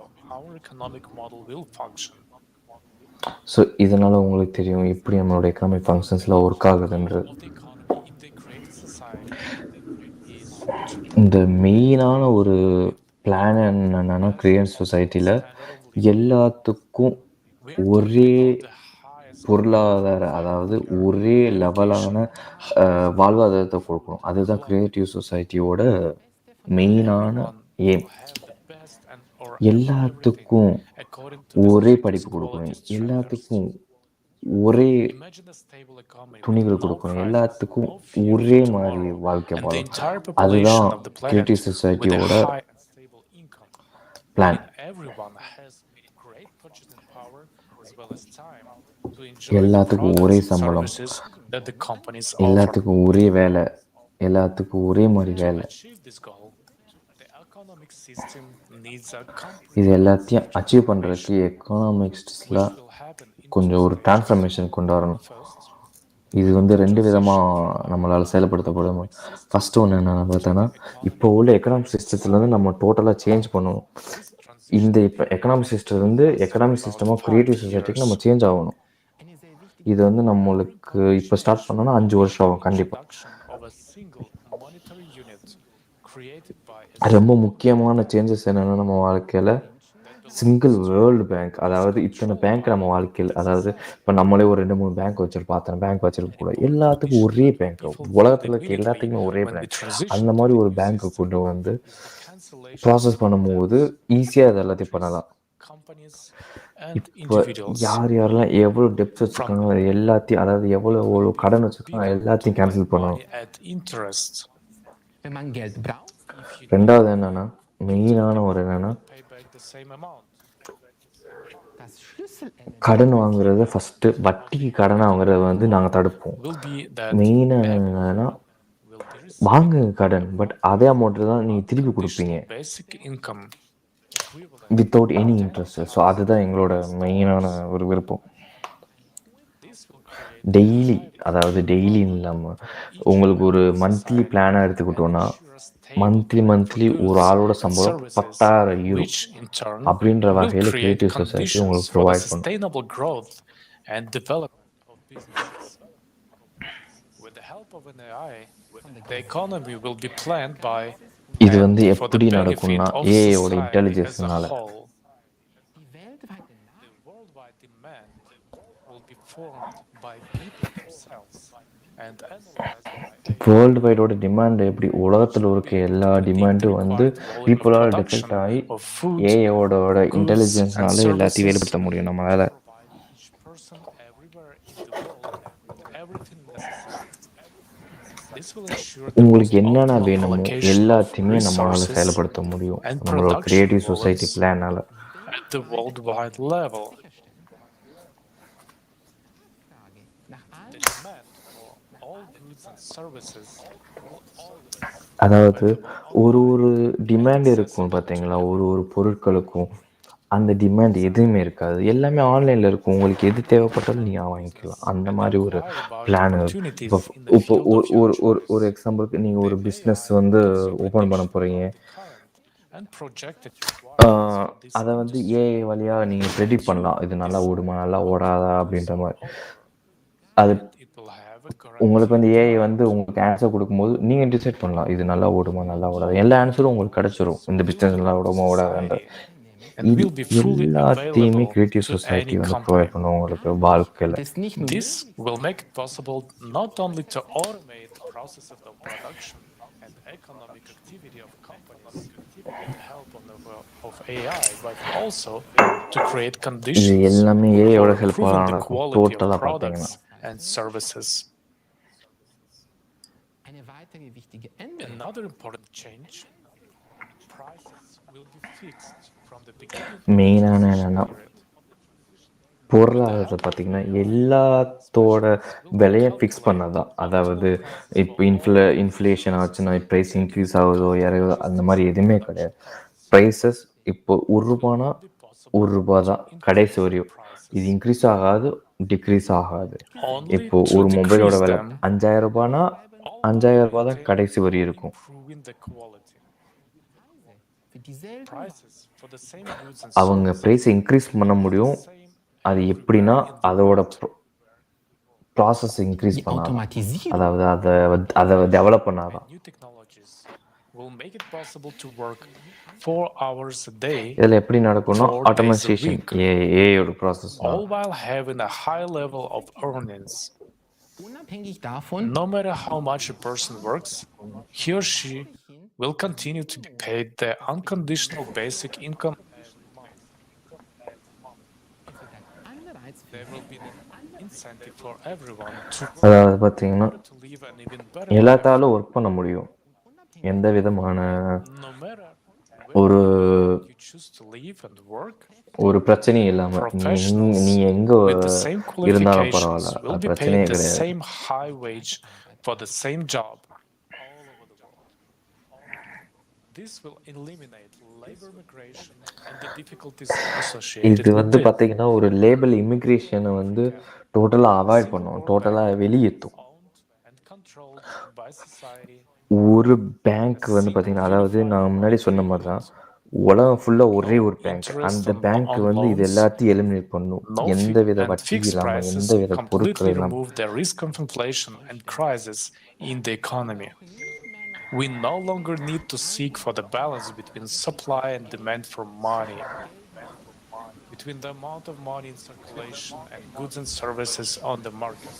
ஸோ இதனால் உங்களுக்கு தெரியும் எப்படி நம்மளோட எக்கனாமிக் ஃபங்க்ஷன்ஸில் ஒர்க் ஆகுதுன்றது. இந்த மெயினான ஒரு பிளான் என்னென்னா, கிரியேட்டிவ் சொசைட்டியில் எல்லாத்துக்கும் ஒரே பொருளாதார, அதாவது ஒரே லெவலான வாழ்வாதாரத்தை கொடுக்கணும். அதுதான் கிரியேட்டிவ் சொசைட்டியோட மெயினான எய்ம். எல்லாத்துக்கும் ஒரே படிப்பு கொடுக்கணும், எல்லாத்துக்கும் ஒரே துணிகள் கொடுக்கணும், எல்லாத்துக்கும் ஒரே மாதிரி வாழ்க்கை வாழணும். அதுதான் கிரியேட்டிவ் சொசைட்டியோட பிளான். எல்லாத்துக்கும் ஒரே சம்பளம், எல்லாத்துக்கும் ஒரே வேலை, எல்லாத்துக்கும் ஒரே மாதிரி வேலை. இது எல்லாத்தையும் அச்சீவ் பண்ணுறதுக்கு எக்கனாமிக்ஸில் கொஞ்சம் ஒரு டிரான்ஸ்ஃபர்மேஷன் கொண்டு வரணும். இது வந்து 2 விதமாக நம்மளால் செயல்படுத்தப்படும். ஃபஸ்ட்டு ஒன்று என்னென்னு பார்த்தோன்னா, இப்போ உள்ள எக்கனாமிக் சிஸ்டத்துலேருந்து நம்ம டோட்டலாக சேஞ்ச் பண்ணணும். இந்த இப்போ எக்கனாமிக் சிஸ்டம்லேருந்து எக்கனாமிக் சிஸ்டம் ஆஃப் கிரியேட்டிவ் சொசைட்டிக்கு நம்ம சேஞ்ச் ஆகணும். இது வந்து நம்மளுக்கு இப்போ ஸ்டார்ட் பண்ணோன்னா 5 வருஷம் ஆகும் கண்டிப்பாக. ரொம்ப முக்கியமான சேஞ்சஸ் என்னென்னா, நம்ம வாழ்க்கையில் சிங்கிள் வேர்ல்டு பேங்க், அதாவது இத்தனை பேங்க் நம்ம வாழ்க்கையில், அதாவது இப்போ நம்மளே ஒரு 2-3 பேங்க் வச்சுருப்போம், அத்தனை பேங்க் வச்சுருக்க கூட, எல்லாத்துக்கும் ஒரே பேங்க், உலகத்தில் இருக்க எல்லாத்துக்குமே ஒரே பேங்க். அந்த மாதிரி ஒரு பேங்க்கை கொண்டு வந்து ப்ராசஸ் பண்ணும்போது ஈஸியாக இது எல்லாத்தையும் பண்ணலாம். இப்போ யாரெல்லாம் எவ்வளோ டெப்த் வச்சுருக்காங்க எல்லாத்தையும், அதாவது எவ்வளோ கடன் வச்சுருக்காங்க எல்லாத்தையும் கேன்சல் பண்ணணும். ரெண்டாவது என்னென்னா, மெயினான ஒரு என்னென்னா, கடன் வாங்குறத ஃபஸ்ட்டு வட்டிக்கு கடன் வாங்குறத வந்து நாங்கள் தடுப்போம். மெயினாக என்னென்னா, வாங்குங்க கடன், பட் அதே அமௌண்ட்டு தான் நீங்கள் திருப்பி கொடுப்பீங்க வித்தவுட் எனி இன்ட்ரெஸ்ட். ஸோ அதுதான் எங்களோட மெயினான ஒரு விருப்பம். டெய்லி, அதாவது டெய்லி இல்லாமல் உங்களுக்கு ஒரு மந்த்லி பிளானாக எடுத்துக்கிட்டோன்னா, மந்த்லி ஒரு ஆளோட சம்பளம் 10,000 யூரோ அப்படின்ற வகையில் கிரியேட்டிவ் சொசைட்டி உங்களுக்கு ப்ரொவைட் பண்ணும். and development of businesses. With the help of an AI, the economy will be planned by இது and வந்து for the எப்படி benefit நடக்கும்னா of ஏஐயோட society as a இன்டெலிஜென்ஸ்னால. whole. The worldwide demand will be formed by people themselves and analyzed by AI. World வைடோட demand எப்படி உலகத்தில் இருக்க எல்லா டிமாண்டும் வந்து பீப்புளால் டிஃபெக்ட் ஆகி ஏஐயோட இன்டெலிஜென்ஸ்னால எல்லாத்தையும் வேறுபடுத்த முடியும் நம்மளால. Each person everywhere in the world with everything necessary. This will ensure the most உங்களுக்கு என்னென்ன optimal வேணுமோ allocation of எல்லாத்தையுமே நம்மளால resources செயல்படுத்த முடியும் and நம்மளோட production கிரியேட்டிவ் volumes சொசைட்டி பிளானால. at the worldwide level. The demand for all goods and services will always அதாவது ஒரு டிமாண்ட் இருக்கும் பார்த்தீங்களா, ஒரு பொருட்களுக்கும் அந்த டிமாண்ட் எதுவுமே இருக்காது. எல்லாமே ஆன்லைனில் இருக்கும். உங்களுக்கு எது தேவைப்பட்டாலும் நீங்கள் வாங்கிக்கலாம். அந்த மாதிரி ஒரு பிளான். இப்போ இப்போ ஒரு ஒரு ஒரு எக்ஸாம்பிளுக்கு நீங்கள் ஒரு பிஸ்னஸ் வந்து ஓப்பன் பண்ண போகிறீங்க. அதை வந்து ஏஐ வழியாக நீங்கள் ப்ரெடிக்ட் பண்ணலாம். இது நல்லா ஓடுமா நல்லா ஓடாதா அப்படின்ற மாதிரி. அது உங்களுக்கு வந்து ஏஐ வந்து உங்களுக்கு ஆன்சர் கொடுக்கும்போது நீங்கள் டிசைட் பண்ணலாம் இது நல்லா ஓடுமா நல்லா ஓடாது. எல்லா ஆன்சரும் உங்களுக்கு கிடச்சிரும். இந்த பிஸ்னஸ் நல்லா ஓடுமா ஓடாதுன்ற இது எல்லாத்தையுமே கிரியேட்டிவ் சொசைட்டி வந்து ப்ரொவைட் பண்ணுவோம் உங்களுக்கு வாழ்க்கையில். This will make it possible not only to automate the process of the production and economic activity of companies with the help of AI, but also to create conditions for improving the quality of products and services. Another important change, prices will be fixed from the beginning. மெயினான என்னென்னா பொருளாதாரத்தை பார்த்திங்கன்னா எல்லாத்தோட விலையை fix பண்ணதான். அதாவது இப்போ inflation ஆச்சுன்னா ப்ரைஸ் இன்க்ரீஸ் ஆகுதோ இறகுதோ அந்த மாதிரி எதுவுமே கிடையாது. ப்ரைஸஸ் இப்போ ₹1 ₹1 தான் கடைசி வரையும். இது இன்க்ரீஸ் ஆகாது, டிக்ரீஸ் ஆகாது. இப்போ ஒரு மொபைலோட விலை ₹5000னா ₹5000 தான் கடைசி வரையும் இருக்கும். அவங்க ப்ரைஸ் இன்க்ரீஸ் பண்ண முடியும். அது எப்படின்னா அதோட ப்ராசஸ் இன்க்ரீஸ் பண்ணாதான், அதாவது அதை டெவலப் பண்ணாதான். இதில் எப்படி நடக்கும்னா ஆட்டோமேஷன் ஏஐயோட process. All while having a high level of earnings. No matter how much a person works, he or she will continue to be paid the unconditional basic income. There will be an incentive for everyone to அதாவது பார்த்தீங்கன்னா live an even better எல்லாத்தாலும் work பண்ண முடியும். எந்த விதமான ஒரு பிரச்சனையும் இல்லாமல் நீ எங்கே இருந்தாலும் பரவாயில்ல, அது பிரச்சனையே கிடையாது. இது வந்து பார்த்தீங்கன்னா ஒரு லேபர் இமிக்ரேஷனை வந்து டோட்டலாக அவாய்ட் பண்ணும், டோட்டலாக வெளியேற்றும். ஒரு பேங்க் வந்து பார்த்தீங்கன்னா, அதாவது நான் முன்னாடி சொன்ன மாதிரி தான், உலகம் ஃபுல்லாக ஒரே ஒரு பேங்க். அந்த பேங்க் வந்து இது எல்லாத்தையும் எலிமினேட் பண்ணும். எந்த வித வட்டி இல்லாமல், எந்த வித பொருட்கள் இல்லாமல். We no longer need to seek for the balance between supply and demand for money, between the amount of money in circulation and goods and services on the market.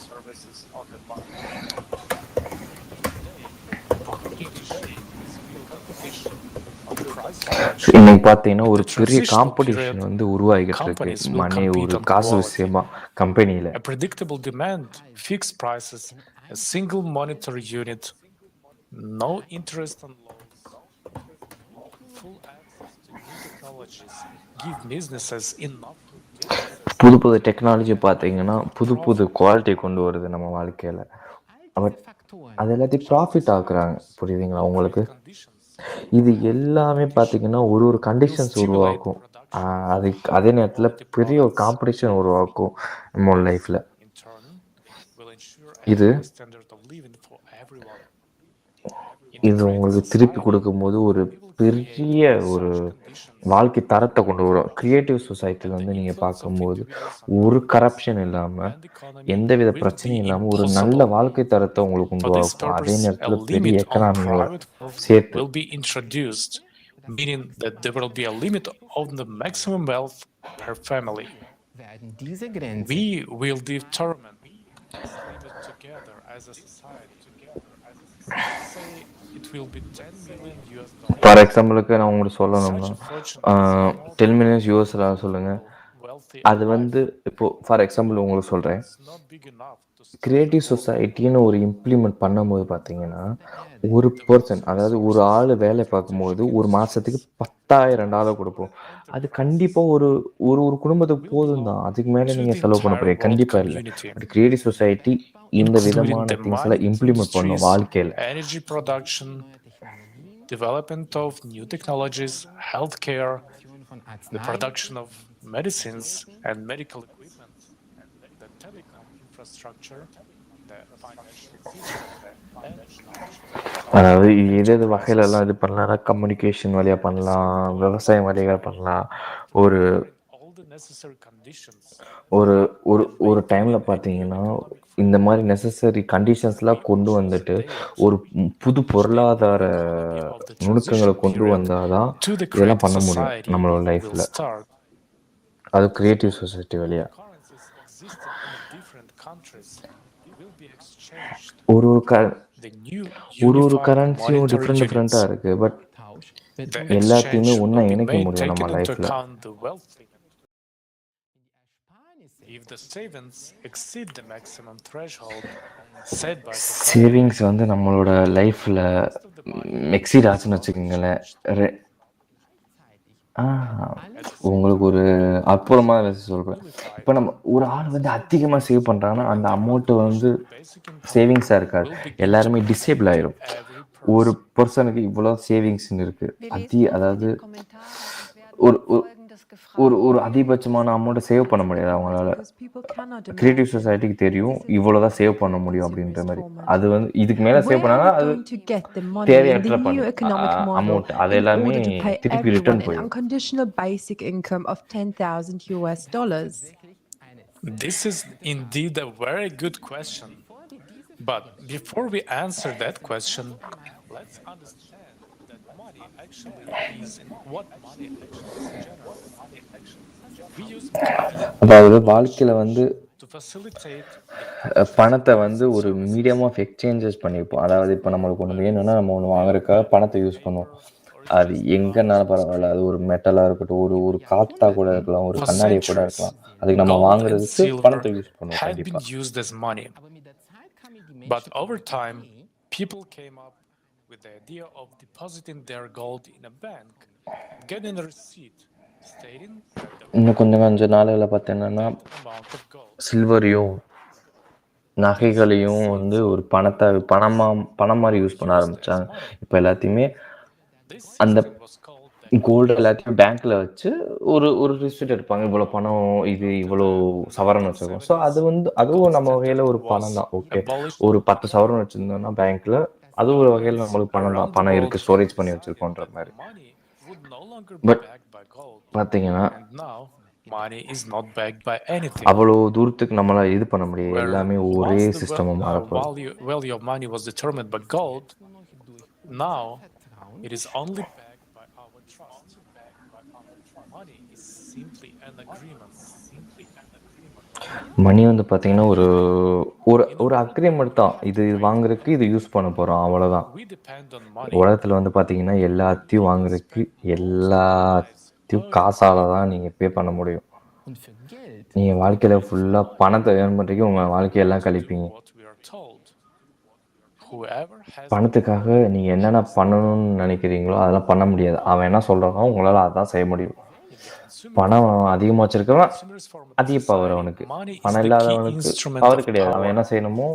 இன்னைக்கு பார்த்தீங்கன்னா ஒரு பெரிய காம்படிஷன் வந்து உருவாகிட்டு இருக்கு மணி ஒரு காசு விஷயமா கம்பெனியில். A predictable demand, fixed prices, a single monetary unit, no interest on loans, full access to new technologies give businesses enough. புது டெக்னாலஜி பார்த்தீங்கன்னா புது குவாலிட்டி கொண்டு வருது நம்ம வாழ்க்கையில். பட் அது எல்லாத்தையும் ப்ராஃபிட் ஆக்குறாங்க, புரியுதுங்களா உங்களுக்கு? இது எல்லாமே பார்த்தீங்கன்னா ஒரு கண்டிஷன்ஸ் உருவாக்கும். அதே நேரத்தில் பெரிய ஒரு காம்படிஷன் உருவாக்கும் நம்ம லைஃப்பில். இது உங்களுக்கு திருப்பி கொடுக்கும்போது ஒரு பெரிய ஒரு வாழ்க்கை தரத்தை கொண்டு வரும். கிரியேட்டிவ் சொசைட்டில வந்து நீங்க பார்க்கும்போது, ஒரு கரப்ஷன் இல்லாம, எந்தவித பிரச்சனையும் இல்லாம, ஒரு நல்ல வாழ்க்கை தரத்தை உங்களுக்கு For this உருவாக்கும். அதே purpose, a நேரத்தில பெரிய limit on எக்கனாமியோட private wealth சேர்த்து. will be introduced, meaning that there will be a limit on the maximum wealth per family. We will determine this limit together as a society. Say it will be $10 million. For எக்ஸாம்பிளுக்கு நான் உங்களுக்கு சொல்லணும்னா, 10 million யூஎஸ்ல சொல்லுங்க. அது வந்து இப்போ for example உங்களுக்கு சொல்றேன். கிரியேட்டிவ் சொசைட்டின்னு ஒரு இம்ப்ளிமெண்ட் பண்ணும்போது பார்த்தீங்கன்னா, ஒரு பெர்சன் அதாவது ஒரு ஆள் வேலை பார்க்கும்போது ஒரு மாசத்துக்கு $10,000 கொடுப்போம். அது கண்டிப்பா ஒரு ஒரு ஒரு குடும்பத்துக்கு போதும் தான். அதுக்கு மேல நீங்க செலவு பண்ண போறீங்க. கண்டிப்பா இல்ல. பட் கிரியேட்டிவ் சொசைட்டி இந்த விதமான திங்ஸ்ல இம்ப்ளிமெண்ட் பண்ணும் வாழ்க்கையில. Energy production, development of new technologies, healthcare, the production of medicines and medical equipment, the telecom infrastructure, the financial system, அதாவது எது வகையிலலாம் இது பண்ணலாம்னா, கம்யூனிகேஷன் வழியா பண்ணலாம், விவசாயம் வழியா பண்ணலாம். ஒரு ஒரு ஒரு ஒரு டைம்ல பார்த்தீங்கன்னா, இந்த மாதிரி நெசசரி கண்டிஷன்ஸ்லாம் கொண்டு வந்துட்டு, ஒரு புது பொருளாதார நுணுக்கங்களை கொண்டு வந்தாதான் இதெல்லாம் பண்ண முடியும் நம்மளோட லைஃப்ல. அது கிரியேட்டிவ் சொசைட்டி வழியா. ஒரு ஒரு கரன்சியும் டிஃப்ரெண்டா இருக்கு. பட் எல்லாத்தையுமே ஒண்ணா இணைக்க முடியும் நம்ம லைஃப்ல. சேவிங்ஸ் வந்து நம்மளோட லைஃப்ல எக்ஸீட் ஆச்சுன்னு வச்சுக்கோங்களேன். உங்களுக்கு ஒரு அற்புதமான விஷயம் சொல்றேன். இப்போ நம்ம ஒரு ஆள் வந்து அதிகமா சேவ் பண்றாங்கன்னா அந்த அமௌண்ட் வந்து சேவிங்ஸா இருக்காது. எல்லாருமே டிசேபிள் ஆயிரும். ஒரு பர்சனுக்கு இவ்வளவு சேவிங்ஸ் இருக்கு. அதாவது ஒரு ஒரு ஒரு அதிகபட்சமான அமௌண்ட்டை சேவ் பண்ண முடியாது அவங்களால. கிரியேட்டிவ் சொசைட்டிக்கு தெரியும் இவ்வளவுதான் சேவ் பண்ண முடியும் அப்படின்ற மாதிரி. அது வந்து இதுக்கு மேல சேவ் பண்ணாங்கன்னா அது தேவையற்ற அமௌண்ட். அது எல்லாமே திருப்பி ரிட்டர்ன் போயிடும். Unconditional basic income of $10,000. This is indeed a very good question. But before we answer that question, let's understand that money actually is what money actually is general. We use money அதாவது வாழ்க்கையில வந்து to facilitate பணத்தை வந்து ஒரு medium of exchanges பண்ணிப்போம். அதாவது இப்போ நம்மளுக்கு ஒன்று வேணும்னா நம்ம ஒன்று வாங்குறதுக்காக பணத்தை யூஸ் பண்ணுவோம். அது எங்கன்னாலும் பரவாயில்ல. அது ஒரு மெட்டலாக இருக்கட்டும், ஒரு ஒரு காத்தா கூட இருக்கலாம், ஒரு கண்ணாடியை கூட இருக்கலாம். அதுக்கு நம்ம வாங்குறதுக்கு பணத்தை யூஸ் பண்ணுவோம். had been used as money. But over time, people came up with the idea of depositing their gold in a bank, getting a receipt stating இன்னும் கொஞ்சம் நாளில் பார்த்தீங்கன்னா சில்வரையும் நகைகளையும் வந்து ஒரு பணம் மாதிரி யூஸ் பண்ண ஆரம்பிச்சாங்க. இப்போ எல்லாத்தையுமே அந்த கோல்டு எல்லாத்தையும் பேங்க்ல வச்சு ஒரு ஒரு ரிசிப்ட் எடுப்பாங்க. இவ்வளோ பணம், இது இவ்வளோ சவரன் வச்சிருக்கோம். ஸோ அது வந்து அதுவும் நம்ம வகையில ஒரு பணம் தான். ஓகே, ஒரு 10 சவரன் வச்சிருந்தோம்னா பேங்க்ல, அது ஒரு வகையில் நம்மளுக்கு பணம் தான். பணம் இருக்கு, ஸ்டோரேஜ் பண்ணி வச்சிருக்கோன்ற மாதிரி. பட் பார்த்தீங்கன்னா அவ்வளோ தூரத்துக்கு நம்மளால இது பண்ண முடியாது. எல்லாமே ஒரே சிஸ்டமா மாறப்போகுது. value of money was determined by gold. Now it is only backed by our trust. Money is simply an agreement. மணி வந்து பார்த்தீங்கன்னா ஒரு ஒரு அக்ரிமெண்ட் தான். இது வாங்குறதுக்கு இது யூஸ் பண்ண போகிறோம், அவ்வளோதான். உலகத்தில் வந்து பார்த்தீங்கன்னா எல்லாத்தையும் வாங்குறதுக்கு எல்லாத்தையும் காசால தான் நீங்கள் பே பண்ண முடியும். நீங்கள் வாழ்க்கையில் ஃபுல்லாக பணத்தை ஏர்ன் பண்ணுறதுக்கு உங்கள் வாழ்க்கையெல்லாம் கழிப்பீங்க. பணத்துக்காக நீங்கள் என்னென்ன பண்ணணும்னு நினைக்கிறீங்களோ அதெல்லாம் பண்ண முடியாது. அவன் என்ன சொல்கிறானோ உங்களால் அதான் செய்ய முடியும். பணம் அதிகமாக வச்சிருக்கவன் அதிக பவர் அவனுக்கு, பணம் இல்லாதவனுக்கு பவர் கிடையாது. அவன் என்ன செய்யணுமோ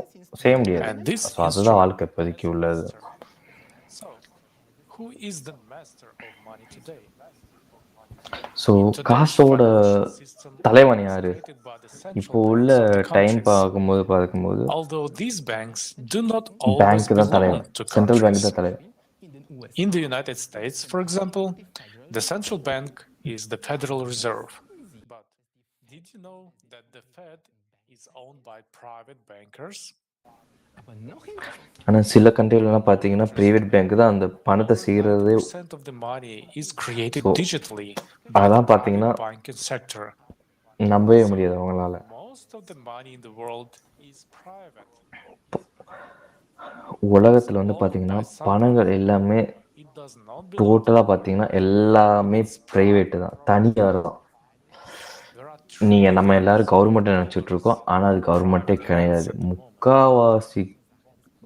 செய்ய முடியாது. ஸோ அதுதான் வாழ்க்கை இப்போதைக்கு உள்ளது. ஸோ காசோட தலைவன் யாரு? இப்போ உள்ள டைம் பார்க்கும்போது பேங்க் தான் தலைவன். சென்ட்ரல் பேங்க் தான் தலைவன். In the United States, for example, the central bank is the Federal Reserve. But did you know that the Fed is owned by private bankers? ஆனால் சில கண்ட்ரிலலாம் பார்த்தீங்கன்னா ப்ரைவேட் பேங்க் தான் அந்த பணத்தை செய்கிறதே. 90% of the money is created so digitally by the அதான் private பார்த்தீங்கன்னா banking sector. நம்பவே முடியாது அவங்களால. Most of the money in the world is private. உலகத்தில் வந்து பார்த்தீங்கன்னா பணங்கள் எல்லாமே டோட்டலாக பார்த்தீங்கன்னா எல்லாமே ப்ரைவேட்டு தான், தனியார் தான். நீங்கள் நம்ம எல்லாரும் கவர்மெண்ட்டை நினச்சிட்டு இருக்கோம், ஆனால் அது கவர்மெண்ட்டே கிடையாது. முக்காவாசி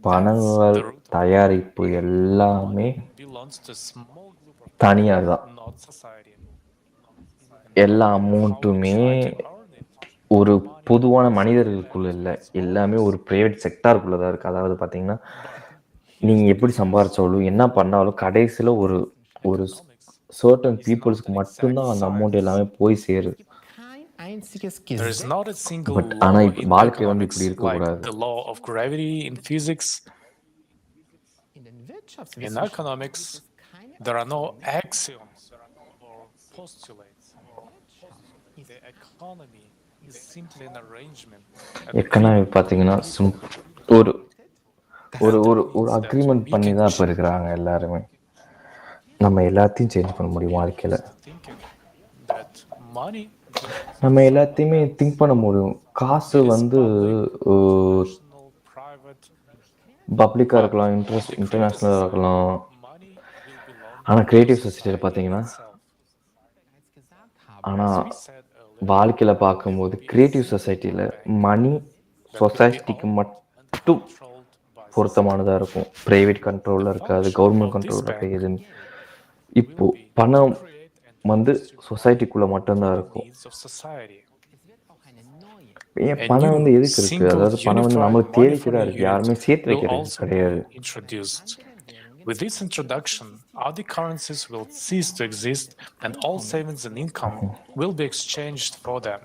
பணங்கள் தயாரிப்பு எல்லாமே தனியார் தான். எல்லா அமௌண்ட்டுமே ஒரு பொதுவான மனிதர்களுக்குள்ள இல்லை, எல்லாமே ஒரு ப்ரைவேட் செக்டாருக்குள்ளே தான் இருக்குது. அதாவது பார்த்தீங்கன்னா நீங்கள் எப்படி சம்பாரிச்சாலும் என்ன பண்ணாலும் கடைசியில் ஒரு ஒரு சர்டன் பீப்புள்ஸ்க்கு மட்டும்தான் அந்த அமௌண்ட் எல்லாமே போய் சேருது. There is not a single but law ஆனால் in வாழ்க்கை வந்து economics இப்படி like இருக்கக்கூடாது. the law of gravity in physics. In economics, there are no axioms or postulates. The economy is simply an arrangement. Economy பார்த்தீங்கன்னா ஒரு ஒரு ஒரு ஒரு அக்ரிமெண்ட் பண்ணி தான் இப்போ இருக்கிறாங்க எல்லாருமே. நம்ம எல்லாத்தையும் சேஞ்ச் பண்ண முடியும் வாழ்க்கையில். நம்ம எல்லாத்தையுமே திங்க் பண்ண முடியும். காசு வந்து பப்ளிக்காக இருக்கலாம், இன்டர்நேஷ்னலாக இருக்கலாம். ஆனால் க்ரியேட்டிவ் சொசைட்டியில் பார்த்தீங்கன்னா, ஆனால் வாழ்க்கையில் பார்க்கும்போது க்ரியேட்டிவ் சொசைட்டியில் மணி சொசைட்டிக்கு மட்டும் பொருத்தமானதாக இருக்கும். ப்ரைவேட் கண்ட்ரோலில் இருக்காது, கவர்மெண்ட் கண்ட்ரோலில் இருக்காது. எதுவும் இப்போது பணம் வந்து சொசைட்டிக்குள்ளே மட்டும்தான் இருக்கும். ஏன் பணம் வந்து எதுக்கு இருக்குது? அதாவது பணம் வந்து நம்மளுக்கு தேவைக்கு தான் இருக்குது, யாருமே சேர்த்து வைக்கிறது கிடையாது. With this introduction, other currencies will cease to exist and all savings and income will be exchanged for them.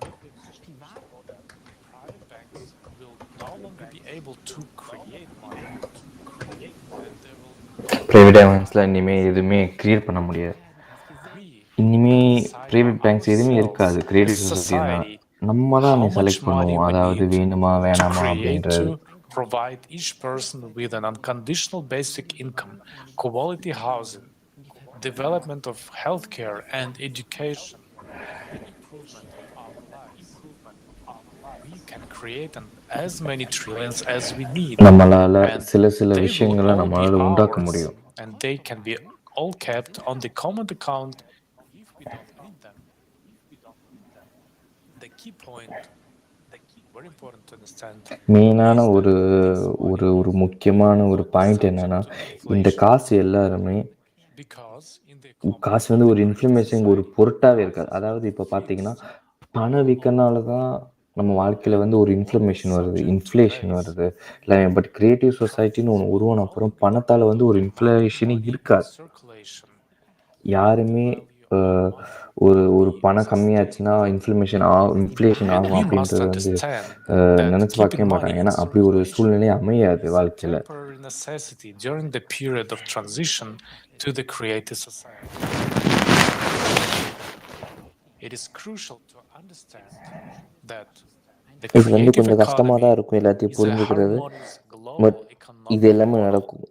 Private banks will no longer be able to create money, and they will... private பேங்க்ஸில் இனிமேல் எதுவுமே create பண்ண முடியாது. இனிமேல் private banks எதுவுமே இருக்காது. Creative society தான். நம்ம தான் செலக்ட் பண்ணுவோம், அதாவது வேணுமா வேணாமா அப்படின்றது. Provide each person with an unconditional basic income, quality housing, development of healthcare and education, and improvement of our lives. We can create as many trillions as we need. நம்மளால சில They விஷயங்களை will all நம்மளால be உண்டாக்க ours, முடியும். and they can be all kept on the common account if we don't need them. The key point, very important to understand. மெயினான ஒரு ஒரு ஒரு முக்கியமான ஒரு பாயிண்ட் என்னன்னா, இந்த காசு எல்லாருமே காசு வந்து ஒரு இன்ஃப்ளமேஷன், ஒரு பொருட்டாகவே இருக்காது. அதாவது இப்போ பார்த்தீங்கன்னா பணம் விற்கனால தான் நம்ம வாழ்க்கையில் வந்து ஒரு இன்ஃப்ளமேஷன் வருது, இன்ஃப்ளேஷன் வருது இல்லை. பட் க்ரியேட்டிவ் சொசைட்டின்னு ஒன்று உருவான அப்புறம் பணத்தால் வந்து ஒரு இன்ஃப்ளேஷனே இருக்காது. யாருமே ஒரு ஒரு பணம் கம்மியாச்சுன்னா இன்ஃப்ளேஷன் ஆகும் அப்படின்றது வந்து நினச்சி பார்க்கவே மாட்டாங்க. ஏன்னா அப்படி ஒரு சூழ்நிலை அமையாது வாழ்க்கையில். Temporary necessity during the period of transition to the creative society. It is crucial to understand that the இது வந்து creative கொஞ்சம் கஷ்டமாக தான் economy இருக்கும் எல்லாத்தையும் is a புரிஞ்சுக்கிறது. harmonious global பட் இது economic எல்லாமே model. நடக்கும்.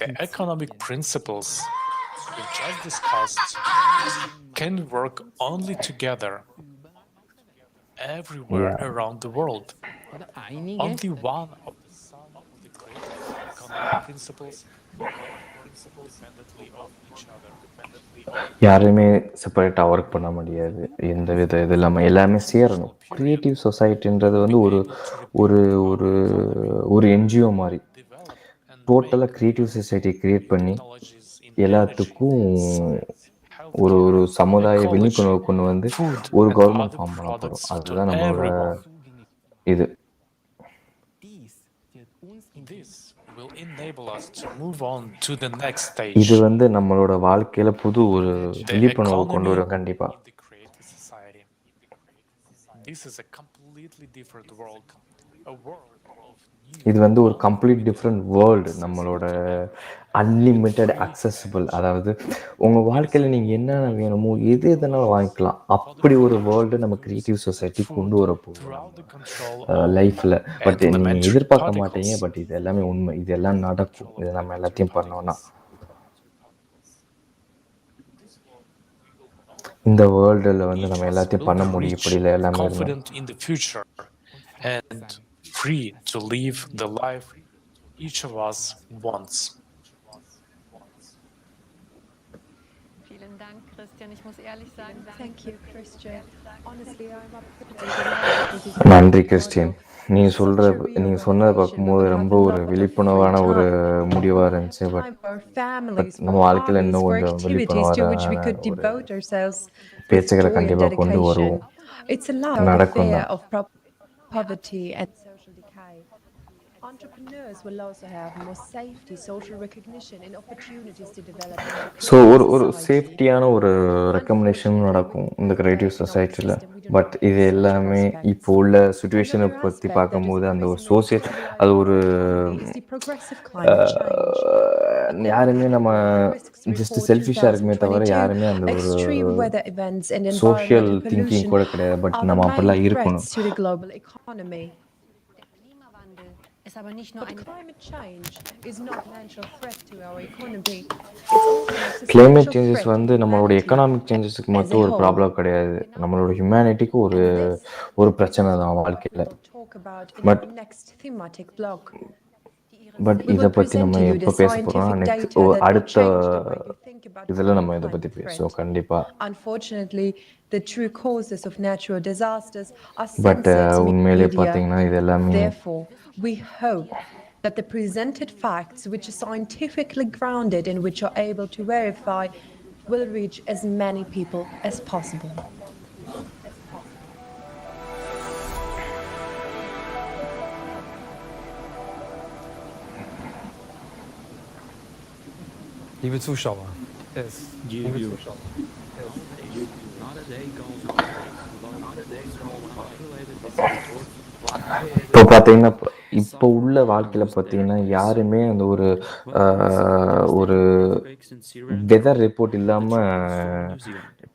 The economic principles we just discussed can work only together everywhere around the world. Only one of the sum of the creative economic principles independently of each other. யாருமே செப்பரேட்டாக work பண்ண முடியாது. எந்த வித இது இல்லாமல் எல்லாமே சேரணும். க்ரியேட்டிவ் சொசைட்டின்றது வந்து ஒரு ஒரு ஒரு ஒரு என்ஜிஓ மாதிரி டோட்டலாக க்ரியேட்டிவ் சொசைட்டி க்ரியேட் பண்ணி எல்லாத்துக்கும் ஒரு ஒரு சமுதாய விழிப்புணர்வு கொண்டு வந்து ஒரு கவர்மெண்ட் ஃபார்ம் பண்ண போகிறோம். அதுதான் நம்மளோட இது. இது வந்து நம்மளோட வாழ்க்கையில புது ஒரு விழிப்புணர்வு கொண்டு வரும் கண்டிப்பா. This is a completely different world, a world of இது வந்து ஒரு கம்ப்ளீட் டிஃப்ரெண்ட் வேர்ல்டு. நம்மளோட அன்லிமிட்டெட் அக்சஸிபிள். அதாவது உங்கள் வாழ்க்கையில் நீங்கள் என்னென்ன வேணுமோ எது எதனாலும் வாங்கிக்கலாம். அப்படி ஒரு வேர்ல்டு நம்ம கிரியேட்டிவ் சொசைட்டி கொண்டு வர போகிறோம் நம்ம லைஃப்பில். பட் நீங்கள் எதிர்பார்க்க மாட்டீங்க. பட் இது எல்லாமே உண்மை. இது எல்லாம் நடக்கும். இது நம்ம எல்லாத்தையும் பண்ணோன்னா இந்த வேர்ல்டில் வந்து நம்ம எல்லாத்தையும் பண்ண முடியும். இப்படி இல்லை எல்லாமே and free to live the life each of us wants. Vielen Dank, Christian. Ich muss ehrlich sagen, thank you, Christian. Honestly, நன்றி கிறிஸ்டியன். நீங்கள் சொன்னதை பார்க்கும்போது ரொம்ப ஒரு விழிப்புணர்வான ஒரு முடிவாக இருந்துச்சு. பட் நம்ம வாழ்க்கையில் இன்னும் கொஞ்சம் விழிப்புணர்வான பேச்சுகளை கண்டிப்பாக கொண்டு வருவோம். நடக்கும் தான். Poverty and social decay. Entrepreneurs will also have more safety, social recognition, and opportunities to develop. So ஒரு சேஃப்டியான ஒரு ரெக்கமெண்டேஷன் நடக்கும் இந்த கிரியேட்டிவ் சொசைட்டியில். பட் இது எல்லாமே இப்போ உள்ள சுச்சுவேஷனை பற்றி பார்க்கும்போது அந்த ஒரு சோசியல் அது ஒரு யாருமே நம்ம ஜஸ்ட் செல்ஃபிஷாக இருக்குமே தவிர யாருமே அந்த ஒரு சோஷியல் திங்கிங் கூட கிடையாது. பட் நம்ம அப்படிலாம் இருக்கணும். கிளைமேட் சேஞ்சஸ் வந்து நம்மளோட எக்கனாமிக் சேஞ்சஸுக்கு மட்டும் ஒரு ப்ராப்ளம் கிடையாது. நம்மளோட ஹியூமனிட்டிக்கு ஒரு பிரச்சனை தான் வாழ்க்கையில். பட் இதை பற்றி நம்ம எப்போ பேச போகிறோம்னா நெக்ஸ்ட் அடுத்த இதில் நம்ம இதை பற்றி பேசுவோம் கண்டிப்பாக. பட் உண்மையிலே பார்த்தீங்கன்னா இது எல்லாமே we hope that the presented facts, which are scientifically grounded and which are able to verify, will reach as many people as possible. Liebe Zuschauer, இப்போ பார்த்தீங்கன்னா இப்போ உள்ள வாழ்க்கையில் பார்த்தீங்கன்னா யாருமே அந்த ஒரு வெதர் ரிப்போர்ட் இல்லாமல்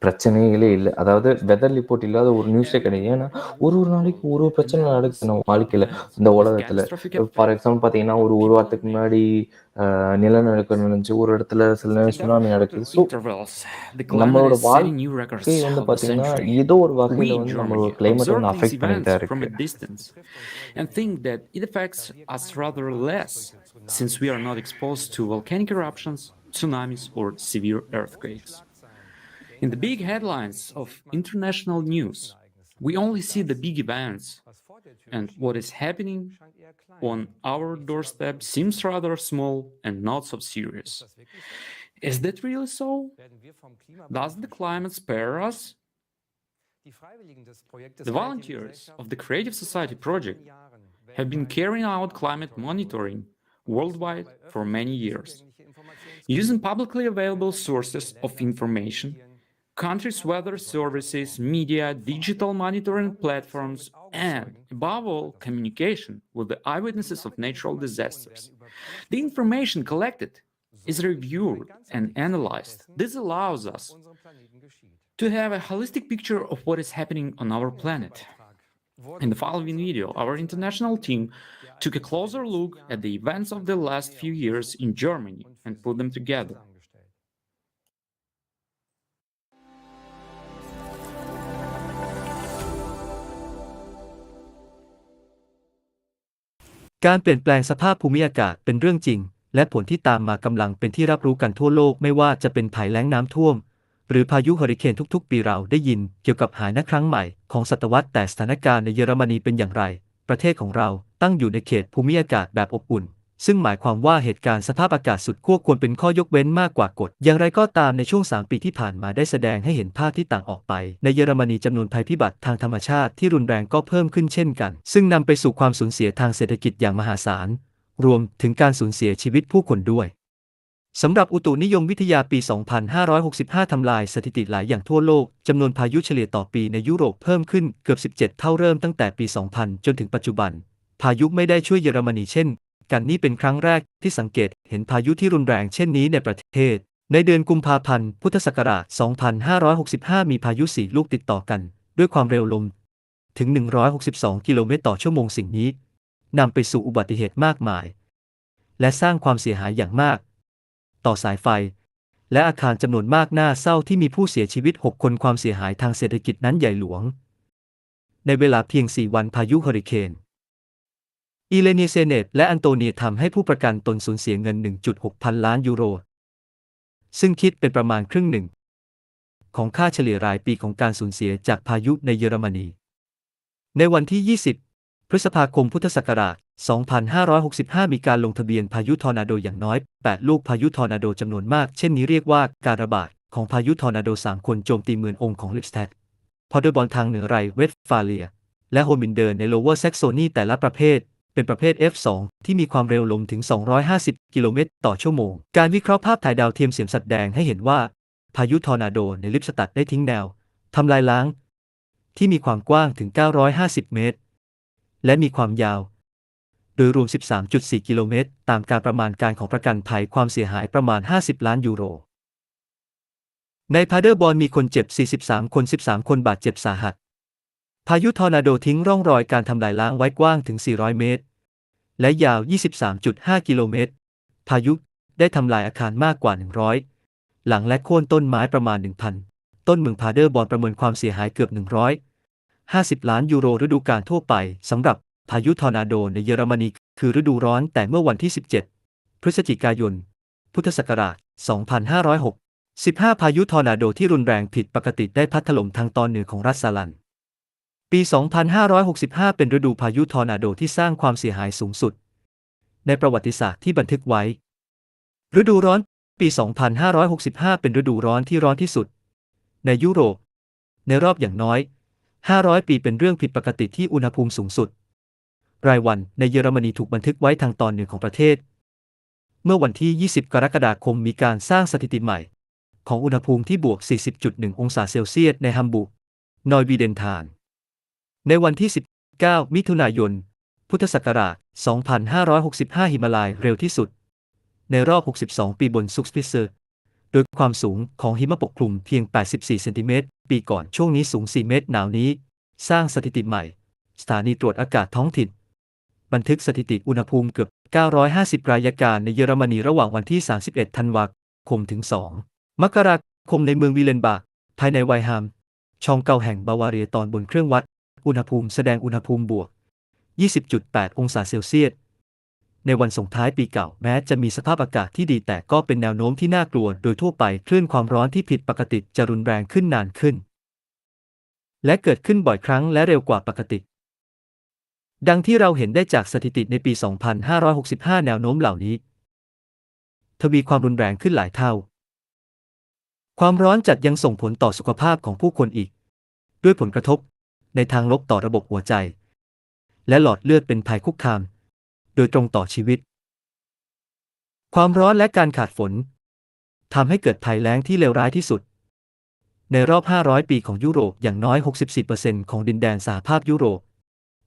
பிரச்சனைகளே இல்லை. அதாவது வெதர் ரிப்போர்ட் இல்லாத ஒரு நியூஸே கிடையாது. ஏன்னா ஒரு நாளைக்கு ஒரு பிரச்சனை நடக்குது நம்ம வாழ்க்கையில் இந்த உலகத்தில். ஃபார் எக்ஸாம்பிள் பார்த்தீங்கன்னா ஒரு வாரத்துக்கு முன்னாடி நிலநடுக்கம் நடந்துச்சு. ஒரு இடத்துல சில நேரம் சுனாமி நடக்குது. ஸோ நம்மளோட வாழ்க்கை வந்து பார்த்தீங்கன்னா ஏதோ ஒரு வகையில் வந்து நம்மளோட கிளைமேட் வந்து அஃபெக்ட் பண்ணிட்டு தான் இருக்கு. And think that it affects us rather less, since we are not exposed to volcanic eruptions, tsunamis, or severe earthquakes. In the big headlines of international news, we only see the big events, and what is happening on our doorstep seems rather small and not so serious. Is that really so? Does the climate spare us? The volunteers of the Creative Society project have been carrying out climate monitoring worldwide for many years. Using publicly available sources of information, countries' weather services, media, digital monitoring platforms, and, above all, communication with the eyewitnesses of natural disasters. The information collected is reviewed and analyzed. This allows us to have a holistic picture of what is happening on our planet. In the following video, our international team took a closer look at the events of the last few years in Germany and put them together.การเปลี่ยนแปลงสภาพภูมิอากาศเป็นเรื่องจริงและผลที่ตามมากำลังเป็นที่รับรู้กันทั่วโลกไม่ว่าจะเป็นภัยแล้งน้ำท่วมหรือพายุเฮอริเคนทุกๆปีเราได้ยินเกี่ยวกับหายนะครั้งใหม่ของศตวรรษแต่สถานการณ์ในเยอรมนีเป็นอย่างไรประเทศของเราตั้งอยู่ในเขตภูมิอากาศแบบอบอุ่นซึ่งหมายความว่าเหตุการณ์สภาพอากาศสุดขั้วควรเป็นข้อยกเว้นมากกว่ากฎอย่างไรก็ตามในช่วง3 ปีที่ผ่านมาได้แสดงให้เห็นภาพที่ต่างออกไปในเยอรมนีจำนวนภัยพิบัติทางธรรมชาติที่รุนแรงก็เพิ่มขึ้นเช่นกันซึ่งนำไปสู่ความสูญเสียทางเศรษฐกิจอย่างมหาศาลรวมถึงการสูญเสียชีวิตผู้คนด้วยสำหรับอุตุนิยมวิทยาปี 2565 ทำลายสถิติหลายอย่างทั่วโลกจำนวนพายุเฉลี่ยต่อปีในยุโรปเพิ่มขึ้นเกือบ17 เท่าเริ่มตั้งแต่ปี 2000 จนถึงปัจจุบัน พายุไม่ได้ช่วยเยอรมนีเช่นกันนี่เป็นครั้งแรกที่สังเกตเห็นพายุที่รุนแรงเช่นนี้ในประเทศในเดือนกุมภาพันธ์พุทธศักราช 2565 มีพายุ4 ลูกติดต่อกันด้วยความเร็วลมถึง 162 กิโลเมตรต่อชั่วโมงสิ่งนี้นำไปสู่อุบัติเหตุมากมายและสร้างความเสียหายอย่างมากต่อสายไฟและอาคารจำนวนมากน่าเศร้าที่มีผู้เสียชีวิต 6 คนความเสียหายทางเศรษฐกิจนั้นใหญ่หลวงในเวลาเพียง 4 วันพายุเฮอริเคนอีเลเนียเซเนตและอันโตเนียทำให้ผู้ประกันตนสูญเสียเงิน 1.6 พันล้านยูโรซึ่งคิดเป็นประมาณครึ่งหนึ่งของค่าเฉลี่ยรายปีของการสูญเสียจากพายุในเยอรมนีในวันที่ 20 พฤษภาคมพุทธศักราช 2565 มีการลงทะเบียนพายุทอร์นาโดอย่างน้อย 8 ลูกพายุทอร์นาโดจำนวนมากเช่นนี้เรียกว่าการระบาดของพายุทอร์นาโด 3 คนโจมตีเมืององค์ของลิปสแตดพอโดยบอลทางเหนือไรเวสฟาเลียและโฮมินเดอร์ในโลเวอร์แซกโซนีแต่ละประเภทเป็นประเภท F2 ที่มีความเร็วลมถึง 250 กิโลเมตรต่อชั่วโมงการวิเคราะห์ภาพถ่ายดาวเทียมเสียมสัตว์แดงให้เห็นว่าพายุทอร์นาโดในลิปสตัดได้ทิ้งแนวทำลายล้างที่มีความกว้างถึง 950 เมตรและมีความยาวโดยรวม 13.4 กิโลเมตรตามการประมาณการของประกันภัยความเสียหายประมาณ 50 ล้านยูโรในพาเดอร์บอลมีคนเจ็บ 43 คน 13 คนบาดเจ็บสาหัสพายุทอร์นาโดทิ้งร่องรอยการทำลายล้างไว้กว้างถึง 400 เมตรและยาว 23.5 กิโลเมตรพายุได้ทำลายอาคารมากกว่า 100 หลังและโค่นต้นไม้ประมาณ 1,000 ต้นเมืองพาเดอร์บอลประเมินความเสียหายเกือบ 150 ล้านยูโรฤดูกาลทั่วไปสำหรับพายุทอร์นาโดในเยอรมนีคือฤดูร้อนแต่เมื่อวันที่ 17 พฤศจิกายน พุทธศักราช 2565 พายุทอร์นาโดที่รุนแรงผิดปกติได้พัดถล่มทางตอนเหนือของรัฐซาลันปี 2565 เป็นฤดูพายุทอร์นาโดที่สร้างความเสียหายสูงสุดในประวัติศาสตร์ที่บันทึกไว้ฤดูร้อนปี 2565 เป็นฤดูร้อนที่ร้อนที่สุดในยุโรปในรอบอย่างน้อย500 ปีเป็นเรื่องผิดปกติที่อุณหภูมิสูงสุดรายวันในเยอรมนีถูกบันทึกไว้ทางตอนเหนือของประเทศเมื่อวันที่ 20 กรกฎาคมมีการสร้างสถิติใหม่ของอุณหภูมิที่บวก 40.1 องศาเซลเซียสในฮัมบูร์กนอยวีเดนทานในวันที่ 19 มิถุนายน พุทธศักราช 2565 หิมาลายเร็วที่สุดในรอบ 62 ปีบนซุกสปิเซอร์โดยความสูงของหิมะปกคลุมเพียง 84 เซนติเมตรปีก่อนช่วงนี้สูง 4 เมตรหนาวนี้สร้างสถิติใหม่สถานีตรวจอากาศท้องถิ่นบันทึกสถิติอุณหภูมิเกือบ 950 รายการในเยอรมนีระหว่างวันที่ 31 ธันวาคมถึง 2 มกราคมในเมืองวิเลนบาร์กภายในไวฮามชองเกาแห่งบาวาเรียตอนบนเครื่องวัดอุณหภูมิแสดงอุณหภูมิบวก 20.8 องศาเซลเซียสในวันส่งท้ายปีเก่าแม้จะมีสภาพอากาศที่ดีแต่ก็เป็นแนวโน้มที่น่ากลัวโดยทั่วไปคลื่นความร้อนที่ผิดปกติจะรุนแรงขึ้นนานขึ้นและเกิดขึ้นบ่อยครั้งและเร็วกว่าปกติดังที่เราเห็นได้จากสถิติในปี 2565 แนวโน้มเหล่านี้ทวีความรุนแรงขึ้นหลายเท่าความร้อนจัดยังส่งผลต่อสุขภาพของผู้คนอีกด้วยผลกระทบในทางลบต่อระบบหัวใจและหลอดเลือดเป็นภัยคุกคามโดยตรงต่อชีวิตความร้อนและการขาดฝนทำให้เกิดภัยแล้งที่เลวร้ายที่สุดในรอบ 500 ปีของยุโรปอย่างน้อย 64% ของดินแดนสหภาพยุโรป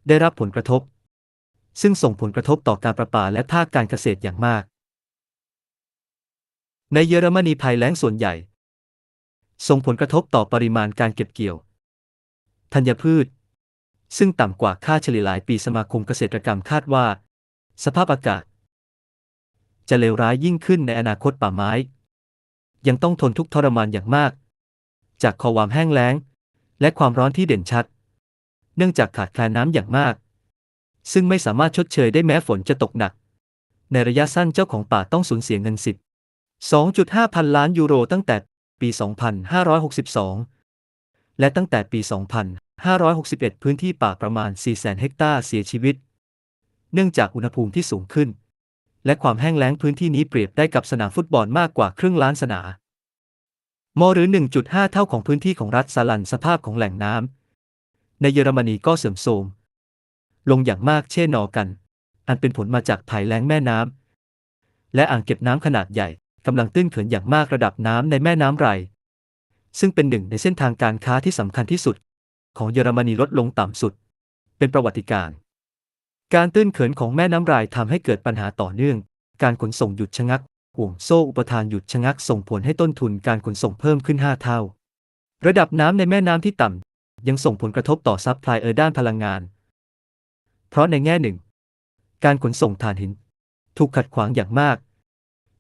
ได้รับผลกระทบซึ่งส่งผลกระทบต่อการประปาและภาคการเกษตรอย่างมากในเยอรมนีภัยแล้งส่วนใหญ่ส่งผลกระทบต่อปริมาณการเก็บเกี่ยวธัญพืชซึ่งต่ำกว่าค่าเฉลี่ยหลายปีสมาคมเกษตรกรรมคาดว่าสภาพอากาศจะเลวร้ายยิ่งขึ้นในอนาคตป่าไม้ยังต้องทนทุกข์ทรมานอย่างมากจากความแห้งแล้งและความร้อนที่เด่นชัดเนื่องจากขาดแคลนน้ำอย่างมากซึ่งไม่สามารถชดเชยได้แม้ฝนจะตกหนักในระยะสั้นเจ้าของป่าต้องสูญเสียเงิน2.5 พันล้านยูโรตั้งแต่ปี 2562 และตั้งแต่ปี 2561 พื้นที่ป่าประมาณ 400,000 เฮกตาร์เสียชีวิตเนื่องจากอุณหภูมิที่สูงขึ้นและความแห้งแล้งพื้นที่นี้เปรียบได้กับสนามฟุตบอลมากกว่าครึ่งล้านสนามหรือ 1.5 เท่าของพื้นที่ของรัฐซาลันสภาพของแหล่งน้ำในเยอรมนีก็เสื่อมโทรมลงอย่างมากเช่นกันอันเป็นผลมาจากภัยแล้งแม่น้ำและอ่างเก็บน้ำขนาดใหญ่กำลังตื้นเขินอย่างมากระดับน้ำในแม่น้ำไรซึ่งเป็นหนึ่งในเส้นทางการค้าที่สำคัญที่สุดของเยอรมนีลดลงต่ำสุดเป็นประวัติการณ์ การตื้นเขินของแม่น้ำไรน์ทำให้เกิดปัญหาต่อเนื่องการขนส่งหยุดชะงักห่วงโซ่อุปทานหยุดชะงักส่งผลให้ต้นทุนการขนส่งเพิ่มขึ้น5 เท่าระดับน้ำในแม่น้ำที่ต่ำยังส่งผลกระทบต่อซัพพลายด้านพลังงานเพราะในแง่หนึ่งการขนส่งถ่านหินถูกขัดขวางอย่างมาก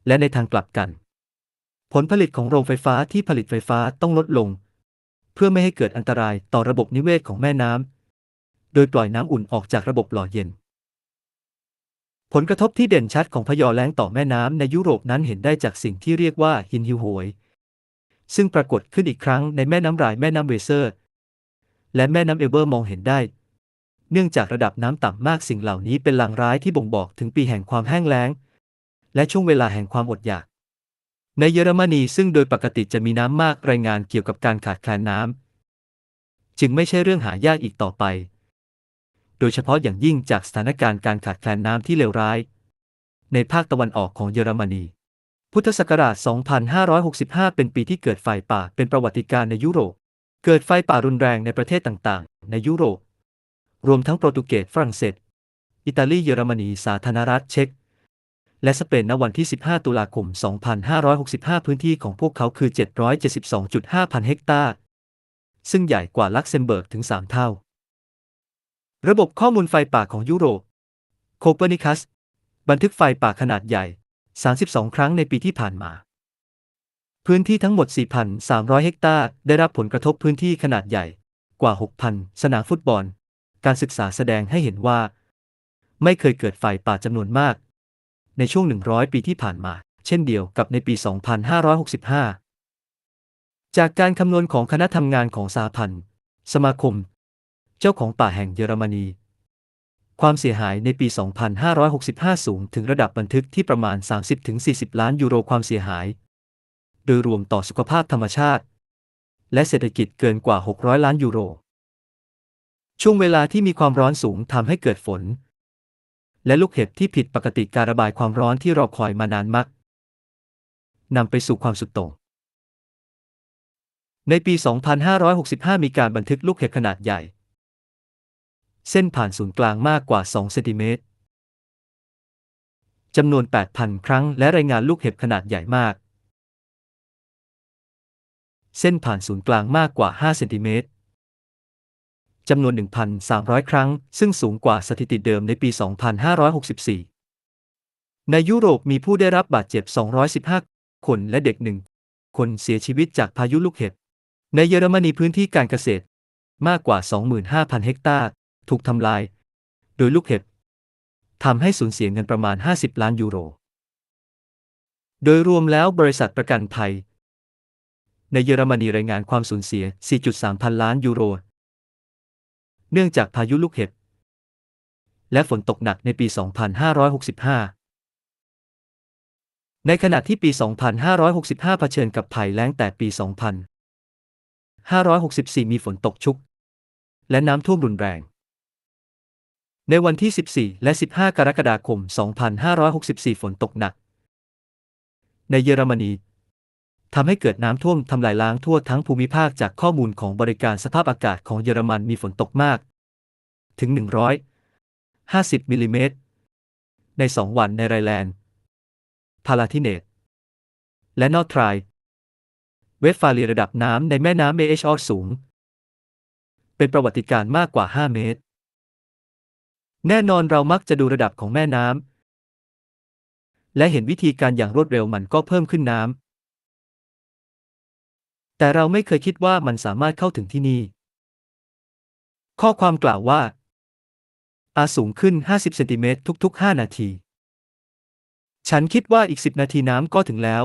และในทางกลับกันผลผลิตของโรงไฟฟ้าที่ผลิตไฟฟ้าต้องลดลงเพื่อไม่ให้เกิดอันตรายต่อระบบนิเวศของแม่น้ำโดยปล่อยน้ำอุ่นออกจากระบบหล่อเย็นผลกระทบที่เด่นชัดของพยอแล้งต่อแม่น้ำในยุโรปนั้นเห็นได้จากสิ่งที่เรียกว่าหินหิวโหยซึ่งปรากฏขึ้นอีกครั้งในแม่น้ำไรน์แม่น้ำเวเซอร์และแม่น้ำเอเบอร์มองเห็นได้เนื่องจากระดับน้ำต่ำมากสิ่งเหล่านี้เป็นลางร้ายที่บ่งบอกถึงปีแห่งความแห้งแล้งและช่วงเวลาแห่งความอดอยากในเยอรมนีซึ่งโดยปกติจะมีน้ำมากรายงานเกี่ยวกับการขาดแคลนน้ำจึงไม่ใช่เรื่องหายากอีกต่อไปโดยเฉพาะอย่างยิ่งจากสถานการณ์การขาดแคลนน้ำที่เลวร้ายในภาคตะวันออกของเยอรมนีพุทธศักราช 2565 เป็นปีที่เกิดไฟป่าเป็นประวัติการณ์ในยุโรปเกิดไฟป่ารุนแรงในประเทศต่างๆในยุโรปรวมทั้งโปรตุเกสฝรั่งเศสอิตาลีเยอรมนีสาธารณรัฐเช็กและสเปนณวันที่ 15 ตุลาคม 2565 พื้นที่ของพวกเขาคือ 772.5 พันเฮกตาร์ซึ่งใหญ่กว่าลักเซมเบิร์กถึง 3 เท่าระบบข้อมูลไฟป่าของยุโรปโคเปอร์นิคัสบันทึกไฟป่าขนาดใหญ่ 32 ครั้งในปีที่ผ่านมาพื้นที่ทั้งหมด 4,300 เฮกตาร์ได้รับผลกระทบพื้นที่ขนาดใหญ่กว่า 6,000 สนามฟุตบอลการศึกษาแสดงให้เห็นว่าไม่เคยเกิดไฟป่าจำนวนมากในช่วง 100 ปีที่ผ่านมาเช่นเดียวกับในปี 2565 จากการคำนวณของคณะทำงานของสหพันธ์สมาคมเจ้าของป่าแห่งเยอรมนีความเสียหายในปี 2565 สูงถึงระดับบันทึกที่ประมาณ 30-40 ล้านยูโรความเสียหายโดยรวมต่อสุขภาพธรรมชาติและเศรษฐกิจเกินกว่า 600 ล้านยูโรช่วงเวลาที่มีความร้อนสูงทำให้เกิดฝนและลูกเห็บที่ผิดปกติการระบายความร้อนที่รอคอยมานานมักนำไปสู่ความสุดโต่งในปี 2565 มีการบันทึกลูกเห็บขนาดใหญ่เส้นผ่านศูนย์กลางมากกว่า 2 เซนติเมตรจำนวน 8,000 ครั้งและรายงานลูกเห็บขนาดใหญ่มากเส้นผ่านศูนย์กลางมากกว่า 5 เซนติเมตรจำนวน 1,300 ครั้งซึ่งสูงกว่าสถิติเดิมในปี 2564 ในยุโรปมีผู้ได้รับบาดเจ็บ 215 คนและเด็ก1 คนเสียชีวิตจากพายุลูกเห็บในเยอรมนีพื้นที่การเกษตรมากกว่า 25,000 เฮกตาร์ถูกทำลายโดยลูกเห็บทำให้สูญเสียเงินประมาณ 50 ล้านยูโรโดยรวมแล้วบริษัทประกันภัยในเยอรมนีรายงานความสูญเสีย 4.3 พันล้านยูโรเนื่องจากพายุลูกเห็บและฝนตกหนักในปี 2565 ในขณะที่ปี 2565 เผชิญกับภัยแล้งแต่ปี 2564 มีฝนตกชุกและน้ำท่วมรุนแรงในวันที่ 14 และ 15 กรกฎาคม 2564 ฝนตกหนักในเยอรมนีทำให้เกิดน้ำท่วมทำลายล้างทั่วทั้งภูมิภาคจากข้อมูลของบริการสภาพอากาศของเยอรมันมีฝนตกมากถึง 150 มิลลิเมตรใน 2 วันในไรแลนด์พาลาทิเนตและนอร์ทไรเวสฟาเลียระดับน้ำในแม่น้ำเมเอชออสูงเป็นประวัติการณ์มากกว่า 5 เมตรแน่นอนเรามักจะดูระดับของแม่น้ำและเห็นวิธีการอย่างรวดเร็วมันก็เพิ่มขึ้นน้ำแต่เราไม่เคยคิดว่ามันสามารถเข้าถึงที่นี่ข้อความกล่าวว่าสูงขึ้น 50 เซนติเมตรทุกๆ 5 นาทีฉันคิดว่าอีก 10 นาทีน้ำก็ถึงแล้ว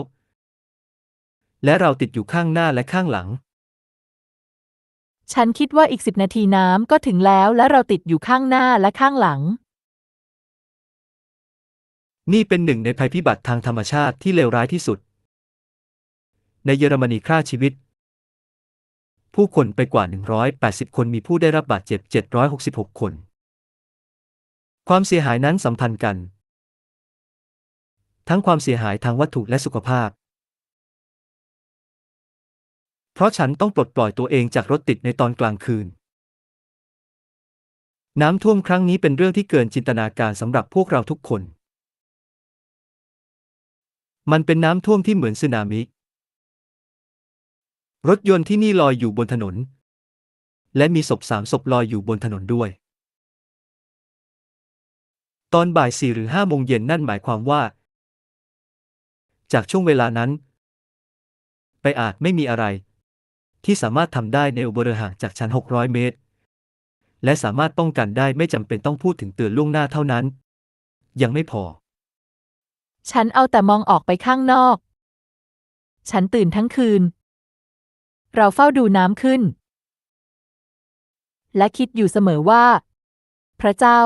และเราติดอยู่ข้างหน้าและข้างหลังฉันคิดว่าอีก 10 นาทีน้ำก็ถึงแล้วและเราติดอยู่ข้างหน้าและข้างหลังนี่เป็นหนึ่งในภัยพิบัติทางธรรมชาติที่เลวร้ายที่สุดในเยอรมนีฆ่าชีวิตผู้คนไปกว่า 180 คนมีผู้ได้รับบาดเจ็บ 766 คนความเสียหายนั้นสัมพันธ์กันทั้งความเสียหายทางวัตถุและสุขภาพเพราะฉันต้องปลดปล่อยตัวเองจากรถติดในตอนกลางคืน น้ำท่วมครั้งนี้เป็นเรื่องที่เกินจินตนาการสำหรับพวกเราทุกคน มันเป็นน้ำท่วมที่เหมือนสึนามิ รถยนต์ที่นี่ลอยอยู่บนถนน และมีศพ3 ศพลอยอยู่บนถนนด้วย ตอนบ่าย 4 หรือ 5 โมงเย็นนั่นหมายความว่า จากช่วงเวลานั้น ไปอาจไม่มีอะไร ที่สามารถทำได้ในอุโมงค์ห่างจากชั้น 600 เมตร และสามารถป้องกันได้ไม่จำเป็นต้องพูดถึงเตือนล่วงหน้าเท่านั้น ยังไม่พอ ฉันเอาแต่มองออกไปข้างนอก ฉันตื่นทั้งคืน เราเฝ้าดูน้ำขึ้น และคิดอยู่เสมอว่า พระเจ้า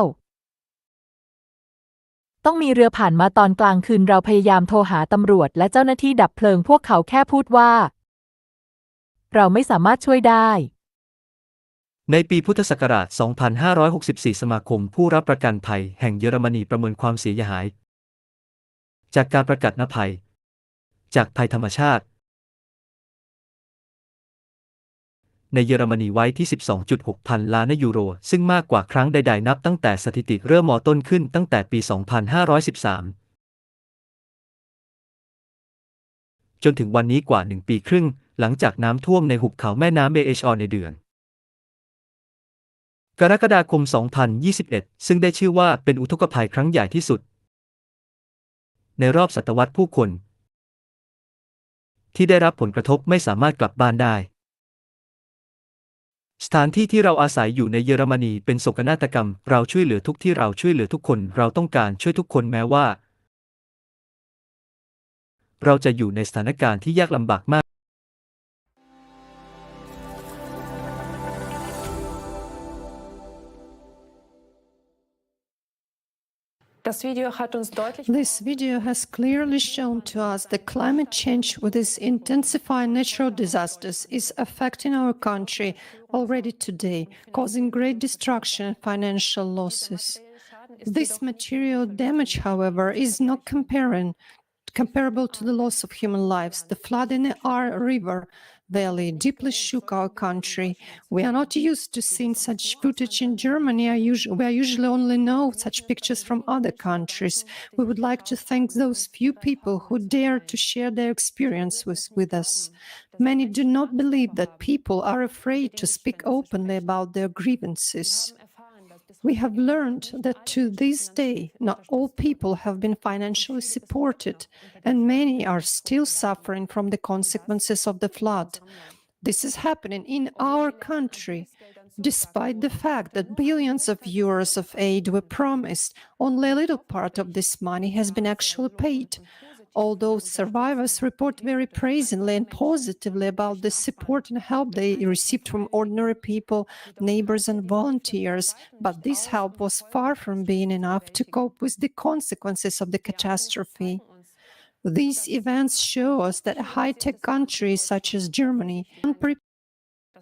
ต้องมีเรือผ่านมาตอนกลางคืนเราพยายามโทรหาตำรวจและเจ้าหน้าที่ดับเพลิงพวกเขาแค่พูดว่า เราไม่สามารถช่วยได้ ในปีพุทธศักราช 2564 สมาคมผู้รับประกันภัยแห่งเยอรมนีประเมินความเสียหาย จากการประกาศภัย จากภัยธรรมชาติ ในเยอรมนีไว้ที่ 12.6 พันล้านยูโร ซึ่งมากกว่าครั้งใดๆนับตั้งแต่สถิติเริ่มต้นขึ้นตั้งแต่ปี 2513 จนถึงวันนี้กว่า 1 ปีครึ่ง หลังจากน้ำท่วมในหุบเขาแม่น้ำเบเอชอในเดือนกรกฎาคม 2021 ซึ่งได้ชื่อว่าเป็นอุทกภัยครั้งใหญ่ที่สุด ในรอบศตวรรษผู้คน ที่ได้รับผลกระทบไม่สามารถกลับบ้านได้ สถานที่ที่เราอาศัยอยู่ในเยอรมนีเป็นโศกนาฏกรรมเราช่วยเหลือทุกที่เราช่วยเหลือทุกคนเราต้องการช่วยทุกคนแม้ว่า เราจะอยู่ในสถานการณ์ที่ยากลำบากมาก This video has clearly shown to us that climate change with its intensifying natural disasters is affecting our country already today, causing great destruction and financial losses. This material damage, however, is not comparable to the loss of human lives. The flood in the Ahr River Valley deeply shook our country. We are not used to seeing such footage in Germany. We usually only know such pictures from other countries. We would like to thank those few people who dared to share their experience with us. Many do not believe that people are afraid to speak openly about their grievances. We have learned that to this day, not all people have been financially supported, and many are still suffering from the consequences of the flood. This is happening in our country. Despite the fact that billions of euros of aid were promised, only a little part of this money has been actually paid. Although survivors report very praisingly and positively about the support and help they received from ordinary people, neighbors and volunteers, but this help was far from being enough to cope with the consequences of the catastrophe. These events show us that high-tech countries such as Germany are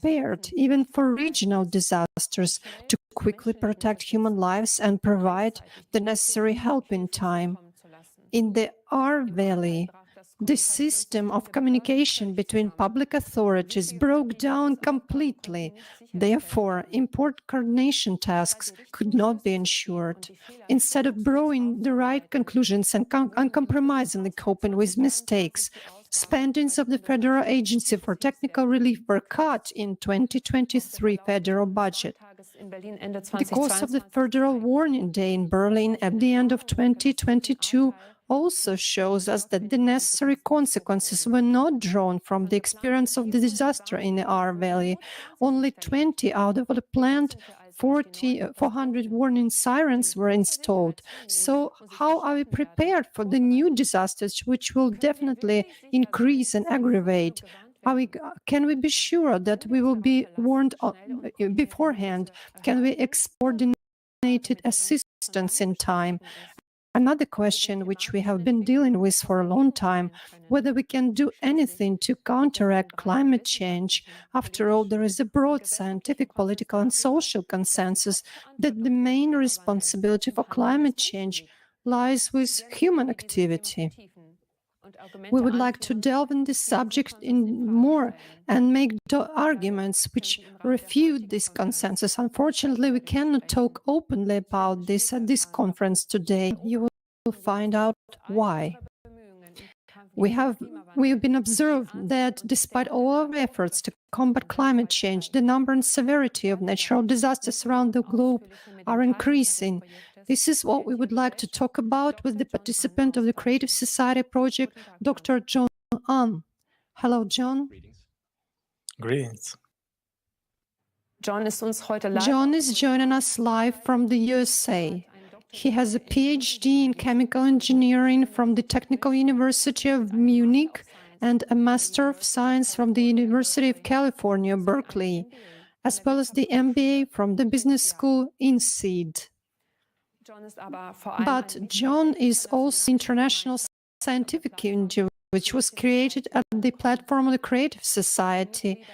unprepared even for regional disasters to quickly protect human lives and provide the necessary help in time. In the Ahr Valley, the system of communication between public authorities broke down completely. Therefore, important coordination tasks could not be ensured. Instead of drawing the right conclusions and uncompromisingly coping with mistakes, spendings of the Federal Agency for Technical Relief were cut in 2023 federal budget. The cost of the Federal Warning Day in Berlin at the end of 2022 also shows us that the necessary consequences were not drawn from the experience of the disaster in the Ahr Valley. Only 20 out of the planned 400 warning sirens were installed. So how are we prepared for the new disasters, which will definitely increase and aggravate? Can we be sure that we will be warned beforehand? Can we expect coordinated assistance in time? Another question which we have been dealing with for a long time, whether we can do anything to counteract climate change. After all, there is a broad scientific, political, and social consensus that the main responsibility for climate change lies with human activity. We would like to delve in this subject in more and make arguments which refute this consensus. Unfortunately, we cannot talk openly about this at this conference today. You will find out why. We have been observed that despite all our efforts to combat climate change, the number and severity of natural disasters around the globe are increasing. This is what we would like to talk about with the participant of the Creative Society project, Dr. John An. Hello, John. Greetings. John is joining us live from the USA. He has a PhD in chemical engineering from the Technical University of Munich and a Master of Science from the University of California, Berkeley, as well as the MBA from the Business School in SEED. But John is also international scientific community, which was created at the platform of the Creative Society.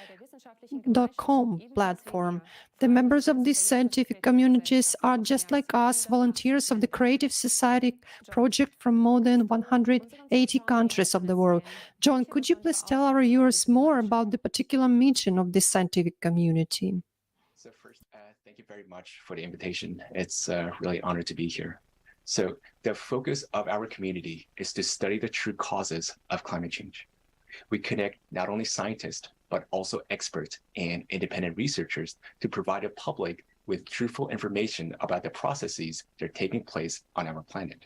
.com platform. The members of these scientific communities are just like us, volunteers of the Creative Society project from more than 180 countries of the world. John, could you please tell our viewers more about the particular mission of this scientific community? So first, thank you very much for the invitation. It's really an honor to be here. So the focus of our community is to study the true causes of climate change. We connect not only scientists, but also experts and independent researchers to provide the public with truthful information about the processes that are taking place on our planet.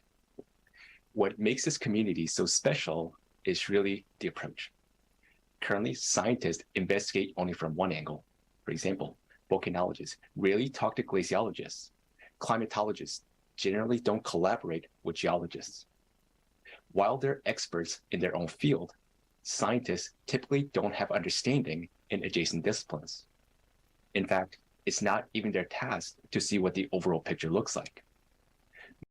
What makes this community so special is really the approach. Currently, scientists investigate only from one angle. For example, volcanologists rarely talk to glaciologists. Climatologists generally don't collaborate with geologists. While they're experts in their own field, scientists typically don't have understanding in adjacent disciplines. In fact, it's not even their task to see what the overall picture looks like.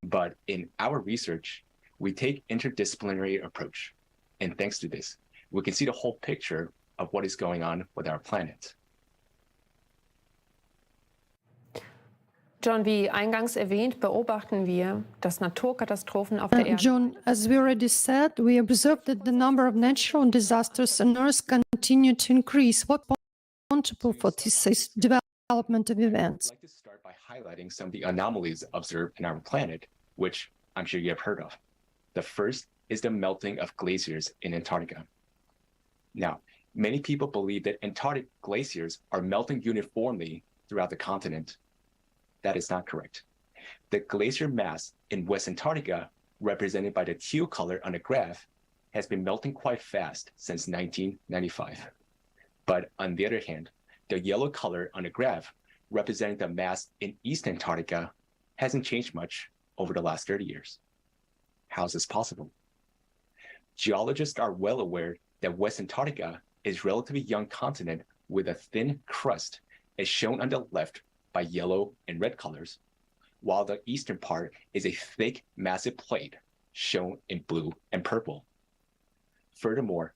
But in our research, we take interdisciplinary approach. And thanks to this, we can see the whole picture of what is going on with our planet. John, wie eingangs erwähnt, beobachten wir, dass Naturkatastrophen auf der Erde. John, as we already said, we observed that the number of natural disasters on Earth continue to increase. What is responsible for this development of events? I'd like to start by highlighting some of the anomalies observed in our planet, which I'm sure you have heard of. The first is the melting of glaciers in Antarctica. Now, many people believe that Antarctic glaciers are melting uniformly throughout the continent. That is not correct. The glacier mass in West Antarctica, represented by the teal color on the graph, has been melting quite fast since 1995. But on the other hand, the yellow color on the graph, representing the mass in East Antarctica, hasn't changed much over the last 30 years. How is this possible? Geologists are well aware that West Antarctica is a relatively young continent with a thin crust, as shown on the left by yellow and red colors, while the eastern part is a thick, massive plate, shown in blue and purple. Furthermore,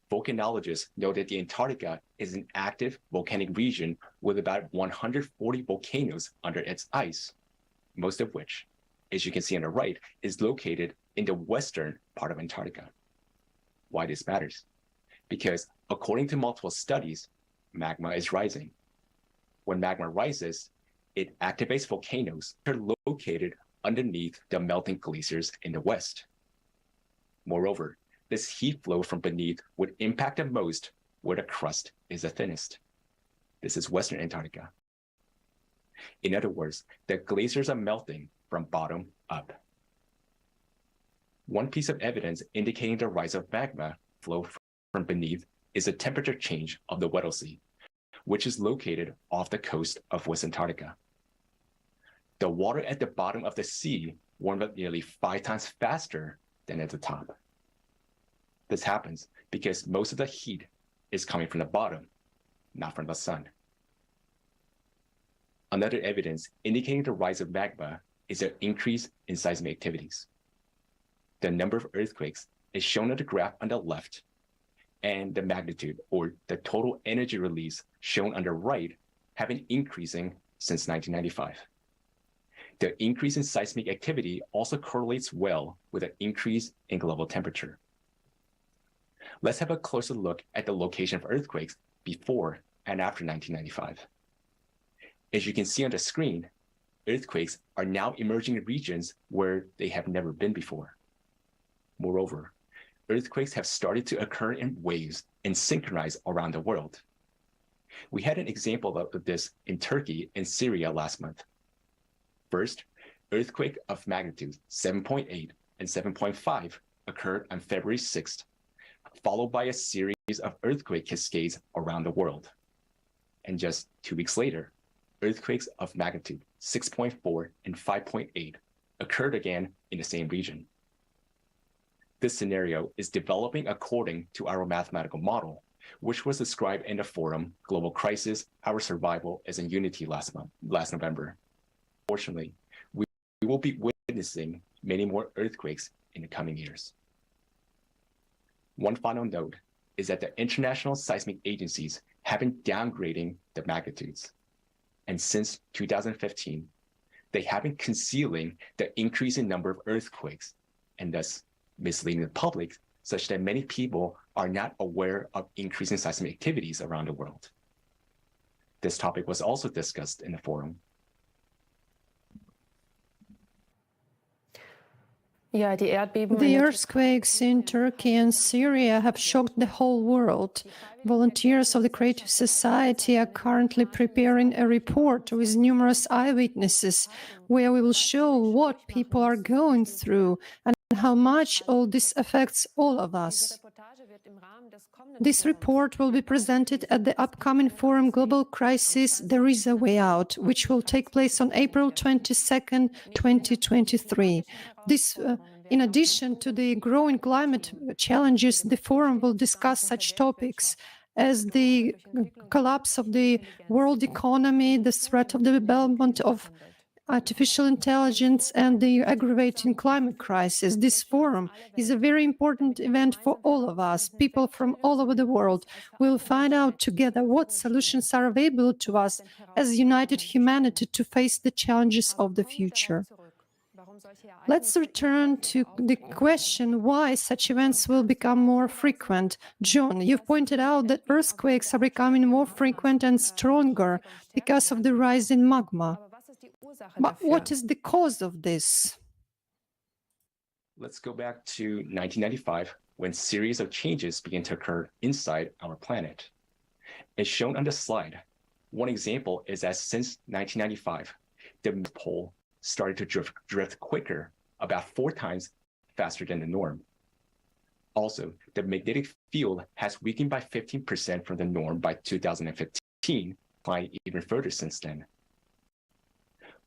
volcanologists know that the Antarctica is an active volcanic region with about 140 volcanoes under its ice, most of which, as you can see on the right, is located in the western part of Antarctica. Why this matters? Because according to multiple studies, magma is rising. When magma rises, it activates volcanoes that are located underneath the melting glaciers in the west. Moreover, this heat flow from beneath would impact the most where the crust is the thinnest. This is Western Antarctica. In other words, the glaciers are melting from bottom up. One piece of evidence indicating the rise of magma flow from beneath is the temperature change of the Weddell Sea, which is located off the coast of West Antarctica. The water at the bottom of the sea warmed up nearly 5 times faster than at the top. This happens because most of the heat is coming from the bottom, not from the sun. Another evidence indicating the rise of magma is an increase in seismic activities. The number of earthquakes is shown on the graph on the left, and the magnitude, or the total energy release, shown on the right, have been increasing since 1995. The increase in seismic activity also correlates well with an increase in global temperature. Let's have a closer look at the location of earthquakes before and after 1995. As you can see on the screen, earthquakes are now emerging in regions where they have never been before. Moreover, earthquakes have started to occur in waves and synchronize around the world. We had an example of this in Turkey and Syria last month. First, earthquake of magnitude 7.8 and 7.5 occurred on February 6th, followed by a series of earthquake cascades around the world. And just 2 weeks later, earthquakes of magnitude 6.4 and 5.8 occurred again in the same region. This scenario is developing according to our mathematical model, which was described in the forum Global Crisis, Our Survival as in Unity last November. Fortunately, we will be witnessing many more earthquakes in the coming years. One final note is that the international seismic agencies have been downgrading the magnitudes. And since 2015, they have been concealing the increasing number of earthquakes and thus misleading the public such that many people are not aware of increasing seismic activities around the world. This topic was also discussed in the forum. The earthquakes in Turkey and Syria have shocked the whole world. Volunteers of the Creative Society are currently preparing a report with numerous eyewitnesses where we will show what people are going through and how much all this affects all of us. This report will be presented at the upcoming forum Global Crisis, There is a Way Out, which will take place on April 22nd, 2023. In addition to the growing climate challenges, the forum will discuss such topics as the collapse of the world economy, the threat of the development of artificial intelligence, and the aggravating climate crisis. This forum is a very important event for all of us. People from all over the world will find out together what solutions are available to us as united humanity to face the challenges of the future. Let's return to the question why such events will become more frequent. John, you've pointed out that earthquakes are becoming more frequent and stronger because of the rise in magma. But what is the cause of this? Let's go back to 1995, when a series of changes began to occur inside our planet. As shown on the slide, one example is that since 1995, the pole started to drift quicker, about 4 times faster than the norm. Also, the magnetic field has weakened by 15% from the norm by 2015, declining even further since then.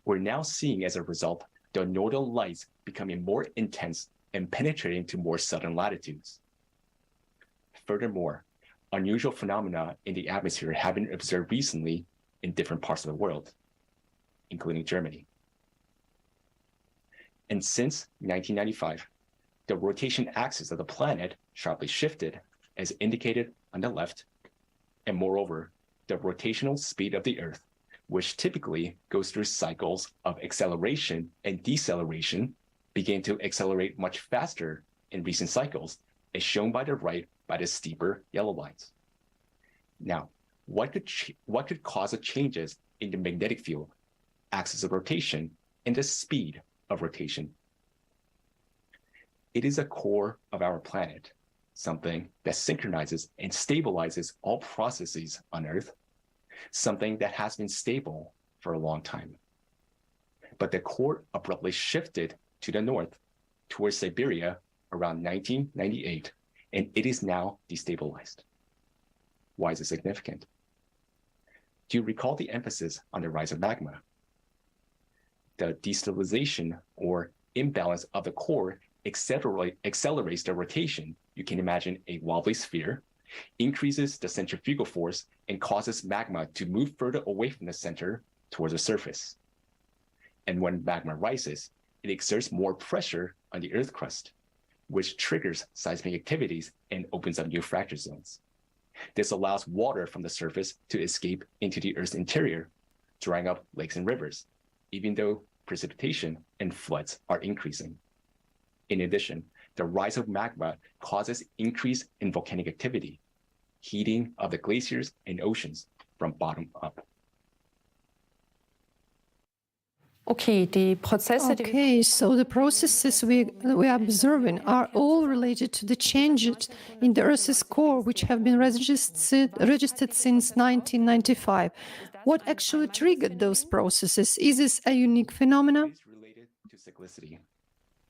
We're now seeing, as a result, the northern lights becoming more intense and penetrating to more southern latitudes. Furthermore, unusual phenomena in the atmosphere have been observed recently in different parts of the world, including Germany. And since 1995, the rotation axis of the planet sharply shifted, as indicated on the left, and moreover, the rotational speed of the Earth, which typically goes through cycles of acceleration and deceleration, began to accelerate much faster in recent cycles, as shown by the right by the steeper yellow lines. Now, what could cause the changes in the magnetic field, axis of rotation, and the speed of rotation? It is a core of our planet, something that synchronizes and stabilizes all processes on Earth, something that has been stable for a long time. But the core abruptly shifted to the north, towards Siberia, around 1998, and it is now destabilized. Why is it significant? Do you recall the emphasis on the rise of magma? The destabilization or imbalance of the core accelerates the rotation. You can imagine a wobbly sphere, increases the centrifugal force, and causes magma to move further away from the center towards the surface. And when magma rises, it exerts more pressure on the Earth crust, which triggers seismic activities and opens up new fracture zones. This allows water from the surface to escape into the Earth's interior, drying up lakes and rivers, even though precipitation and floods are increasing. In addition, the rise of magma causes increase in volcanic activity, heating of the glaciers and oceans from bottom up. Okay, so the processes we are observing are all related to the changes in the Earth's core, which have been registered since 1995. What actually triggered those processes? Is this a unique phenomenon? It is related to cyclicity.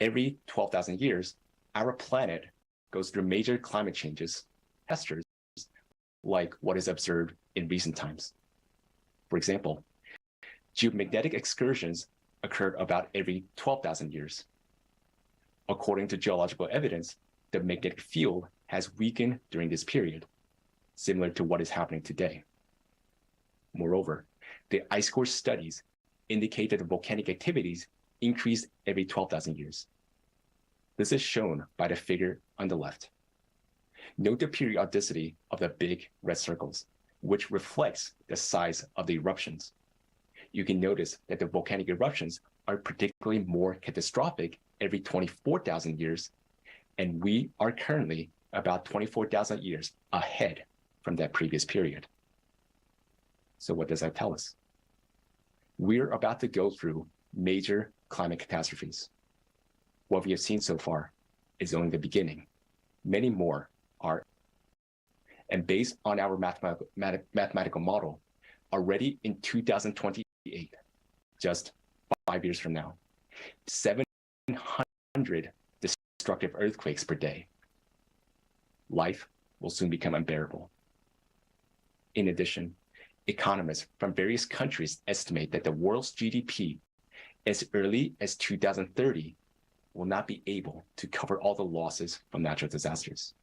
Every 12,000 years, our planet goes through major climate changes, disasters, like what is observed in recent times. For example, geomagnetic excursions occurred about every 12,000 years. According to geological evidence, the magnetic field has weakened during this period, similar to what is happening today. Moreover, the ice core studies indicate that the volcanic activities increase every 12,000 years. This is shown by the figure on the left. Note the periodicity of the big red circles, which reflects the size of the eruptions. You can notice that the volcanic eruptions are particularly more catastrophic every 24,000 years, and we are currently about 24,000 years ahead from that previous period. So what does that tell us? We're about to go through major climate catastrophes. What we have seen so far is only the beginning. Many more are. And based on our mathematical model, already in 2028, just 5 years from now, 700 destructive earthquakes per day. Life will soon become unbearable. In addition, economists from various countries estimate that the world's GDP as early as 2030 will not be able to cover all the losses from natural disasters.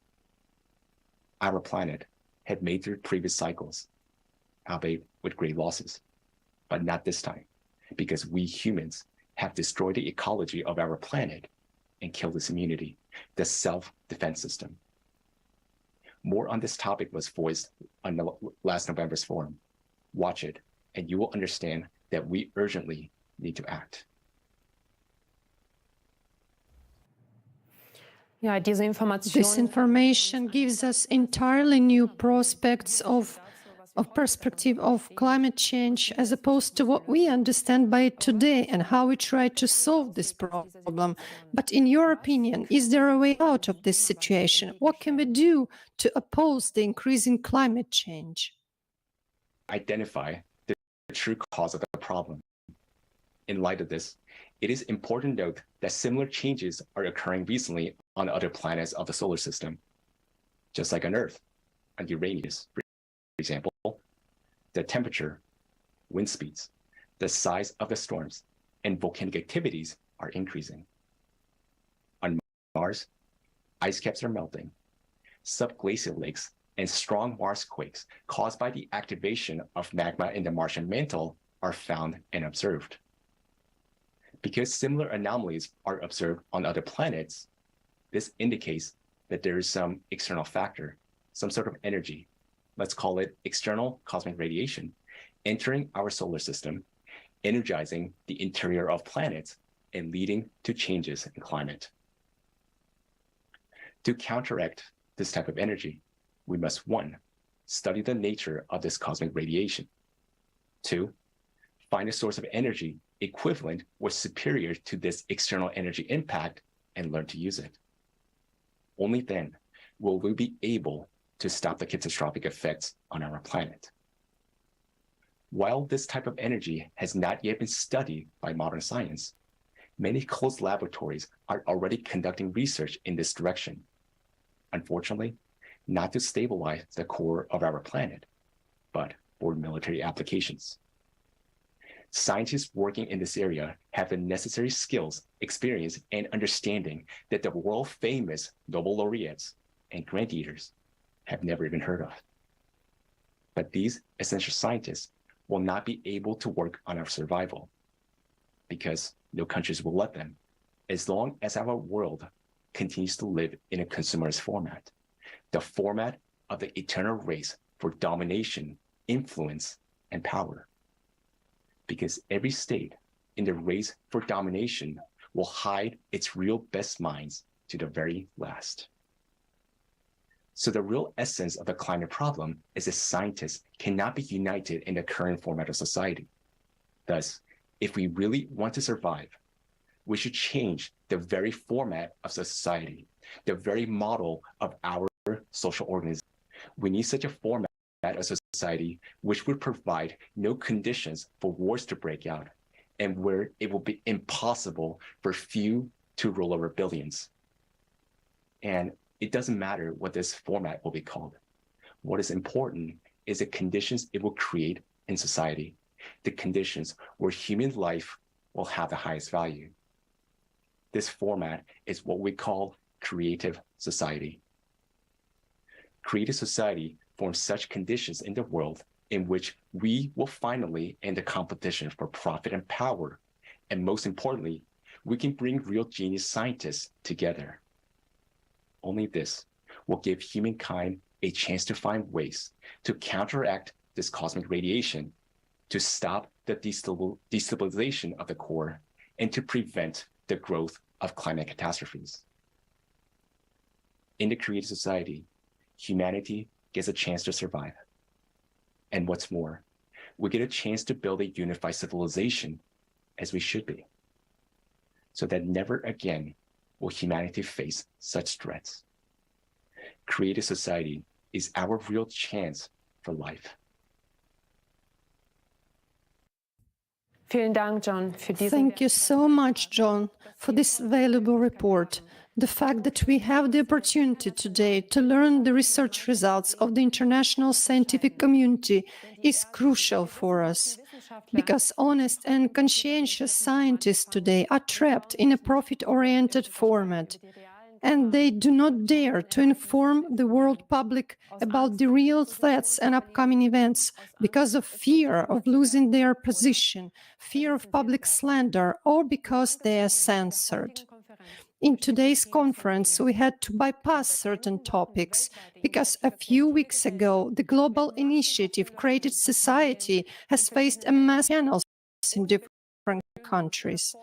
Our planet had made through previous cycles, albeit with great losses, but not this time, because we humans have destroyed the ecology of our planet and killed its immunity, the self-defense system. More on this topic was voiced on last November's forum. Watch it, and you will understand that we urgently need to act. This information gives us entirely new prospects of perspective of climate change as opposed to what we understand by it today and how we try to solve this problem. But in your opinion, is there a way out of this situation? What can we do to oppose the increasing climate change? Identify the true cause of the problem. In light of this, it is important to note that similar changes are occurring recently on other planets of the solar system, just like on Earth, on Uranus, for example. The temperature, wind speeds, the size of the storms, and volcanic activities are increasing. On Mars, ice caps are melting. Subglacial lakes and strong Mars quakes caused by the activation of magma in the Martian mantle are found and observed. Because similar anomalies are observed on other planets, this indicates that there is some external factor, some sort of energy, let's call it external cosmic radiation, entering our solar system, energizing the interior of planets and leading to changes in climate. To counteract this type of energy, we must 1, study the nature of this cosmic radiation. 2, find a source of energy equivalent or superior to this external energy impact and learn to use it. Only then will we be able to stop the catastrophic effects on our planet. While this type of energy has not yet been studied by modern science, many closed laboratories are already conducting research in this direction. Unfortunately, not to stabilize the core of our planet, but for military applications. Scientists working in this area have the necessary skills, experience, and understanding that the world-famous Nobel laureates and grant eaters have never even heard of. But these essential scientists will not be able to work on our survival because no countries will let them, as long as our world continues to live in a consumerist format, the format of the eternal race for domination, influence, and power. Because every state in the race for domination will hide its real best minds to the very last. So the real essence of the climate problem is that scientists cannot be united in the current format of society. Thus, if we really want to survive, we should change the very format of society, the very model of our social organism. We need such a format of society which would provide no conditions for wars to break out, and where it will be impossible for few to rule over billions. And it doesn't matter what this format will be called. What is important is the conditions it will create in society, the conditions where human life will have the highest value. This format is what we call creative society. Creative society forms such conditions in the world in which we will finally end the competition for profit and power. And most importantly, we can bring real genius scientists together. Only this will give humankind a chance to find ways to counteract this cosmic radiation, to stop the destabilization of the core, and to prevent the growth of climate catastrophes. In the creative society, humanity gets a chance to survive. And what's more, we get a chance to build a unified civilization, as we should be, so that never again will humanity face such threats. Creative society is our real chance for life. Vielen Dank, John, für diese Thank you so much, John, for this valuable report. The fact that we have the opportunity today to learn the research results of the international scientific community is crucial for us, because honest and conscientious scientists today are trapped in a profit-oriented format, and they do not dare to inform the world public about the real threats and upcoming events because of fear of losing their position, fear of public slander, or because they are censored. In today's conference, we had to bypass certain topics because a few weeks ago, the global initiative Creative Society has faced a mass channels in different countries.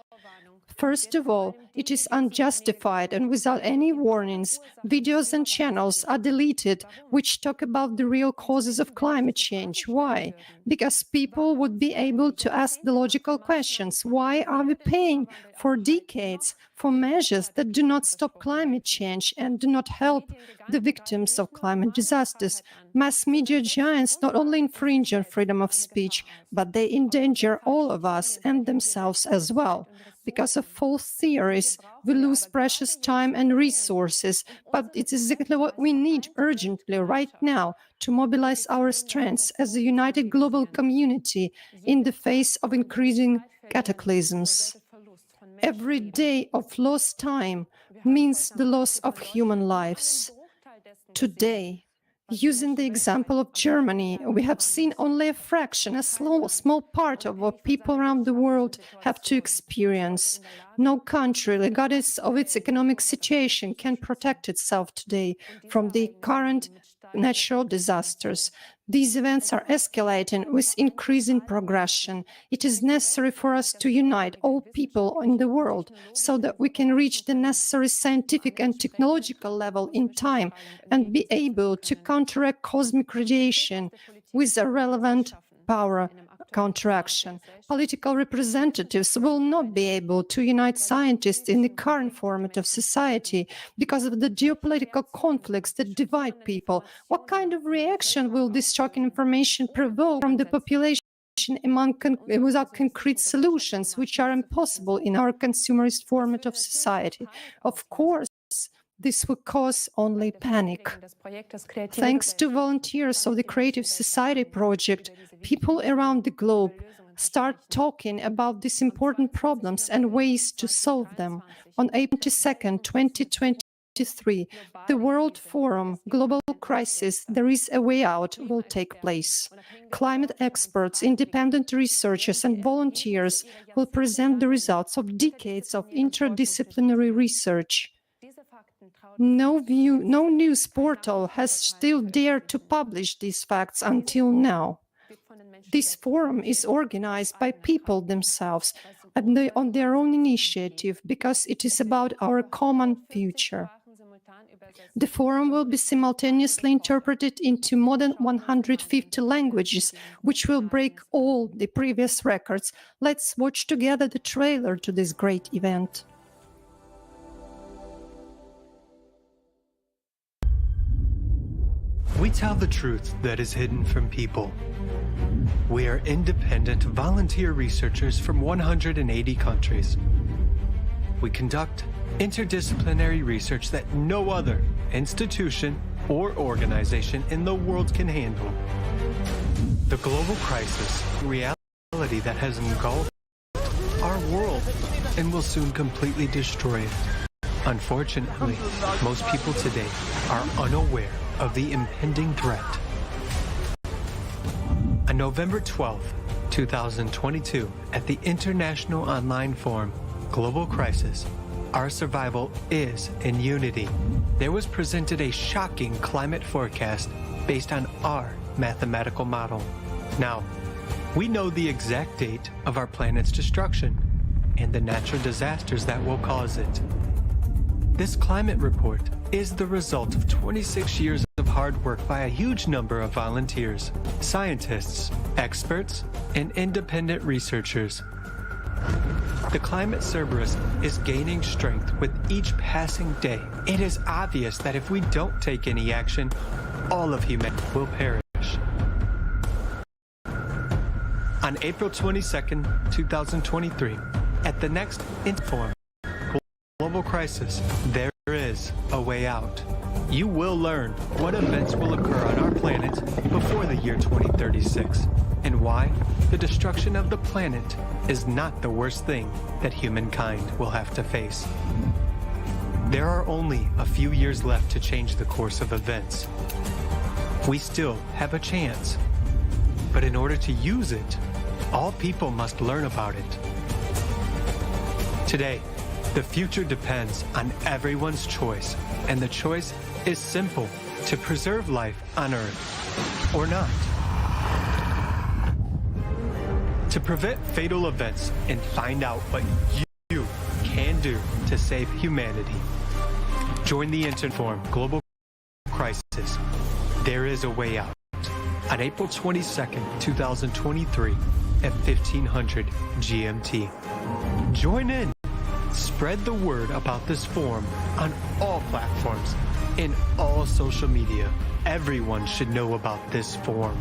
First of all, it is unjustified and without any warnings, videos and channels are deleted which talk about the real causes of climate change. Why? Because people would be able to ask the logical questions. Why are we paying for decades for measures that do not stop climate change and do not help the victims of climate disasters? Mass media giants not only infringe on freedom of speech, but they endanger all of us and themselves as well. Because of false theories, we lose precious time and resources, but it's exactly what we need urgently right now to mobilize our strengths as a united global community in the face of increasing cataclysms. Every day of lost time means the loss of human lives. Today, using the example of Germany, we have seen only a fraction, a small part of what people around the world have to experience. No country, regardless of its economic situation, can protect itself today from the current natural disasters. These events are escalating with increasing progression. It is necessary for us to unite all people in the world so that we can reach the necessary scientific and technological level in time and be able to counteract cosmic radiation with a relevant power counteraction. Political representatives will not be able to unite scientists in the current format of society because of the geopolitical conflicts that divide people. What kind of reaction will this shocking information provoke from the population without concrete solutions, which are impossible in our consumerist format of society? Of course, this will cause only panic. Thanks to volunteers of the Creative Society project, people around the globe start talking about these important problems and ways to solve them. On April 22nd, 2023, the World Forum Global Crisis, There is a Way Out will take place. Climate experts, independent researchers and volunteers will present the results of decades of interdisciplinary research. No news portal has still dared to publish these facts until now. This forum is organized by people themselves and on their own initiative, because it is about our common future. The forum will be simultaneously interpreted into more than 150 languages, which will break all the previous records. Let's watch together the trailer to this great event. We tell the truth that is hidden from people. We are independent volunteer researchers from 180 countries. We conduct interdisciplinary research that no other institution or organization in the world can handle. The global crisis, reality that has engulfed our world and will soon completely destroy it. Unfortunately, most people today are unaware of the impending threat. On November 12, 2022, at the International Online Forum, Global Crisis, Our Survival is in Unity, there was presented a shocking climate forecast based on our mathematical model. Now, we know the exact date of our planet's destruction and the natural disasters that will cause it. This climate report is the result of 26 years of hard work by a huge number of volunteers, scientists, experts, and independent researchers. The climate Cerberus is gaining strength with each passing day. It is obvious that if we don't take any action, all of humanity will perish. On April 22nd, 2023, at the next Forum, Global Crisis, there is a way out. You will learn what events will occur on our planet before the year 2036, and why the destruction of the planet is not the worst thing that humankind will have to face. There are only a few years left to change the course of events. We still have a chance, but in order to use it, all people must learn about it. Today, the future depends on everyone's choice, and the choice is simple: to preserve life on Earth or not. To prevent fatal events and find out what you can do to save humanity. Join the Forum Global Crisis. There is a way out. On April 22nd, 2023 at 1500 GMT. Join in. Spread the word about this forum on all platforms, in all social media. Everyone should know about this forum.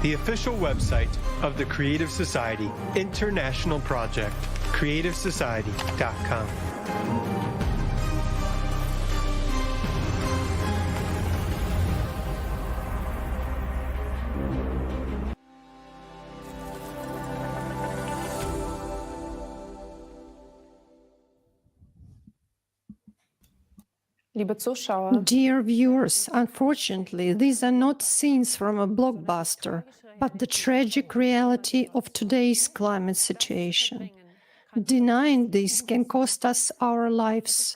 The official website of the Creative Society International Project, creativesociety.com. Liebe Zuschauer, Dear viewers, unfortunately, these are not scenes from a blockbuster, but the tragic reality of today's climate situation. Denying this can cost us our lives.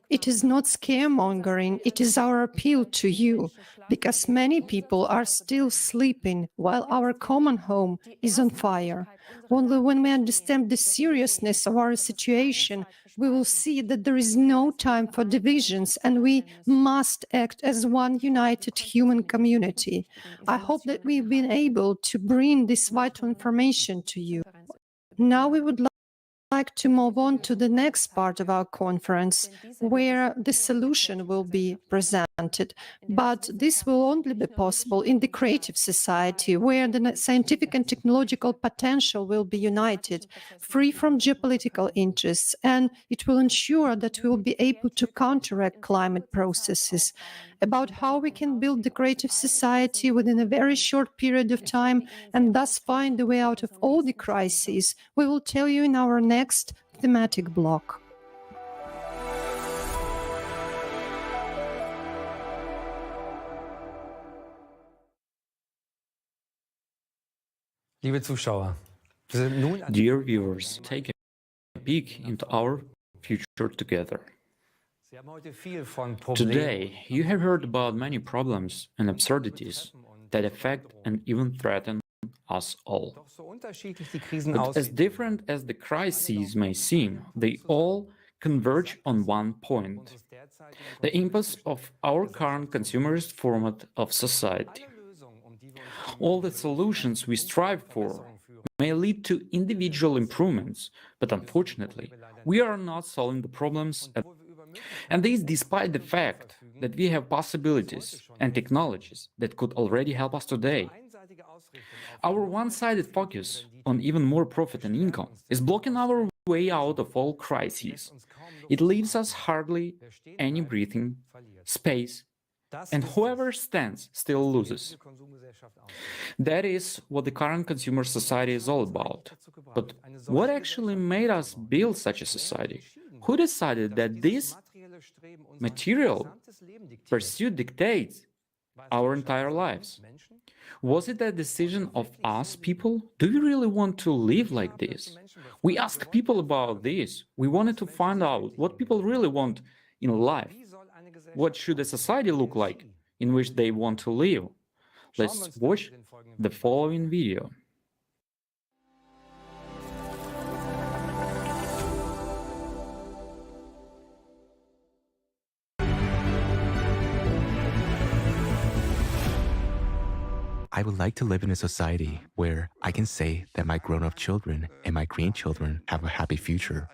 It is not scaremongering, it is our appeal to you, because many people are still sleeping while our common home is on fire. Only when we understand the seriousness of our situation, we will see that there is no time for divisions and we must act as one united human community. I hope that we've been able to bring this vital information to you. Now we would like to move on to the next part of our conference, where the solution will be presented. But this will only be possible in the creative society, where the scientific and technological potential will be united, free from geopolitical interests, and it will ensure that we will be able to counteract climate processes. About how we can build the creative society within a very short period of time and thus find a way out of all the crises, we will tell you in our next thematic block. Liebe Zuschauer, wir sind nun an Dear viewers, take a peek into our future together. Sie haben heute viel von Problemen Today, you have heard about many problems and absurdities that affect and even threaten us all. Doch so unterschiedlich die Krisen But as aussehen, different as the crises may seem, they all converge on one point: the impasse of our current consumerist format of society. All the solutions we strive for may lead to individual improvements, but unfortunately, we are not solving the problems and this despite the fact that we have possibilities and technologies that could already help us today. Our one-sided focus on even more profit and income is blocking our way out of all crises. It leaves us hardly any breathing space, and whoever stands still loses. That is what the current consumer society is all about. But what actually made us build such a society? Who decided that this material pursuit dictates our entire lives? Was it a decision of us people? Do we really want to live like this? We asked people about this. We wanted to find out what people really want in life. What should a society look like in which they want to live? Let's watch the following video. I would like to live in a society where I can say that my grown-up children and my grandchildren have a happy future.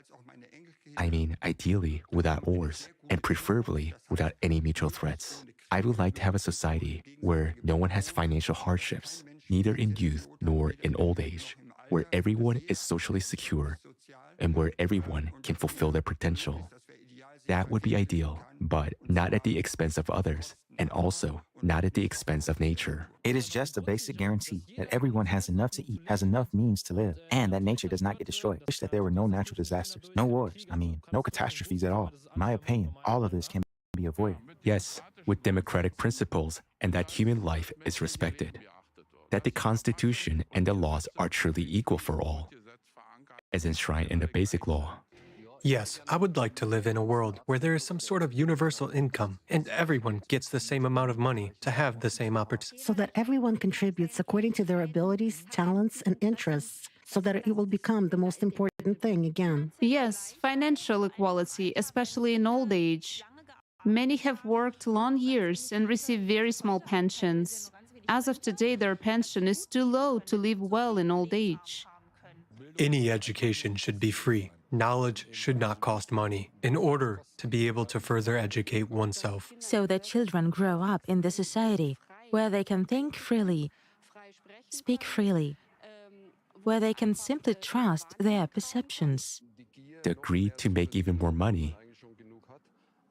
I mean, ideally without wars, and preferably without any mutual threats. I would like to have a society where no one has financial hardships, neither in youth nor in old age, where everyone is socially secure, and where everyone can fulfill their potential. That would be ideal, but not at the expense of others, and also not at the expense of nature. It is just a basic guarantee that everyone has enough to eat, has enough means to live, and that nature does not get destroyed. I wish that there were no natural disasters, no wars, no catastrophes at all. In my opinion, all of this can be avoided. Yes, with democratic principles, and that human life is respected. That the Constitution and the laws are truly equal for all, as enshrined in the Basic Law. Yes, I would like to live in a world where there is some sort of universal income and everyone gets the same amount of money to have the same opportunity. So that everyone contributes according to their abilities, talents, and interests, so that it will become the most important thing again. Yes, financial equality, especially in old age. Many have worked long years and receive very small pensions. As of today, their pension is too low to live well in old age. Any education should be free. Knowledge should not cost money in order to be able to further educate oneself. So that children grow up in the society where they can think freely, speak freely, where they can simply trust their perceptions. To agree to make even more money,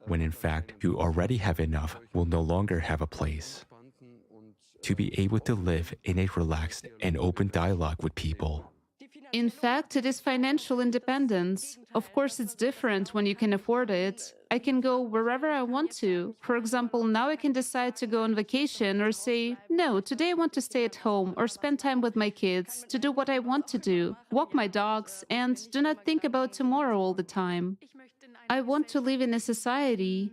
when in fact who already have enough will no longer have a place. To be able to live in a relaxed and open dialogue with people. In fact, it is financial independence. Of course, it's different when you can afford it. I can go wherever I want to. For example, now I can decide to go on vacation or say, no, today I want to stay at home or spend time with my kids, to do what I want to do, walk my dogs, and do not think about tomorrow all the time. I want to live in a society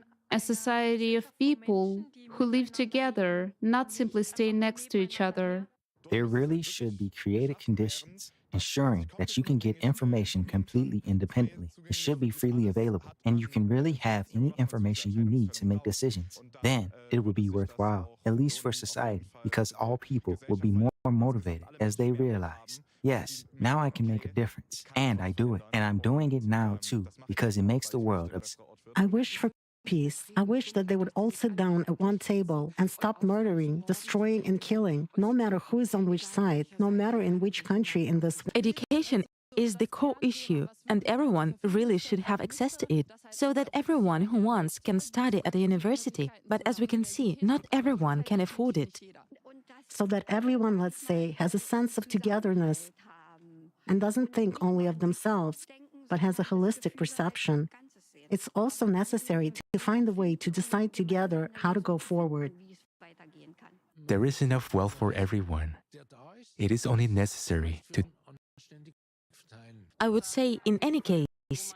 of people who live together, not simply stay next to each other. There really should be created conditions ensuring that you can get information completely independently. It should be freely available, and you can really have any information you need to make decisions. Then it will be worthwhile, at least for society, because all people will be more motivated as they realize, yes, now I can make a difference, and I do it, and I'm doing it now too, because it makes the world. I wish for peace. I wish that they would all sit down at one table and stop murdering, destroying, and killing, no matter who is on which side, no matter in which country in this. Education is the core issue, and everyone really should have access to it, so that everyone who wants can study at a university. But as we can see, not everyone can afford it. So that everyone, let's say, has a sense of togetherness and doesn't think only of themselves, but has a holistic perception. It's also necessary to find a way to decide together how to go forward. There is enough wealth for everyone. It is only necessary to... I would say, in any case,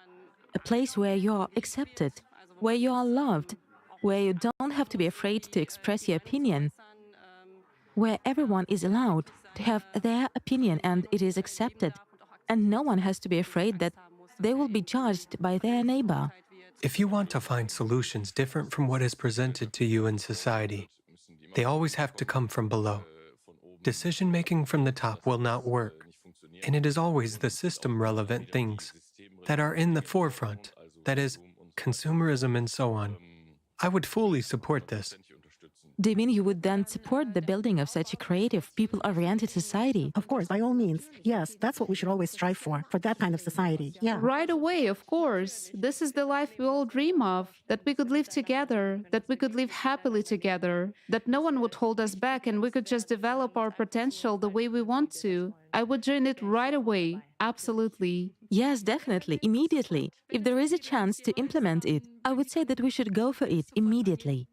a place where you are accepted, where you are loved, where you don't have to be afraid to express your opinion, where everyone is allowed, to have their opinion and it is accepted. And no one has to be afraid that they will be judged by their neighbor. If you want to find solutions different from what is presented to you in society, they always have to come from below. Decision-making from the top will not work, and it is always the system-relevant things that are in the forefront, that is, consumerism and so on. I would fully support this. Do you mean you would then support the building of such a creative, people-oriented society? Of course, by all means. Yes, that's what we should always strive for that kind of society. Yeah. Right away, of course. This is the life we all dream of, that we could live together, that we could live happily together, that no one would hold us back and we could just develop our potential the way we want to. I would join it right away. Absolutely. Yes, definitely, immediately. If there is a chance to implement it, I would say that we should go for it immediately.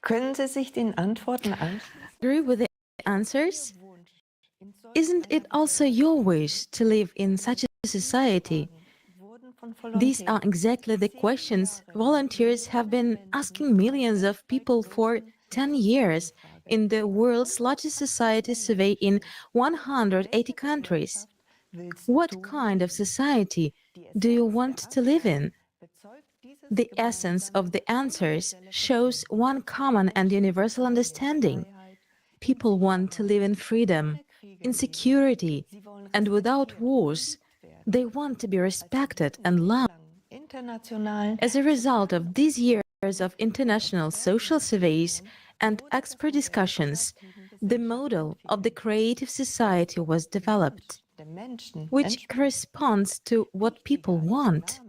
Können Sie sich den Antworten Agree with the answers? Isn't it also your wish to live in such a society? These are exactly the questions volunteers have been asking millions of people for 10 years in the world's largest society survey in 180 countries. What kind of society do you want to live in? The essence of the answers shows one common and universal understanding. People want to live in freedom, in security, and without wars. They want to be respected and loved. As a result of these years of international social surveys and expert discussions, the model of the creative society was developed, which corresponds to what people want.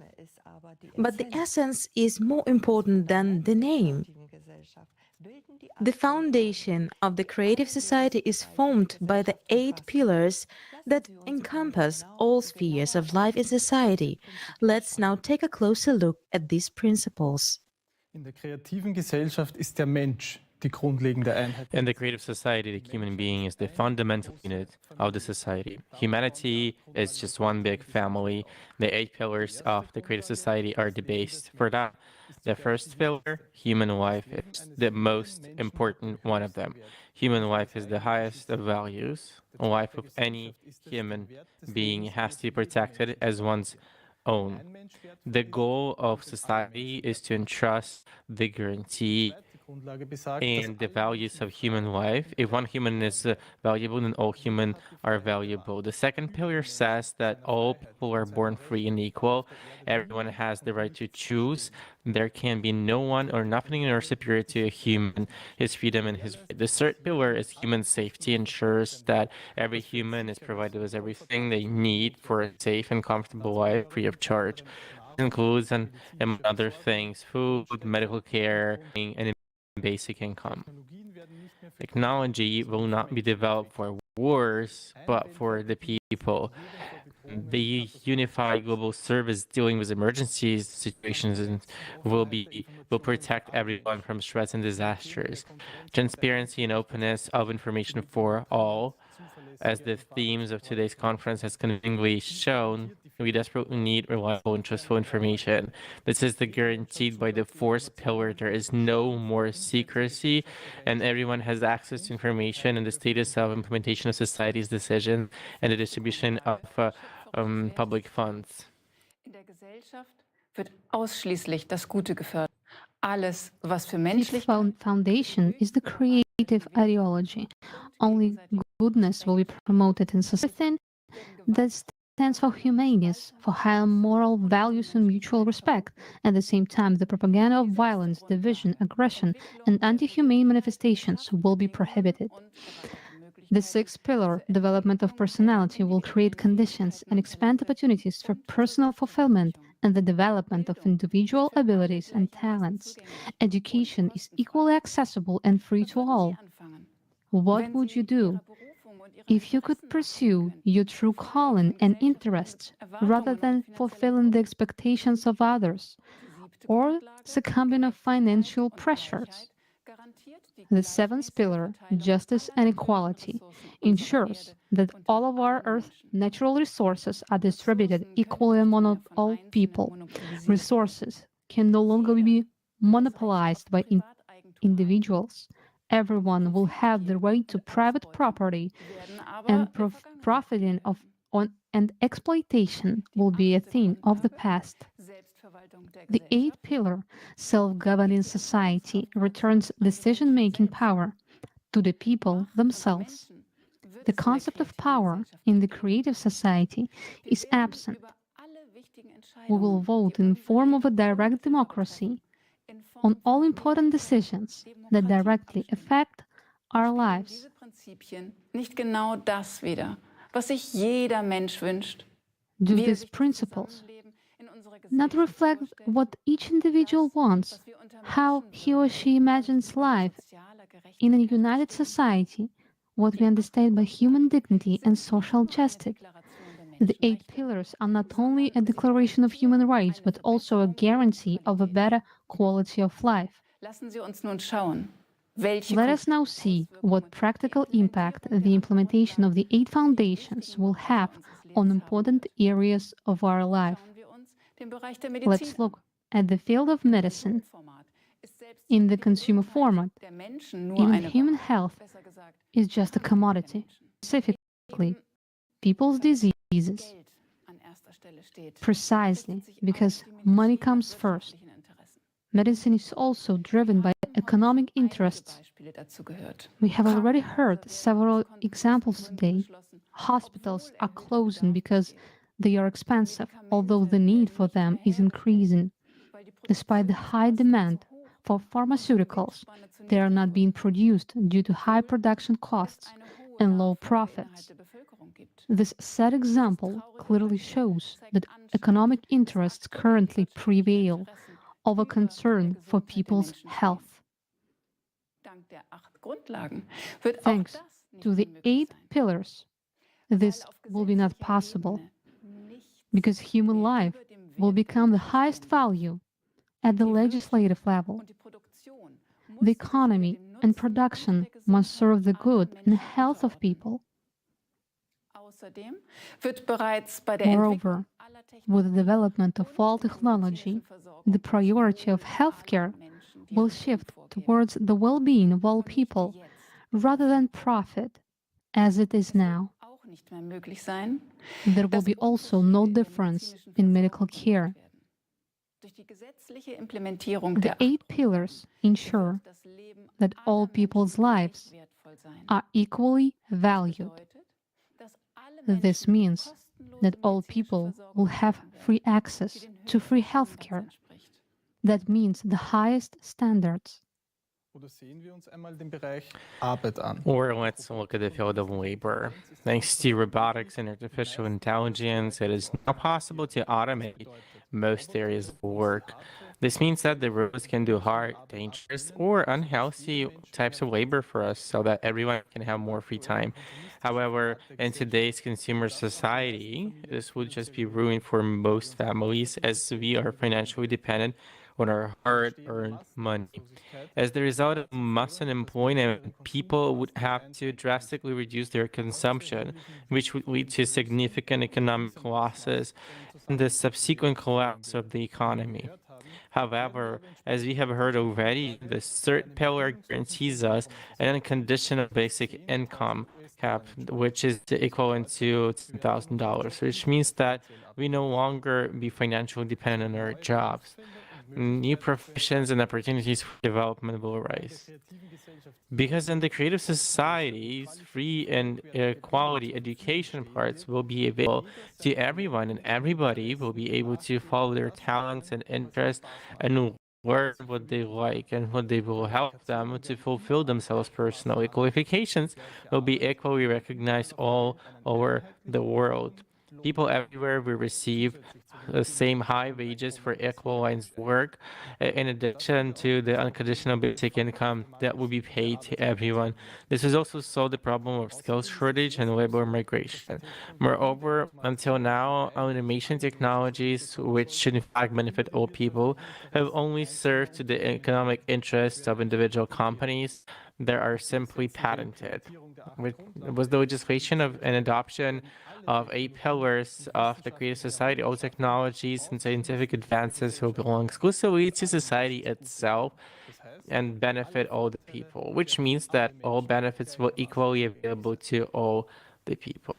But the essence is more important than the name. The foundation of the creative society is formed by the 8 pillars that encompass all spheres of life in society. Let's now take a closer look at these principles. In der kreativen Gesellschaft ist der Mensch die grundlegende Einheit. In the creative society, the human being is the fundamental unit of the society. Humanity is just one big family. The 8 pillars of the creative society are the base for that. The first pillar, human life, is the most important one of them. Human life is the highest of values. The life of any human being has to be protected as one's own. The goal of society is to entrust the guarantee and the values of human life. If one human is valuable, then all humans are valuable. The second pillar says that all people are born free and equal. Everyone has the right to choose. There can be no one or nothing or superior to a human, his freedom and his right. The third pillar is human safety, ensures that every human is provided with everything they need for a safe and comfortable life free of charge. This includes, and other things, food, medical care, and basic income. Technology will not be developed for wars, but for the people. The unified global service dealing with emergencies situations will protect everyone from threats and disasters. Transparency and openness of information for all, as the themes of today's conference has convincingly shown, we desperately need reliable and trustful information. This is guaranteed by the fourth pillar. There is no more secrecy, and everyone has access to information and the status of implementation of society's decisions and the distribution of public funds. In der Gesellschaft wird ausschließlich das Gute gefördert. Alles, was für Its foundation is the creative ideology. Only goodness will be promoted in society that stands for humaneness, for higher moral values and mutual respect. At the same time, the propaganda of violence, division, aggression, and anti-humane manifestations will be prohibited. The sixth pillar, development of personality, will create conditions and expand opportunities for personal fulfillment and the development of individual abilities and talents. Education is equally accessible and free to all. What would you do if you could pursue your true calling and interests rather than fulfilling the expectations of others or succumbing to financial pressures? The seventh pillar, justice and equality, ensures that all of our Earth's natural resources are distributed equally among all people. Resources can no longer be monopolized by individuals. Everyone will have the right to private property, and profiting and exploitation will be a thing of the past. The eighth pillar, self-governing society, returns decision-making power to the people themselves. The concept of power in the creative society is absent. We will vote in form of a direct democracy on all important decisions that directly affect our lives. Nicht genau das wieder, was sich jeder Mensch wünscht? Do these principles not reflect what each individual wants, how he or she imagines life in a united society, what we understand by human dignity and social justice? The eight pillars are not only a declaration of human rights, but also a guarantee of a better quality of life. Lassen Sie uns nun schauen, welche Let us now see what practical impact the implementation of the eight foundations will have on important areas of our life. den Bereich der Medizin. Let's look at the field of medicine. In the consumer format, even human health is just a commodity. Specifically, people's diseases. Precisely because money comes first. Medicine is also driven by economic interests. We have already heard several examples today. Hospitals are closing because they are expensive, although the need for them is increasing. Despite the high demand for pharmaceuticals, they are not being produced due to high production costs and low profits. This sad example clearly shows that economic interests currently prevail over concern for people's health. Thanks to the eight pillars, this will be not possible, because human life will become the highest value at the legislative level. The economy and production must serve the good and health of people. Moreover, with the development of all technology, the priority of healthcare will shift towards the well-being of all people rather than profit, as it is now. There will be also no difference in medical care. The eight pillars ensure that all people's lives are equally valued. This means that all people will have free access to free healthcare. That means the highest standards. Or let's look at the field of labor. Thanks to robotics and artificial intelligence, it is now possible to automate most areas of work. This means that the robots can do hard, dangerous, or unhealthy types of labor for us so that everyone can have more free time. However, in today's consumer society, this would just be ruined for most families as we are financially dependent on our hard-earned money. As the result of mass unemployment, people would have to drastically reduce their consumption, which would lead to significant economic losses and the subsequent collapse of the economy. However, as we have heard already, the third pillar guarantees us an unconditional basic income cap, which is equivalent to $10,000, which means that we no longer be financially dependent on our jobs. New professions and opportunities for development will arise. Because in the creative societies, free and quality education parts will be available to everyone, and everybody will be able to follow their talents and interests and learn what they like and what they will help them to fulfill themselves personally. Qualifications will be equally recognized all over the world. People everywhere will receive the same high wages for equalized work, in addition to the unconditional basic income that will be paid to everyone. This has also solved the problem of skills shortage and labor migration. Moreover, until now, automation technologies, which should in fact benefit all people, have only served to the economic interests of individual companies. that are simply patented. Was the legislation of an adoption of 8 pillars of the creative society, all technologies and scientific advances will belong exclusively to society itself and benefit all the people, which means that all benefits will equally available to all the people.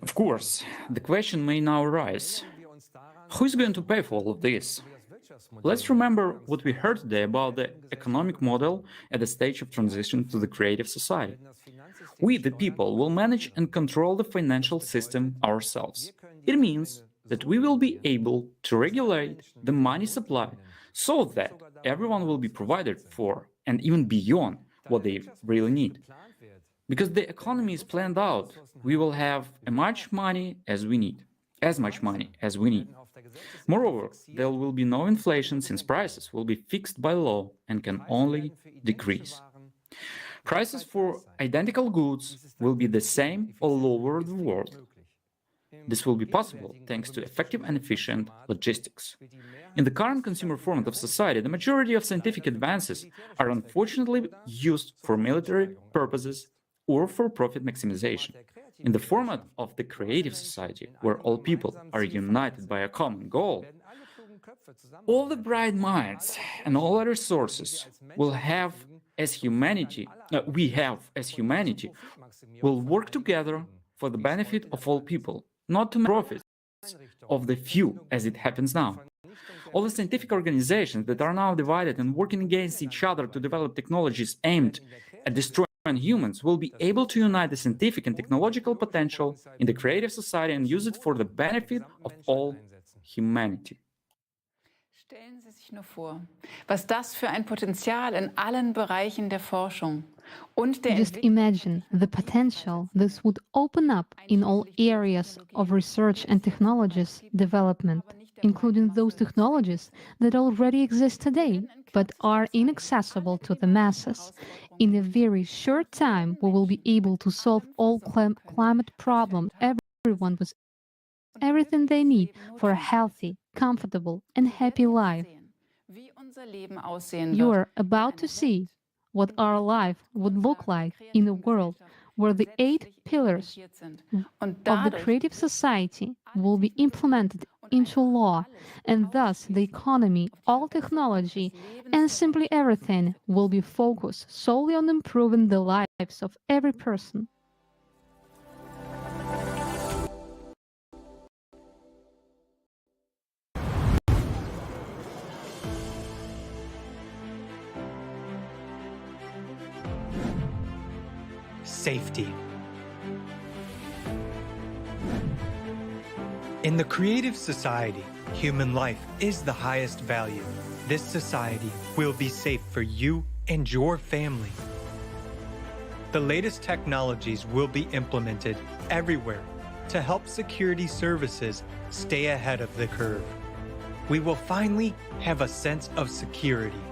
Of course, the question may now arise, who is going to pay for all of this? Let's remember what we heard today about the economic model at the stage of transition to the creative society. We, the people, will manage and control the financial system ourselves. It means that we will be able to regulate the money supply so that everyone will be provided for and even beyond what they really need. Because the economy is planned out, we will have as much money as we need. Moreover, there will be no inflation since prices will be fixed by law and can only decrease. Prices for identical goods will be the same all over the world. This will be possible thanks to effective and efficient logistics. In the current consumer format of society, the majority of scientific advances are unfortunately used for military purposes or for profit maximization. In the format of the creative society, where all people are united by a common goal, all the bright minds and all the resources we have as humanity will work together for the benefit of all people, not to make profits of the few as it happens now. All the scientific organizations that are now divided and working against each other to develop technologies aimed at destroying humans will be able to unite the scientific and technological potential in the creative society and use it for the benefit of all humanity. Stellen Sie sich nur vor, was das für ein Potenzial in allen Bereichen der Forschung und der Just imagine the potential this would open up in all areas of research and technologies development, including those technologies that already exist today but are inaccessible to the masses. In a very short time, we will be able to solve all climate problems. Everyone with everything they need for a healthy, comfortable, and happy life. You are about to see what our life would look like in a world where the 8 pillars of the creative society will be implemented into law, and thus the economy, all technology, and simply everything will be focused solely on improving the lives of every person. Safety. In the creative society, human life is the highest value. This society will be safe for you and your family. The latest technologies will be implemented everywhere to help security services stay ahead of the curve. We will finally have a sense of security.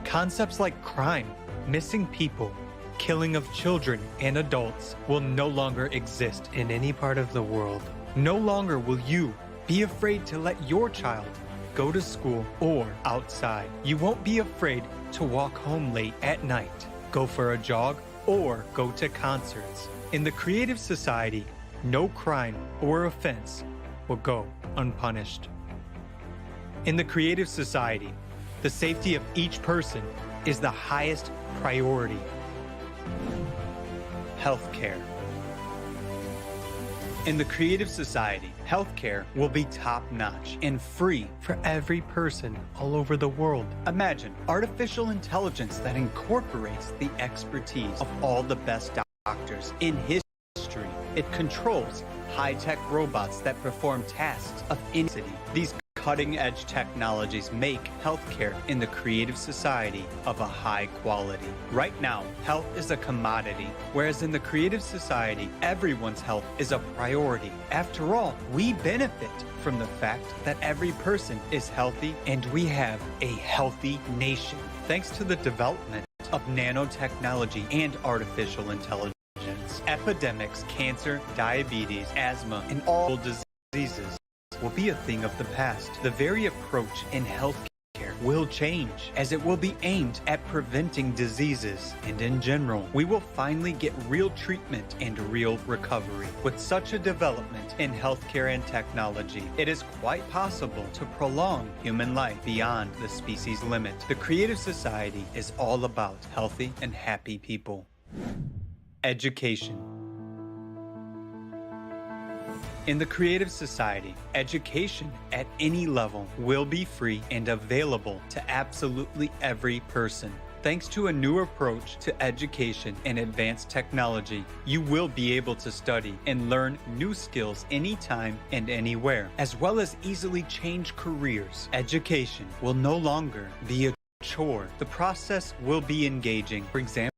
Concepts like crime, missing people, killing of children and adults will no longer exist in any part of the world. No longer will you be afraid to let your child go to school or outside. You won't be afraid to walk home late at night, go for a jog, or go to concerts. In the creative society, no crime or offense will go unpunished. In the creative society, the safety of each person is the highest priority. Healthcare. In the creative society, healthcare will be top-notch and free for every person all over the world. Imagine artificial intelligence that incorporates the expertise of all the best doctors in history. It controls high-tech robots that perform tasks of any city. These cutting-edge technologies make healthcare in the creative society of a high quality. Right now, health is a commodity, whereas in the creative society, everyone's health is a priority. After all, we benefit from the fact that every person is healthy and we have a healthy nation. Thanks to the development of nanotechnology and artificial intelligence, epidemics, cancer, diabetes, asthma, and all diseases will be a thing of the past. The very approach in healthcare care will change, as it will be aimed at preventing diseases, and in general, we will finally get real treatment and real recovery. With such a development in healthcare and technology, it is quite possible to prolong human life beyond the species limit. The Creative Society is all about healthy and happy people. Education. In the Creative Society, education at any level will be free and available to absolutely every person. Thanks to a new approach to education and advanced technology, you will be able to study and learn new skills anytime and anywhere, as well as easily change careers. Education will no longer be a chore. The process will be engaging. For example,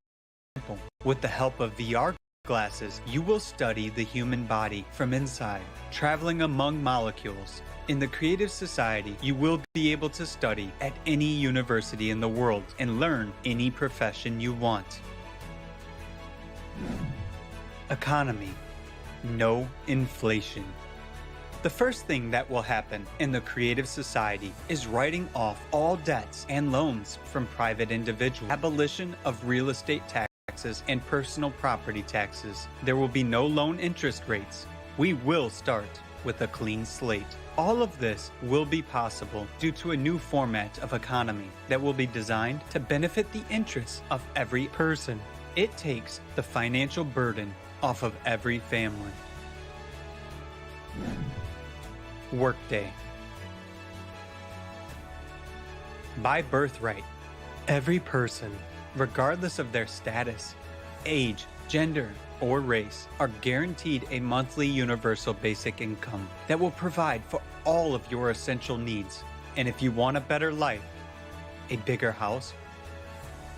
with the help of VR glasses, you will study the human body from inside, traveling among molecules. In the Creative Society, you will be able to study at any university in the world and learn any profession you want. Economy. No inflation. The first thing that will happen in the Creative Society is writing off all debts and loans from private individuals, abolition of real estate taxes and personal property taxes. There will be no loan interest rates. We will start with a clean slate. All of this will be possible due to a new format of economy that will be designed to benefit the interests of every person. It takes the financial burden off of every family. Workday. By birthright, every person, regardless of their status, age, gender, or race, are guaranteed a monthly universal basic income that will provide for all of your essential needs. And if you want a better life, a bigger house,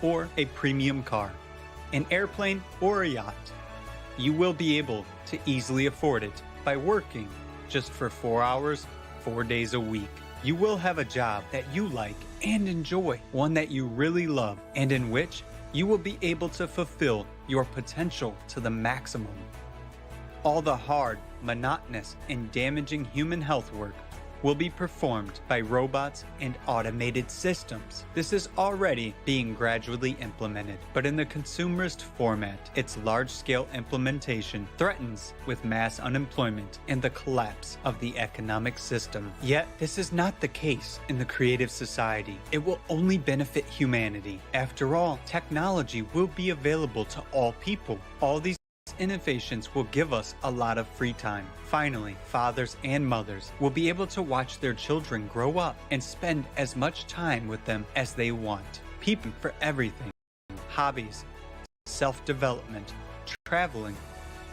or a premium car, an airplane or a yacht, you will be able to easily afford it by working just for 4 hours, 4 days a week. You will have a job that you like and enjoy, one that you really love, and in which you will be able to fulfill your potential to the maximum. All the hard, monotonous, and damaging human health work will be performed by robots and automated systems. This is already being gradually implemented, but in the consumerist format, its large-scale implementation threatens with mass unemployment and the collapse of the economic system. Yet, this is not the case in the Creative Society. It will only benefit humanity. After all, technology will be available to all people. All these innovations will give us a lot of free time. Finally, fathers and mothers will be able to watch their children grow up and spend as much time with them as they want. People for everything. Hobbies, self-development, traveling,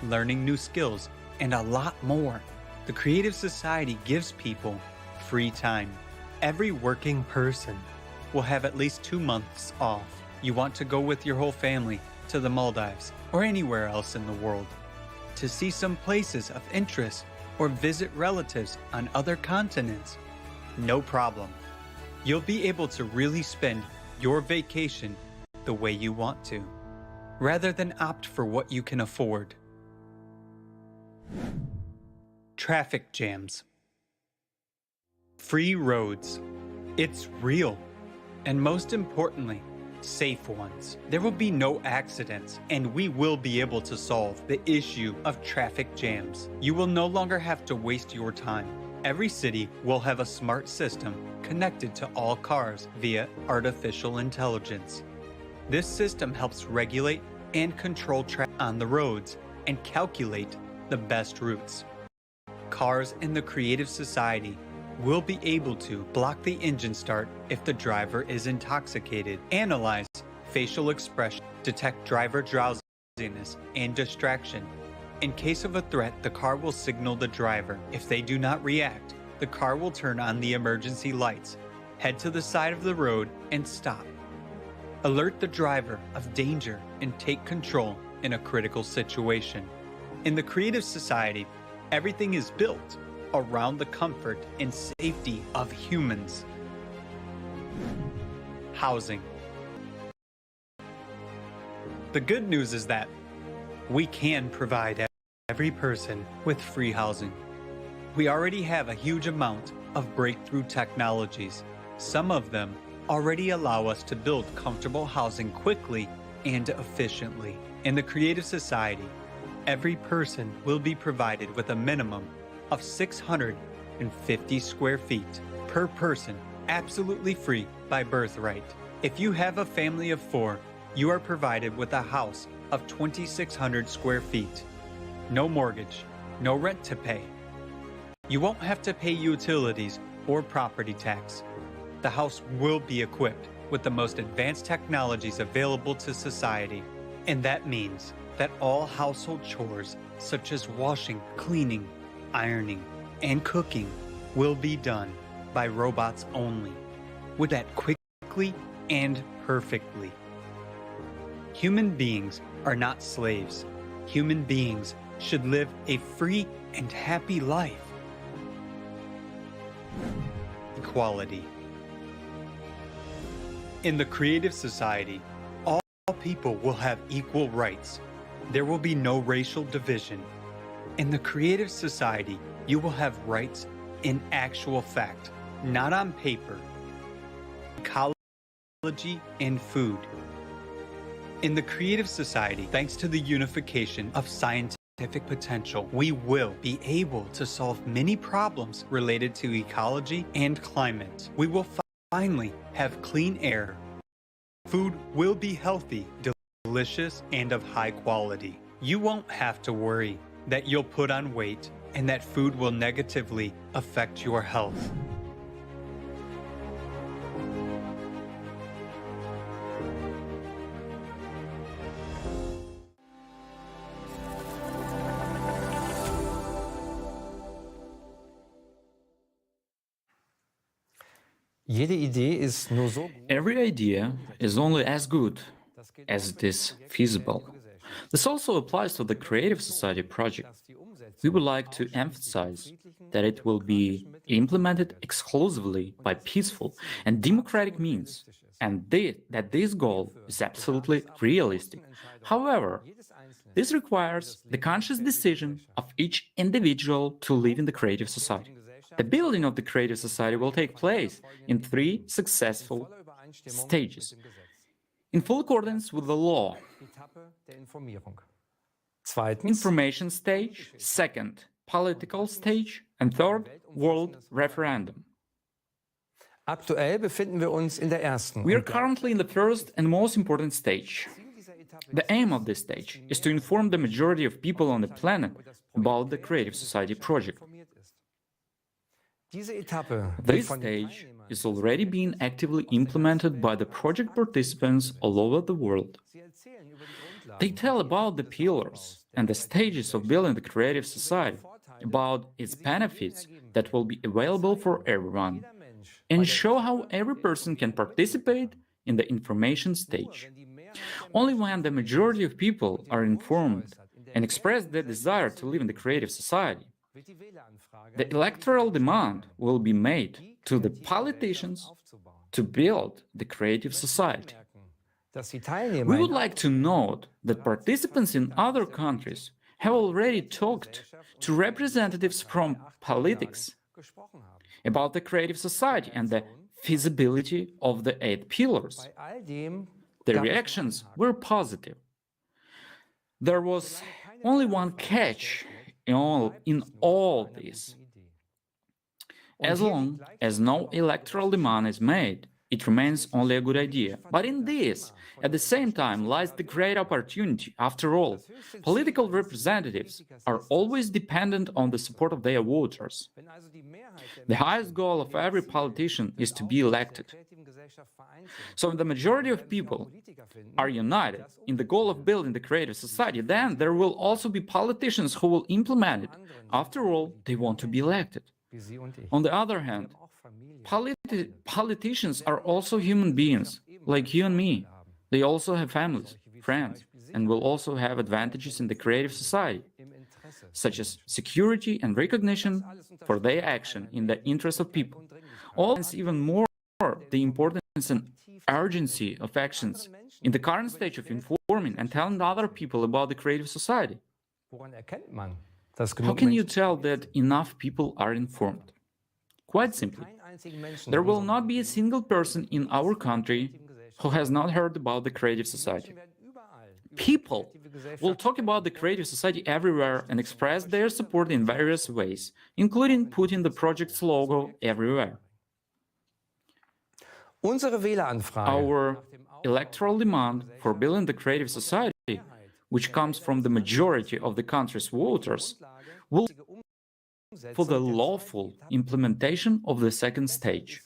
learning new skills, and a lot more. The Creative Society gives people free time. Every working person will have at least 2 months off. You want to go with your whole family to the Maldives or anywhere else in the world, to see some places of interest or visit relatives on other continents. No problem. You'll be able to really spend your vacation the way you want to, rather than opt for what you can afford. Traffic jams. Free roads. It's real. And most importantly, safe ones. There will be no accidents, and we will be able to solve the issue of traffic jams. You will no longer have to waste your time. Every city will have a smart system connected to all cars via artificial intelligence. This system helps regulate and control traffic on the roads and calculate the best routes. Cars in the Creative Society will be able to block the engine start if the driver is intoxicated, analyze facial expression, detect driver drowsiness and distraction. In case of a threat, the car will signal the driver. If they do not react, the car will turn on the emergency lights, head to the side of the road, and stop. Alert the driver of danger and take control in a critical situation. In the Creative Society, everything is built around the comfort and safety of humans. Housing. The good news is that we can provide every person with free housing. We already have a huge amount of breakthrough technologies Some of them already allow us to build comfortable housing quickly and efficiently. In the Creative Society, every person will be provided with a minimum of 650 square feet per person, absolutely free by birthright. If you have a family of 4, you are provided with a house of 2,600 square feet. No mortgage, no rent to pay. You won't have to pay utilities or property tax. The house will be equipped with the most advanced technologies available to society. And that means that all household chores, such as washing, cleaning, ironing, and cooking, will be done by robots only, with that quickly and perfectly. Human beings are not slaves. Human beings should live a free and happy life. Equality. In the Creative Society, all people will have equal rights. There will be no racial division. In the Creative Society, you will have rights in actual fact, not on paper. Ecology and food. In the Creative Society, thanks to the unification of scientific potential, we will be able to solve many problems related to ecology and climate. We will finally have clean air. Food will be healthy, delicious, and of high quality. You won't have to worry that you'll put on weight and that food will negatively affect your health. Every idea is only as good as it is feasible. This also applies to the Creative Society project. We would like to emphasize that it will be implemented exclusively by peaceful and democratic means, and that this goal is absolutely realistic. However, this requires the conscious decision of each individual to live in the Creative Society. The building of the Creative Society will take place in 3 successful stages, in full accordance with the law. Information stage, second, political stage, and third, world referendum. We are currently in the first and most important stage. The aim of this stage is to inform the majority of people on the planet about the Creative Society project. This stage is already being actively implemented by the project participants all over the world. They tell about the pillars and the stages of building the Creative Society, about its benefits that will be available for everyone, and show how every person can participate in the information stage. Only when the majority of people are informed and express their desire to live in the Creative Society, the electoral demand will be made to the politicians to build the Creative Society. We would like to note that participants in other countries have already talked to representatives from politics about the Creative Society and the feasibility of the 8 pillars. The reactions were positive. There was only one catch in all this. As long as no electoral demand is made, it remains only a good idea. But in this, at the same time, lies the great opportunity. After all, political representatives are always dependent on the support of their voters. The highest goal of every politician is to be elected. So if the majority of people are united in the goal of building the Creative Society, then there will also be politicians who will implement it. After all, they want to be elected. On the other hand, politicians are also human beings, like you and me. They also have families, friends, and will also have advantages in the Creative Society, such as security and recognition for their action in the interest of people. All is even more the importance and urgency of actions in the current stage of informing and telling other people about the Creative Society. How can you tell that enough people are informed? Quite simply, There will not be a single person in our country who has not heard about the Creative Society. People will talk about the Creative Society everywhere and express their support in various ways, including putting the project's logo everywhere. Our electoral demand for building the Creative Society, which comes from the majority of the country's voters, will for the lawful implementation of the second stage.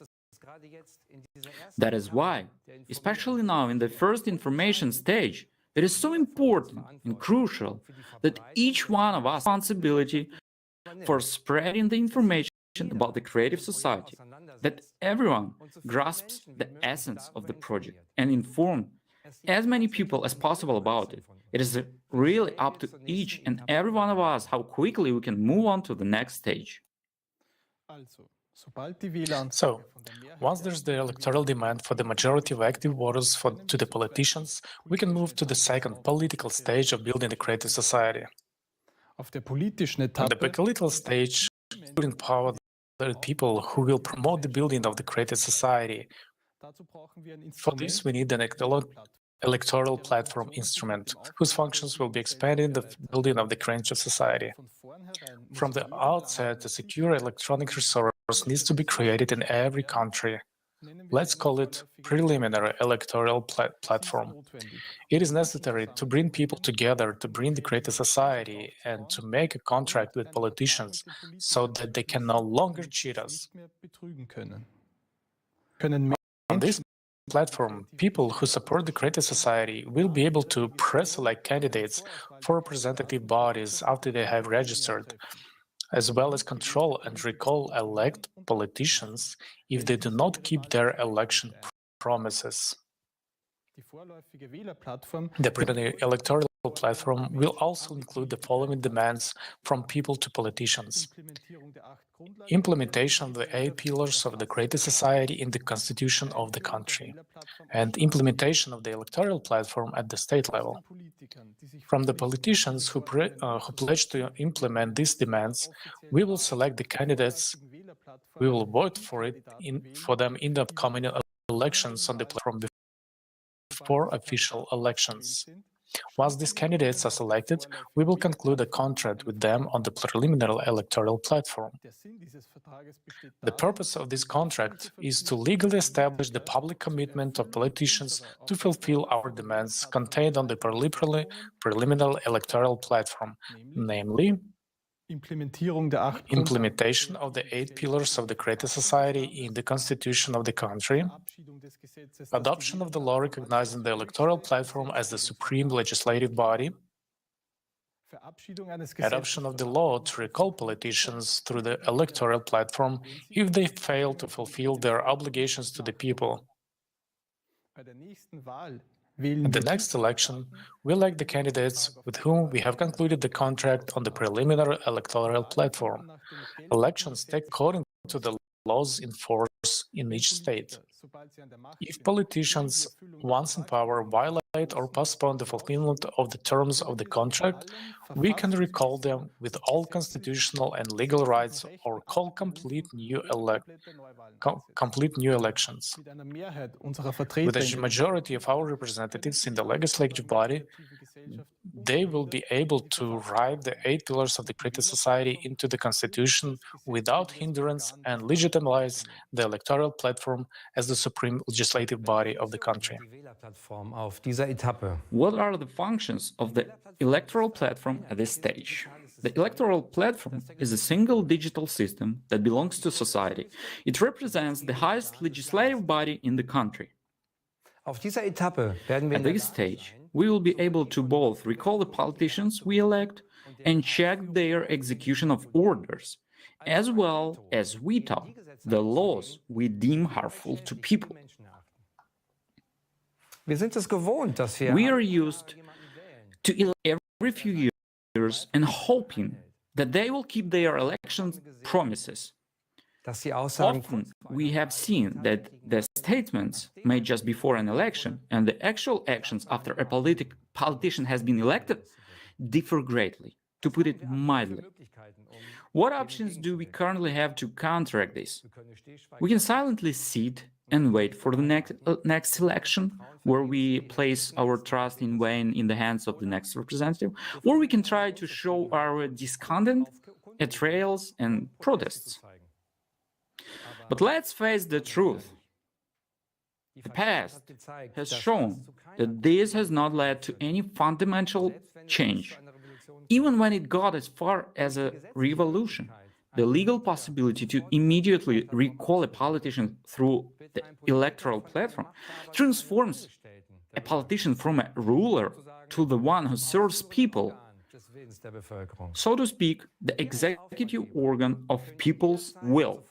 That is why, especially now in the first information stage, it is so important and crucial that each one of us has responsibility for spreading the information about the Creative Society, that everyone grasps the essence of the project and inform as many people as possible about it. It is really up to each and every one of us how quickly we can move on to the next stage. So, once there's the electoral demand for the majority of active voters to the politicians, we can move to the second political stage of building the Creative Society. On the political stage, we empower the people who will promote the building of the Creative Society. For this, we need an electoral platform instrument, whose functions will be expanded in the building of the Creative Society. From the outset, a secure electronic resource needs to be created in every country. Let's call it preliminary electoral platform. It is necessary to bring people together, to bring the Creative Society, and to make a contract with politicians so that they can no longer cheat us. On this platform, people who support the Creative Society will be able to pre-select candidates for representative bodies after they have registered, as well as control and elect politicians if they do not keep their election promises. The preliminary electoral platform will also include the following demands from people to politicians: implementation of the 8 pillars of the Creative Society in the constitution of the country, and implementation of the electoral platform at the state level. From the politicians who pledge to implement these demands, we will select the candidates. We will vote for them in the upcoming elections on the platform before official elections. Once these candidates are selected, we will conclude a contract with them on the preliminary electoral platform. The purpose of this contract is to legally establish the public commitment of politicians to fulfill our demands contained on the preliminary electoral platform, namely, implementation of the 8 pillars of the Creative Society in the constitution of the country, adoption of the law recognizing the electoral platform as the supreme legislative body, adoption of the law to recall politicians through the electoral platform if they fail to fulfill their obligations to the people. In the next election, we elect the candidates with whom we have concluded the contract on the preliminary electoral platform. Elections take according to the laws in force in each state. If politicians, once in power, violate or postpone the fulfillment of the terms of the contract, we can recall them with all constitutional and legal rights or call complete new elections. With a majority of our representatives in the legislative body, they will be able to write the 8 pillars of the Creative Society into the Constitution without hindrance and legitimize the electoral platform as the supreme legislative body of the country. What are the functions of the electoral platform at this stage? The electoral platform is a single digital system that belongs to society. It represents the highest legislative body in the country. At this stage, we will be able to both recall the politicians we elect and check their execution of orders, as well as veto the laws we deem harmful to people. We are used to elect every few years and hoping that they will keep their election promises. Often, we have seen that the statements made just before an election and the actual actions after a politician has been elected differ greatly. to put it mildly. What options do we currently have to counteract this? We can silently sit and wait for the next election, where we place our trust in vain in the hands of the next representative, or we can try to show our discontent at rallies and protests. But let's face the truth. The past has shown that this has not led to any fundamental change. Even when it got as far as a revolution, the legal possibility to immediately recall a politician through the electoral platform transforms a politician from a ruler to the one who serves people. So to speak, the executive organ of people's will.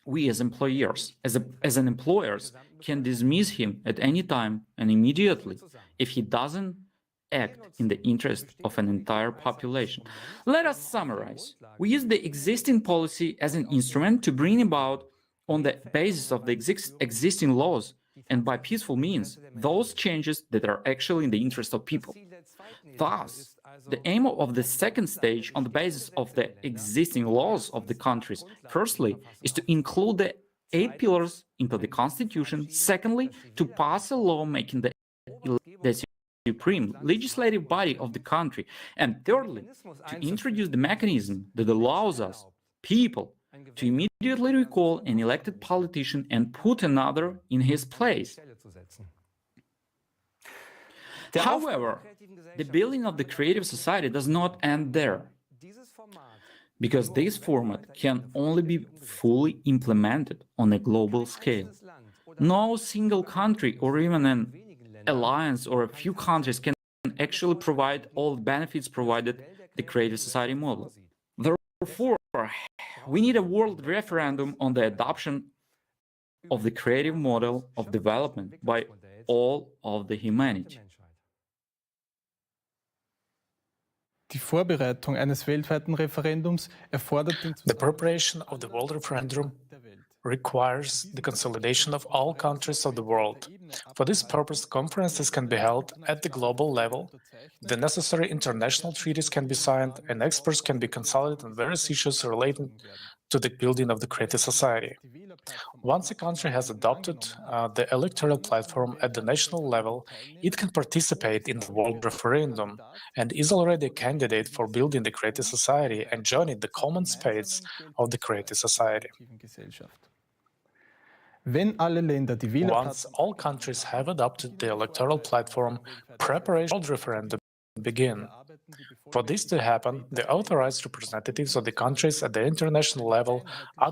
We as employers, as an employers, can dismiss him at any time and immediately if he doesn't act in the interest of an entire population. Let us summarize. We use the existing policy as an instrument to bring about, on the basis of the existing laws and by peaceful means, those changes that are actually in the interest of people. Thus, the aim of the second stage, on the basis of the existing laws of the countries, firstly, is to include the 8 pillars into the constitution. Secondly, to pass a law making the supreme legislative body of the country. And thirdly, to introduce the mechanism that allows us, people, to immediately recall an elected politician and put another in his place. However, the building of the creative society does not end there, because this format can only be fully implemented on a global scale. No single country or even an alliance or a few countries can actually provide all the benefits provided the creative society model. Therefore, we need a world referendum on the adoption of the creative model of development by all of the humanity. Die Vorbereitung eines weltweiten Referendums erfordert den The preparation of the world referendum requires the consolidation of all countries of the world. For this purpose, conferences can be held at the global level, the necessary international treaties can be signed, and experts can be consulted on various issues relating to the building of the creative society. Once a country has adopted the electoral platform at the national level, it can participate in the world referendum and is already a candidate for building the creative society and joining the common space of the creative society. Once all countries have adopted the electoral platform, preparation of the referendum begin. For this to happen, the authorized representatives of the countries at the international level are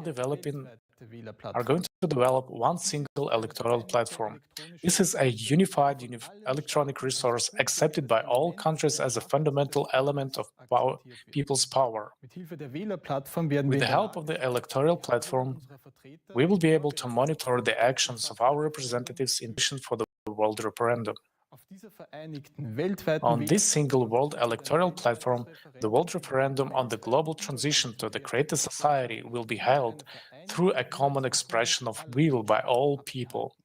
going to develop one single electoral platform. This is a unified electronic resource accepted by all countries as a fundamental element of people's power. With the help of the electoral platform, we will be able to monitor the actions of our representatives in addition for the world referendum. On this single world electoral platform, the world referendum on the global transition to the creative society will be held through a common expression of will by all people.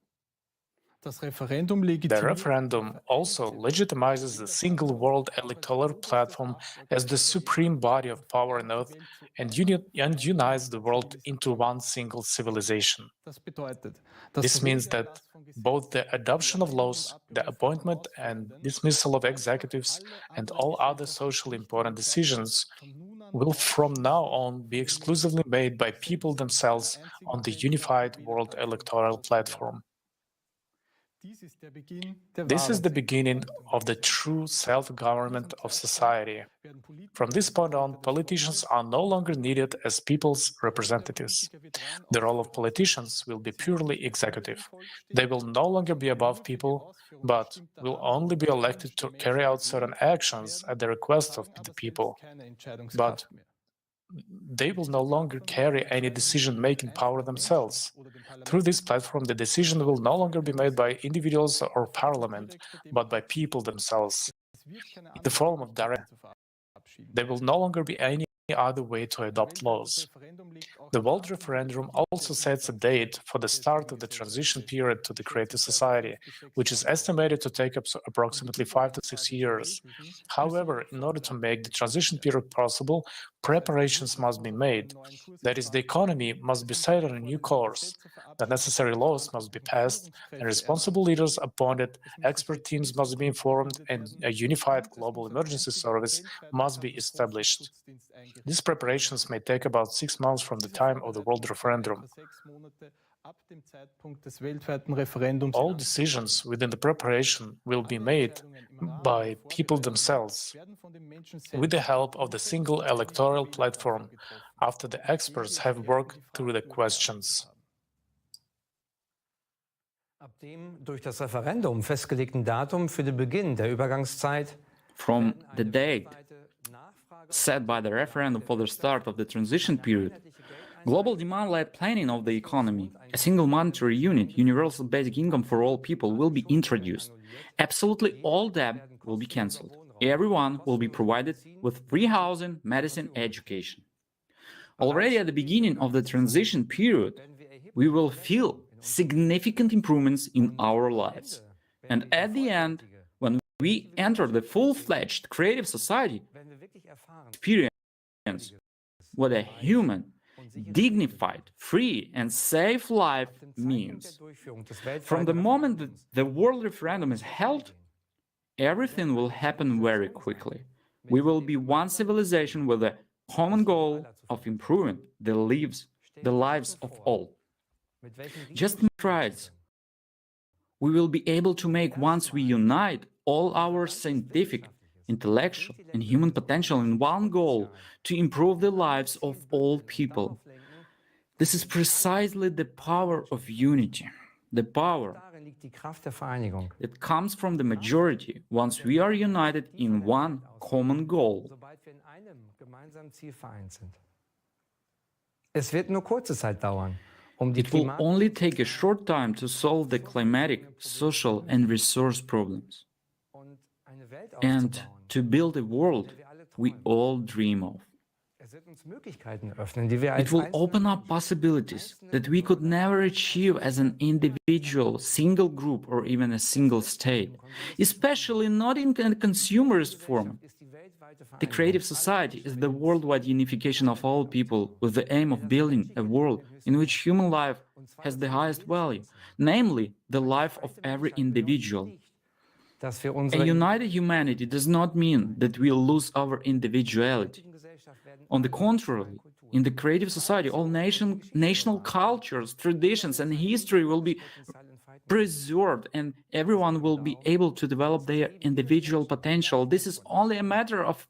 The referendum also legitimizes the single world electoral platform as the supreme body of power on earth and unites the world into one single civilization. This means that both the adoption of laws, the appointment and dismissal of executives, and all other socially important decisions will from now on be exclusively made by people themselves on the unified world electoral platform. This is the beginning of the true self-government of society. From this point on, politicians are no longer needed as people's representatives. The role of politicians will be purely executive. They will no longer be above people, but will only be elected to carry out certain actions at the request of the people. But they will no longer carry any decision-making power themselves. Through this platform, the decision will no longer be made by individuals or parliament, but by people themselves, in the form of direct. There will no longer be any other way to adopt laws. The World Referendum also sets a date for the start of the transition period to the Creative Society, which is estimated to take up approximately 5 to 6 years. However, in order to make the transition period possible, preparations must be made. That is, the economy must be set on a new course, the necessary laws must be passed, and responsible leaders appointed, expert teams must be informed, and a unified global emergency service must be established. These preparations may take about 6 months from the time of the World Referendum. All decisions within the preparation will be made by people themselves, with the help of the single electoral platform, after the experts have worked through the questions. Ab dem durch das Referendum festgelegten Datum für den Beginn der Übergangszeit From the date set by the referendum for the start of the transition period, global demand-led planning of the economy, a single monetary unit, universal basic income for all people will be introduced. Absolutely all debt will be cancelled. Everyone will be provided with free housing, medicine, education. Already at the beginning of the transition period, we will feel significant improvements in our lives. And at the end, when we enter the full-fledged creative society, experience what a human, dignified, free, and safe life means. From the moment that the world referendum is held, everything will happen very quickly. We will be one civilization with a common goal of improving the lives of all. Just rights we will be able to make once we unite all our scientific, intellectual, and human potential in one goal to improve the lives of all people. This is precisely the power of unity, the power that comes from the majority once we are united in one common goal. Es wird nur kurze Zeit dauern. It will only take a short time to solve the climatic, social, and resource problems, and to build a world we all dream of. It will open up possibilities that we could never achieve as an individual, single group, or even a single state, especially not in a consumerist form. The creative society is the worldwide unification of all people with the aim of building a world in which human life has the highest value, namely the life of every individual. A united humanity does not mean that we'll lose our individuality. On the contrary, in the creative society, all national cultures, traditions, and history will be preserved, and everyone will be able to develop their individual potential. This is only a matter of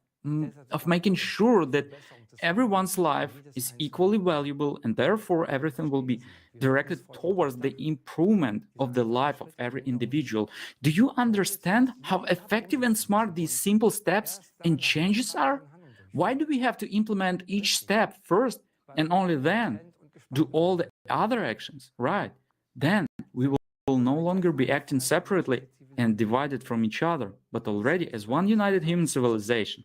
making sure that everyone's life is equally valuable, and therefore everything will be directed towards the improvement of the life of every individual. Do you understand how effective and smart these simple steps and changes are? Why do we have to implement each step first and only then do all the other actions? Right. Then we will no longer be acting separately and divided from each other, but already as one united human civilization.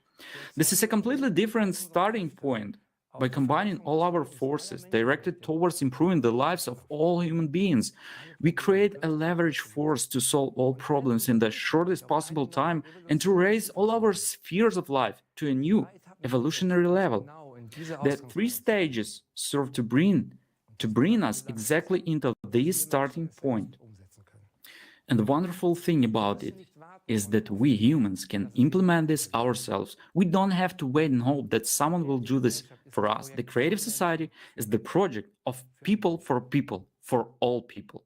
This is a completely different starting point. By combining all our forces directed towards improving the lives of all human beings, we create a leverage force to solve all problems in the shortest possible time and to raise all our spheres of life to a new evolutionary level. The three stages serve to bring us exactly into this starting point. And the wonderful thing about it is that we humans can implement this ourselves. We don't have to wait and hope that someone will do this for us. The creative society is the project of people, for all people.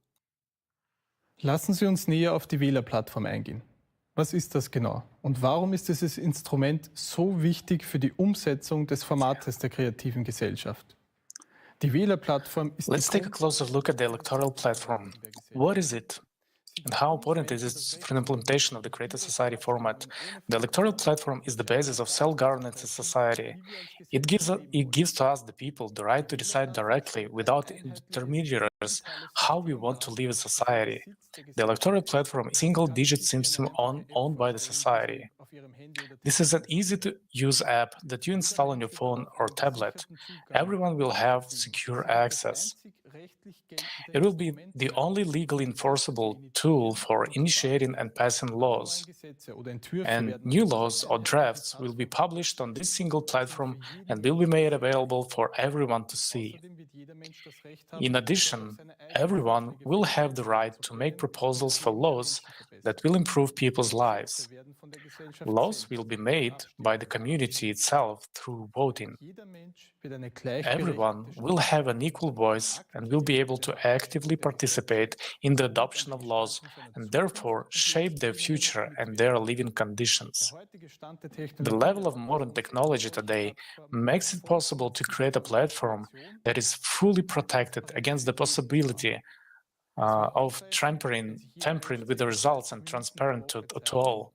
Lassen Sie uns näher auf die Wählerplattform eingehen. Was ist das genau? Und warum ist dieses Instrument so wichtig für die Umsetzung des Formates der kreativen Gesellschaft? Die Wählerplattform ist Let's take a closer look at the electoral platform. What is it? And how important is it for the implementation of the creative society format? The electoral platform is the basis of self-governance in society. It gives to us, the people, the right to decide directly, without intermediaries, how we want to live in society. The electoral platform is a single-digit system owned by the society. This is an easy-to-use app that you install on your phone or tablet. Everyone will have secure access. It will be the only legally enforceable tool for initiating and passing laws. And new laws or drafts will be published on this single platform and will be made available for everyone to see. In addition, everyone will have the right to make proposals for laws that will improve people's lives. Laws will be made by the community itself through voting. Everyone will have an equal voice and will be able to actively participate in the adoption of laws and therefore shape their future and their living conditions. The level of modern technology today makes it possible to create a platform that is fully protected against the possibility of tampering with the results and transparent to all.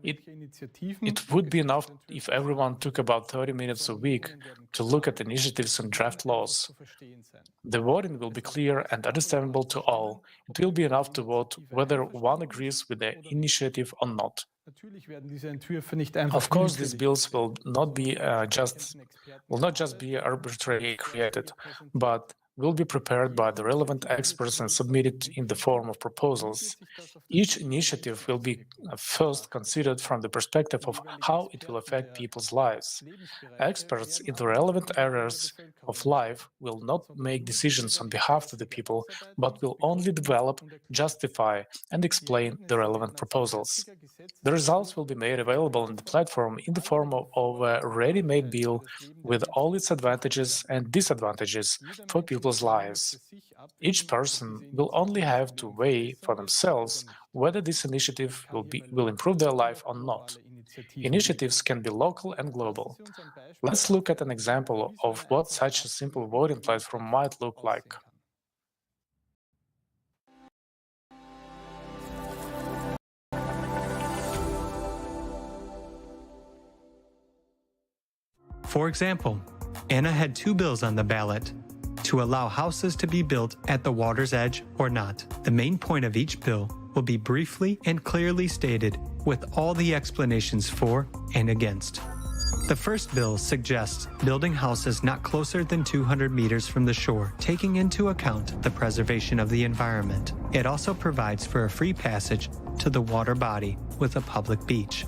It would be enough if everyone took about 30 minutes a week to look at initiatives and draft laws. The voting will be clear and understandable to all. It will be enough to vote whether one agrees with the initiative or not. Of course, these bills will not just be arbitrarily created, but will be prepared by the relevant experts and submitted in the form of proposals. Each initiative will be first considered from the perspective of how it will affect people's lives. Experts in the relevant areas of life will not make decisions on behalf of the people, but will only develop, justify, and explain the relevant proposals. The results will be made available on the platform in the form of a ready-made bill with all its advantages and disadvantages for people's lives. Each person will only have to weigh for themselves whether this initiative will improve their life or not. Initiatives can be local and global. Let's look at an example of what such a simple voting platform might look like. For example, Anna had two bills on the ballot: to allow houses to be built at the water's edge or not. The main point of each bill will be briefly and clearly stated with all the explanations for and against. The first bill suggests building houses not closer than 200 meters from the shore, taking into account the preservation of the environment. It also provides for a free passage to the water body with a public beach.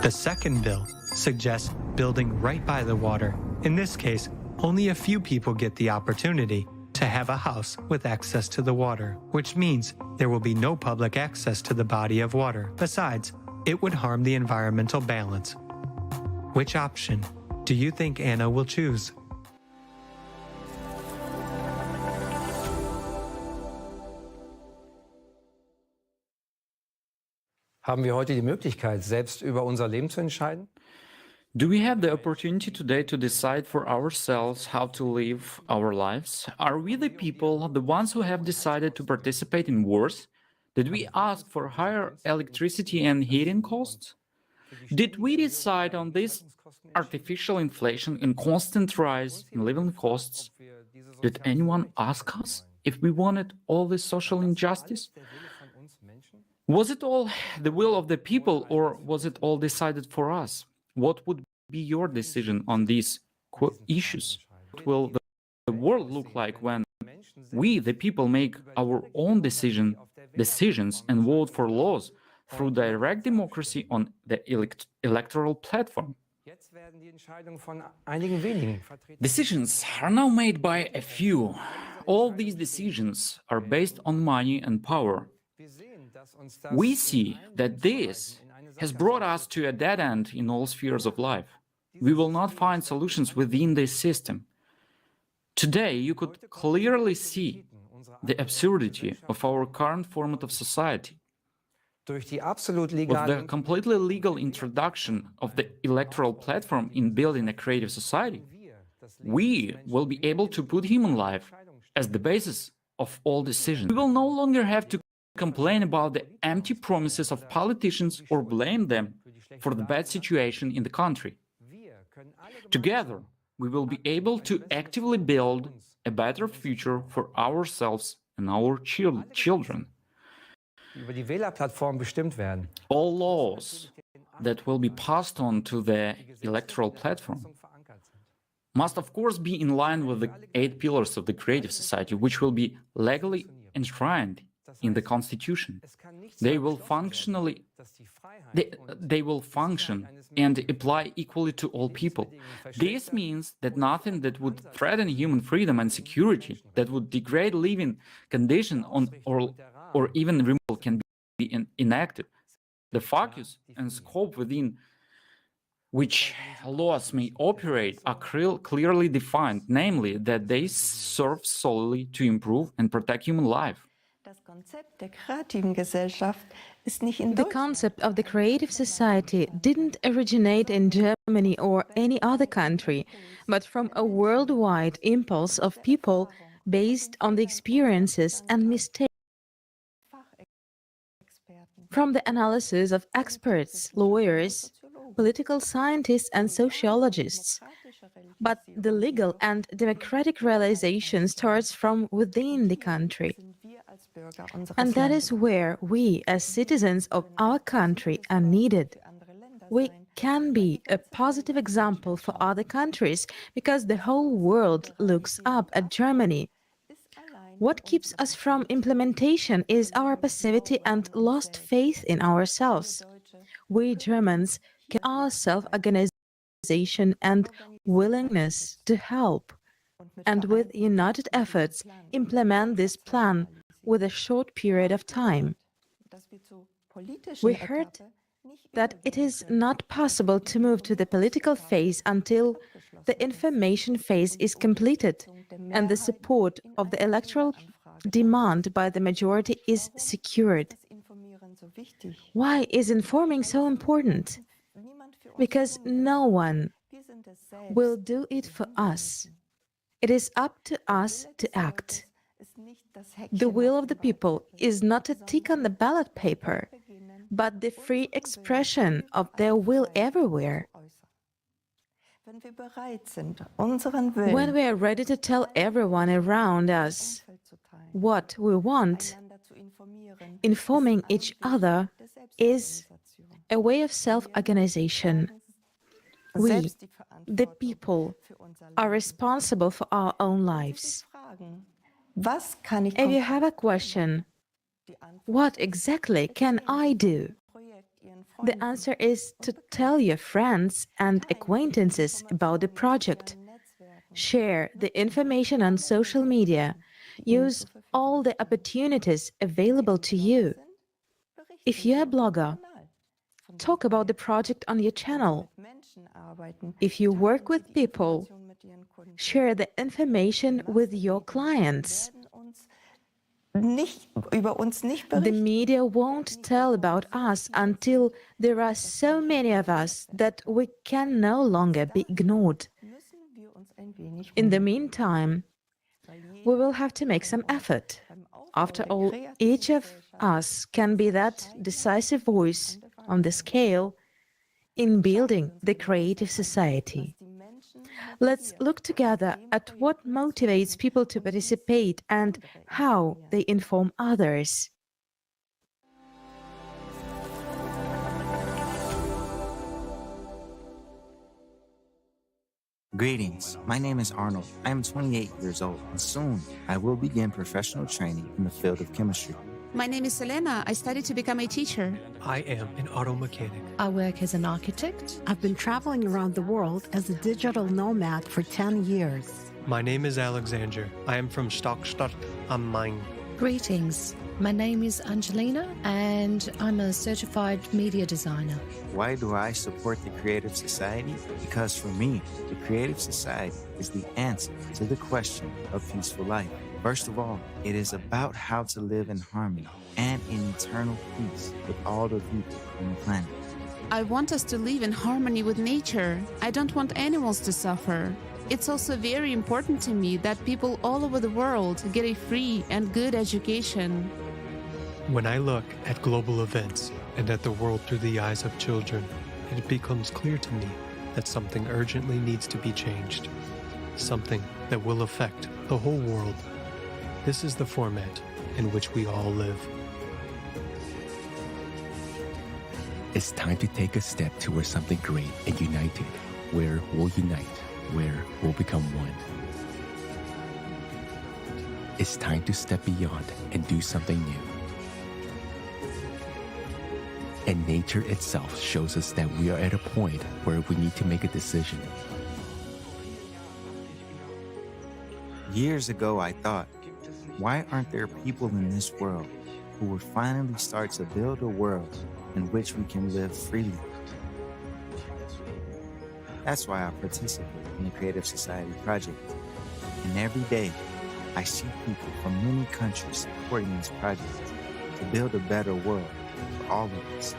The second bill suggests building right by the water. In this case, only a few people get the opportunity to have a house with access to the water, which means there will be no public access to the body of water. Besides, it would harm the environmental balance. Which option do you think Anna will choose? Haben wir heute die Möglichkeit, selbst über unser Leben zu entscheiden? Do we have the opportunity today to decide for ourselves how to live our lives? Are we the people, the ones who have decided to participate in wars? Did we ask for higher electricity and heating costs? Did we decide on this artificial inflation and constant rise in living costs? Did anyone ask us if we wanted all this social injustice? Was it all the will of the people, or was it all decided for us? What would be your decision on these issues? What will the world look like when we, the people, make our own decisions and vote for laws through direct democracy on the electoral platform? Decisions are now made by a few. All these decisions are based on money and power. We see that this has brought us to a dead end in all spheres of life. We will not find solutions within this system. Today, you could clearly see the absurdity of our current format of society. With the completely legal introduction of the electoral platform in building a creative society, we will be able to put human life as the basis of all decisions. We will no longer have to complain about the empty promises of politicians or blame them for the bad situation in the country. Together, we will be able to actively build a better future for ourselves and our children. über die Wählerplattform bestimmt werden. All laws that will be passed on to the electoral platform must of course be in line with the 8 pillars of the creative society, which will be legally enshrined in the constitution. They will function and apply equally to all people. This means that nothing that would threaten human freedom and security, that would degrade living conditions or even removal can be enacted. The focus and scope within which laws may operate are clearly defined, namely that they serve solely to improve and protect human life. The concept of the creative society didn't originate in Germany or any other country, but from a worldwide impulse of people based on the experiences and mistakes. From the analysis of experts, lawyers, political scientists and sociologists. But the legal and democratic realization starts from within the country. And that is where we, as citizens of our country, are needed. We can be a positive example for other countries because the whole world looks up at Germany. What keeps us from implementation is our passivity and lost faith in ourselves. We Germans can our self-organization and willingness to help, and with united efforts implement this plan with a short period of time. We heard that it is not possible to move to the political phase until the information phase is completed and the support of the electoral demand by the majority is secured. Why is informing so important? Because no one will do it for us. It is up to us to act. The will of the people is not a tick on the ballot paper, but the free expression of their will everywhere. When we are ready to tell everyone around us what we want, informing each other is a way of self-organization. We, the people, are responsible for our own lives. If you have a question, what exactly can I do? The answer is to tell your friends and acquaintances about the project. Share the information on social media. Use all the opportunities available to you. If you're a blogger, talk about the project on your channel. If you work with people, share the information with your clients. The media won't tell about us until there are so many of us that we can no longer be ignored. In the meantime, we will have to make some effort. After all, each of us can be that decisive voice on the scale in building the creative society. Let's look together at what motivates people to participate and how they inform others. Greetings, my name is Arnold. I am 28 years old, and soon I will begin professional training in the field of chemistry. My name is Selena. I studied to become a teacher. I am an auto mechanic. I work as an architect. I've been traveling around the world as a digital nomad for 10 years. My name is Alexander. I am from Stockstadt am Main. Greetings. My name is Angelina, and I'm a certified media designer. Why do I support the Creative Society? Because for me, the Creative Society is the answer to the question of peaceful life. First of all, it is about how to live in harmony and in eternal peace with all the people on the planet. I want us to live in harmony with nature. I don't want animals to suffer. It's also very important to me that people all over the world get a free and good education. When I look at global events and at the world through the eyes of children, it becomes clear to me that something urgently needs to be changed. Something that will affect the whole world. This is the format in which we all live. It's time to take a step towards something great and united, where we'll unite, where we'll become one. It's time to step beyond and do something new. And nature itself shows us that we are at a point where we need to make a decision. Years ago, I thought, why aren't there people in this world who would finally start to build a world in which we can live freely? That's why I participate in the Creative Society Project. And every day, I see people from many countries supporting this project to build a better world for all of us.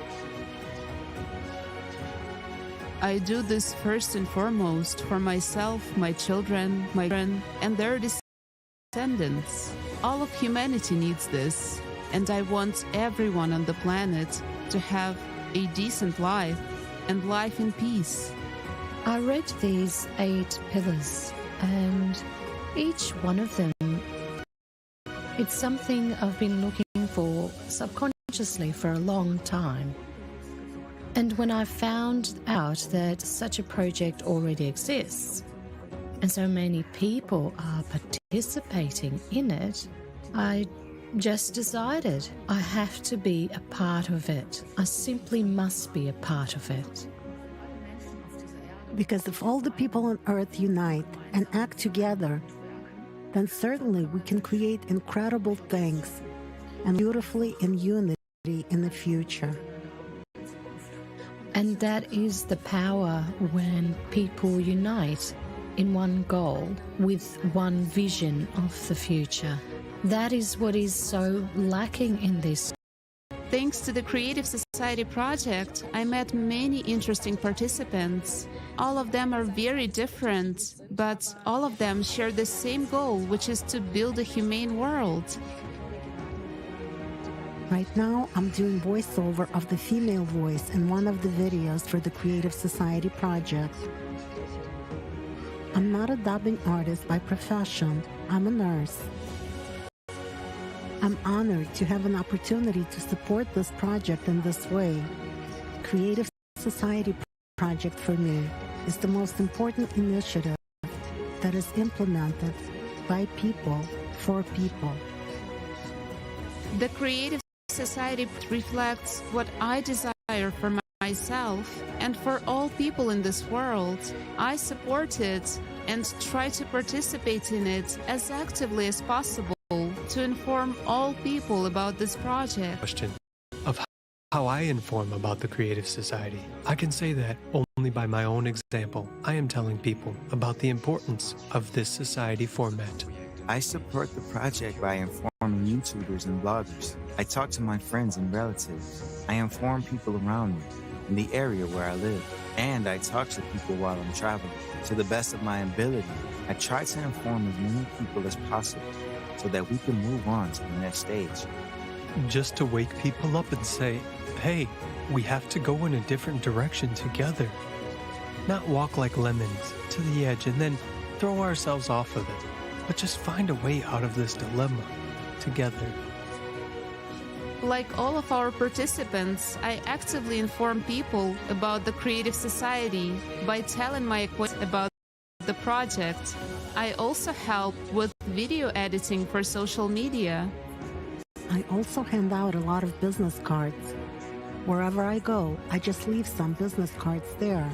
I do this first and foremost for myself, my children, and their descendants. All of humanity needs this, and I want everyone on the planet to have a decent life and life in peace. I read these 8 pillars, and each one of them, it's something I've been looking for subconsciously for a long time. And when I found out that such a project already exists, and so many people are participating in it, I just decided I have to be a part of it. I simply must be a part of it. Because if all the people on Earth unite and act together, then certainly we can create incredible things and beautifully in unity in the future. And that is the power when people unite in one goal with one vision of the future. That is what is so lacking in this. Thanks to the Creative Society project, I met many interesting participants. All of them are very different, but all of them share the same goal, which is to build a humane world. Right now, I'm doing voiceover of the female voice in one of the videos for the Creative Society project. I'm not a dubbing artist by profession. I'm a nurse. I'm honored to have an opportunity to support this project in this way. Creative Society project for me is the most important initiative that is implemented by people for people. The Creative Society reflects what I desire for myself and for all people in this world. I support it and try to participate in it as actively as possible to inform all people about this project. Question of how I inform about the Creative Society. I can say that only by my own example. I am telling people about the importance of this society format. I support the project by informing YouTubers and bloggers. I talk to my friends and relatives. I inform people around me in the area where I live. And I talk to people while I'm traveling. To the best of my ability, I try to inform as many people as possible so that we can move on to the next stage. Just to wake people up and say, hey, we have to go in a different direction together. Not walk like lemons to the edge and then throw ourselves off of it, but just find a way out of this dilemma together. Like all of our participants, I actively inform people about the Creative Society by telling my acquaintances about the project. I also help with video editing for social media. I also hand out a lot of business cards. Wherever I go, I just leave some business cards there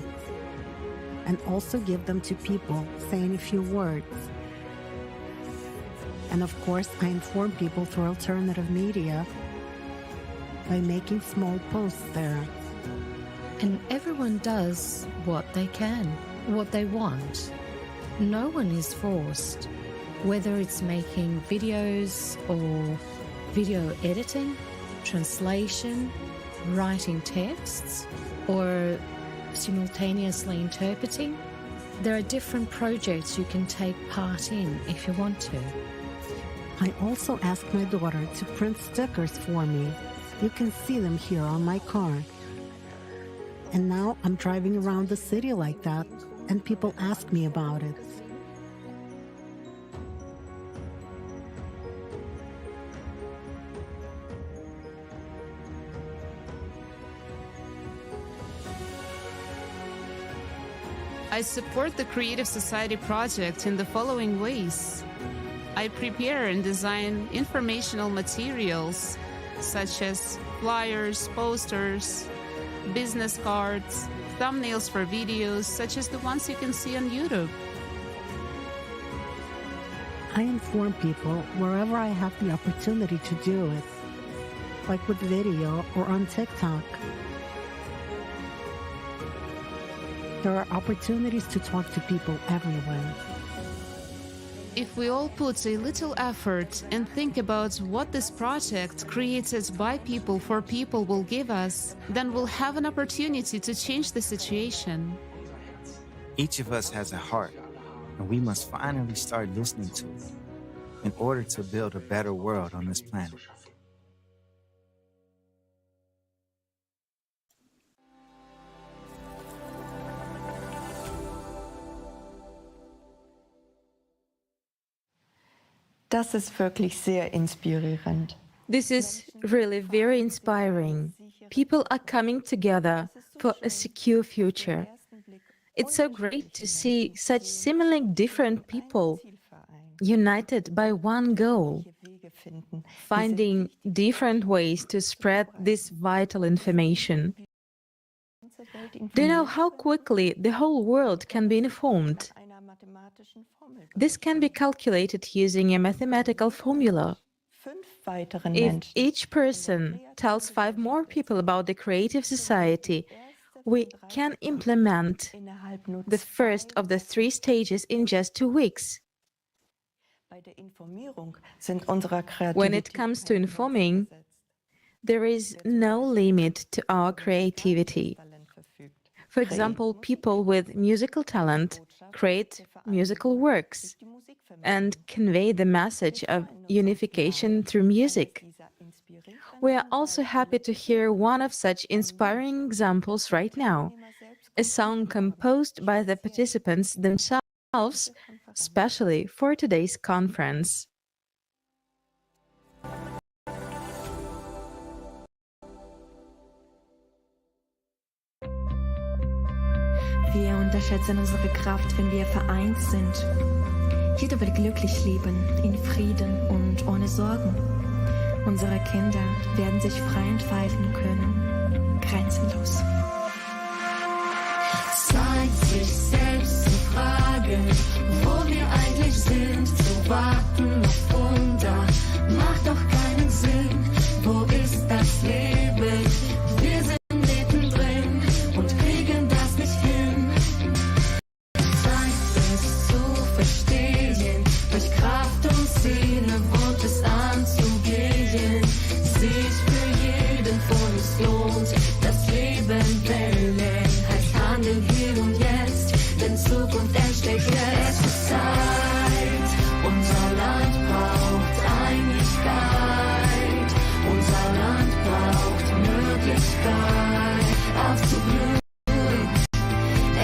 and also give them to people saying a few words. And of course, I inform people through alternative media by making small posts there. And everyone does what they can, what they want. No one is forced, whether it's making videos or video editing, translation, writing texts, or simultaneously interpreting. There are different projects you can take part in if you want to. I also asked my daughter to print stickers for me. You can see them here on my car. And now I'm driving around the city like that, and people ask me about it. I support the Creative Society project in the following ways. I prepare and design informational materials such as flyers, posters, business cards, thumbnails for videos such as the ones you can see on YouTube. I inform people wherever I have the opportunity to do it, like with video or on TikTok. There are opportunities to talk to people everywhere. If we all put a little effort and think about what this project created by people for people will give us, then we'll have an opportunity to change the situation. Each of us has a heart, and we must finally start listening to it in order to build a better world on this planet. Das ist wirklich sehr inspirierend. This is really very inspiring. People are coming together for a secure future. It's so great to see such seemingly different people united by one goal, finding different ways to spread this vital information. Do you know how quickly the whole world can be informed? This can be calculated using a mathematical formula. If each person tells 5 more people about the Creative Society, we can implement the first of the 3 stages in just 2 weeks. When it comes to informing, there is no limit to our creativity. For example, people with musical talent create musical works and convey the message of unification through music. We are also happy to hear one of such inspiring examples right now, a song composed by the participants themselves, especially for today's conference. Wir unterschätzen unsere Kraft, wenn wir vereint sind. Jeder will glücklich leben, in Frieden und ohne Sorgen. Unsere Kinder werden sich frei entfalten können, grenzenlos. Zeit, sich selbst zu fragen, wo wir eigentlich sind, zu warten auf Wunder, macht doch keinen Sinn. Wo ist das Leben? Wir sind mittendrin und kriegen das nicht hin. Zeit ist zu verstehen, durch Kraft und Seele wohnt es anzugehen. Sich für jeden von uns lohnt, das Leben wählen, heißt handeln hier und jetzt, denn Zukunft entsteht jetzt. Es ist Zeit, unser Land braucht Einigkeit, unser Land braucht Möglichkeit, aufzublühen.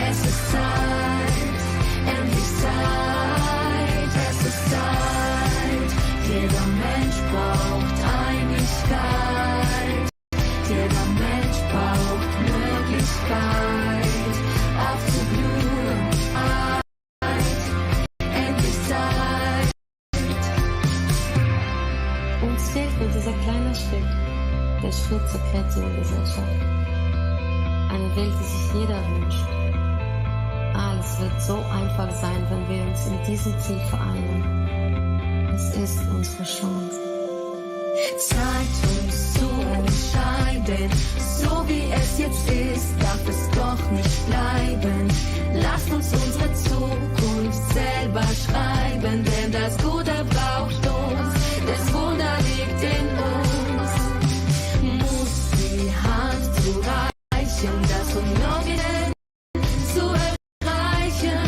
Es ist Zeit, endlich Zeit, es ist Zeit, jeder Mensch braucht Einigkeit, jeder Mensch braucht Möglichkeit, aufzublühen. Endlich Zeit. Uns fehlt nur dieser kleine Schritt, der Schritt zur kreativen Gesellschaft. Eine Welt, die sich jeder wünscht. Alles wird so einfach sein, wenn wir uns in diesem Ziel vereinen. Es ist unsere Chance. Zeit, uns zu entscheiden, so wie es jetzt ist, darf es doch nicht bleiben. Lasst uns unsere Zukunft selber schreiben, denn das Gute braucht uns, das Wunder liegt in uns. Muss die Hand zu reichen, das Unmögliche zu erreichen,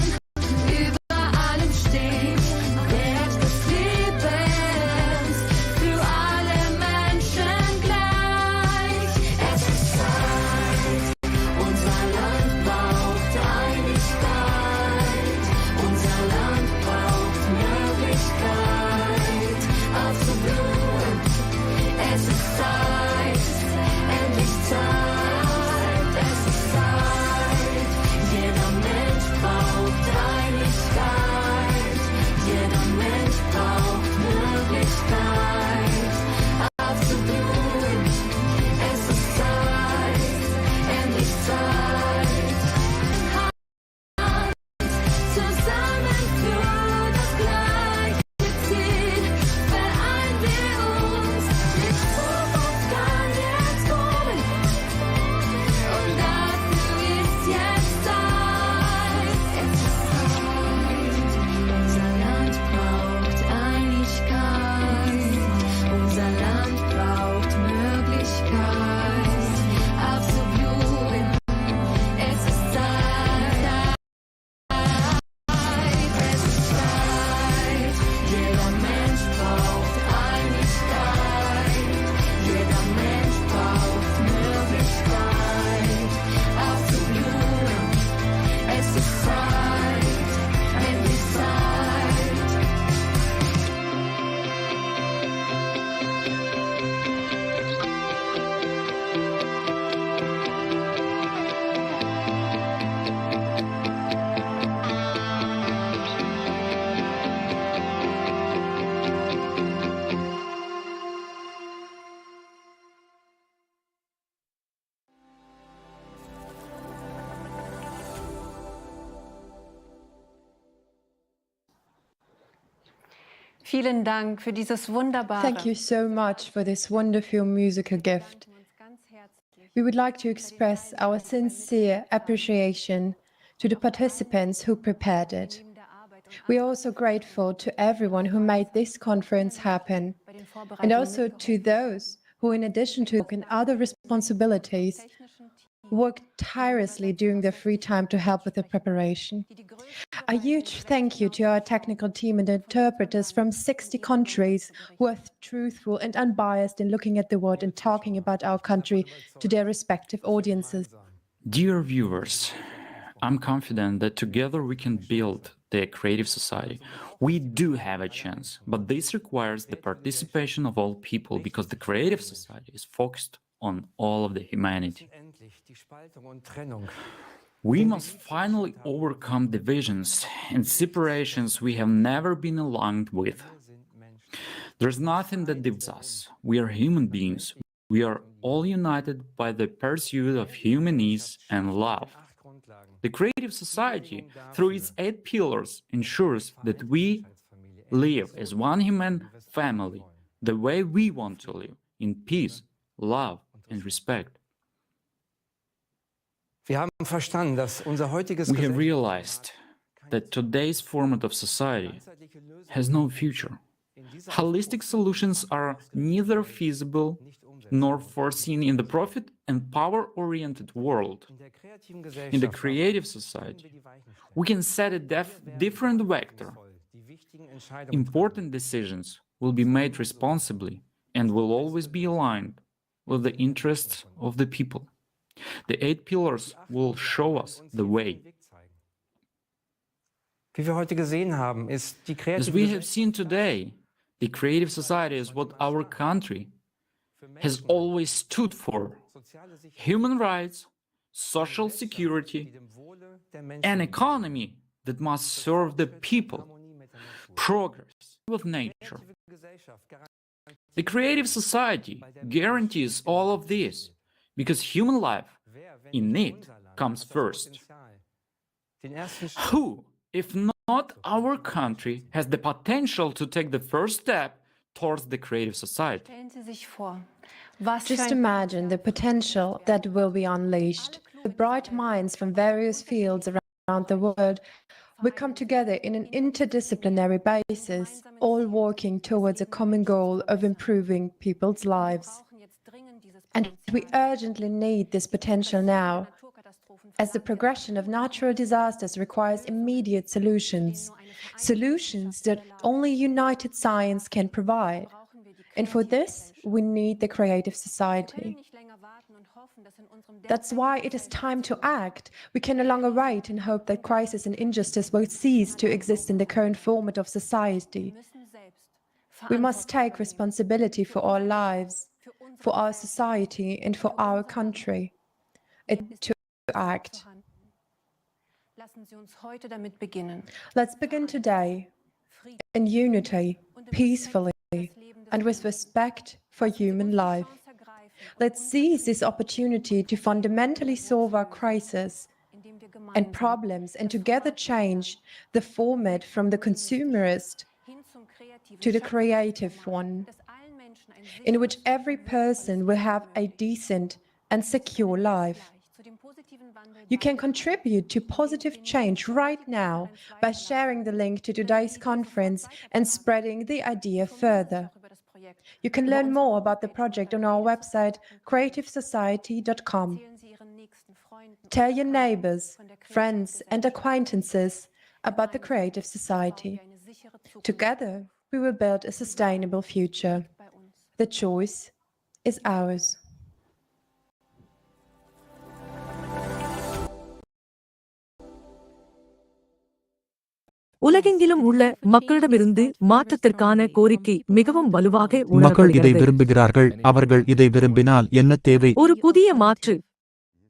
über allem steht der Herz des Lebens, für alle Menschen gleich. Es ist Zeit, unser Land braucht Einigkeit, Vielen Dank für dieses wunderbare. Thank you so much for this wonderful musical gift. We would like to express our sincere appreciation to the participants who prepared it. We are also grateful to everyone who made this conference happen, and also to those who, in addition to other responsibilities, worked tirelessly during their free time to help with the preparation. A huge thank you to our technical team and interpreters from 60 countries who are truthful and unbiased in looking at the world and talking about our country to their respective audiences. Dear viewers, I'm confident that together we can build the creative society. We do have a chance, but this requires the participation of all people because the creative society is focused on all of the humanity. We must finally overcome divisions and separations we have never been aligned with. There's nothing that divides us. We are human beings. We are all united by the pursuit of human needs and love. The creative society, through its 8 pillars, ensures that we live as one human family, the way we want to live, in peace, love, and respect. Wir haben verstanden, dass unser heutiges We have realized that today's format of society has no future. Holistic solutions are neither feasible nor foreseen in the profit and power-oriented world. In the creative society, we can set a different vector. Important decisions will be made responsibly and will always be aligned with the interests of the people. The 8 pillars will show us the way. Wie wir heute gesehen haben, ist die As we have seen today, the creative society is what our country has always stood for: human rights, social security, an economy that must serve the people, progress with nature. The creative society guarantees all of this because human life in it comes first. Who, if not our country, has the potential to take the first step towards the creative society? Just imagine the potential that will be unleashed. The bright minds from various fields around the world will come together in an interdisciplinary basis, all working towards a common goal of improving people's lives. And we urgently need this potential now, as the progression of natural disasters requires immediate solutions, solutions that only united science can provide. And for this, we need the creative society. That's why it is time to act. We can no longer wait and hope that crisis and injustice will cease to exist in the current format of society. We must take responsibility for our lives, for our society, and for our country. To act. Let's begin today in unity, peacefully, and with respect for human life. Let's seize this opportunity to fundamentally solve our crisis and problems and together change the format from the consumerist to the creative one, in which every person will have a decent and secure life. You can contribute to positive change right now by sharing the link to today's conference and spreading the idea further. You can learn more about the project on our website, creativesociety.com. Tell your neighbors, friends, and acquaintances about the Creative Society. Together, we will build a sustainable future. The choice is ours. உலகெங்கிலும் உள்ள மக்களிடமிருந்து மாற்றத்திற்கான கோரிக்கை மிகவும் வலுவாக மக்கள் இதை உணரப்படுகிறது. விரும்புகிறார்கள். அவர்கள் இதை விரும்பினால் என்ன தேவை? ஒரு புதிய மாற்று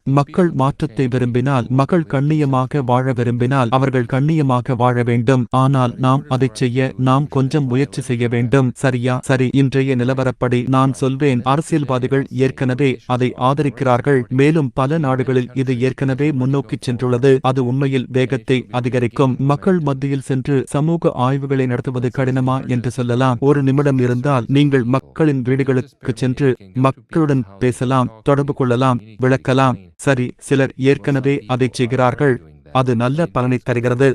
மக்கள் மாற்றத்தை விரும்பினால், மக்கள் கண்ணியமாக வாழ விரும்பினால் அவர்கள் கண்ணியமாக வாழ வேண்டும். ஆனால் நாம் அதைச் செய்ய நாம் கொஞ்சம் முயற்சி செய்ய வேண்டும். சரியா? சரி. இன்றைய நிலவரப்படி நான் சொல்வேன், அரசியல்வாதிகள் ஏற்கனவே அதை ஆதரிக்கிறார்கள். மேலும் பல நாடுகளில் இது ஏற்கனவே முன்னோக்கிச் சென்றுள்ளது. அது உண்மையில் வேகத்தை அதிகரிக்கும். மக்கள் மத்தியில் சென்று சமூக ஆய்வுகளை நடத்துவது கடினமா என்று சொல்லலாம். ஒரு நிமிடம் இருந்தால் நீங்கள் மக்களின் வீடுகளுக்கு சென்று மக்களுடன் பேசலாம், தொடர்பு கொள்ளலாம், விளக்கலாம். சரி, சிலர் ஏற்கனவே அதைச் செய்கிறார்கள். அது நல்ல பலனை தருகிறது.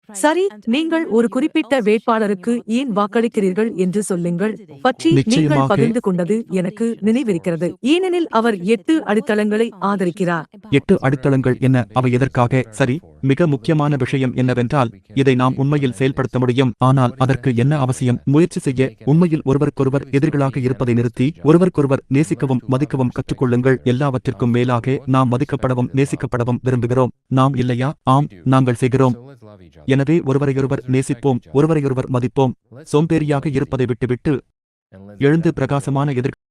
சரி, நீங்கள் ஒரு குறிப்பிட்ட வேட்பாளருக்கு ஏன் வாக்களிக்கிறீர்கள் என்று சொல்லுங்கள் பற்றி நீங்கள் நிச்சயமாக. பகிர்ந்து கொண்டது எனக்கு நினைவிருக்கிறது. ஏனெனில் அவர் 8 அடித்தளங்களை ஆதரிக்கிறார். 8 அடித்தளங்கள் என்ன? அவை எதற்காக? சரி, மிக முக்கியமான விஷயம் என்னவென்றால், இதை நாம் உண்மையில் செயல்படுத்த முடியும். ஆனால் அதற்கு என்ன அவசியம்? முயற்சி செய்ய. உண்மையில் ஒருவருக்கொருவர் எதிரிகளாக இருப்பதை நிறுத்தி ஒருவருக்கொருவர் நேசிக்கவும் மதிக்கவும் கற்றுக்கொள்ளுங்கள். எல்லாவற்றிற்கும் மேலாக நாம் மதிக்கப்படவும் நேசிக்கப்படவும் விரும்புகிறோம். நாம் இல்லையா? ஆம், நாங்கள் செய்கிறோம். எனவே ஒருவரையொருவர் நேசிப்போம், ஒருவரையொருவர் மதிப்போம். சோம்பேறியாக இருப்பதை விட்டுவிட்டு எழுந்து பிரகாசமான எதிர்காலம்